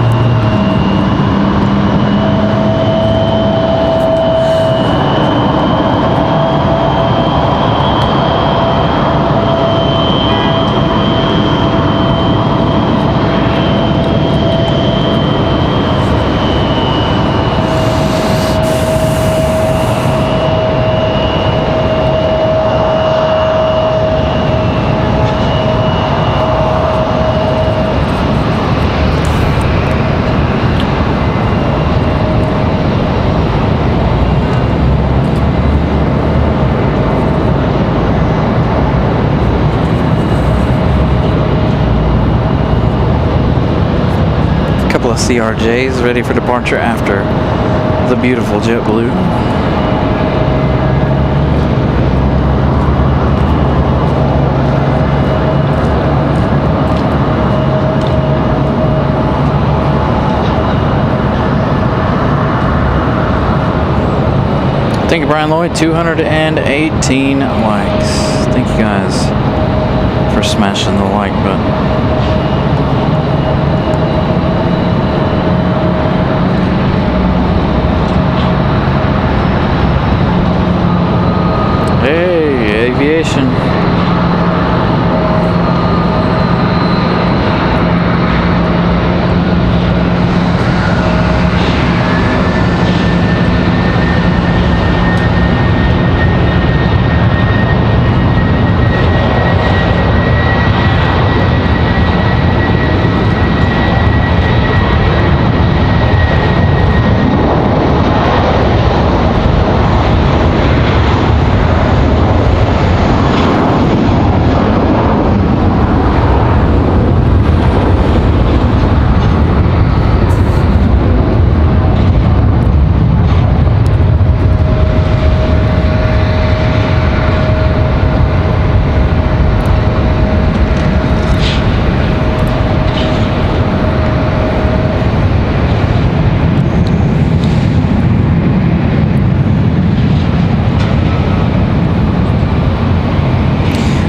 S2: Of CRJs ready for departure after the beautiful JetBlue. Thank you, Brian Lloyd. 218 likes. Thank you guys for smashing the like button. Hey, Aviation.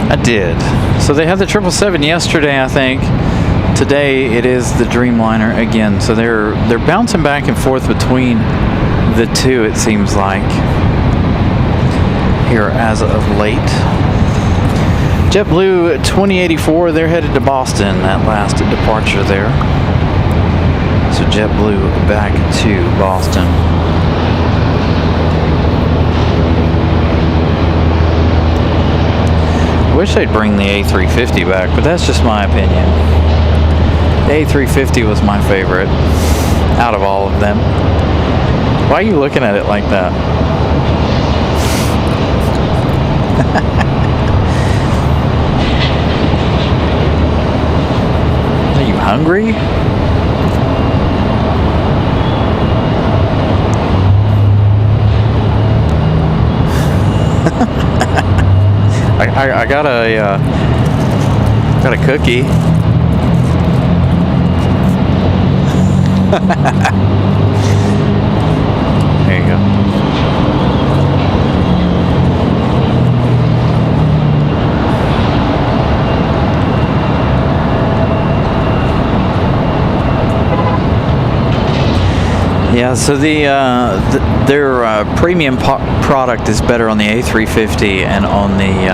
S2: I did. So they had the 777 yesterday, I think. Today it is the Dreamliner again. So they're bouncing back and forth between the two, it seems like, here as of late. JetBlue 2084, they're headed to Boston, that last departure there. So JetBlue back to Boston. I wish they'd bring the A350 back, but that's just my opinion. The A350 was my favorite out of all of them. Why are you looking at it like that? Are you hungry? I got a cookie. There you go. Yeah, so their premium product is better on the A350 and on the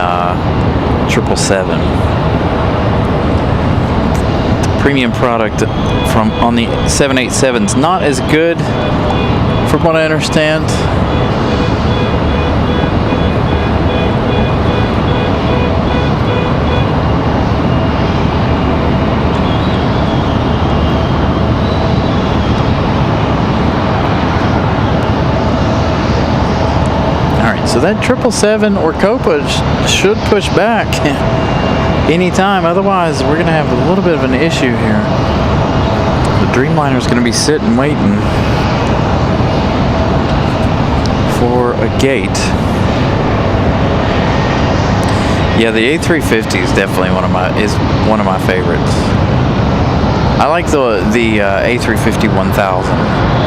S2: 777. The premium product on the 787 is not as good, from what I understand. So that 777 or Copa should push back anytime. Otherwise, we're going to have a little bit of an issue here. The Dreamliner is going to be sitting waiting for a gate. Yeah, the A350 is definitely one of my favorites. I like the A350 1000.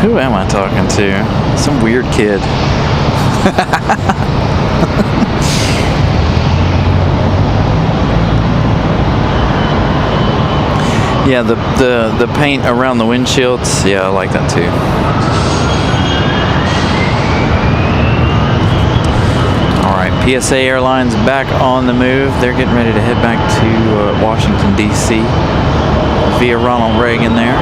S2: Who am I talking to? Some weird kid. Yeah, the paint around the windshields. Yeah, I like that too. All right, PSA Airlines back on the move. They're getting ready to head back to Washington, D.C. via Ronald Reagan there.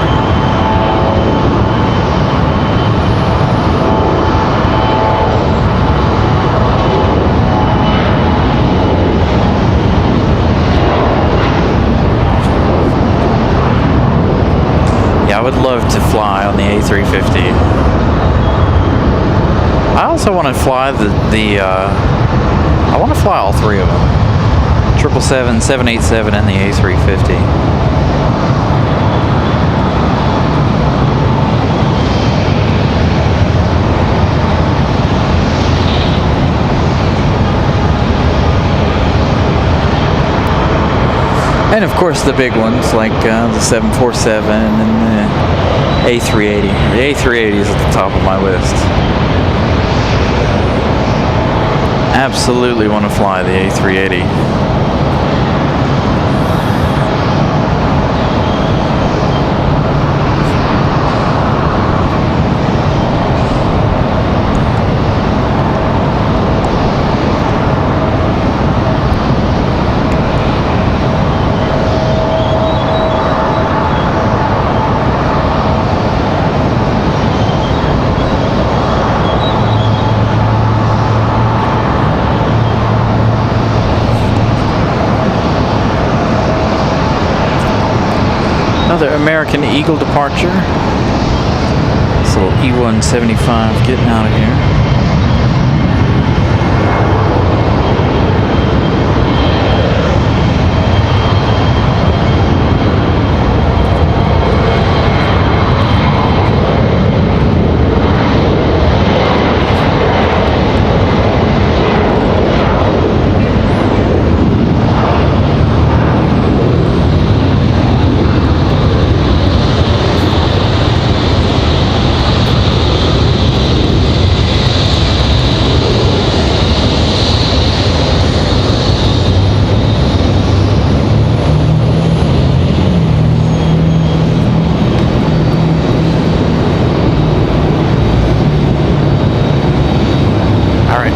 S2: I would love to fly on the A350. I also want to fly I want to fly all three of them. 777, 787, and the A350. And of course the big ones like the 747 and the A380. The A380 is at the top of my list. Absolutely want to fly the A380. Another American Eagle departure. This little E175 getting out of here.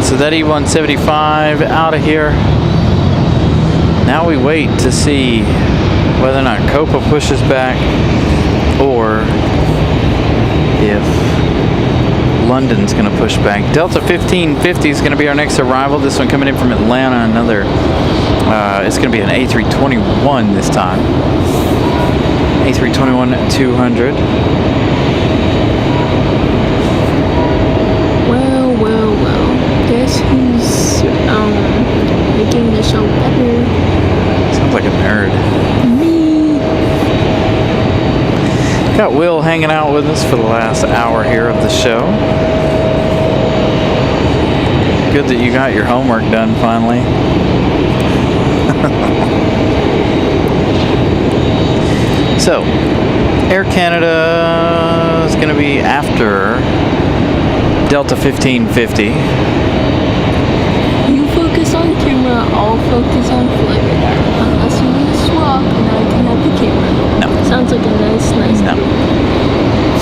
S2: So that E175 out of here. Now we wait to see whether or not Copa pushes back or if London's going to push back. Delta 1550 is going to be our next arrival. This one coming in from Atlanta. Another, it's going to be an A321 this time. A321-200.
S3: Guess who's making the show better?
S2: Sounds like a nerd.
S3: Me.
S2: Got Will hanging out with us for the last hour here of the show. Good that you got your homework done finally. So, Air Canada is going to be after Delta 1550.
S3: You focus on camera, I'll focus on flight radar. Unless you want to swap, and I can have the camera.
S2: No.
S3: Sounds like a nice
S2: No.
S3: deal.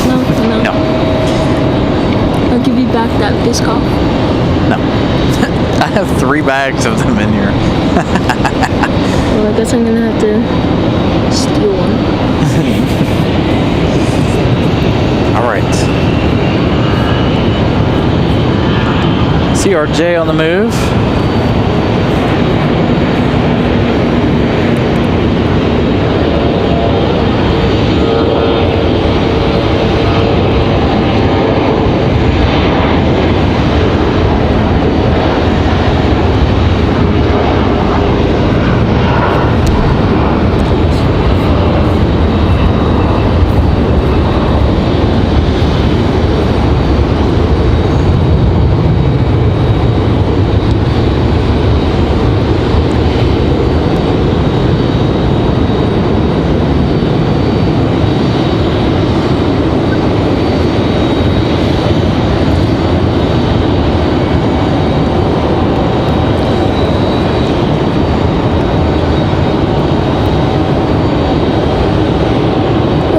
S3: No?
S2: No.
S3: I'll give you back that Biscoff.
S2: No. I have 3 bags of them in here.
S3: Well, I guess I'm gonna have to steal one.
S2: All right. CRJ on the move.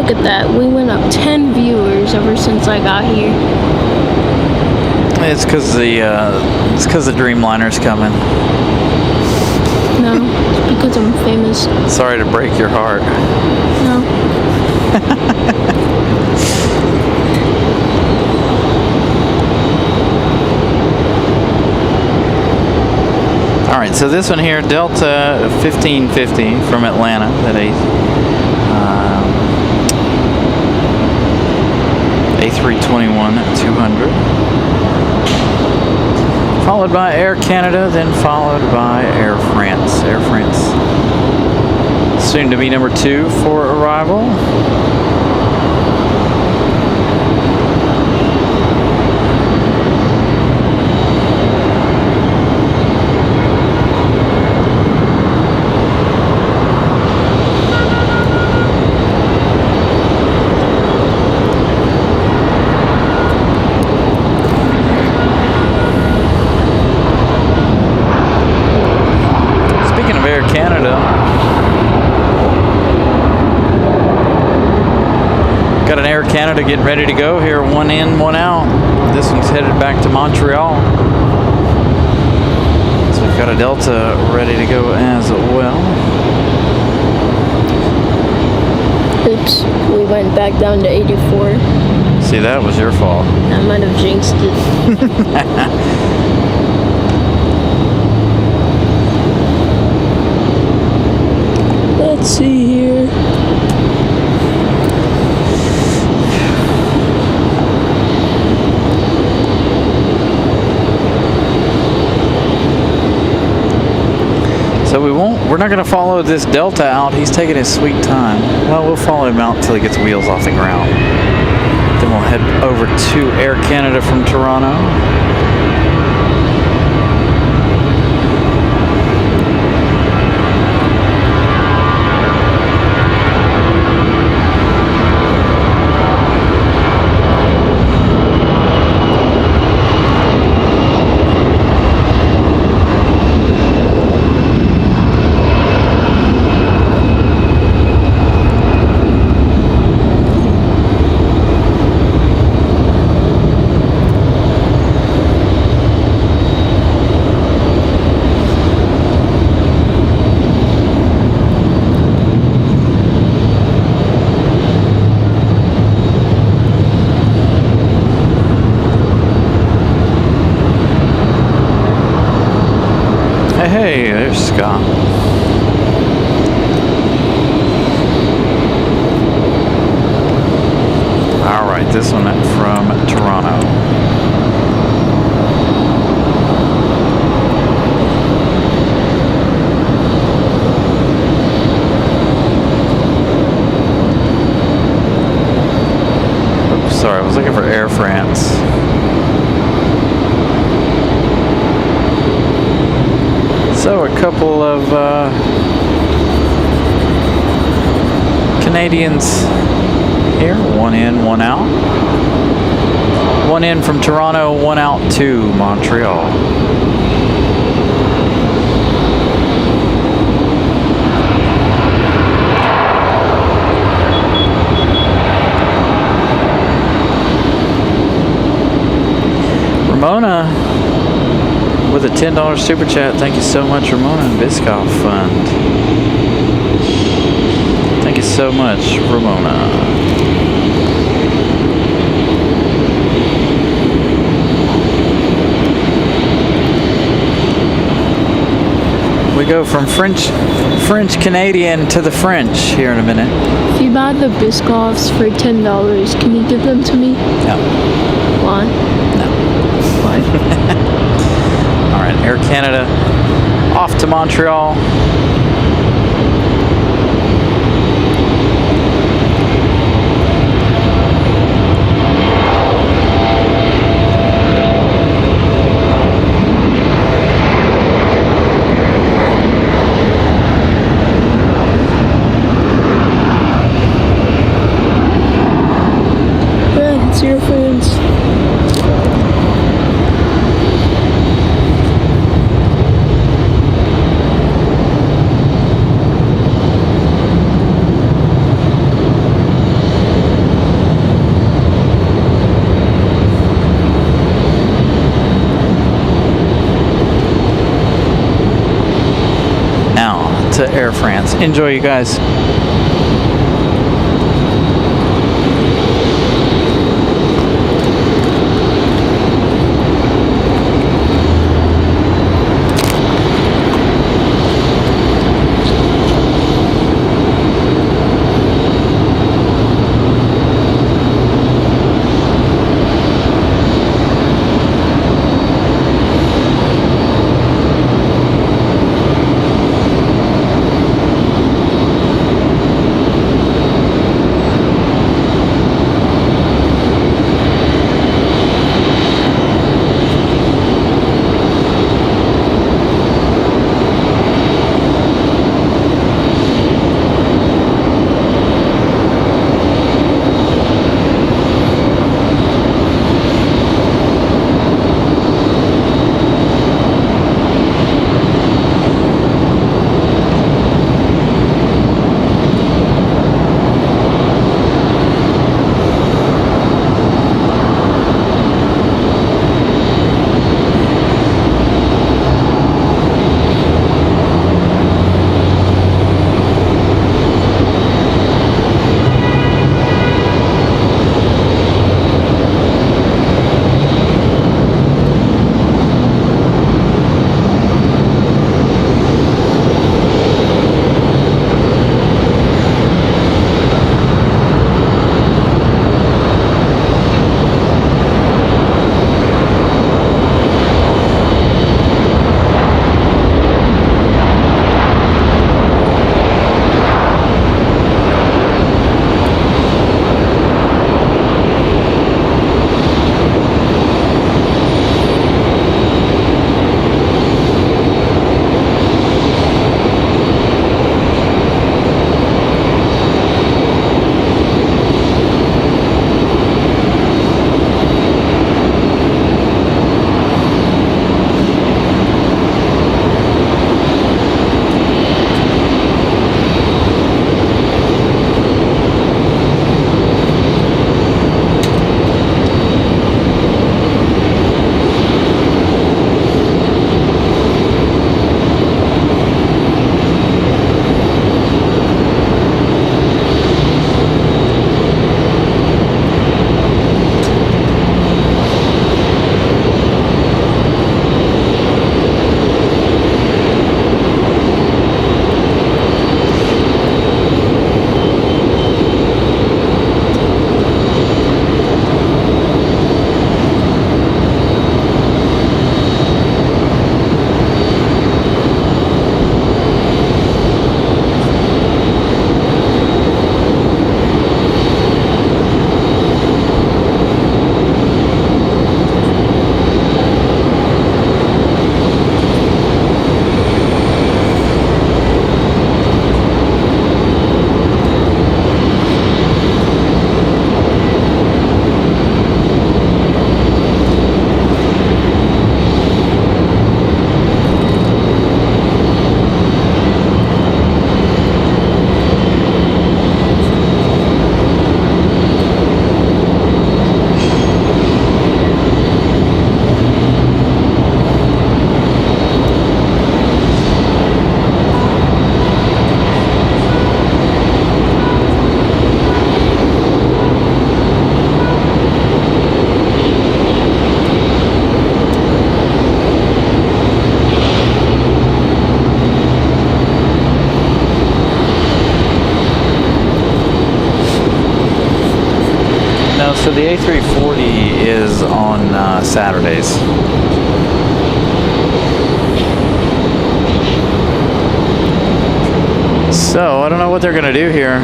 S3: Look at that. We went up 10 viewers ever since I got here.
S2: It's because the Dreamliner's coming.
S3: No, it's because I'm famous.
S2: Sorry to break your heart.
S3: No.
S2: All right, so this one here, Delta 1550 from Atlanta, that A321 at 200. Followed by Air Canada, then followed by Air France. Air France, soon to be number 2 for arrival. Got an Air Canada getting ready to go here, 1 in, 1 out. This one's headed back to Montreal. So we've got a Delta ready to go as well.
S3: Oops, we went back down to 84.
S2: See, that was your fault.
S3: I might have jinxed it. Let's see here. So we're not going to follow this Delta out. He's taking his sweet time. Well, we'll follow him out until he gets wheels off the ground. Then we'll head over to Air Canada from Toronto. Hey, there's Scott. All right, this one from Toronto. Oops, sorry, I was looking for Air France. So a couple of Canadians
S2: here. One in, one out. One in from Toronto, one out to Montreal. Ramona with a $10 super chat. Thank you so much, Ramona and Biscoff Fund. Thank you so much, Ramona. We go from French Canadian to the French here in a minute.
S4: If you buy the Biscoffs for $10, can you give them to me?
S2: No.
S4: Why?
S2: No.
S4: Why?
S2: All right, Air Canada off to Montreal.
S4: It's your friends.
S2: Now to Air France. Enjoy, you guys.
S3: So the A340 is on Saturdays. So I don't know what they're gonna do here.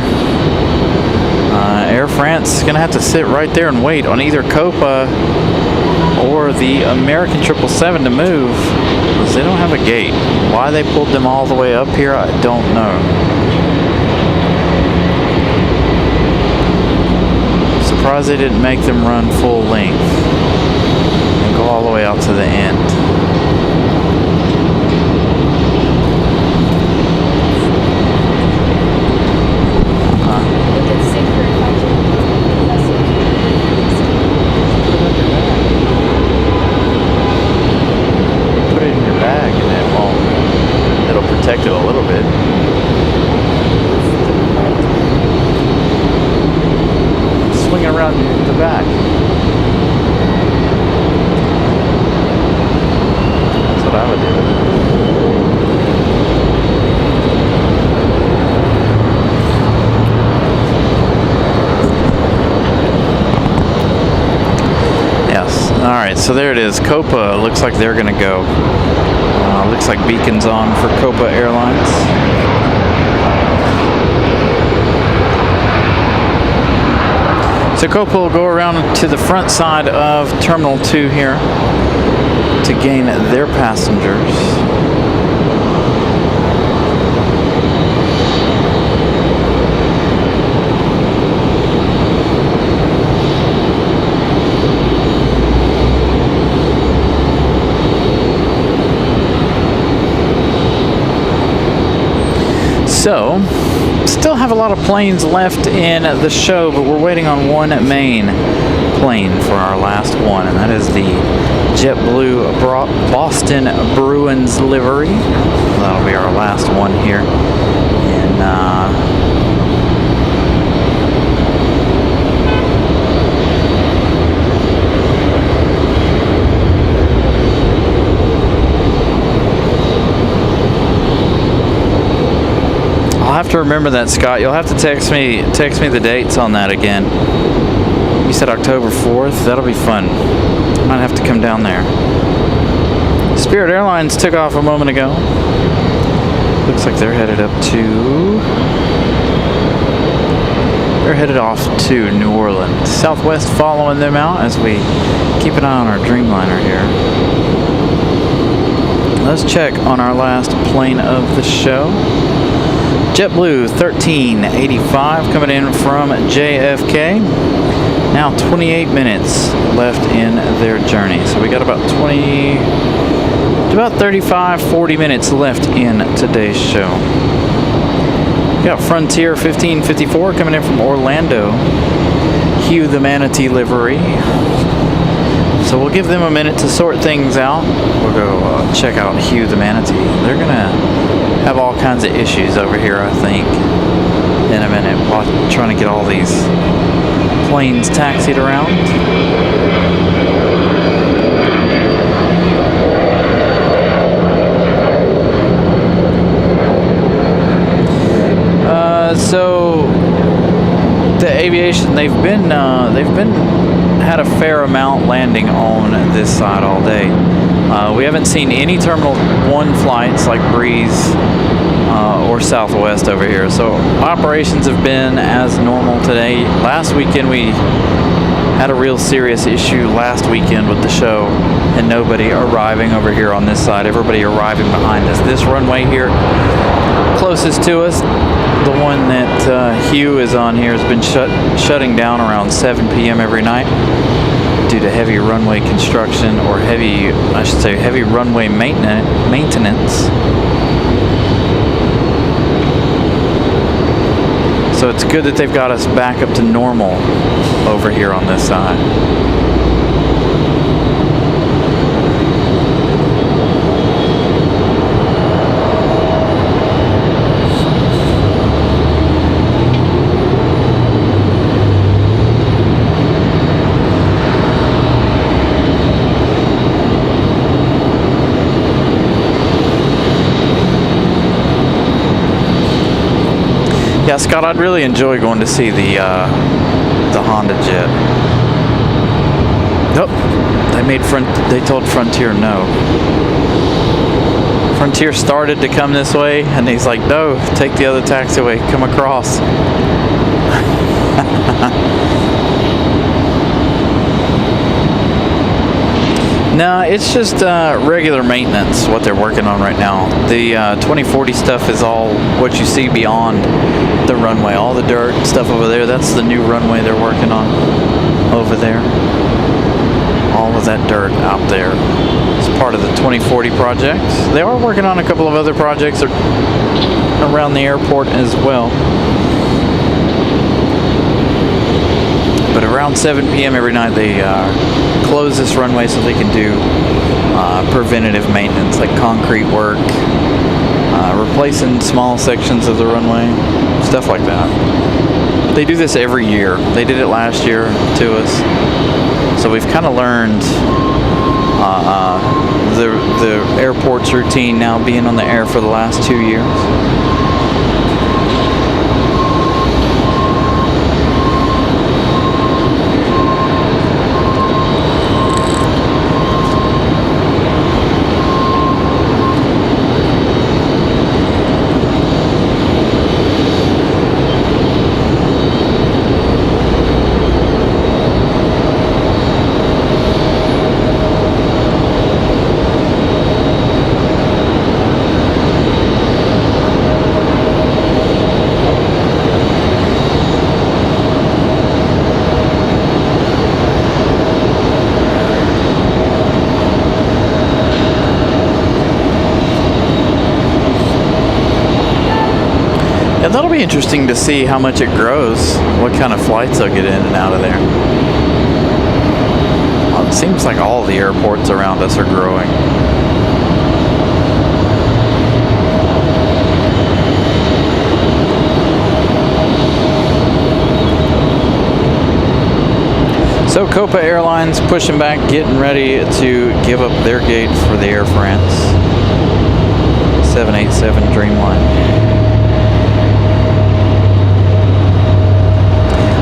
S3: Air France is gonna have to sit right there and wait on either Copa or the American 777 to move, because they don't have a gate. Why they pulled them all the way up here, I don't know. Surprised they didn't make them run full length and go all the way out to the end. Put it in your bag and it'll protect it a little bit. Swing it around the back. That's what I would do. Yes. All right. So there it is. Copa looks like they're going to go. Looks like beacons on for Copa Airlines. So Copa will go around to the front side of Terminal 2 here to gain their passengers. So, still have a lot of planes left in the show, but we're waiting on one main plane for our last one, and that is the JetBlue Boston Bruins livery. That'll be our last one here. And I'll have to remember that, Scott. You'll have to text me the dates on that again. You said October 4th. That'll be fun. Might have to come down there. Spirit Airlines took off a moment ago. Looks like they're headed off to New Orleans. Southwest following them out as we keep an eye on our Dreamliner here. Let's check on our last plane of the show. JetBlue 1385 coming in from JFK. Now 28 minutes left in their journey. So we got about 35-40 minutes left in today's show. We got Frontier 1554 coming in from Orlando. Hugh the Manatee livery. So we'll give them a minute to sort things out. We'll go check out Hugh the Manatee. They're gonna have all kinds of issues over here, I think, in a minute, while trying to get all these planes taxied around. So the Aviation, they've been had a fair amount landing on this side all day. We haven't seen any Terminal 1 flights like Breeze or Southwest over here. So operations have been as normal today. Last weekend we had a real serious issue last weekend with the show and nobody arriving over here on this side. Everybody arriving behind us. This runway here closest to us, the one that Hugh is on here, has been shutting down around 7 p.m. every night due to heavy runway construction, or heavy runway maintenance. So it's good that they've got us back up to normal over here on this side. Yeah, Scott, I'd really enjoy going to see the Honda Jet. Nope. They told Frontier no. Frontier started to come this way, and he's like, no, take the other taxiway, come across. No, it's just regular maintenance, what they're working on right now. The 2040 stuff is all what you see beyond the runway. All the dirt and stuff over there, that's the new runway they're working on over there. All of that dirt out there is part of the 2040 project. They are working on a couple of other projects around the airport as well. But around 7 p.m. every night they close this runway so they can do preventative maintenance like concrete work, replacing small sections of the runway, stuff like that. They do this every year. They did it last year to us. So we've kind of learned the airport's routine now, being on the air for the last 2 years. Yeah, that'll be interesting to see how much it grows, what kind of flights they'll get in and out of there. Well, it seems like all the airports around us are growing. So Copa Airlines pushing back, getting ready to give up their gate for the Air France 787 Dreamliner.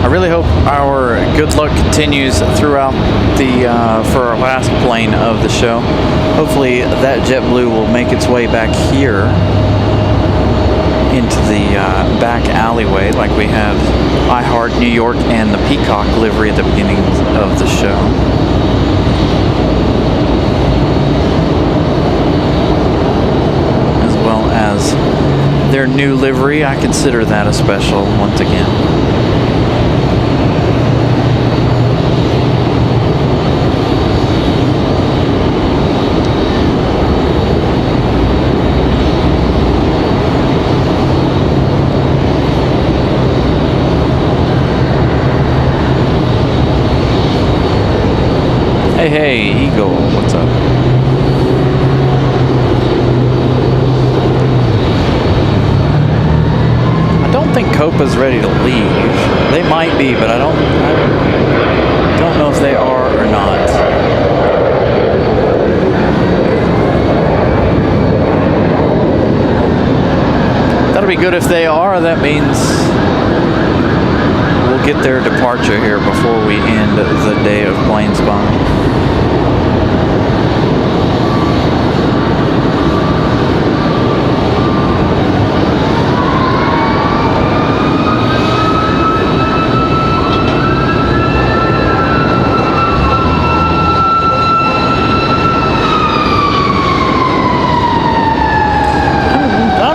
S3: I really hope our good luck continues throughout for our last plane of the show. Hopefully that JetBlue will make its way back here into the back alleyway like we had I Heart New York and the Peacock livery at the beginning of the show. As well as their new livery. I consider that a special once again. Hey, Eagle, what's up? I don't think Copa's ready to leave. They might be, but I don't know if they are or not. That'll be good if they are. That means we'll get their departure here before we end the day of plane spotting.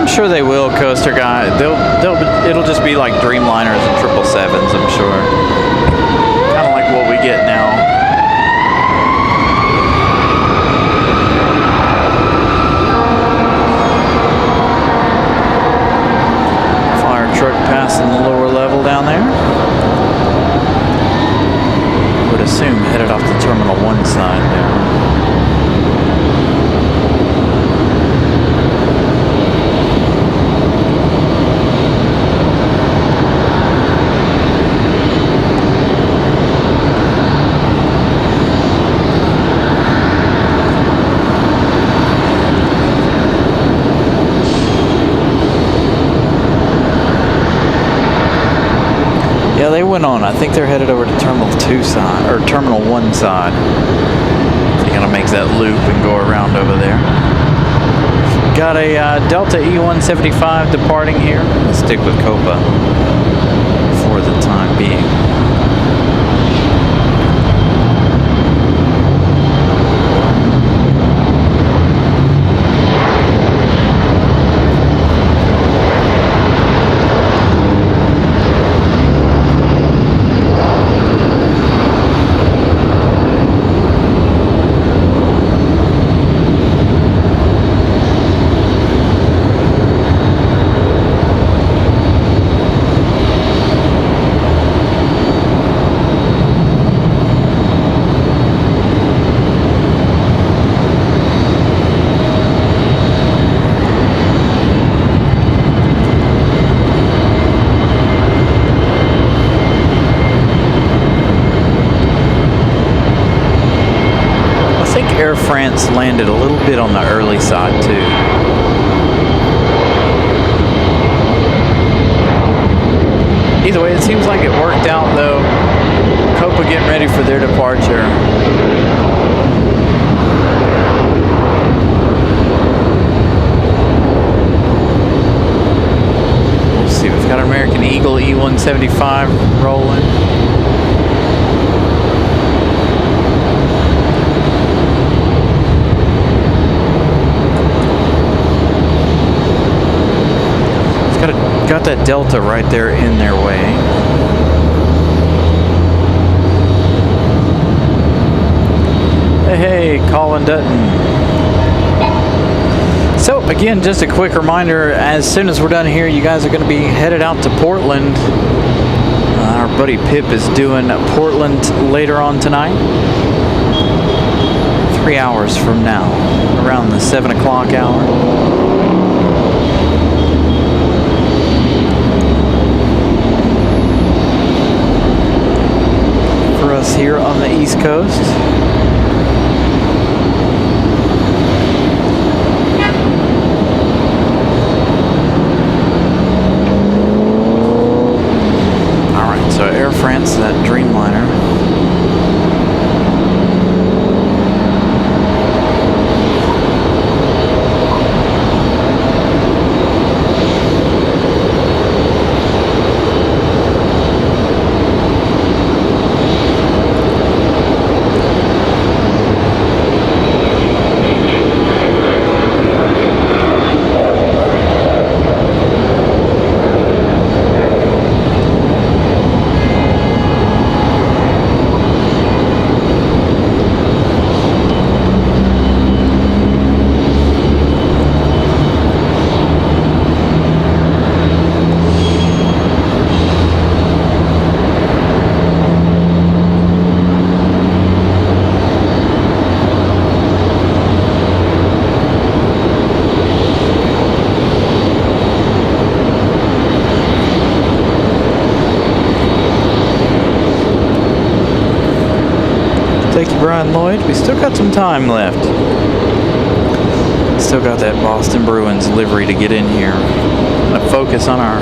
S3: Sure they will, coaster guy. It'll just be like Dreamliners and 777s, I'm sure. Kind of like what we get now. Fire truck passing the lower level down there. Would assume headed off the Terminal 1 side there. Yeah, they went on. I think they're headed over to Terminal 2 side, or Terminal 1 side. They're gonna make that loop and go around over there. Got a Delta E175 departing here. Let's stick with Copa for the time being. Air France landed a little bit on the early side too. Either way, it seems like it worked out though. Copa getting ready for their departure. We'll see, we've got an American Eagle E175 rolling. Got that Delta right there in their way. Hey, Colin Dutton. So again, just a quick reminder, as soon as we're done here, you guys are going to be headed out to Portland. Our buddy Pip is doing Portland later on tonight. 3 hours from now, around the 7 o'clock hour. Us here on the East Coast. All right, so Air France, that Dreamliner. Thank you, Brian Lloyd. We still got some time left. Still got that Boston Bruins livery to get in here. Gonna focus on our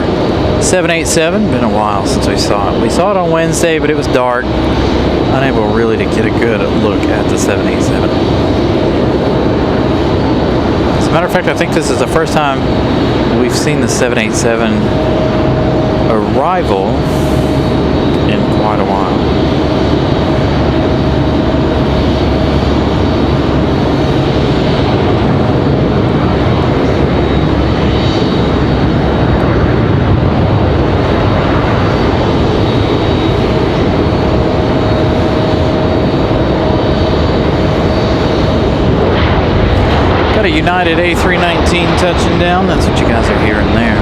S3: 787. Been a while since we saw it. We saw it on Wednesday, but it was dark. Unable really to get a good look at the 787. As a matter of fact, I think this is the first time we've seen the 787 arrival in quite a while. A United A319 touching down. That's what you guys are hearing there.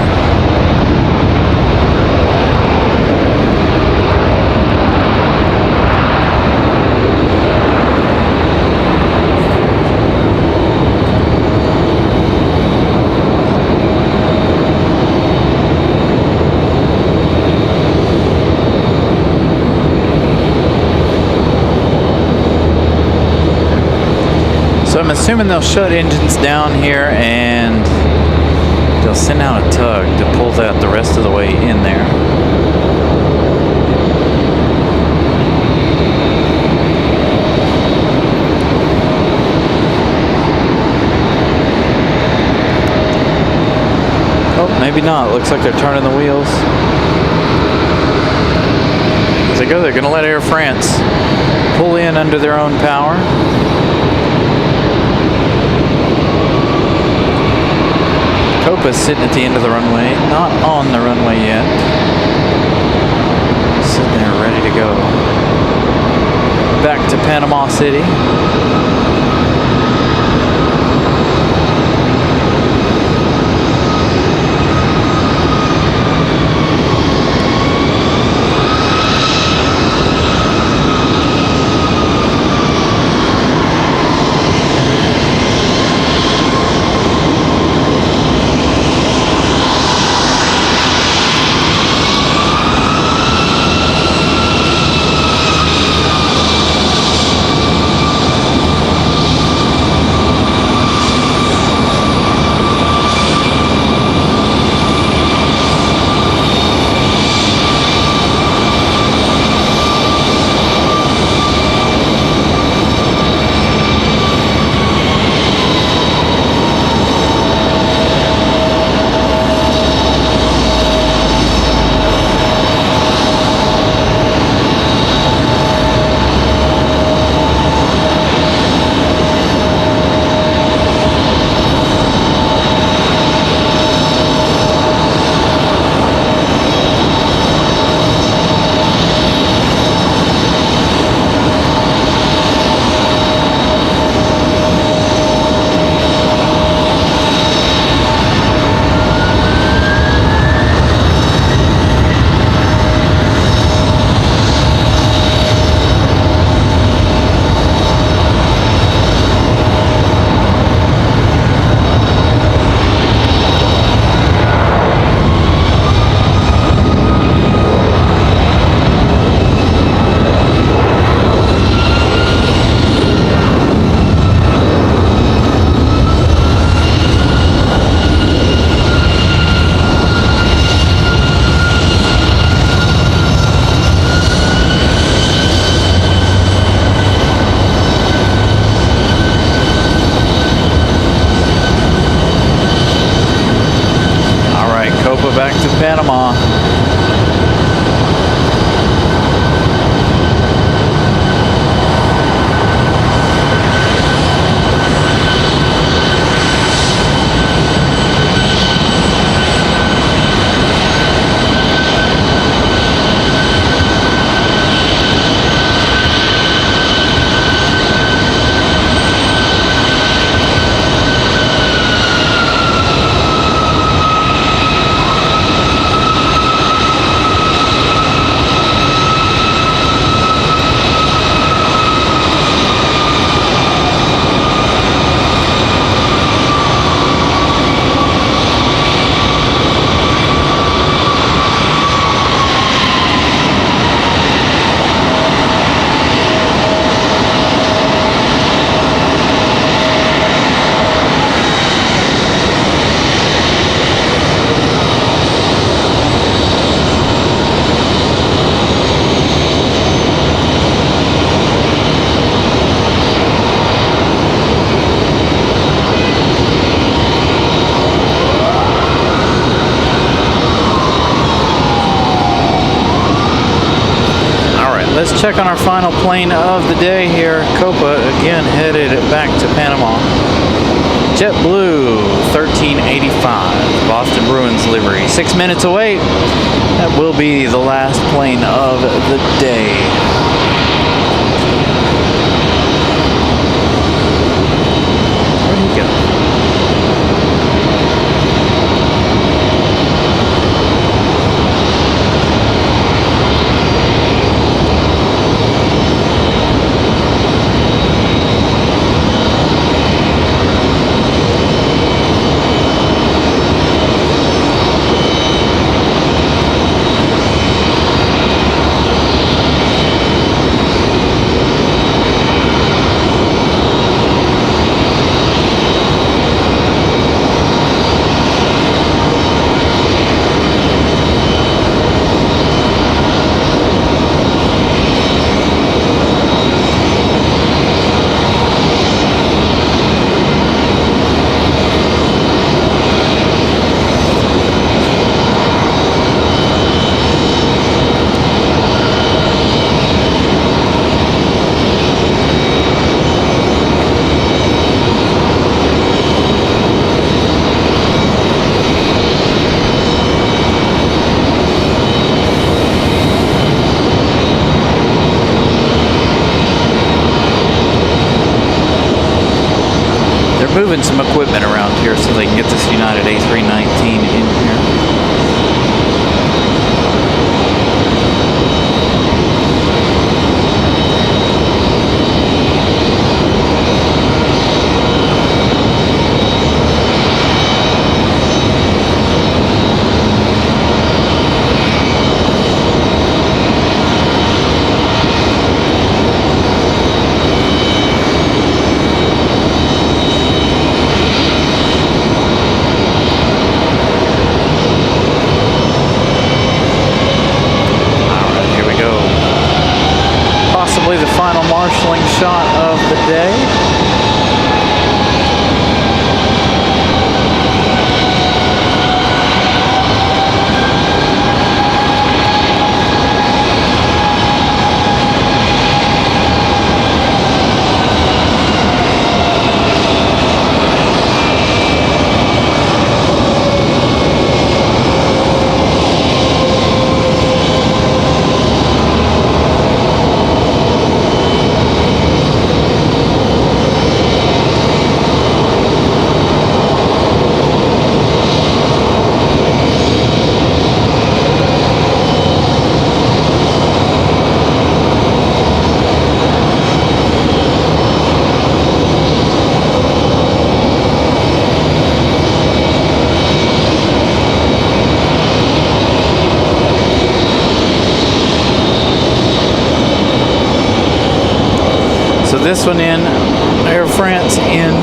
S3: So I'm assuming they'll shut engines down here and they'll send out a tug to pull that the rest of the way in there. Maybe not. Looks like they're turning the wheels. As they go, they're going to let Air France pull in under their own power. Copa's sitting at the end of the runway, not on the runway yet. Sitting there ready to go. Back to Panama City. Back to Panama. Let's check on our final plane of the day here. Copa again headed back to Panama. JetBlue 1385, Boston Bruins livery. 6 minutes away. That will be the last plane of the day. Where'd he go?
S2: 2019 in here. The final marshalling shot of the day. So this one in, Air France in.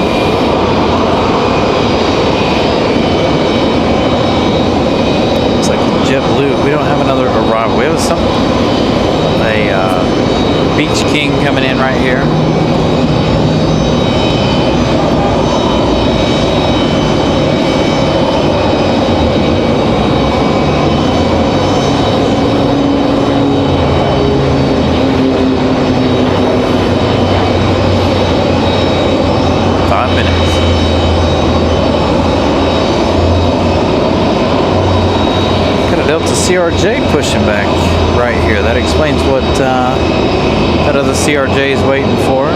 S2: Looks like JetBlue. We don't have another arrival. We have a Beach King coming in right here. Delta CRJ pushing back right here. That explains what that other CRJ is waiting for.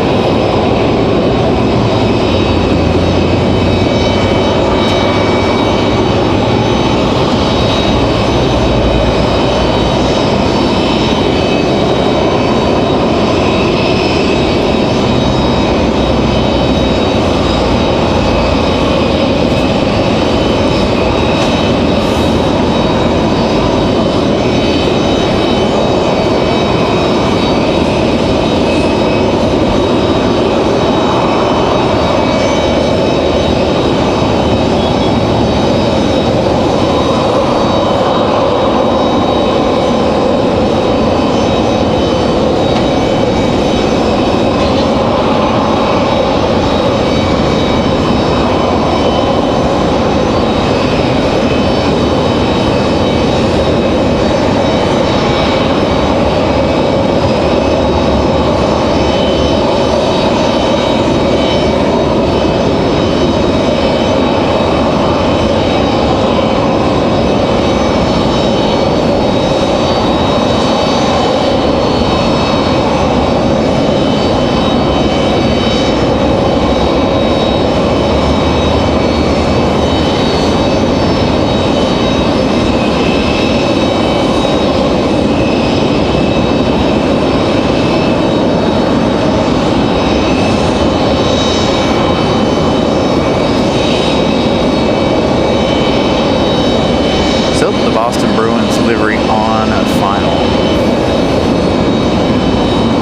S2: Livery on final.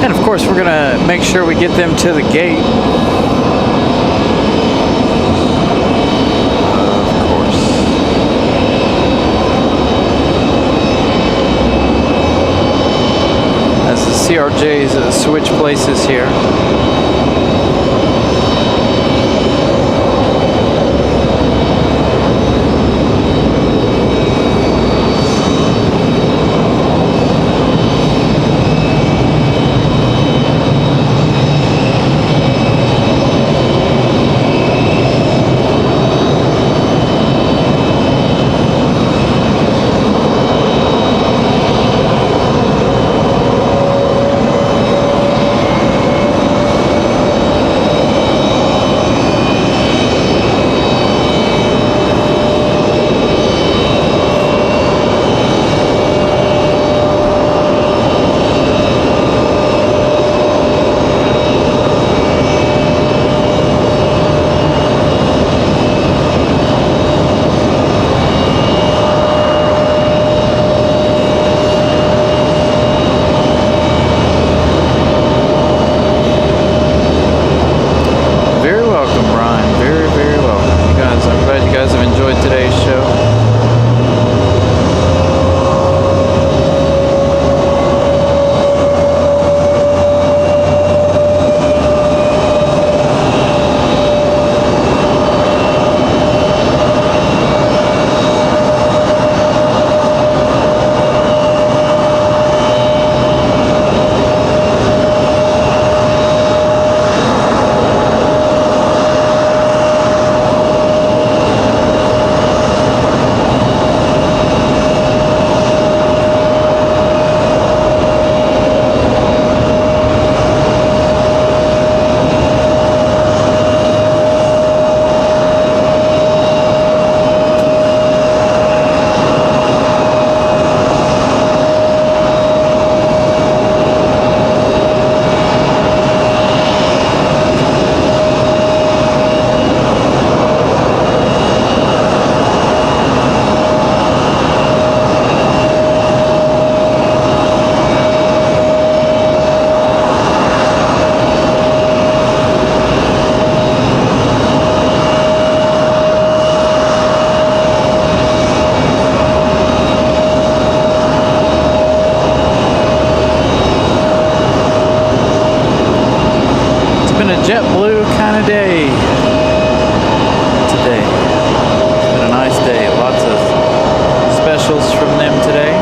S2: And of course we're gonna make sure we get them to the gate. Of course. As the CRJs switch places here.
S3: officials from them today.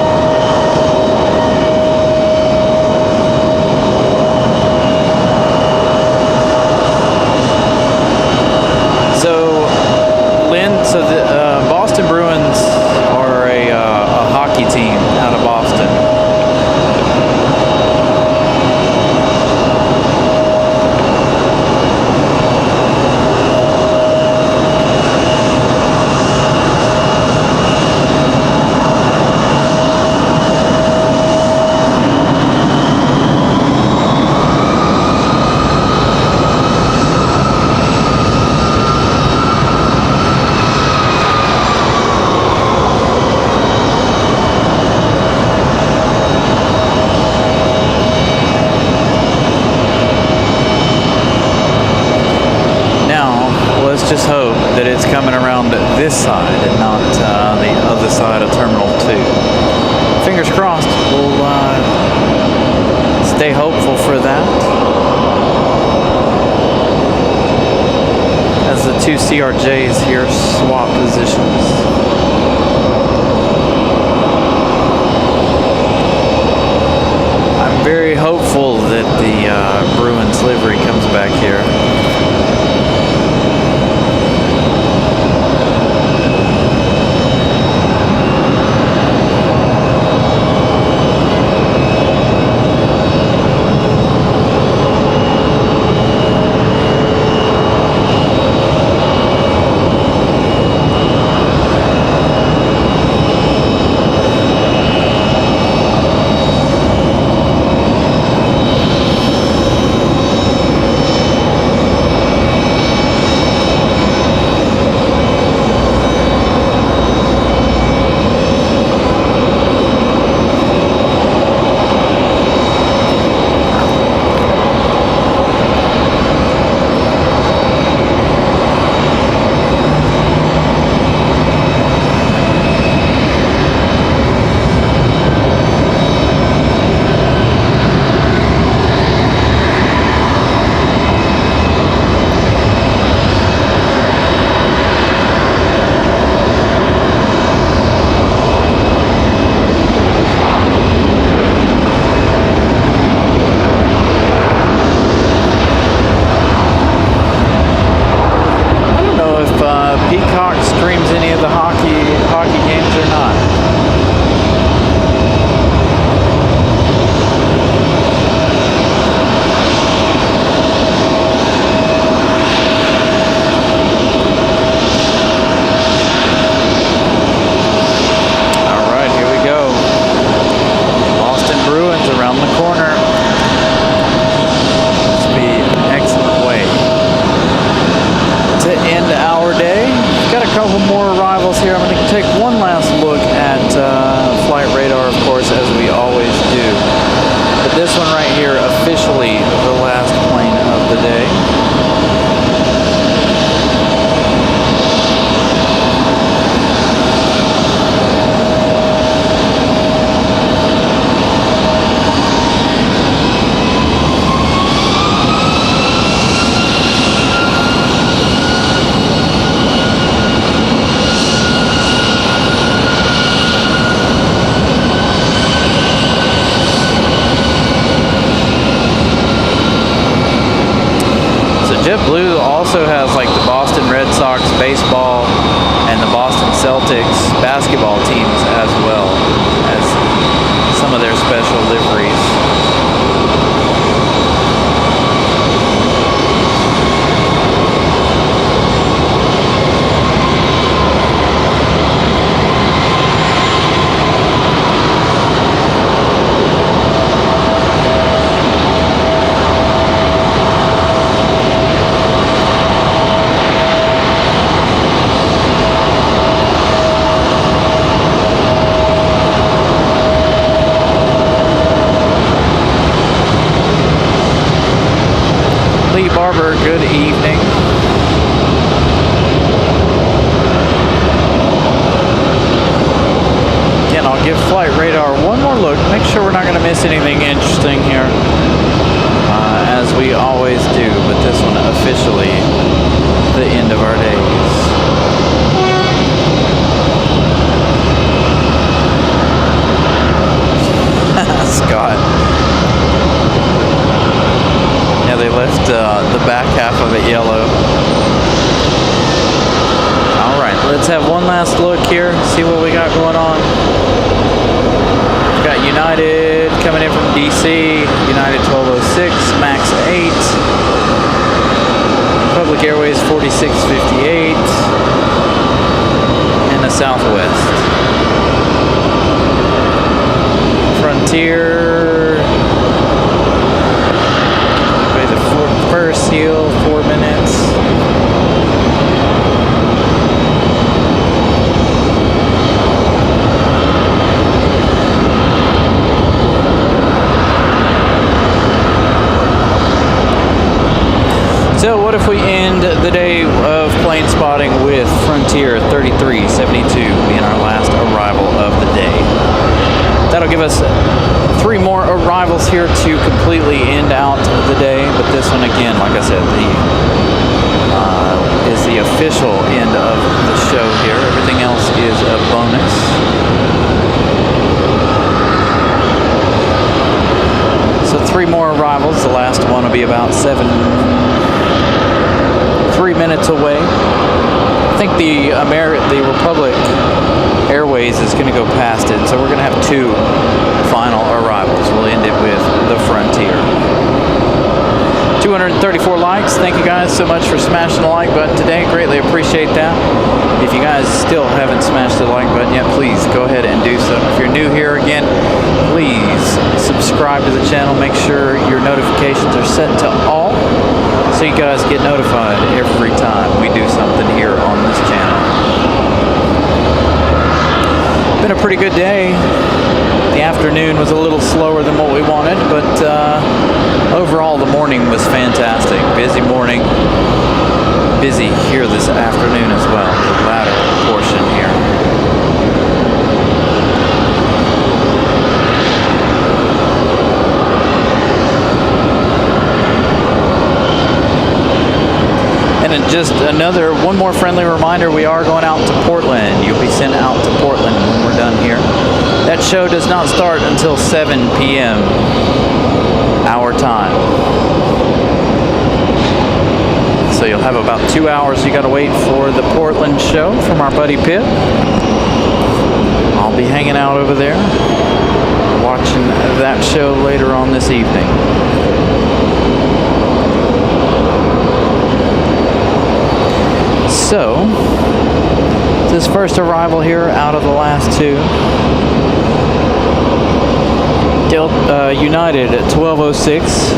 S3: So the Boston Bruins are a hockey team out of Boston. Just hope that it's coming around this side and not the other side of Terminal 2. Fingers crossed. We'll stay hopeful for that. As the two CRJs here swap positions. I'm very hopeful that the Bruins livery comes back here. JetBlue also has like the Boston Red Sox baseball and the Boston Celtics basketball teams as well as some of their special liveries. what we got going on. We've got United coming in from DC, United 1206, Max 8, Public Airways 4658, and the Southwest. Frontier, by the first heel, 4 minutes. So what if we end the day of plane spotting with Frontier 3372 being our last arrival of the day? That'll give us 3 more arrivals here to completely end out the day, but this one again, like I said, is the official end of the show here. Everything else is a bonus. So 3 more arrivals. The last one will be about 3 minutes away. I think the Republic Airways is going to go past it, so we're going to have 2 final arrivals. We'll end it with the Frontier. 234 likes. Thank you guys so much for smashing the like button today. Greatly appreciate that. If you guys still haven't smashed the like button yet, please go ahead and do so. If you're new here again, please subscribe to the channel. Make sure your notifications are set to all, so you guys get notified every time we do something here on this channel. Been a pretty good day. The afternoon was a little slower than what we wanted, but overall the morning was fantastic. Busy morning, busy here this afternoon as well, the latter portion here. And just one more friendly reminder, we are going out to Portland. You'll be sent out to Portland when we're done here. That show does not start until 7 p.m. our time. So you'll have about 2 hours you gotta wait for the Portland show from our buddy Pip. I'll be hanging out over there, watching that show later on this evening. So, this first arrival here out of the last 2. United at 1206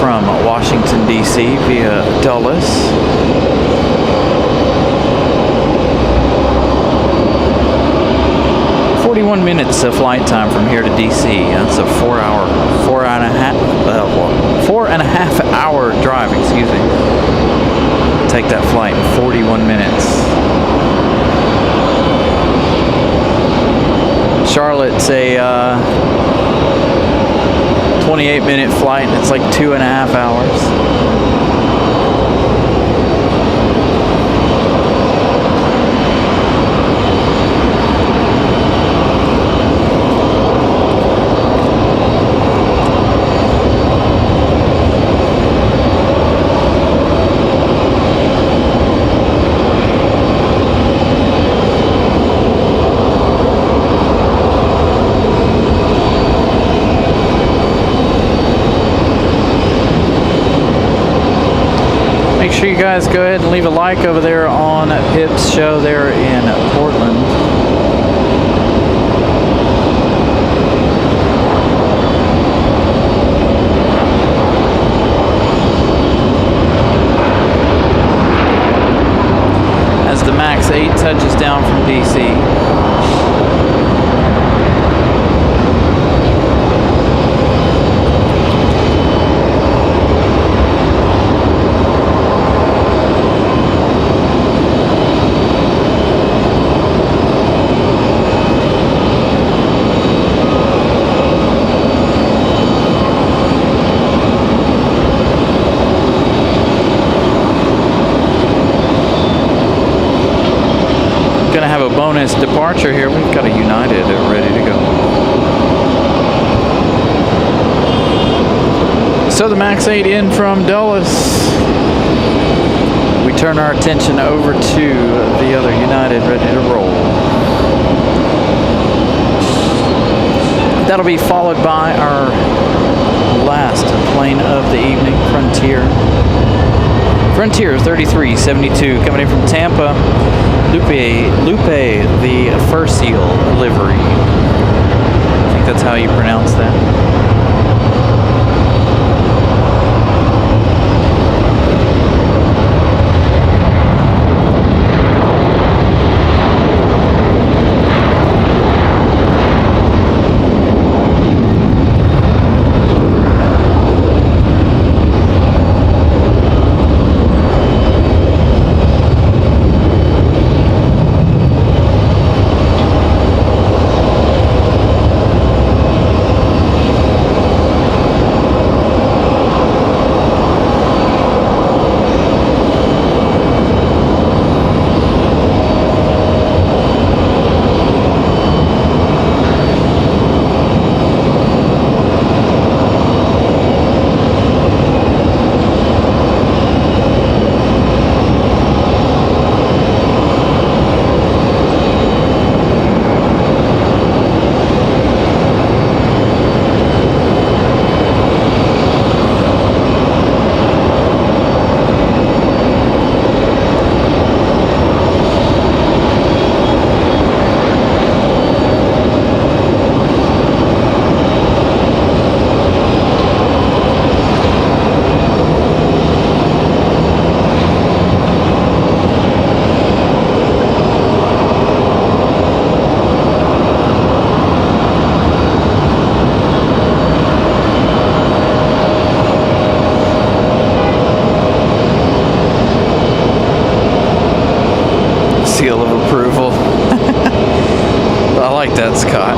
S3: from Washington, D.C. via Dulles. "41 minutes of flight time from here to D.C. That's a 4 and a half hour drive, excuse me. Take that flight in 41 minutes. Charlotte's a 28-minute flight, and it's like 2.5 hours. Make sure you guys go ahead and leave a like over there on Pip's show there in Portland. As the Max 8 touches down from DC. Bonus departure here. We've got a United ready to go. So the Max 8 in from Dulles. We turn our attention over to the other United ready to roll.
S2: that'll be followed by our last plane of the evening, Frontier 3372, coming in from Tampa. Lupe, the Fur Seal livery. I think that's how you pronounce that. Seal of approval. I like that, Scott.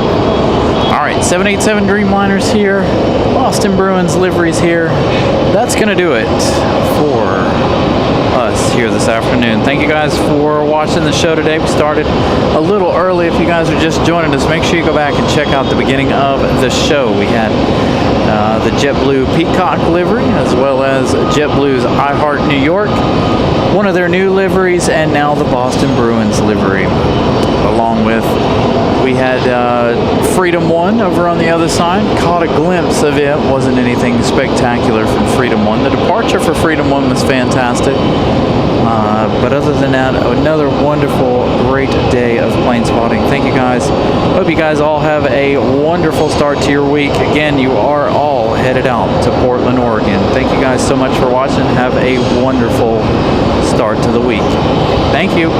S2: All right, 787 Dreamliners here. Boston Bruins liveries here. That's going to do it for us here this afternoon. Thank you guys for watching the show today. We started a little early. If you guys are just joining us, make sure you go back and check out the beginning of the show. We had the JetBlue Peacock livery, as well as JetBlue's I Heart New York, one of their new liveries, and now the Boston Bruins livery. Along with, we had Freedom One over on the other side. Caught a glimpse of it. Wasn't anything spectacular from Freedom One. The departure for Freedom One was fantastic. But other than that, another wonderful, great day of plane spotting. Thank you guys. Hope you guys all have a wonderful start to your week. Again, you are all headed out to Portland, Oregon. Thank you guys so much for watching. Have a wonderful start to the week. Thank you.